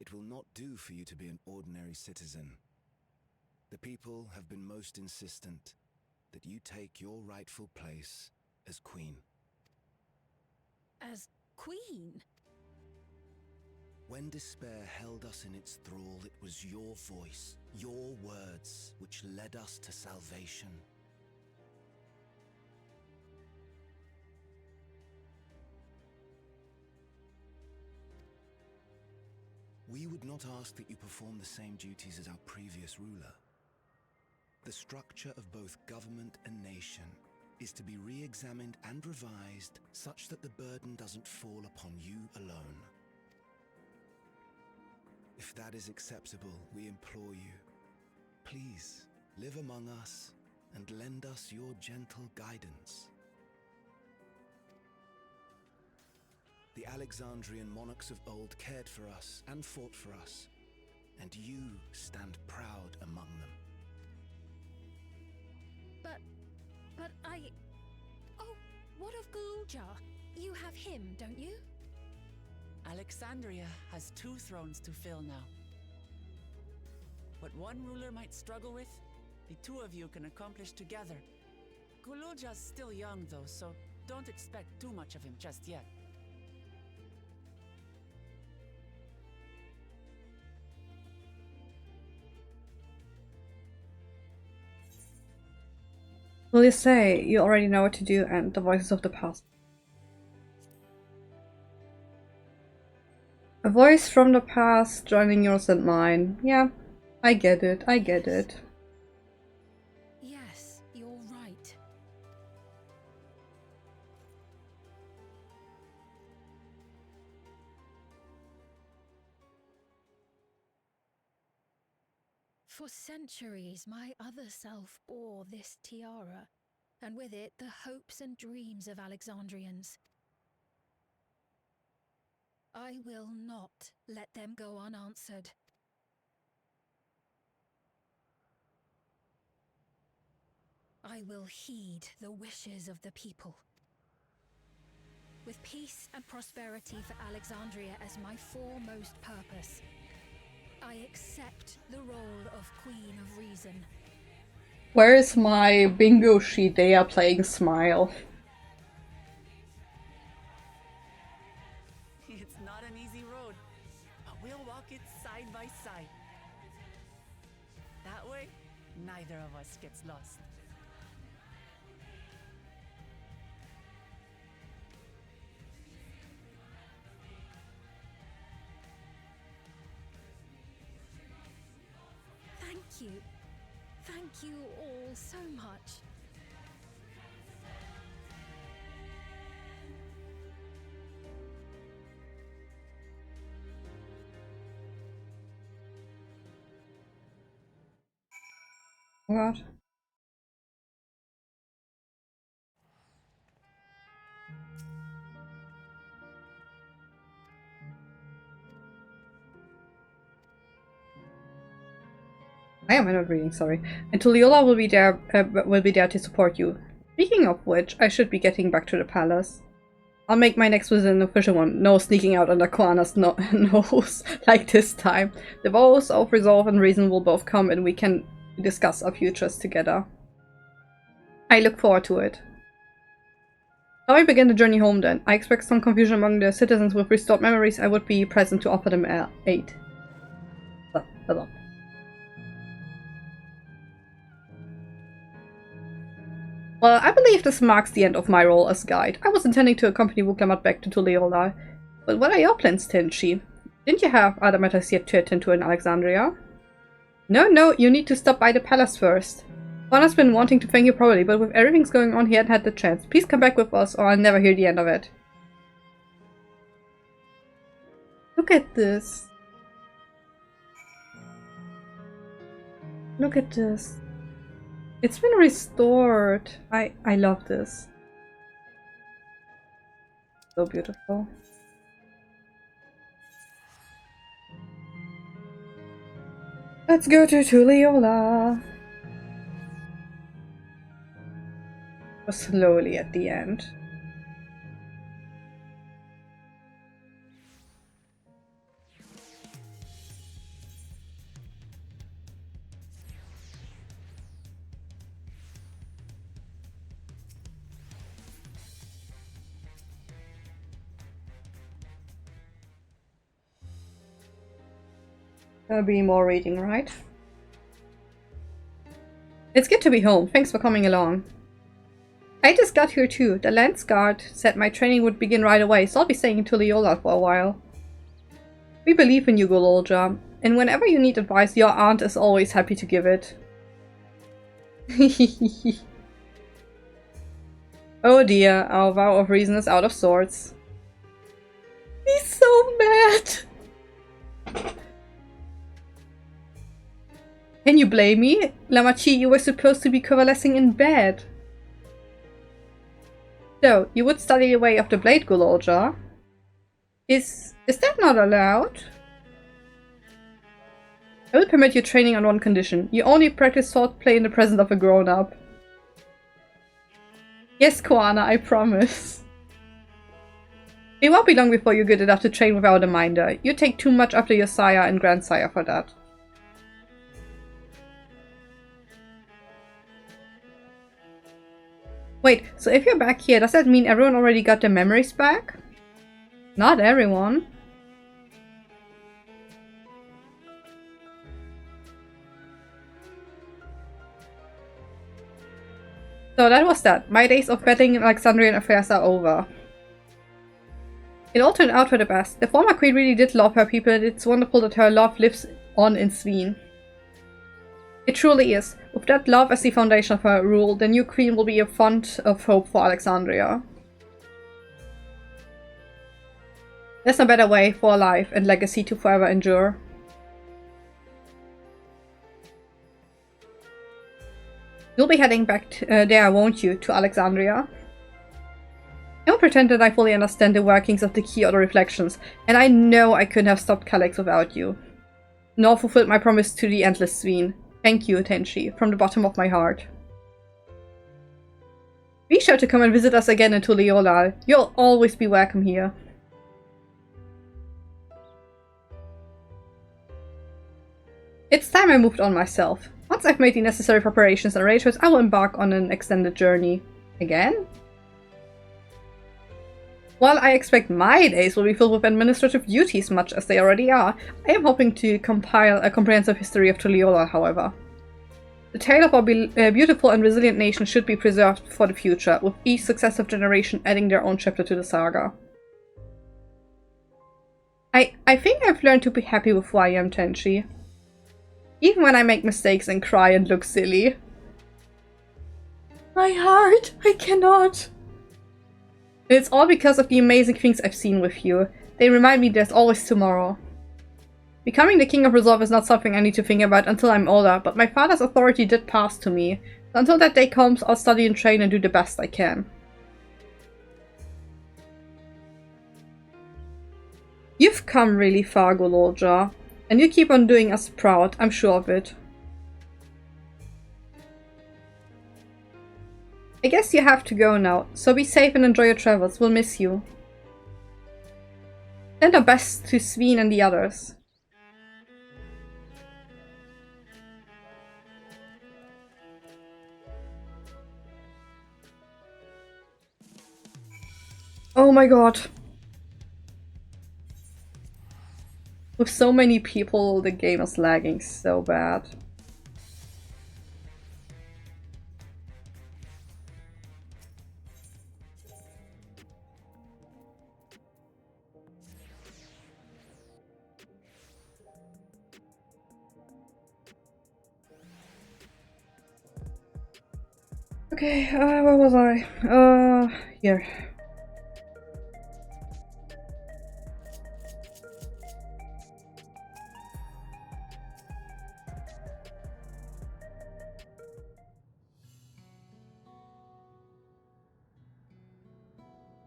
it will not do for you to be an ordinary citizen. The people have been most insistent that you take your rightful place as queen. As queen? When despair held us in its thrall, it was your voice, your words, which led us to salvation. We would not ask that you perform the same duties as our previous ruler. The structure of both government and nation is to be re-examined and revised such that the burden doesn't fall upon you alone. If that is acceptable, we implore you, please live among us and lend us your gentle guidance. The Alexandrian monarchs of old cared for us and fought for us, and you stand proud among them. But Oh, what of Galulja? You have him, don't you? Alexandria has 2 thrones to fill now. What one ruler might struggle with, the 2 of you can accomplish together. Galulja's still young though, so don't expect too much of him just yet. Will you say you already know what to do and the voices of the past? A voice from the past joining yours and mine. Yeah, I get it, I get it. Yes, you're right. For centuries, my other self bore this tiara, and with it the hopes and dreams of Alexandrians. I will not let them go unanswered. I will heed the wishes of the people. With peace and prosperity for Alexandria as my foremost purpose, I accept the role of Queen of Reason. Where is my bingo sheet they are playing Smile? It's not an easy road, but we'll walk it side by side. That way, neither of us gets lost. Thank you. Thank you all so much. Oh god. I am not reading, sorry. And Tulliola will be there to support you. Speaking of which, I should be getting back to the palace. I'll make my next visit an official one. No sneaking out under Koana's nose like this time. The vows of resolve and reason will both come and we can discuss our futures together. I look forward to it. Now I begin the journey home then. I expect some confusion among the citizens with restored memories. I would be present to offer them aid. Well, I believe this marks the end of my role as guide. I was intending to accompany Wuklamat back to Tulliola. But what are your plans, Tenchi? Didn't you have other matters yet to attend to in Alexandria? No, you need to stop by the palace first. Juan has been wanting to thank you probably, but with everything's going on, he hadn't had the chance. Please come back with us or I'll never hear the end of it. Look at this. Look at this. It's been restored. I love this. So beautiful. Let's go to Tulliola. Slowly at the end. There'll be more reading, right? It's good to be home. Thanks for coming along. I just got here too. The Lance Guard said my training would begin right away, so I'll be staying in Tulliola for a while. We believe in you, Gololja, and whenever you need advice, your aunt is always happy to give it. Oh dear, our vow of reason is out of sorts. He's so mad! Can you blame me? Lamachi, you were supposed to be coalescing in bed. So, you would study the way of the blade, Gololja? Is that not allowed? I will permit you training on one condition. You only practice swordplay in the presence of a grown-up. Yes, Koana, I promise. It won't be long before you're good enough to train without a minder. You take too much after your sire and grandsire for that. Wait, so if you're back here, does that mean everyone already got their memories back? Not everyone. So that was that. My days of battling Alexandrian affairs are over. It all turned out for the best. The former queen really did love her people, and it's wonderful that her love lives on in Sveen. It truly is. With that love as the foundation of her rule, the new queen will be a font of hope for Alexandria. There's no better way for a life and legacy to forever endure. You'll be heading back there, won't you, to Alexandria? I don't pretend that I fully understand the workings of the key or the reflections, and I know I couldn't have stopped Calyx without you. Nor fulfilled my promise to the endless Sveen. Thank you, Tenchi, from the bottom of my heart. Be sure to come and visit us again in Tulliola. You'll always be welcome here. It's time I moved on myself. Once I've made the necessary preparations and arrangements, I will embark on an extended journey. Again? While I expect my days will be filled with administrative duties much as they already are, I am hoping to compile a comprehensive history of Tulliola, however. The tale of our beautiful and resilient nation should be preserved for the future, with each successive generation adding their own chapter to the saga. I think I've learned to be happy with who I am, Tenchi. Even when I make mistakes and cry and look silly. My heart! I cannot! It's all because of the amazing things I've seen with you. They remind me there's always tomorrow. Becoming the King of Resolve is not something I need to think about until I'm older, but my father's authority did pass to me. So until that day comes, I'll study and train and do the best I can. You've come really far, Gololja, and you keep on doing us proud, I'm sure of it. guess you have to go now, so be safe and enjoy your travels. We'll miss you. Send our best to Sveen and the others. Oh my god. With so many people, the game is lagging so bad. Okay, where was I? Here.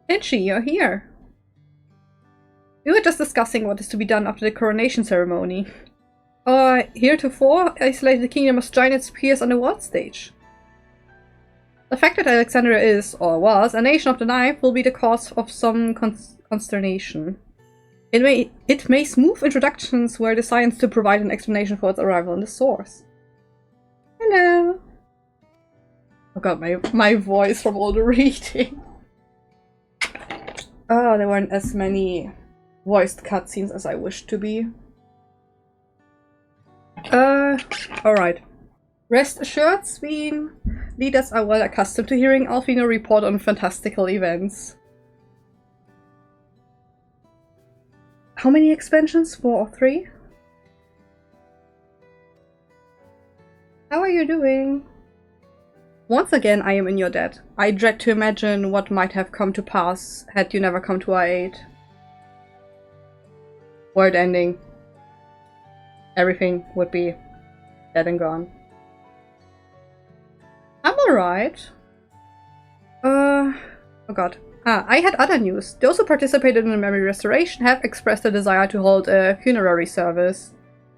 Finchi, you're here. We were just discussing what is to be done after the coronation ceremony. Heretofore, isolated the kingdom must join its peers on the world stage. The fact that Alexandria is, or was, a nation of the knife will be the cause of some consternation. It may smooth introductions were designed to provide an explanation for its arrival in the source. Hello! Oh god, my voice from all the reading. Oh, there weren't as many voiced cutscenes as I wished to be. Alright. Rest assured, Sveen. Leaders are well accustomed to hearing Alfino report on fantastical events. How many expansions? 4 or 3? How are you doing? Once again, I am in your debt. I dread to imagine what might have come to pass had you never come to our aid. Word ending. Everything would be dead and gone. I'm alright. Oh god. I had other news. Those who participated in the memory restoration have expressed a desire to hold a funerary service.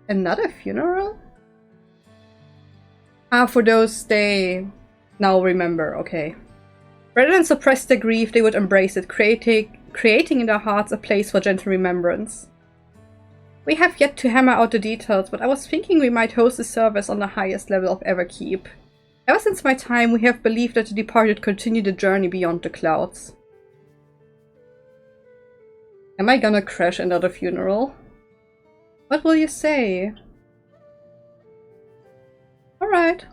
Another funeral? For those they now remember, okay. Rather than suppress their grief, they would embrace it, creating in their hearts a place for gentle remembrance. We have yet to hammer out the details, but I was thinking we might host a service on the highest level of Everkeep. Ever since my time, we have believed that the departed continue the journey beyond the clouds. Am I gonna crash another funeral? What will you say? Alright.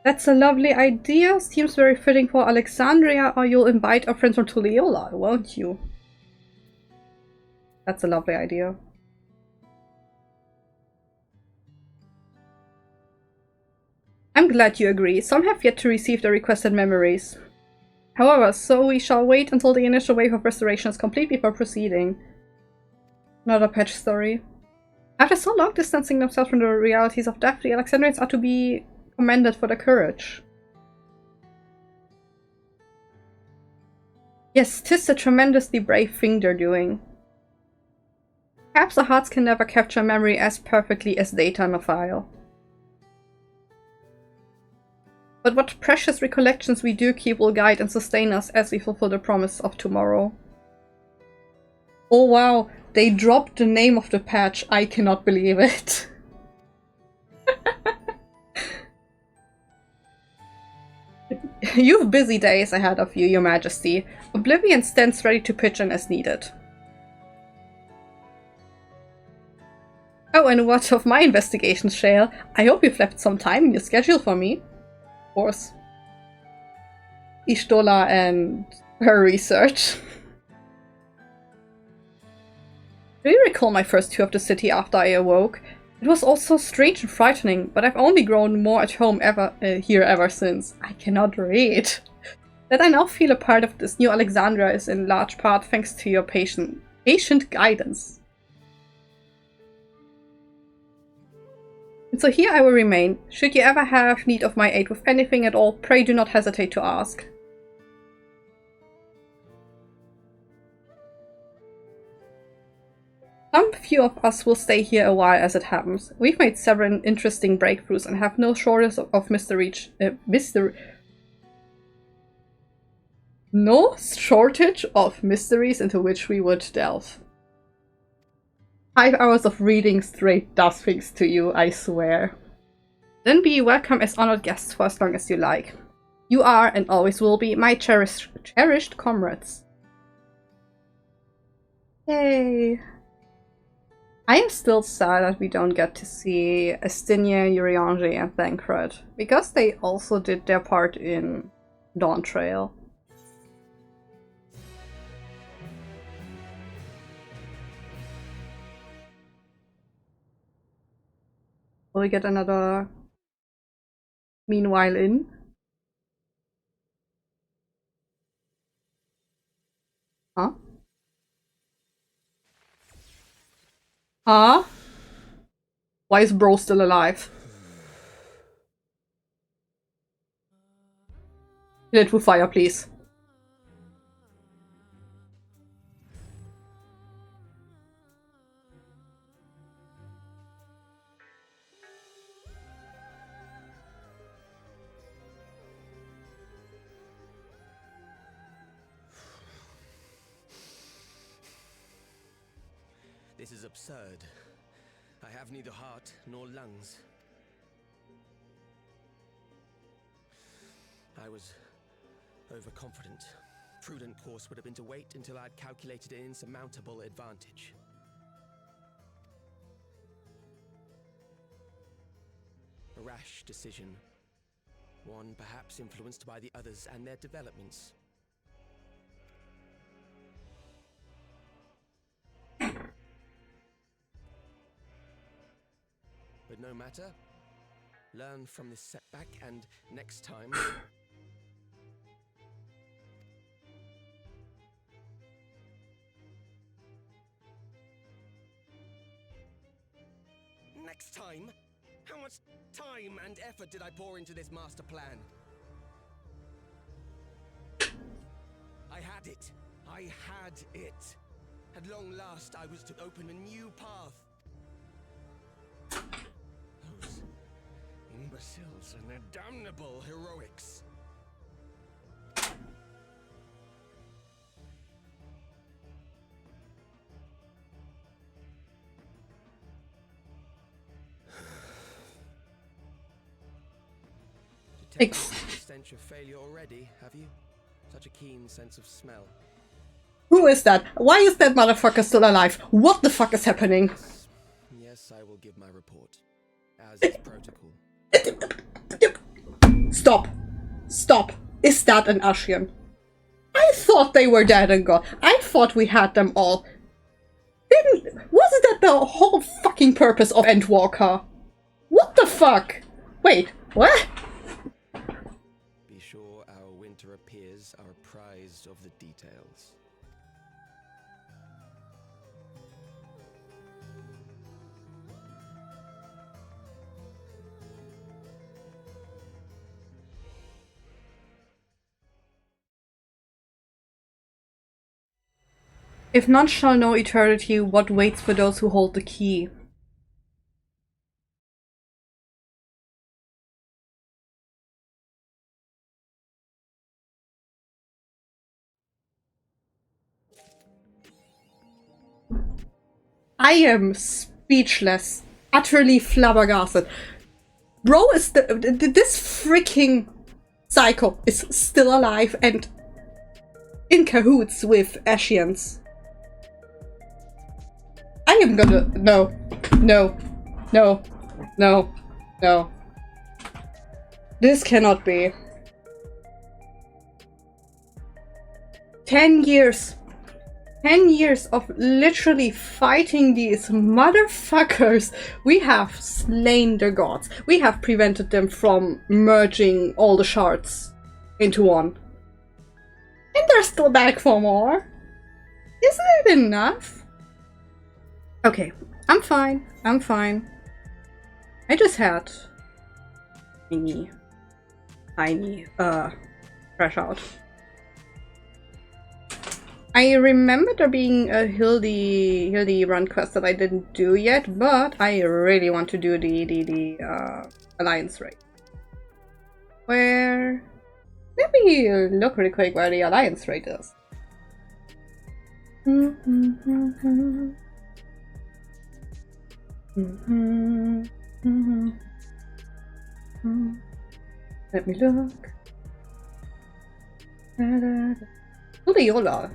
That's a lovely idea. Seems very fitting for Alexandria, or you'll invite our friends from Tulliola, won't you? That's a lovely idea. I'm glad you agree. Some have yet to receive the requested memories. However, so we shall wait until the initial wave of restoration is complete before proceeding. Another patch story. After so long distancing themselves from the realities of death, the Alexandrians are to be commended for their courage. Yes, 'tis a tremendously brave thing they're doing. Perhaps our hearts can never capture memory as perfectly as data in a file. But what precious recollections we do keep will guide and sustain us as we fulfill the promise of tomorrow. Oh wow, they dropped the name of the patch. I cannot believe it. You've busy days ahead of you, Your Majesty. Oblivion stands ready to pitch in as needed. Oh, and what of my investigations, Shale? I hope you've left some time in your schedule for me. Of course. Ishtola and her research. Do you recall my first tour of the city after I awoke? It was all so strange and frightening, but I've only grown more at home here ever since. I cannot read. That I now feel a part of this new Alexandria is in large part thanks to your patient guidance. And so here I will remain. Should you ever have need of my aid with anything at all, pray do not hesitate to ask. Some few of us will stay here a while as it happens. We've made several interesting breakthroughs and have no shortage of No shortage of mysteries into which we would delve. 5 hours of reading straight does things to you, I swear. Then be welcome as honored guests for as long as you like. You are, and always will be, my cherished comrades. Yay! I am still sad that we don't get to see Estinia, Uriange, and Thancred, because they also did their part in Dawn Trail. Will we get another meanwhile in? Huh? Huh? Why is bro still alive? Kill it with fire, please. This is absurd. I have neither heart nor lungs. I was overconfident. Prudent course would have been to wait until I'd calculated an insurmountable advantage. A rash decision. One perhaps influenced by the others and their developments. But no matter. Learn from this setback, and next time... Next time? How much time and effort did I pour into this master plan? I had it. I had it. At long last, I was to open a new path. Those imbeciles and their damnable heroics. The stench of failure already, have you? Such a keen sense of smell. Who is that? Why is that motherfucker still alive? What the fuck is happening? Yes, I will give my report. As is protocol. Stop. Stop. Is that an Ashian? I thought they were dead and gone. I thought we had them all. Wasn't that the whole fucking purpose of Endwalker? What the fuck? Wait, what? Be sure our winter appears are apprised of the details. If none shall know eternity, what waits for those who hold the key? I am speechless, utterly flabbergasted. Bro is this freaking psycho is still alive and in cahoots with Ashians. I am gonna... No. No. No. No. No. This cannot be. 10 years. 10 years of literally fighting these motherfuckers. We have slain the gods. We have prevented them from merging all the shards into one. And they're still back for more. Isn't it enough? Okay, I'm fine. I'm fine. I just had tiny crash out. I remember there being a Hildy run quest that I didn't do yet, but I really want to do the Alliance raid. Where Let me look really quick where the alliance rate is. Let me look. Tulliola.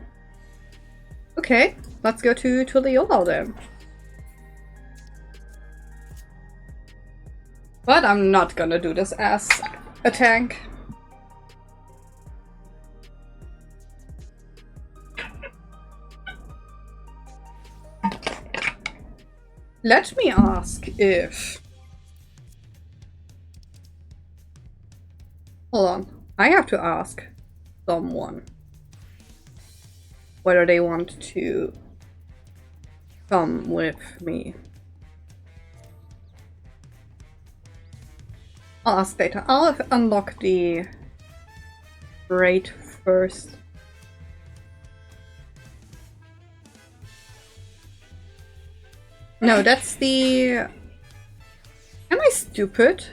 Okay, let's go to Tulliola then. But I'm not gonna do this as a tank. Let me ask if... Hold on. I have to ask someone whether they want to come with me. I'll ask later. I'll unlock the raid first. No, that's the... Am I stupid?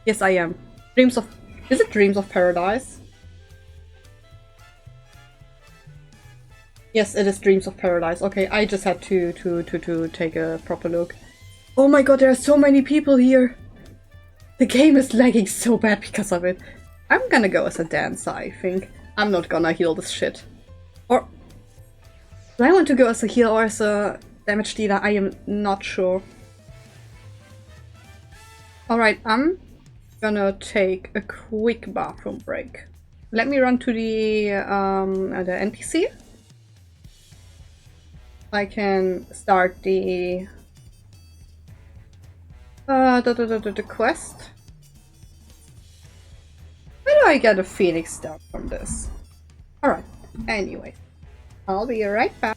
Yes, I am. Dreams of... Is it Dreams of Paradise? Yes, it is Dreams of Paradise. Okay, I just had to take a proper look. Oh my god, there are so many people here! The game is lagging so bad because of it. I'm gonna go as a dancer, I think. I'm not gonna heal this shit. Or... Do I want to go as a heal or as a damage dealer? I am not sure. Alright, I'm gonna take a quick bathroom break. Let me run to the NPC. I can start the quest. Where do I get a Phoenix down from this? Alright, anyway. I'll be right back.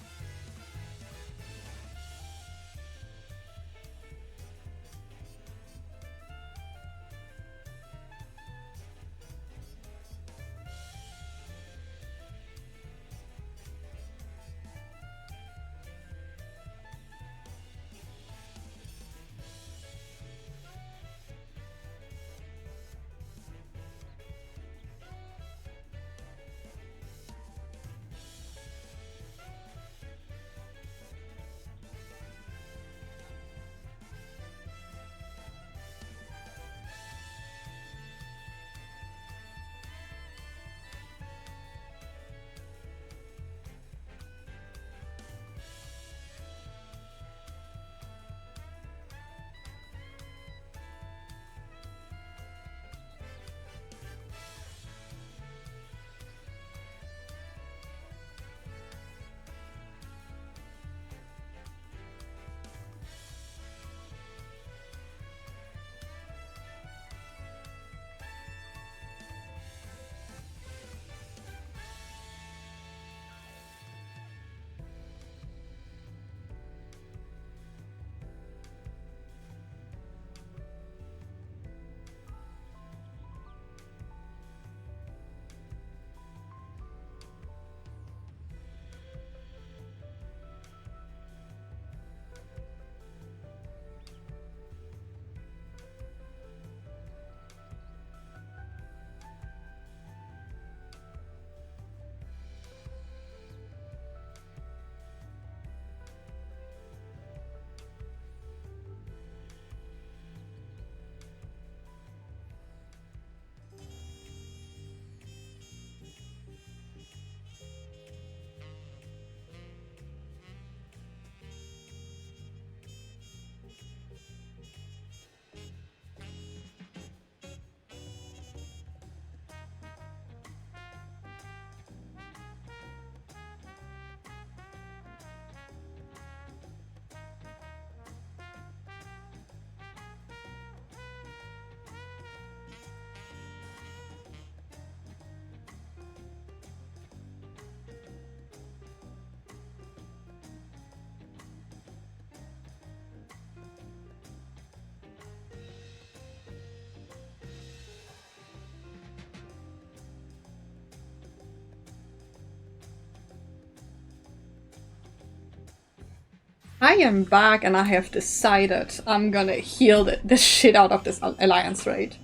I am back and I have decided I'm gonna heal the shit out of this alliance raid.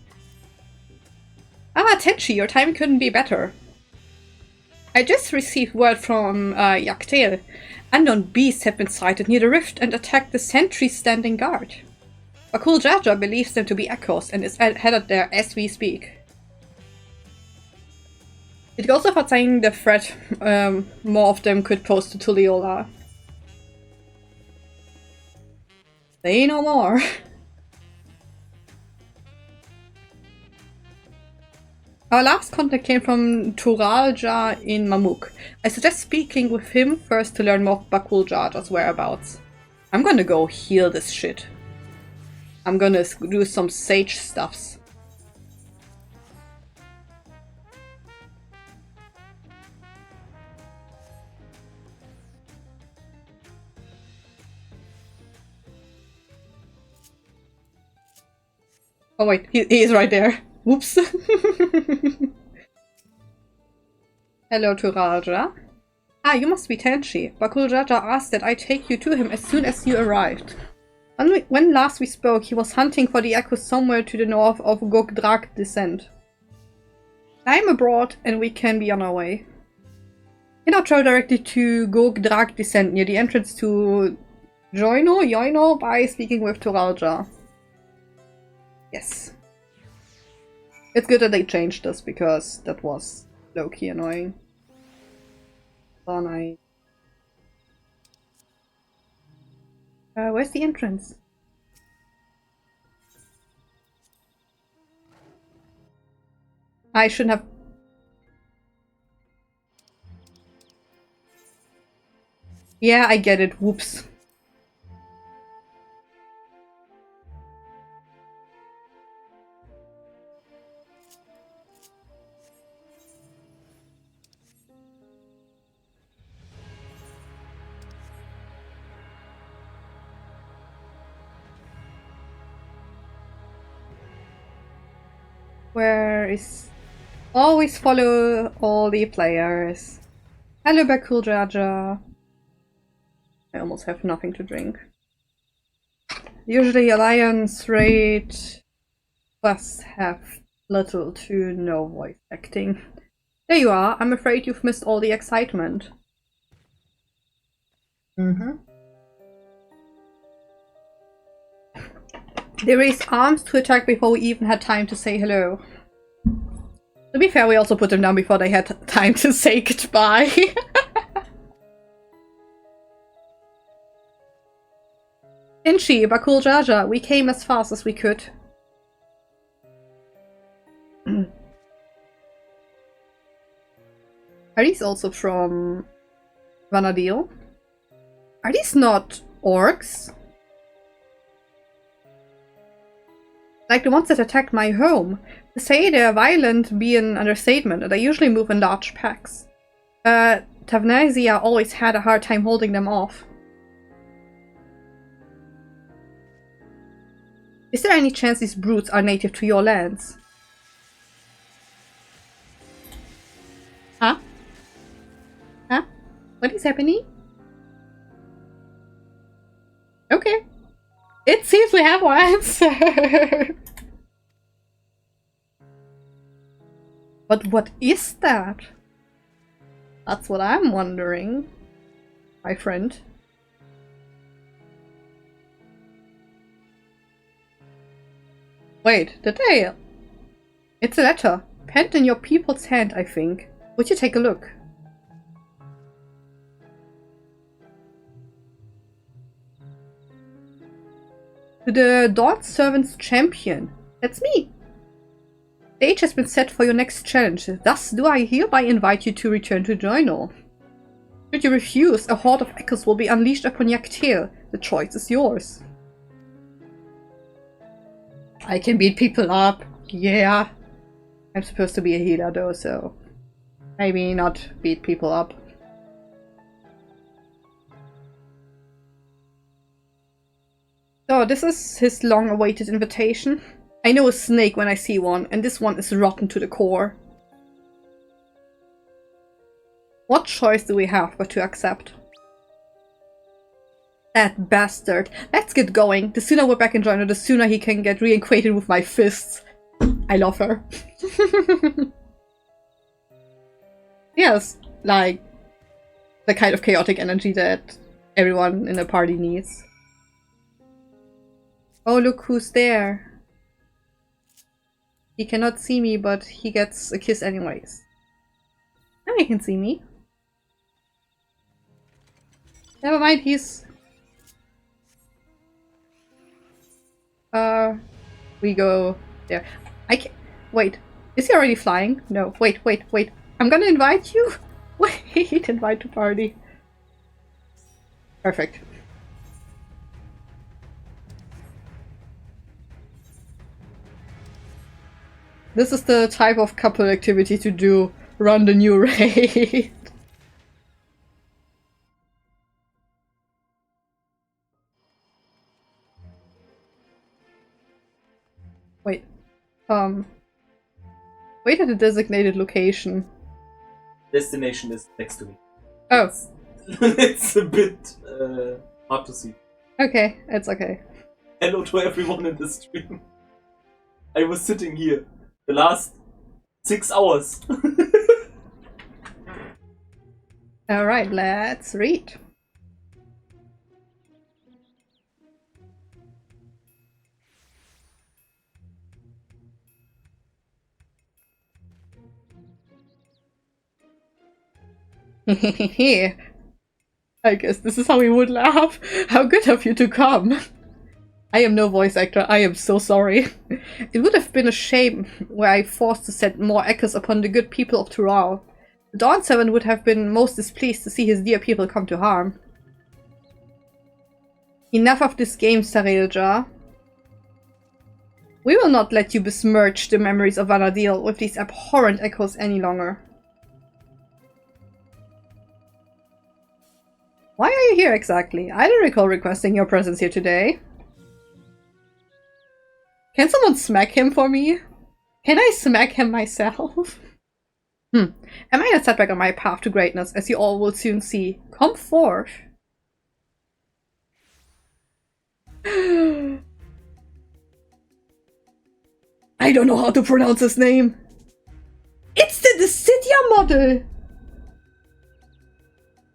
I'm gonna Tenchi, your timing couldn't be better. I just received word from Yaktail. Unknown beasts have been sighted near the rift and attacked the sentries standing guard. Bakul Jaja believes them to be echoes and is headed there as we speak. It goes without saying the threat more of them could pose to Tulliola. Say no more. Our last contact came from Turalja in Mamuk. I suggest speaking with him first to learn more of Bakul Jaja's whereabouts. I'm gonna go heal this shit. I'm gonna do some sage stuffs. Oh wait, he is right there. Whoops. Hello, Turalja. Ah, you must be Tenchi. Bakul Jaja asked that I take you to him as soon as you arrived. When last we spoke, he was hunting for the echoes somewhere to the north of Gogdrak Descent. I am abroad, and we can be on our way. You now travel directly to Gogdrak Descent, near the entrance to Joino by speaking with Turalja. Yes. It's good that they changed this, because that was low-key annoying. So nice. Where's the entrance? I shouldn't have... Yeah, I get it. Whoops. Where is... Always follow all the players. Hello, Bakul Jaja. I almost have nothing to drink. Usually Alliance raid quests have little to no voice acting. There you are. I'm afraid you've missed all the excitement. They raised arms to attack before we even had time to say hello. To be fair, we also put them down before they had time to say goodbye. Inchi, Bakul Jaja, we came as fast as we could. Are these also from Vanadil? Are these not orcs? Like the ones that attacked my home. To say they're violent be an understatement, and they usually move in large packs. Tavnazia always had a hard time holding them off. Is there any chance these brutes are native to your lands? Huh? Huh? What is happening? Okay. It seems we have our answer. But what is that? That's what I'm wondering, my friend. Wait, the tail. It's a letter. Penned in your people's hand, I think. Would you take a look? To the Dawn Servant's Champion. That's me. The age has been set for your next challenge. Thus do I hereby invite you to return to Joino. Should you refuse, a horde of echoes will be unleashed upon Yaktail. The choice is yours. I can beat people up. Yeah. I'm supposed to be a healer though, so maybe not beat people up. So this is his long-awaited invitation. I know a snake when I see one, and this one is rotten to the core. What choice do we have but to accept? That bastard. Let's get going. The sooner we're back in Joino, the sooner he can get reacquainted with my fists. I love her. Yes, like the kind of chaotic energy that everyone in the party needs. Oh, look who's there. He cannot see me, but he gets a kiss anyways. Now he can see me. Never mind, he's... we go there. I can't... Wait, is he already flying? No, wait. I'm gonna invite you? Wait, invite to party. Perfect. This is the type of couple activity to do. Run the new raid. Wait. Wait at a designated location. Destination is next to me. Oh. It's a bit hard to see. Okay, it's okay. Hello to everyone in the stream. I was sitting here the last 6 hours. Alright, let's read. I guess this is how we would laugh. How good of you to come. I am no voice actor, I am so sorry. It would have been a shame were I forced to set more echoes upon the good people of Tural. The Dawn Seven would have been most displeased to see his dear people come to harm. Enough of this game, Sarelja. We will not let you besmirch the memories of Vanadil with these abhorrent echoes any longer. Why are you here exactly? I don't recall requesting your presence here today. Can someone smack him for me? Can I smack him myself? Am I a setback on my path to greatness, as you all will soon see? Come forth. I don't know how to pronounce his name. It's the Dissidia model!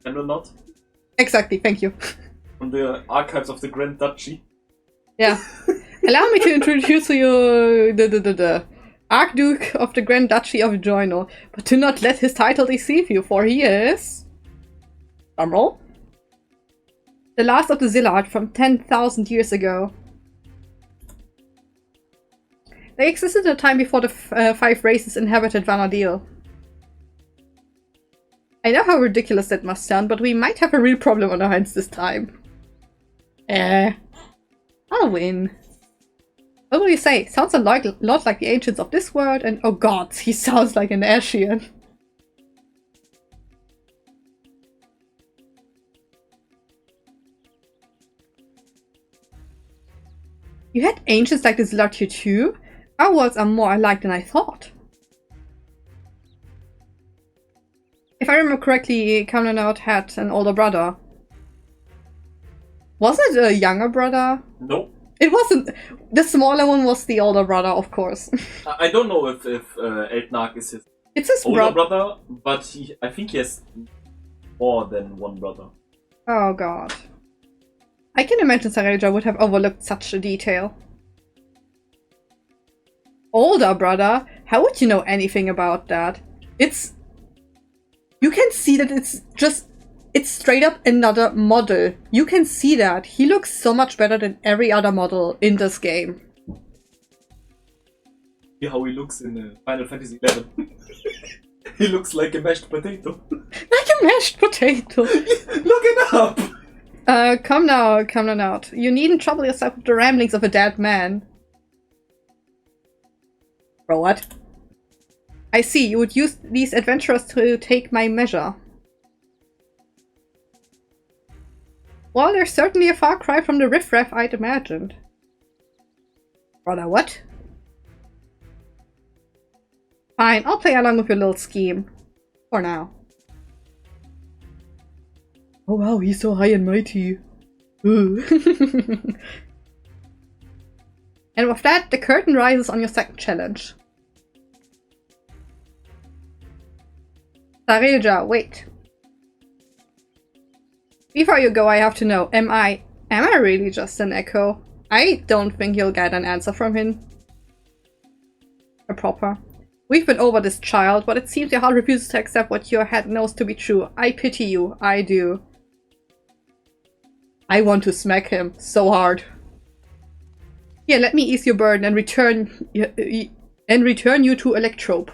And or not? Exactly, thank you. From the archives of the Grand Duchy. Yeah. Allow me to introduce to you the Archduke of the Grand Duchy of Joino, but do not let his title deceive you, for he is... drumroll? The last of the Zillard from 10,000 years ago. They existed at a time before the 5 races inhabited Vanadil. I know how ridiculous that must sound, but we might have a real problem on our hands this time. I'll win. What will you say? Sounds a lot like the ancients of this world, and oh god, he sounds like an Ashian. You had ancients like this lot here too? Our worlds are more alike than I thought. If I remember correctly, Kamlanaut had an older brother. Wasn't it a younger brother? No. It wasn't. The smaller one was the older brother, of course. I don't know if Eldnark is his, older brother, but I think he has more than one brother. Oh god. I can imagine Sarelja would have overlooked such a detail. Older brother? How would you know anything about that? You can see that it's straight up another model. You can see that. He looks so much better than every other model in this game. See how he looks in Final Fantasy XI. He looks like a mashed potato. Like a mashed potato! Look it up! Come now, Kamlanaut. You needn't trouble yourself with the ramblings of a dead man. Bro, what? I see, you would use these adventurers to take my measure. Well, they're certainly a far cry from the riffraff I'd imagined. Brother, what? Fine, I'll play along with your little scheme. For now. Oh wow, he's so high and mighty. Ooh. And with that, the curtain rises on your second challenge. Sarilja, wait. Before you go, I have to know, am I really just an echo? I don't think you'll get an answer from him. A proper. We've been over this, child, but it seems your heart refuses to accept what your head knows to be true. I pity you. I do. I want to smack him so hard. Here, let me ease your burden and return you to Electrope.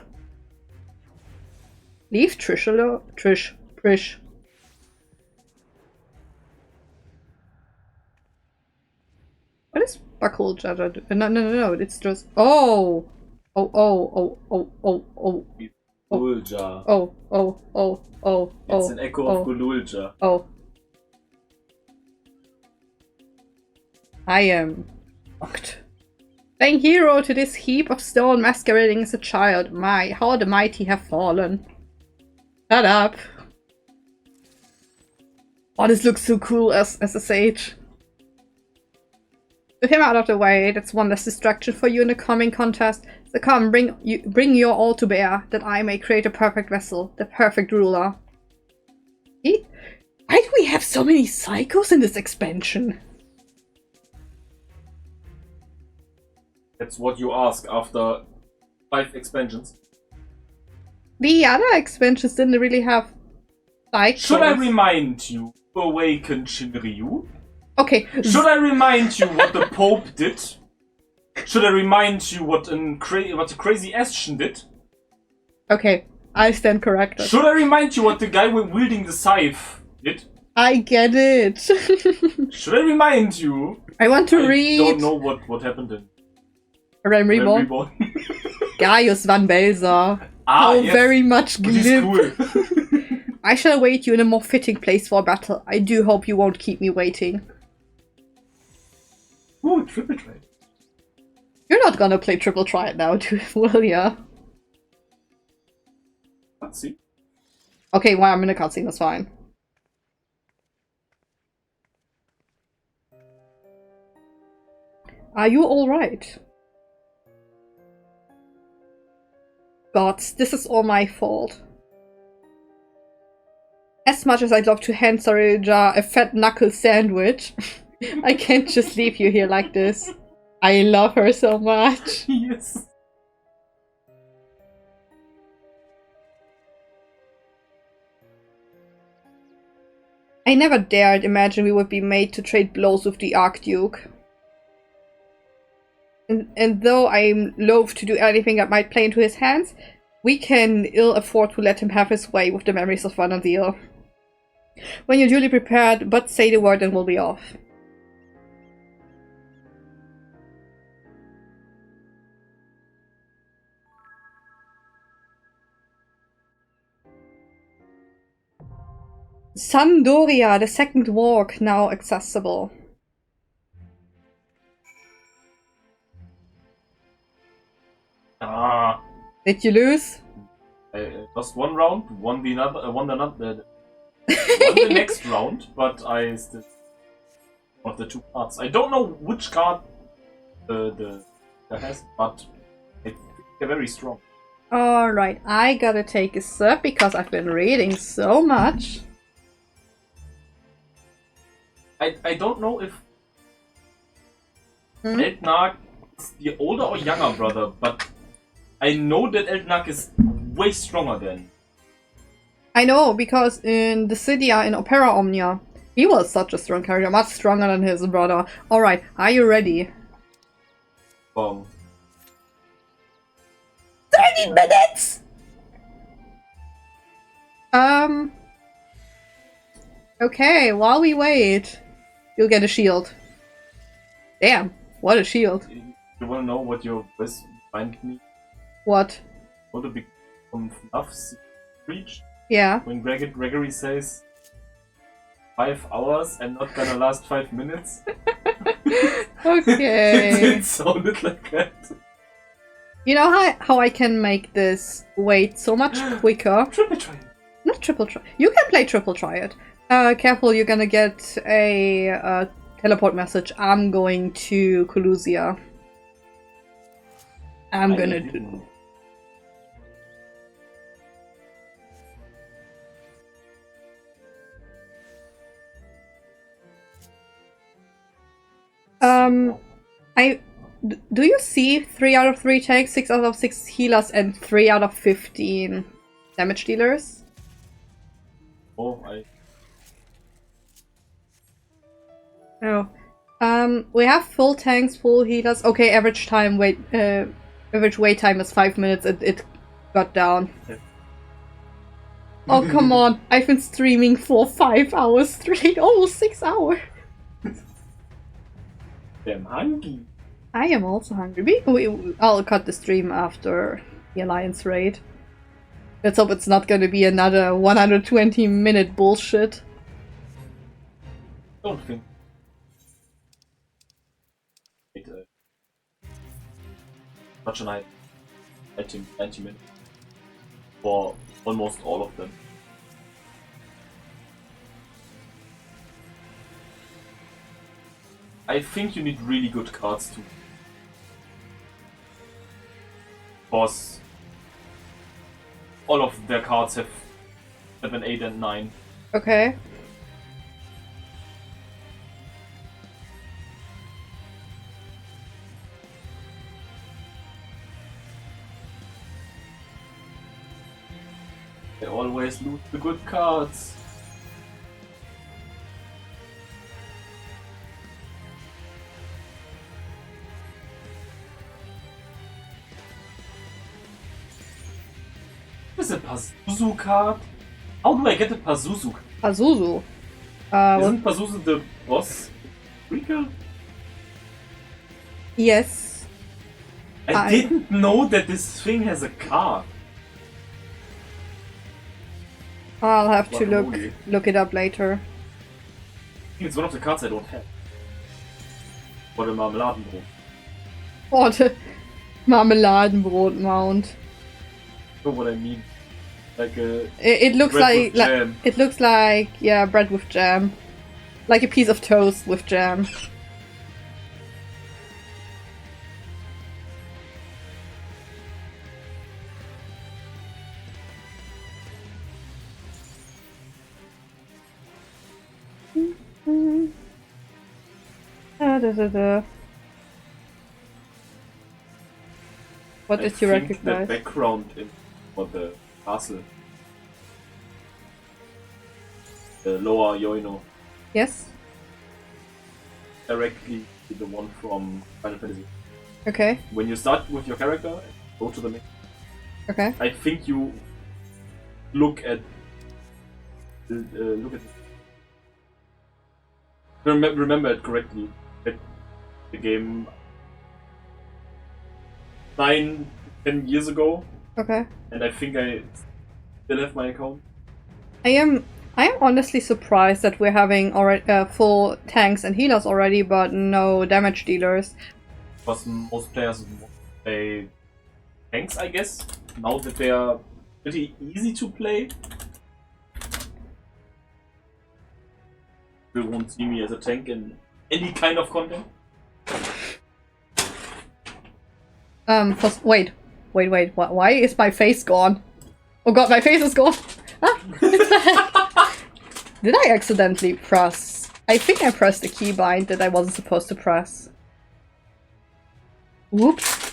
Leave Trish alone. Trish. What is Buckle Judge? No, it's just... Oh! Oh. Gulja. Oh. It's an echo of Gulja. Oh. I am shocked. Playing hero to this heap of stone masquerading as a child. My, how the mighty have fallen. Shut up. Oh, this looks so cool as a sage. With him out of the way, that's one less distraction for you in the coming contest. So come, bring your all to bear, that I may create a perfect vessel, the perfect ruler. Why do we have so many psychos in this expansion? That's what you ask after 5 expansions. The other expansions didn't really have psychos. Should I remind you to awaken Shinryu? Okay. Should I remind you what the Pope did? Should I remind you what a crazy Ashen did? Okay, I stand corrected. Should I remind you what the guy wielding the scythe did? I get it. Should I remind you? I want to read. I don't know what happened in Realm Reborn. Gaius Van Belzer. How yes. very much glib. Cool. I shall await you in a more fitting place for battle. I do hope you won't keep me waiting. Ooh, triple try. You're not gonna play triple try it now, will ya? Let's see. Okay, well, I'm in a cutscene, that's fine. Are you alright? Gods, this is all my fault. As much as I'd love to hand Sarilja a fat knuckle sandwich, I can't just leave you here like this. I love her so much. Yes. I never dared imagine we would be made to trade blows with the Archduke. And though I'm loath to do anything that might play into his hands, we can ill afford to let him have his way with the memories of Vanadil. When you're duly prepared, but say the word and we'll be off. Sandoria, the second walk, now accessible. Did you lose? I lost one round, won the next round, but I still of the 2 cards. I don't know which card the has, but I think they're very strong. Alright, I gotta take a sip because I've been reading so much. I don't know if Eldnag is the older or younger brother, but I know that Eldnag is way stronger than. I know, because in Dissidia in Opera Omnia, he was such a strong character, much stronger than his brother. Alright, are you ready? 30 minutes! Okay, while we wait, you'll get a shield. Damn, what a shield. You wanna know what your best find me? What? Want to become FNAF's reach? Yeah. When Gregory says 5 hours and not gonna last 5 minutes? Okay. It sounded like that. You know how I can make this wait so much quicker? Triple try. Not triple try. You can play triple try it. Careful, you're gonna get a teleport message. I'm going to Colusia. Do you see 3 out of 3 tanks, 6 out of 6 healers, and 3 out of 15 damage dealers? Oh, Oh. We have full tanks, full healers. Okay, average wait time is 5 minutes. It got down. Yeah. Oh, come on. I've been streaming for 5 hours straight, almost 6 hours. I'm hungry. I am also hungry. I'll cut the stream after the Alliance raid. Let's hope it's not gonna be another 120-minute bullshit. Don't think. Such an item 90 minutes for almost all of them. I think you need really good cards too. Because all of their cards have 7, 8 and 9. Okay. They always loot the good cards. What is a Pazuzu card? How do I get a Pazuzu card? Pazuzu? Isn't Pazuzu the boss? Recall? Yes. I didn't know that this thing has a card. I'll have to look it up later. I think it's one of the cards I don't have. For the Marmeladenbrot. Oh, the Marmeladenbrot mount. You know what I mean? Like a it looks bread with like jam. it looks like, yeah, bread with jam. Like a piece of toast with jam. What did you recognize? The background for the castle. The lower Yoino. Yes? Directly the one from Final Fantasy. Okay. When you start with your character and go to the main. Okay. I think you look at remember it correctly. At the game 9-10 years ago. Okay. And I think I still have my account. I am honestly surprised that we're having already full tanks and healers already, but no damage dealers. Because most players play tanks, I guess. Now that they are pretty easy to play. You won't see me as a tank in any kind of content. Wait. Why is my face gone? Oh god, my face is gone. Did I accidentally press? I think I pressed a keybind that I wasn't supposed to press. Whoops.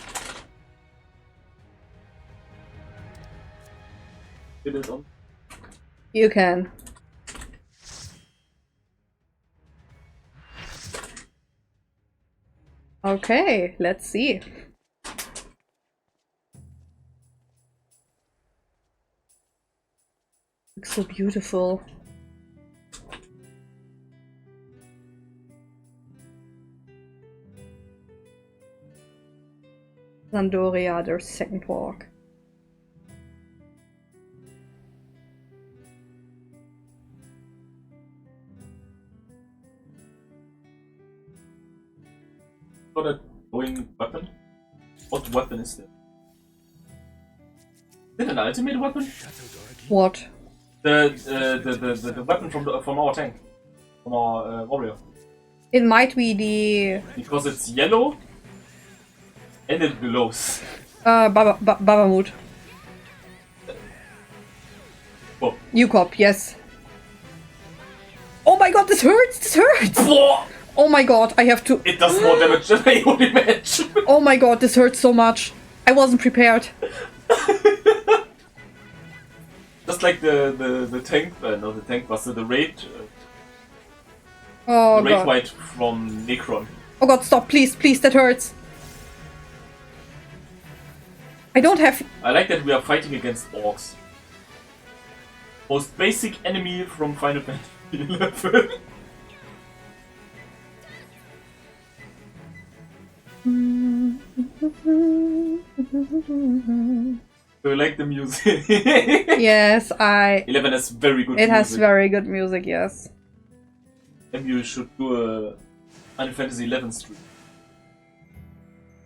It is on. You can. Okay, let's see. Looks so beautiful. Zandoria, their second walk. Got a glowing weapon? What weapon is that? Is it an ultimate weapon? What? The weapon from our tank. From our warrior. It might be the... Because it's yellow and it glows. Babamoot. Oh. Ukop, yes. Oh my god, this hurts! This hurts! Oh my god, I have to... It does more damage than I would imagine. Oh my god, this hurts so much. I wasn't prepared. Just like the tank, no, the tank was the raid. Oh the raid god. white from Necron. Oh god, stop, please, please, that hurts. I don't have... I like that we are fighting against orcs. Most basic enemy from Final Fantasy XI. Do you like the music? Yes, 11 has very good music. It has very good music, yes. Maybe you should do a Final Fantasy XI stream.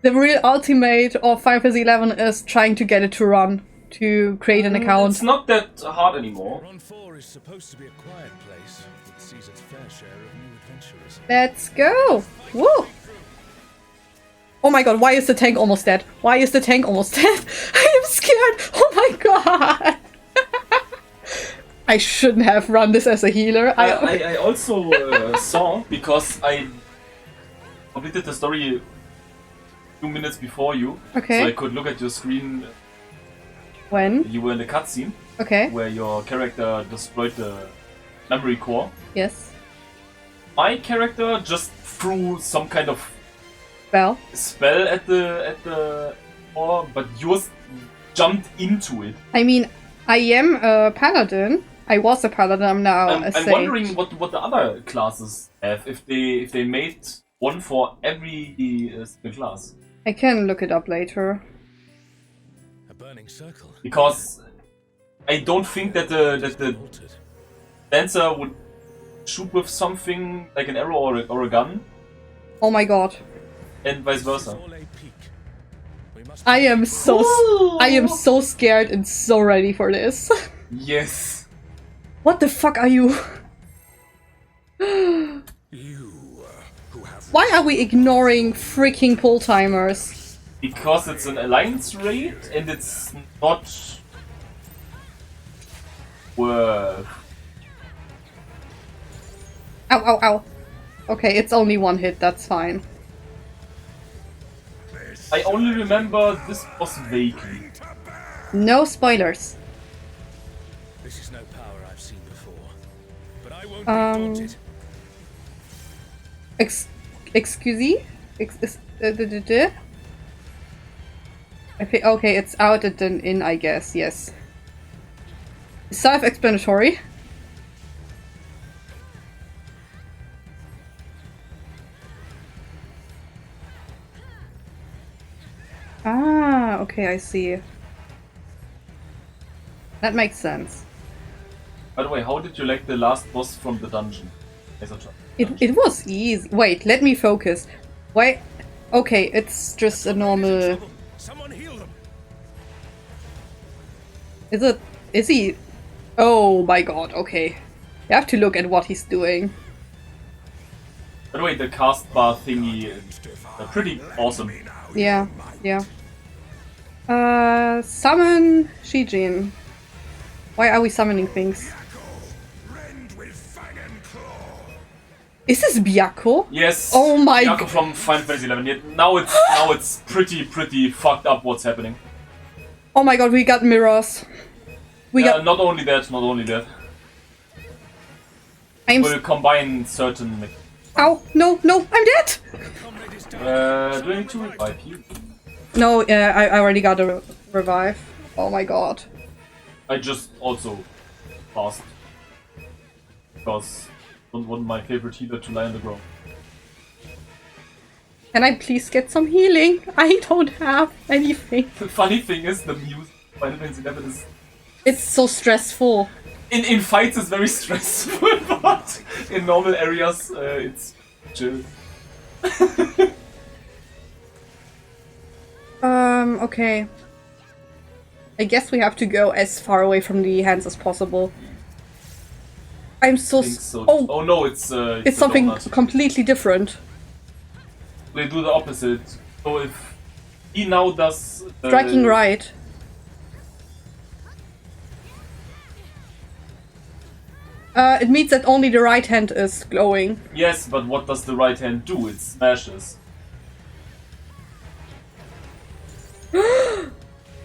The real ultimate of Final Fantasy XI is trying to get it to run, to create an account. It's not that hard anymore. Ron 4 is supposed to be a quiet place that sees its fair share of new adventurers. Let's go! Woo! Oh my god, why is the tank almost dead? Why is the tank almost dead? I am scared! Oh my god! I shouldn't have run this as a healer. I also saw, because I completed the story 2 minutes before you, Okay. so I could look at your screen When? you were in the cutscene, Okay. where your character destroyed the memory core. Yes. My character just threw some kind of spell at the core, but yours jumped into it. I mean, I am a paladin. I was a paladin, I'm now a I'm sage. wondering what the other classes have, if they made one for every single class. I can look it up later. A burning circle. Because I don't think that the dancer would shoot with something like an arrow or a gun, Oh my god. and vice versa. I am so scared and so ready for this. Yes. What the fuck are you? Why are we ignoring freaking pull timers? Because it's an alliance raid and it's not worth. Ow, ow, ow. Okay, it's only one hit, that's fine. I only remember this was vaguely. No spoilers. This is no power I've seen before, but I won't be daunted. Excuse me? Okay, it's out at an inn, I guess, yes. Self-explanatory. Ah, okay, I see. That makes sense. By the way, how did you like the last boss from the dungeon? It was easy. Wait, let me focus. Wait. Okay, it's just a normal... Someone heal them. Is he... Oh my god, okay. You have to look at what he's doing. By the way, the cast bar thingy is pretty awesome. Yeah, yeah. Summon Shijin. Why are we summoning things? Is this Byakko? Yes. Oh my god. From Final Fantasy XI. Yeah, now it's pretty fucked up what's happening. Oh my god, we got mirrors. We got... Not only that. We'll combine certain... Ow, no, I'm dead! Do I need to revive you? No, I already got a revive. Oh my god. I just also passed. Because I don't want my favorite healer to lie on the ground. Can I please get some healing? I don't have anything. The funny thing is, the music of Final Fantasy XI is... It's so stressful. In fights it's very stressful, but in normal areas it's chill. Okay. I guess we have to go as far away from the hands as possible. I'm so... Oh no, it's something donut. completely different. They do the opposite. So if he now does... Striking right. It means that only the right hand is glowing. Yes, but what does the right hand do? It smashes.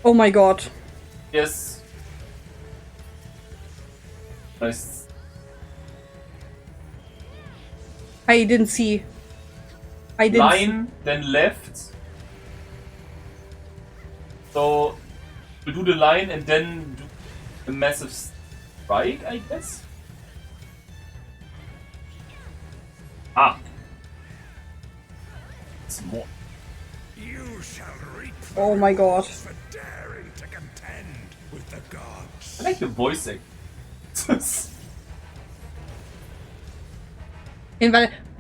Oh my god. Yes. Nice. I didn't see. I didn't Line, then left. So, we do the line and then do a massive strike, I guess? Ah. It's more. You shall reap Oh my god. for daring to contend with the gods. I like the voice acting.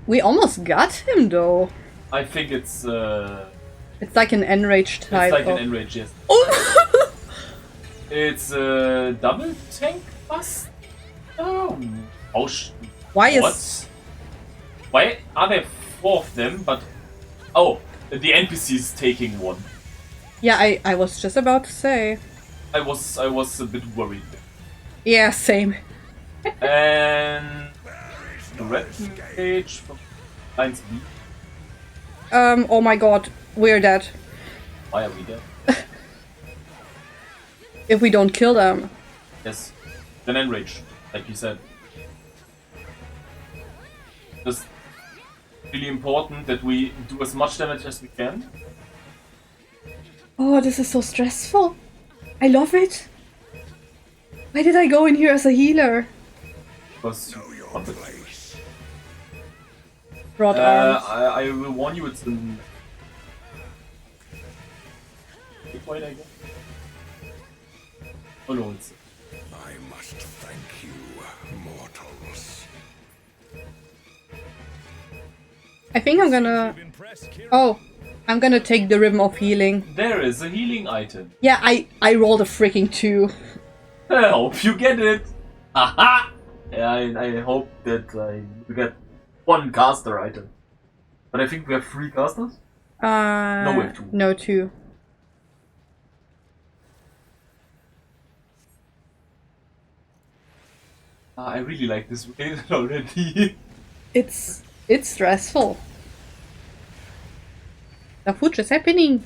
We almost got him though. I think it's It's like an enraged type. it's like of... an enrage, yes. Oh! It's a double tank bust. Oh, Why what? is... Why are there 4 of them? But oh, the NPC is taking one. Yeah, I was just about to say. I was a bit worried. Yeah, same. And the red page from Lines B. Oh my god, we're dead. Why are we dead? If we don't kill them. Yes, then enrage, like you said. Just really important that we do as much damage as we can. Oh, this is so stressful. I love it. Why did I go in here as a healer? Because Broad arms. I will warn you, it's an... Wait, I guess. Oh no, it's... I must thank you, mortals. I think I'm gonna... Oh, I'm gonna take the Ribbon of Healing. There is a healing item. Yeah, I rolled a freaking 2. I hope you get it. Aha! Yeah, I hope that I will get 1 caster item. But I think we have 3 casters? No, we have 2. No, 2. I really like this game already. It's stressful. The fuck is happening?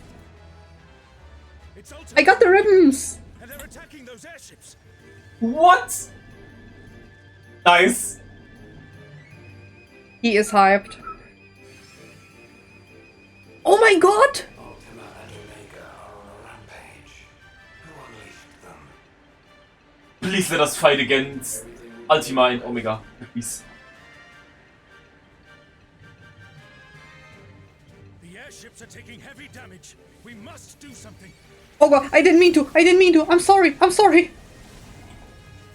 I got the ribbons! And they're attacking those airships. What? Nice. He is hyped. Oh my god! Please let us fight against Ultima and Omega. Please. The airships are taking heavy damage. We must do something. Oh god, I didn't mean to. I'm sorry.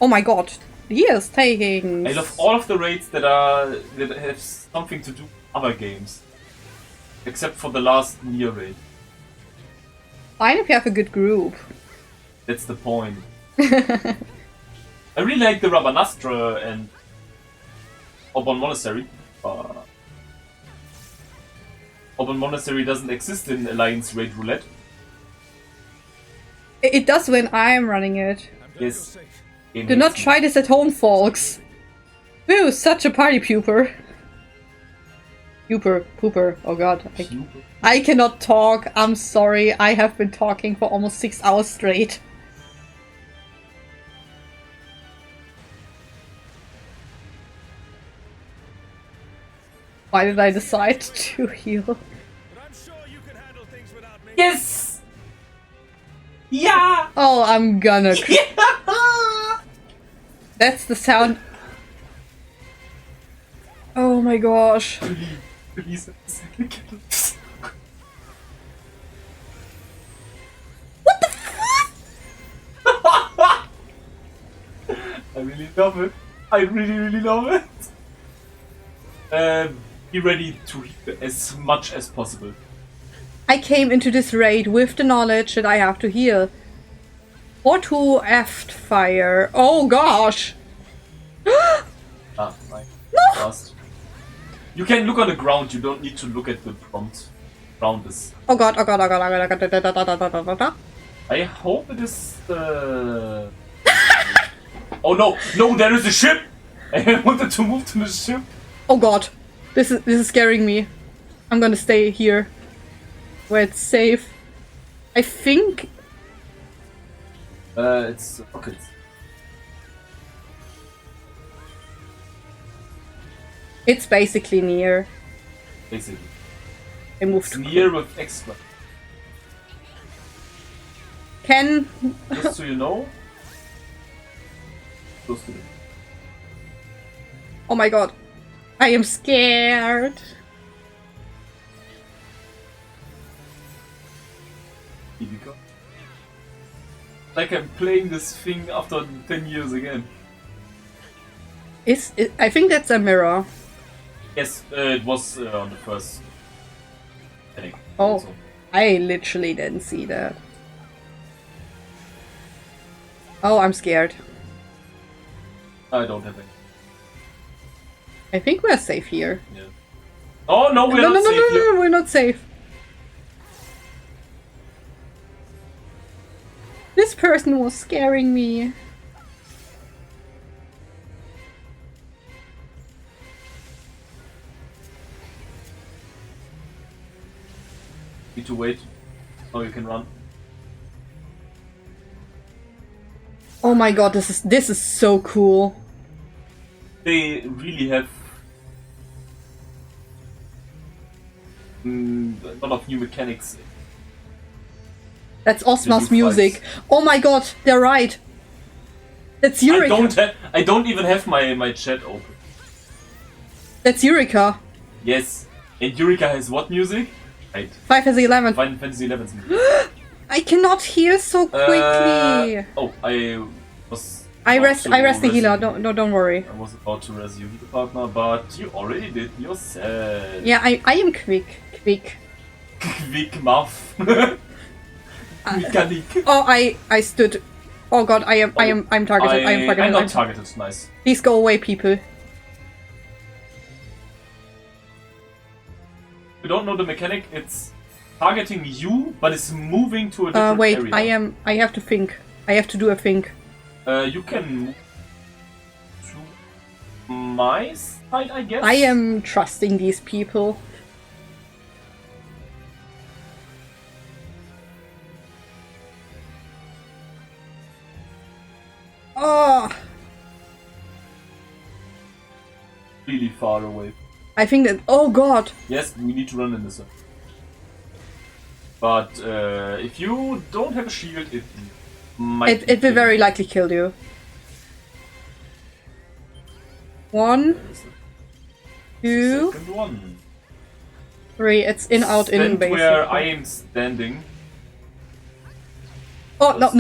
Oh my god. He is taking... I love all of the raids that have something to do with other games. Except for the last Nier raid. Fine if you have a good group. That's the point. I really like the Rabanastra and Obon Monastery. Obon Monastery doesn't exist in Alliance Raid Roulette. It does when I'm running it. Yes. Do not try this at home, folks. Woo, such a party pooper. Pooper. Oh god. I cannot talk. I'm sorry. I have been talking for almost 6 hours straight. Why did I decide to heal? Yes! Yeah! Oh, I'm gonna... That's the sound... Oh my gosh. Please. What the fuck? I really love it. I really love it. Be ready to heal as much as possible. I came into this raid with the knowledge that I have to heal. Or to aft fire. Oh gosh! Ah, right. No! Fast. You can look on the ground, you don't need to look at the prompt. Ground is... Oh god. I hope it is the... Oh no! No, there is a ship! I wanted to move to the ship. Oh god. This is scaring me. I'm gonna stay here. Where it's safe. I think... It's rockets. It's basically near. Basically. I moved it's near with extra. Can... Just so you know. Close to it. Oh my god. I am scared. Like I'm playing this thing after 10 years again. I think that's a mirror. Yes, it was on the first. Oh, also. I literally didn't see that. Oh, I'm scared. I don't have any. I think we're safe here. Yeah. Oh no, we're not safe here. No, we're not safe. This person was scaring me. Need to wait. Oh, you can run. Oh my god, this is so cool. They really have a lot of new mechanics. That's Osmar's music. Fights. Oh my god, they're right. That's Eureka. I don't even have my chat open. That's Eureka. Yes. And Eureka has what music? Right. Final Fantasy 11. Final Fantasy 11. I cannot heal so quickly. Oh, I was. I rest the healer. Don't worry. I was about to res you, the partner, but you already did yourself. Yeah, I am quick. Quick muff. Mechanic. Oh, I stood. Oh god, I'm targeted. I am targeted. I'm not targeted. Nice. Please go away, people. If you don't know the mechanic, it's targeting you, but it's moving to a different wait, area. I have to think. I have to do a think. You can move to my side, I guess. I am trusting these people. Oh! Really far away. I think that. Oh god! Yes, we need to run in this one. But if you don't have a shield, it might. It will very likely kill you. 1, 2, 3. It's in, out, in, basically. Where I am standing. Oh no!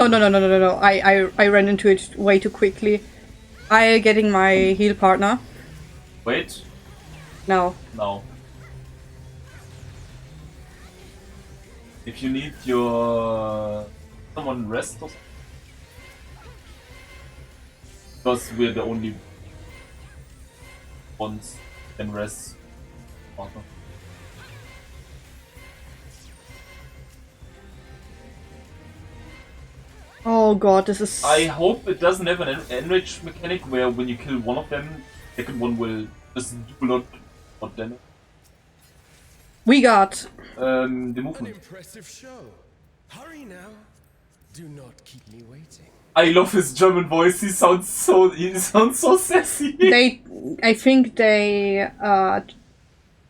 I ran into it way too quickly. I'm getting my heal partner. Wait. No. No. If you need your someone rest or something. Because we're the only ones that can rest. Partner. Oh god, this is... I hope it doesn't have an enrage mechanic where when you kill one of them, the second one will just do a lot of damage. We got... the movement. An impressive show. Hurry now. Do not keep me waiting. I love his German voice. He sounds so sassy. I think they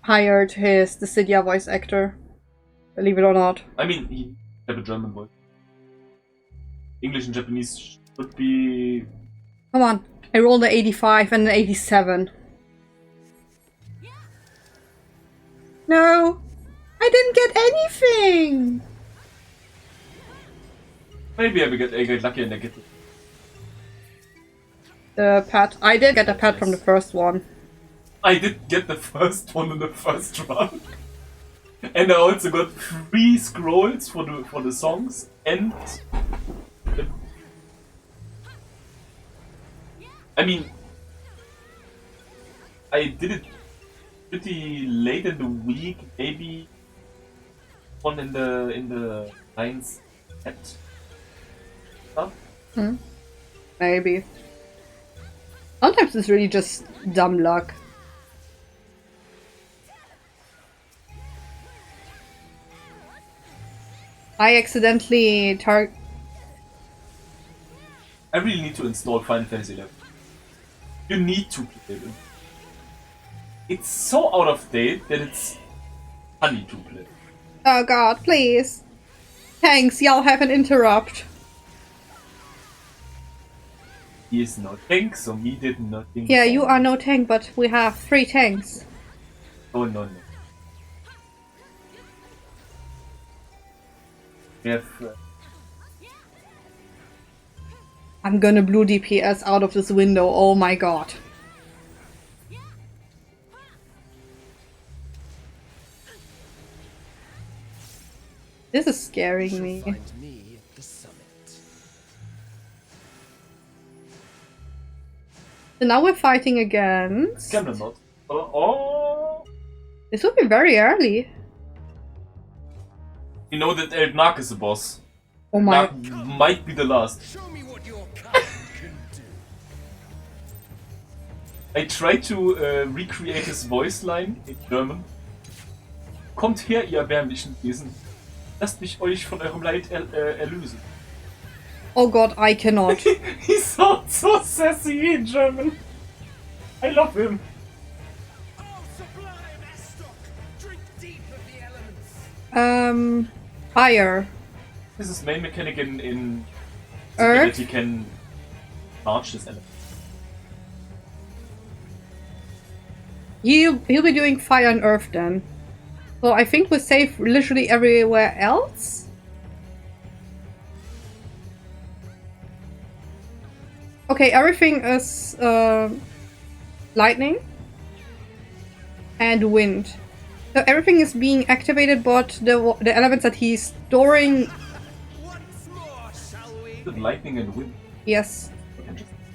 hired the Cydia voice actor. Believe it or not. I mean, he have a German voice. English and Japanese should be... Come on. I rolled an 85 and an 87. No! I didn't get anything! Maybe I get lucky and I get it. The pet. I did get a pet from the first one. I did get the first one in the first run. And I also got 3 scrolls for the songs and... I mean, I did it pretty late in the week, maybe one in the lines set. Huh? Maybe. Sometimes it's really just dumb luck. I accidentally I really need to install Final Fantasy XI. You need to play it. It's so out of date that it's funny to play. Oh god, please. Thanks, y'all have an interrupt. He is no tank, so me did nothing. Yeah, you are no tank, but we have 3 tanks. Oh no. We have... I'm gonna blue DPS out of this window, oh my god. This is scaring me. So now we're fighting against... Can not. Oh! This would be very early. You know that Eldnark is the boss. Oh my... Eldnark might be the last. I tried to recreate his voice line in German. Kommt her, ihr erbärmlichen Wesen. Lasst mich euch von eurem Leid erlösen. Oh god, I cannot. He sounds so sassy in German. I love him. Fire. This is main mechanic in Earth. that he can charge this element. He'll be doing fire and earth then. So I think we're safe literally everywhere else. Okay, everything is lightning and wind. So everything is being activated, but the elements that he's storing. The lightning and wind. Yes,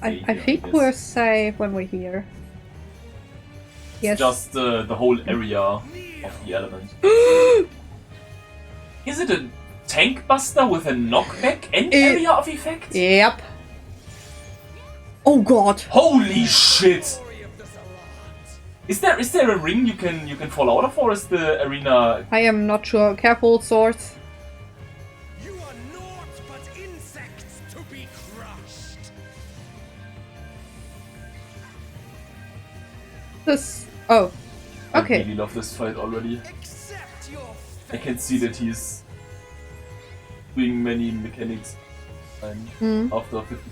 I think we're safe when we're here. Yes. Just the whole area of the element. Is it a tank buster with a knockback and area of effect? Yep. Oh god! Holy shit! Is there a ring you can fall out of, or is the arena? I am not sure. Careful, swords. You are naught but insects to be crushed. This. Oh. Okay. I really love this fight already. I can see that he's doing many mechanics after 50.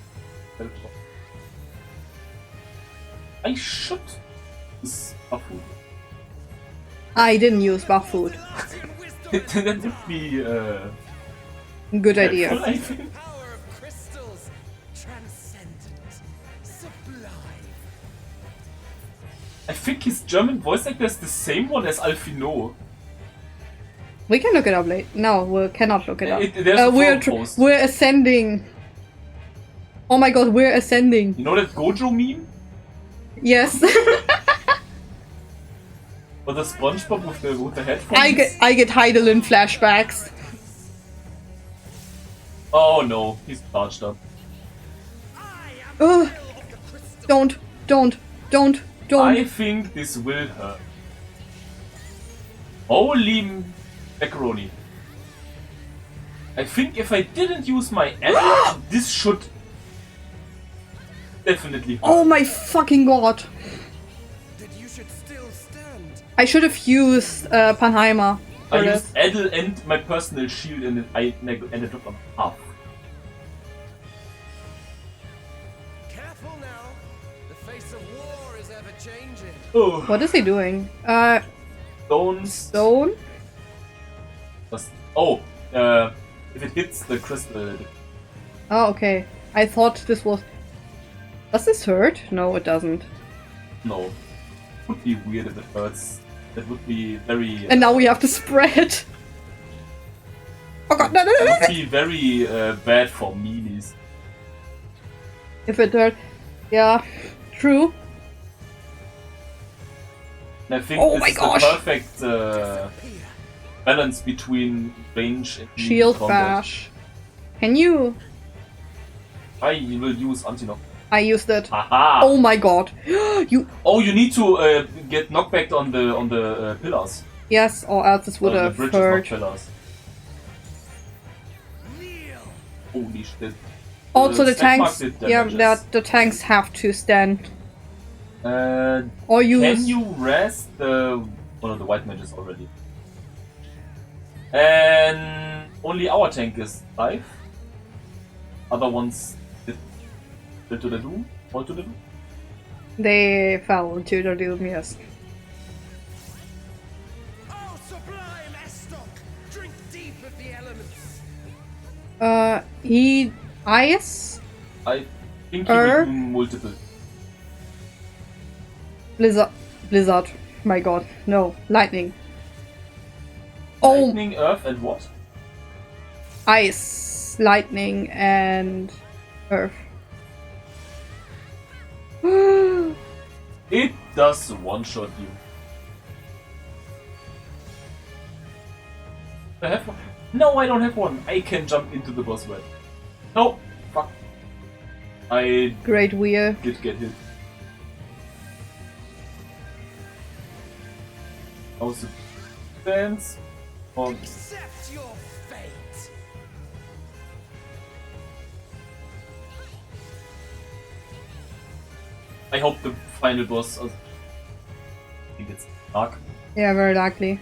I should use buff food. I didn't use buff food. That would be good idea. helpful, I think. I think his German voice actor is the same one as Alfino. We can look it up later. No, we cannot look it up. There's a forum post. We're ascending. Oh my god, we're ascending. You know that Gojo meme? Yes. Or the SpongeBob with the headphones? I get Heidelin flashbacks. Oh no, he's charged up. Ugh. Don't. I think this will hurt. Holy macaroni. I think if I didn't use my edit, this should definitely hurt. Oh my fucking god. I should have used Panheimer. I used Edel and my personal shield and I ended up on half. Careful now. The face of war is ever changing. Oh. What is he doing? Stone? Just, if it hits the crystal. Oh, okay. I thought this was... Does this hurt? No, it doesn't. No. Would be weird if it hurts. That would be very... And now we have to spread. Oh god, no. That would be very bad for meanies. If it hurt... Yeah, true. And I think this is the perfect balance between range and shield combat. bash. Can you... I will use anti-knock. I used it. Aha! Oh my god. You. Oh, you need to get knockback on the pillars. Yes, or else this would the have bridges, hurt. not pillars. Holy shit. Also, the tanks. did Yeah, damages. the tanks have to stand. Or use. Can you rest the one of the white mages already? And only our tank is alive. Other ones did to the doom. All to the doom. They fell into the doom, yes. Oh, sublime Estoc! Drink deep of the elements. Ice? I think he will do multiple. Blizzard. My god. No. Lightning. Lightning, earth, and what? Ice, lightning, and earth. It does one-shot you. I have one. No, I don't have one. I can jump into the boss red. No, fuck. I Great wheel. did get hit. How's the dance? Accept your fate. I hope the final boss. I think it's dark. Yeah, very likely.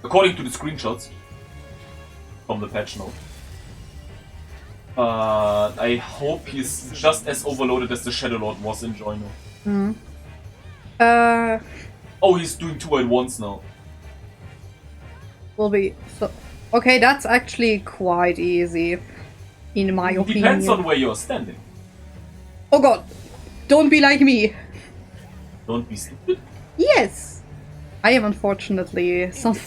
According to the screenshots from the patch note. I hope he's just as overloaded as the Shadow Lord was in Joino. Hmm. Oh, he's doing 2 at once now. Will be so. Okay, that's actually quite easy, in my opinion. Depends on where you're standing. Oh god, don't be like me. Don't be stupid. Yes, I am unfortunately some.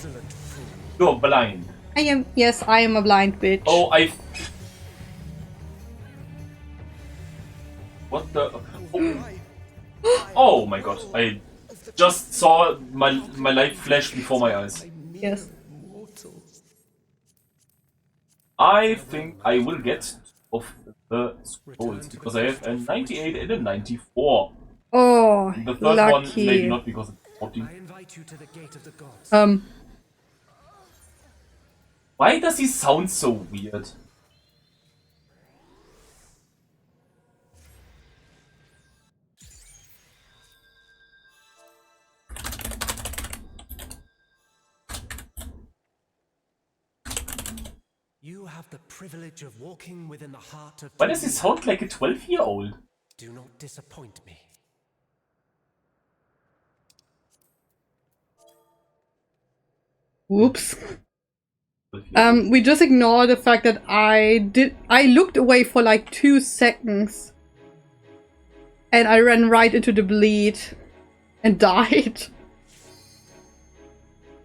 You're blind. I am. Yes, I am a blind bitch. Oh, What the? Oh. Oh my god! I just saw my life flash before my eyes. Yes. I think I will get of the scrolls because I have a 98 and a 94. Oh, the third lucky. one maybe not because it's 14. Why does he sound so weird? You have the privilege of walking within the heart of. Why does he sound like a 12-year-old? Do not disappoint me. Whoops. We just ignore the fact that I looked away for like 2 seconds. And I ran right into the bleed. And died.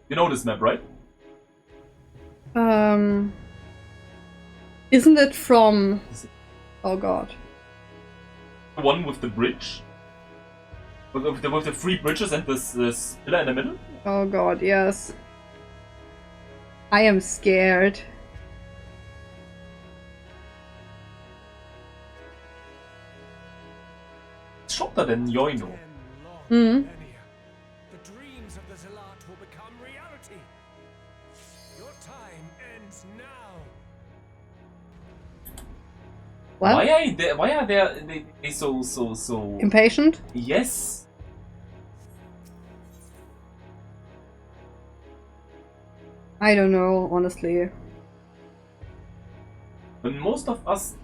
You know this map, right? Isn't it from... Oh god. The one with the bridge? With the 3 bridges and this pillar in the middle? Oh god, yes. I am scared. It's shorter than Joino. Hmm. The dreams of the Zealot will become reality. Your time ends now. What? Why are they so Impatient? Yes. I don't know, honestly. When most of us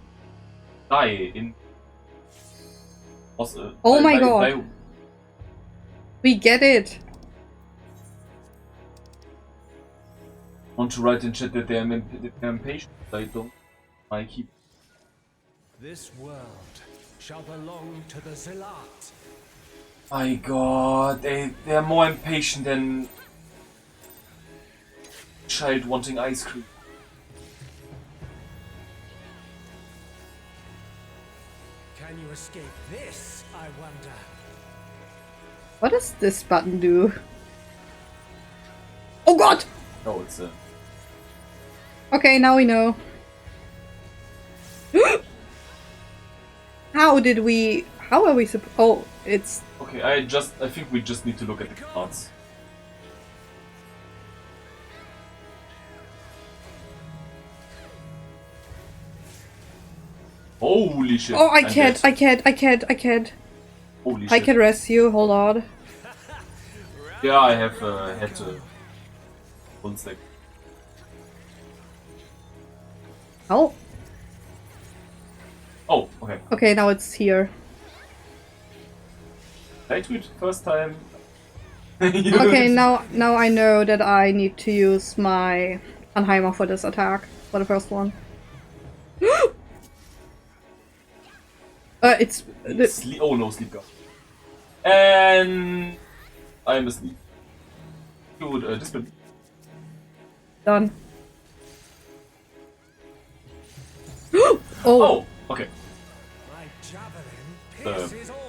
die in Oh my god. We get it. Want to write in chat that they're impatient. I don't. I keep. This world shall belong to the Zealot. My god, they're more impatient than child wanting ice cream. Can you escape this, I wonder? What does this button do? Oh god! No, it's a... Okay, now we know. how did we... How are we supposed... Oh, it's... Okay, I think we just need to look at the cards. Holy shit. Oh, I can't. Holy shit. I can rescue, hold on. Yeah, I have had one stack. Oh. Oh, okay. Okay, now it's here. I tweet first time. Okay, now I know that I need to use my Anheimer for this attack, for the first one. It's... Oh no, sleep guard. And... I'm asleep. Good, discipline. Done. Oh, okay. My javelin pierces all.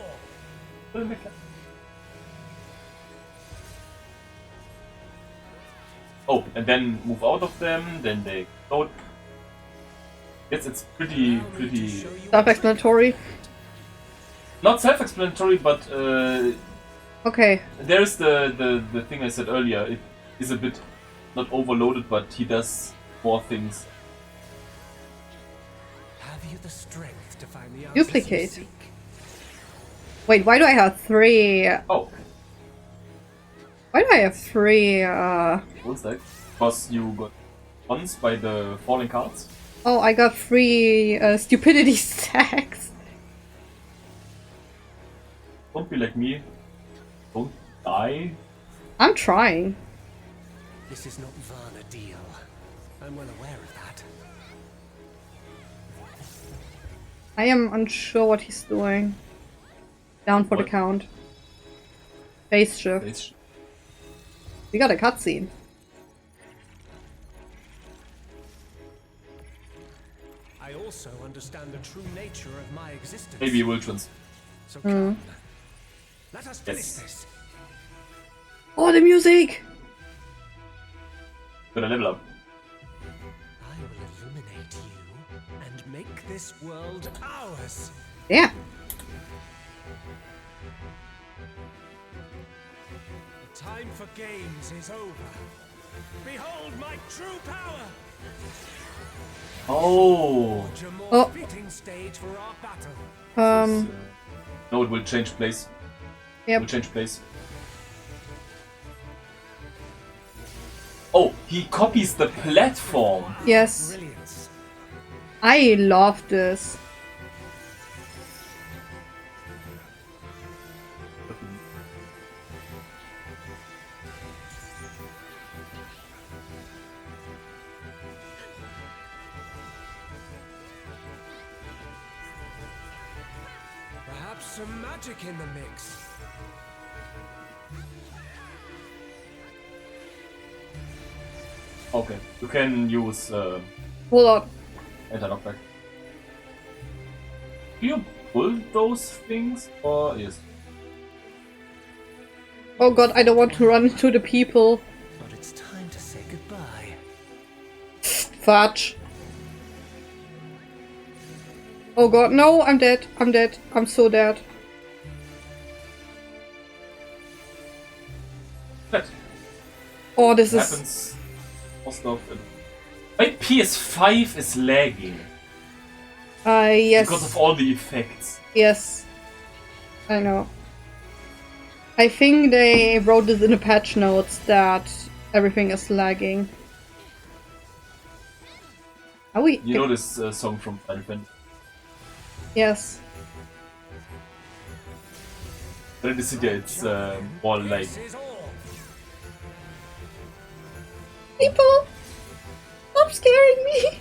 Oh, and then move out of them, then they explode. Yes, it's pretty... Self-explanatory. Not self-explanatory, but okay. There's the thing I said earlier. It is a bit not overloaded, but he does more things. Have you the strength to find the Duplicate. Wait, why do I have 3? Oh. Why do I have 3? What's that? Because you got once by the falling cards. Oh, I got 3 stupidity stacks. Don't be like me. Don't die. I'm trying. This is not Varna deal. I'm well aware of that. I am unsure what he's doing. Down for the count. Phase shift. We got a cutscene. I also understand the true nature of my existence. Maybe you will trans. So come. Let us finish this. Oh, the music! Gonna level up. I will illuminate you and make this world ours. Yeah. The time for games is over. Behold my true power. Oh. Forge a more fitting stage for our battle. No, it will change place. Yep. It will change place. Oh, he copies the platform. Yes. I love this. Perhaps some magic in the mix. Okay, you can use Hold on. anti-knockback. Do you pull those things or yes? Oh god, I don't want to run into the people. But it's time to say goodbye. Fudge. Oh god, no, I'm dead. I'm dead. I'm so dead. Oh, this is... Happens most often. My PS5 is lagging. Yes. Because of all the effects. Yes. I know. I think they wrote this in the patch notes that everything is lagging. Are we? You know this song from Final Fantasy? Yes. But in the city it's more like... People! Stop scaring me!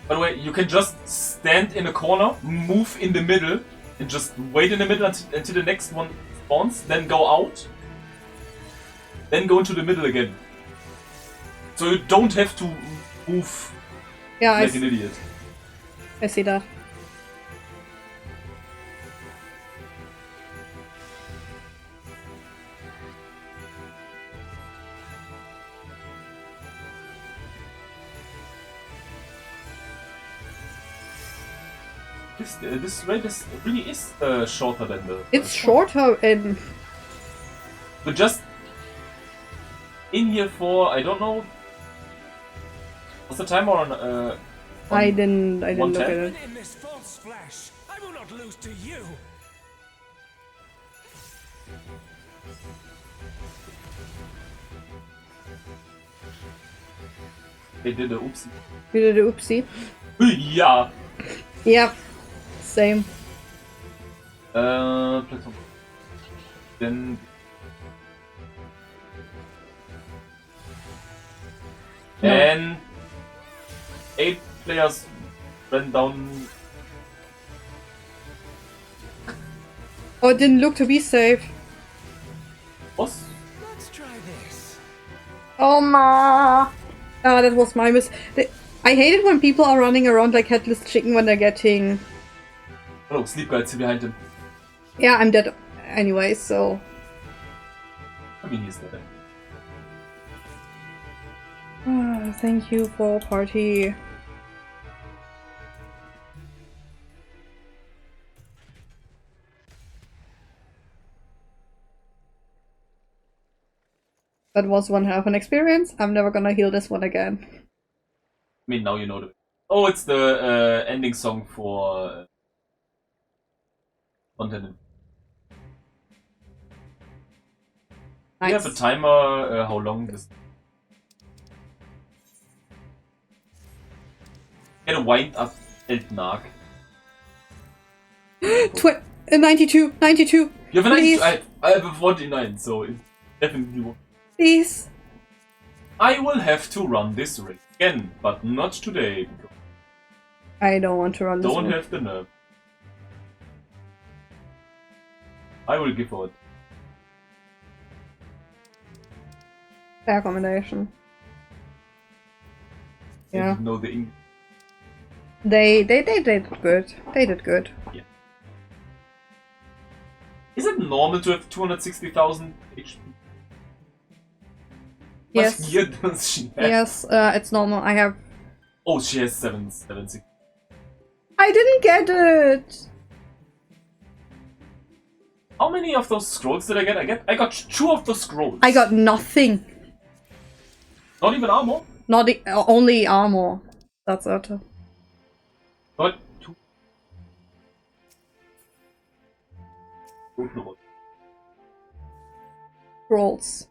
By the way, you can just stand in a corner, move in the middle, and just wait in the middle until the next one spawns, then go out, then go into the middle again. So you don't have to move like an idiot. I see that. This raid really is shorter than the. It's shorter and. We're just in here for, I don't know. What's the timer on? I didn't look at it. In this false flash, I will not lose to you. They did a oopsie. We did a oopsie. Yeah. Yeah. Same. Platform. Then. No. And 8 players ran down. Oh, it didn't look to be safe. What? Let's try this. Oh ma! Ah, that was my miss. I hate it when people are running around like headless chicken when they're getting. Oh, Sleep Guide's behind him. Yeah, I'm dead anyway, so. I mean, he's dead. Ah, thank you for party. That was one hell of an experience. I'm never gonna heal this one again. I mean, now you know the. Oh, it's the ending song for Content. Nice. We have a timer. How long this? Get a wind up Eltnark. 92! 92! You have a 92. Please. I have a 49, so it definitely won't. Please! I will have to run this raid again, but not today. I don't want to run this Don't one. have the nerve. I will give out. Fair accommodation. Yeah. Know the English. They did good. They did good. Yeah. Is it normal to have 260,000 HP? Yes. What gear does she have? Yes, it's normal. I have. Oh, she has 760. I didn't get it! How many of those scrolls did I get? I got 2 of the scrolls. I got nothing. Not even armor? Not only armor. That's it. Got 2. Rolls.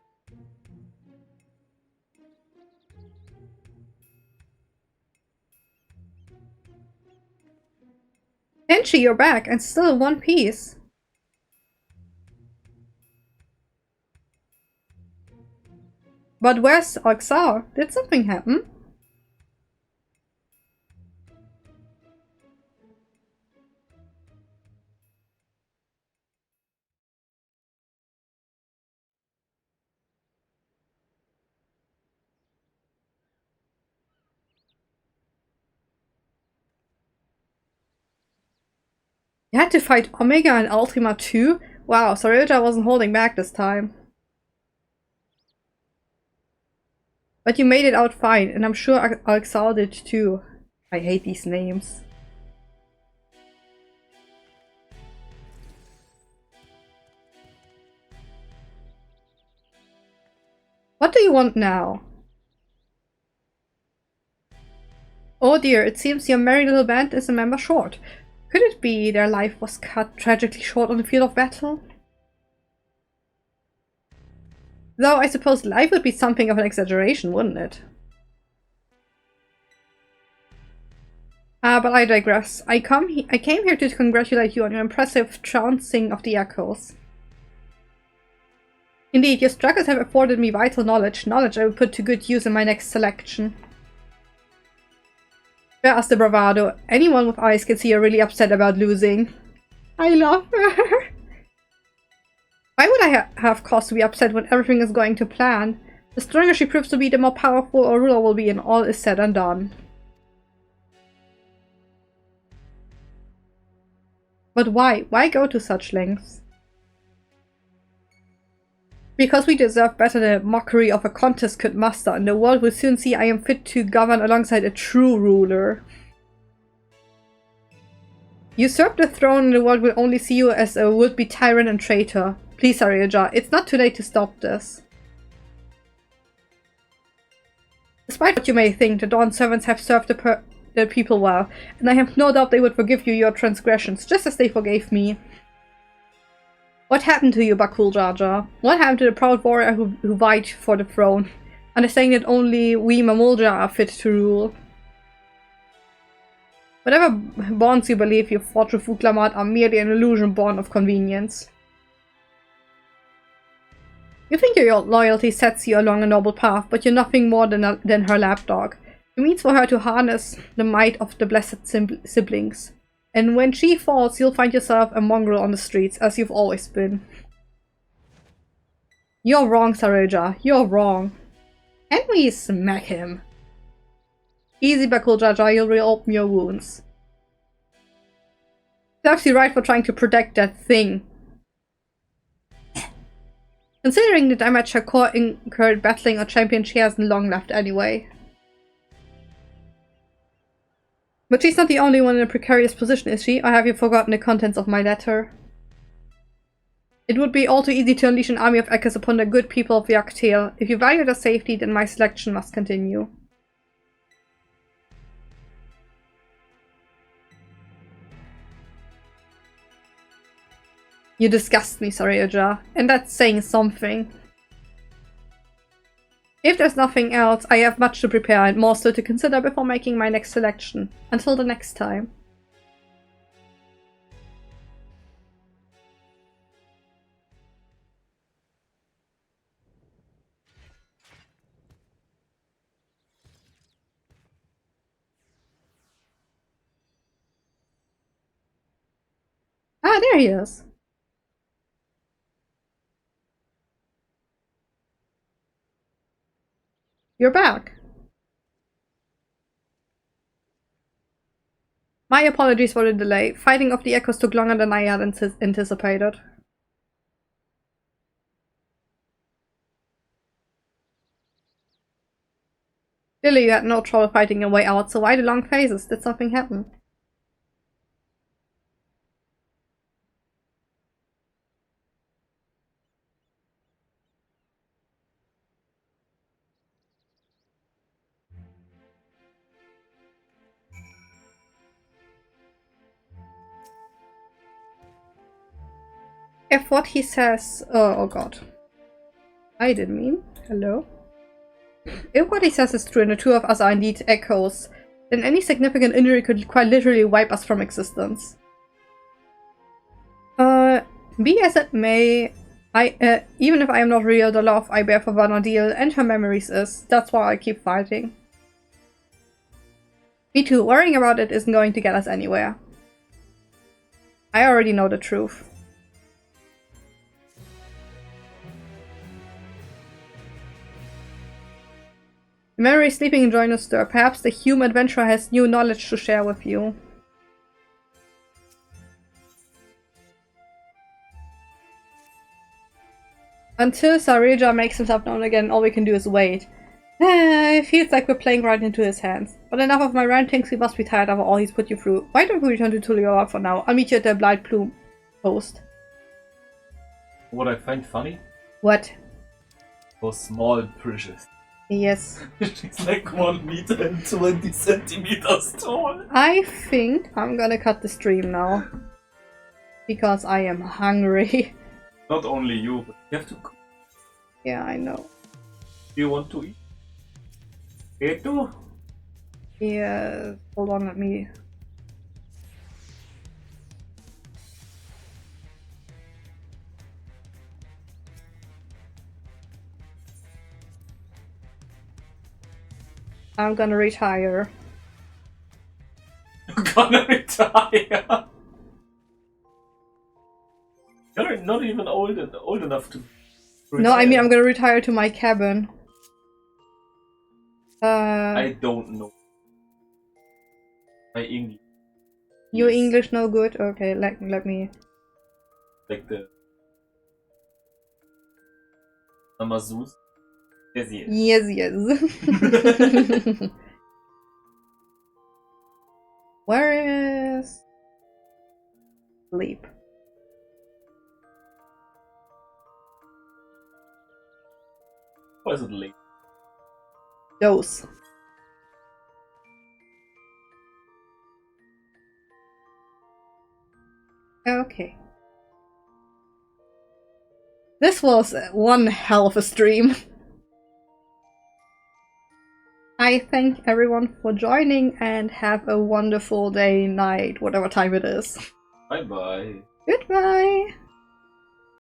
Tenchi, you're back and still in one piece. But where's Oxar? Did something happen? You had to fight Omega and Ultima too? Wow, Saryuja wasn't holding back this time. But you made it out fine, and I'm sure Alexal did too. I hate these names. What do you want now? Oh dear, it seems your merry little band is a member short. Could it be their life was cut tragically short on the field of battle? Though I suppose life would be something of an exaggeration, wouldn't it? But I digress. I came here to congratulate you on your impressive trouncing of the echoes. Indeed, your struggles have afforded me vital knowledge I will put to good use in my next selection. Whereas the bravado, anyone with eyes can see you're really upset about losing. I love her. Why would I have cause to be upset when everything is going to plan? The stronger she proves to be, the more powerful our ruler will be, and all is said and done. But why? Why go to such lengths? Because we deserve better than the mockery of a contest could muster, and the world will soon see I am fit to govern alongside a true ruler. Usurp the throne and the world will only see you as a would-be tyrant and traitor. Please, Sarija, it's not too late to stop this. Despite what you may think, the Dawn servants have served the people well, and I have no doubt they would forgive you your transgressions, just as they forgave me. What happened to you, Bakul Jar Jar? What happened to the proud warrior who vied for the throne, understanding that only we Mamulja are fit to rule? Whatever bonds you believe you forged with Uklamat are merely an illusion born of convenience. You think your loyalty sets you along a noble path, but you're nothing more than her lapdog. It means for her to harness the might of the blessed siblings. And when she falls, you'll find yourself a mongrel on the streets, as you've always been. You're wrong, Sarija. You're wrong. Can we smack him? Easy, Bakul Jar Jar, you'll reopen your wounds. Serves you right for trying to protect that thing. Considering the damage her core incurred battling a champion she hasn't long left anyway. But she's not the only one in a precarious position, is she? Or have you forgotten the contents of my letter? It would be all too easy to unleash an army of Echoes upon the good people of Yaktail. If you value their safety, then my selection must continue. You disgust me, Sarija, and that's saying something. If there's nothing else, I have much to prepare and more still to consider before making my next selection. Until the next time. Ah, there he is. You're back. My apologies for the delay. Fighting off the Echoes took longer than I had anticipated. Clearly you had no trouble fighting your way out, so why the long phases? Did something happen? If what he says... oh god. I didn't mean. Hello? If what he says is true and the two of us are indeed Echoes, then any significant injury could quite literally wipe us from existence. Be as it may, even if I am not real, the love I bear for Vanadil and her memories is. That's why I keep fighting. Me too, worrying about it isn't going to get us anywhere. I already know the truth. The memory sleeping in Join Stir. Perhaps the Hume adventurer has new knowledge to share with you. Until Sarija makes himself known again, all we can do is wait. It feels like we're playing right into his hands. But enough of my rantings, we must be tired of all he's put you through. Why don't we return to Tulioa for now? I'll meet you at the Blight Plume post. What I find funny? What? Those small Precious. Yes. She's like 1 meter and 20 centimeters tall. I think I'm gonna cut the stream now. Because I am hungry. Not only you, but you have to cook. Yeah, I know. Do you want to eat? Eto? Yeah, hold on, let me... I'm gonna retire. You're gonna retire? You're not even old enough to retire. No, I mean I'm gonna retire to my cabin. I don't know. My English. Your English no good? Okay, let me... Like the... Amazoos? Yes, yes. Yes, yes. Where is... Leap. What is it, Leap? Dose. Okay. This was one hell of a stream. I thank everyone for joining and have a wonderful day, night, whatever time it is. Bye bye. Goodbye.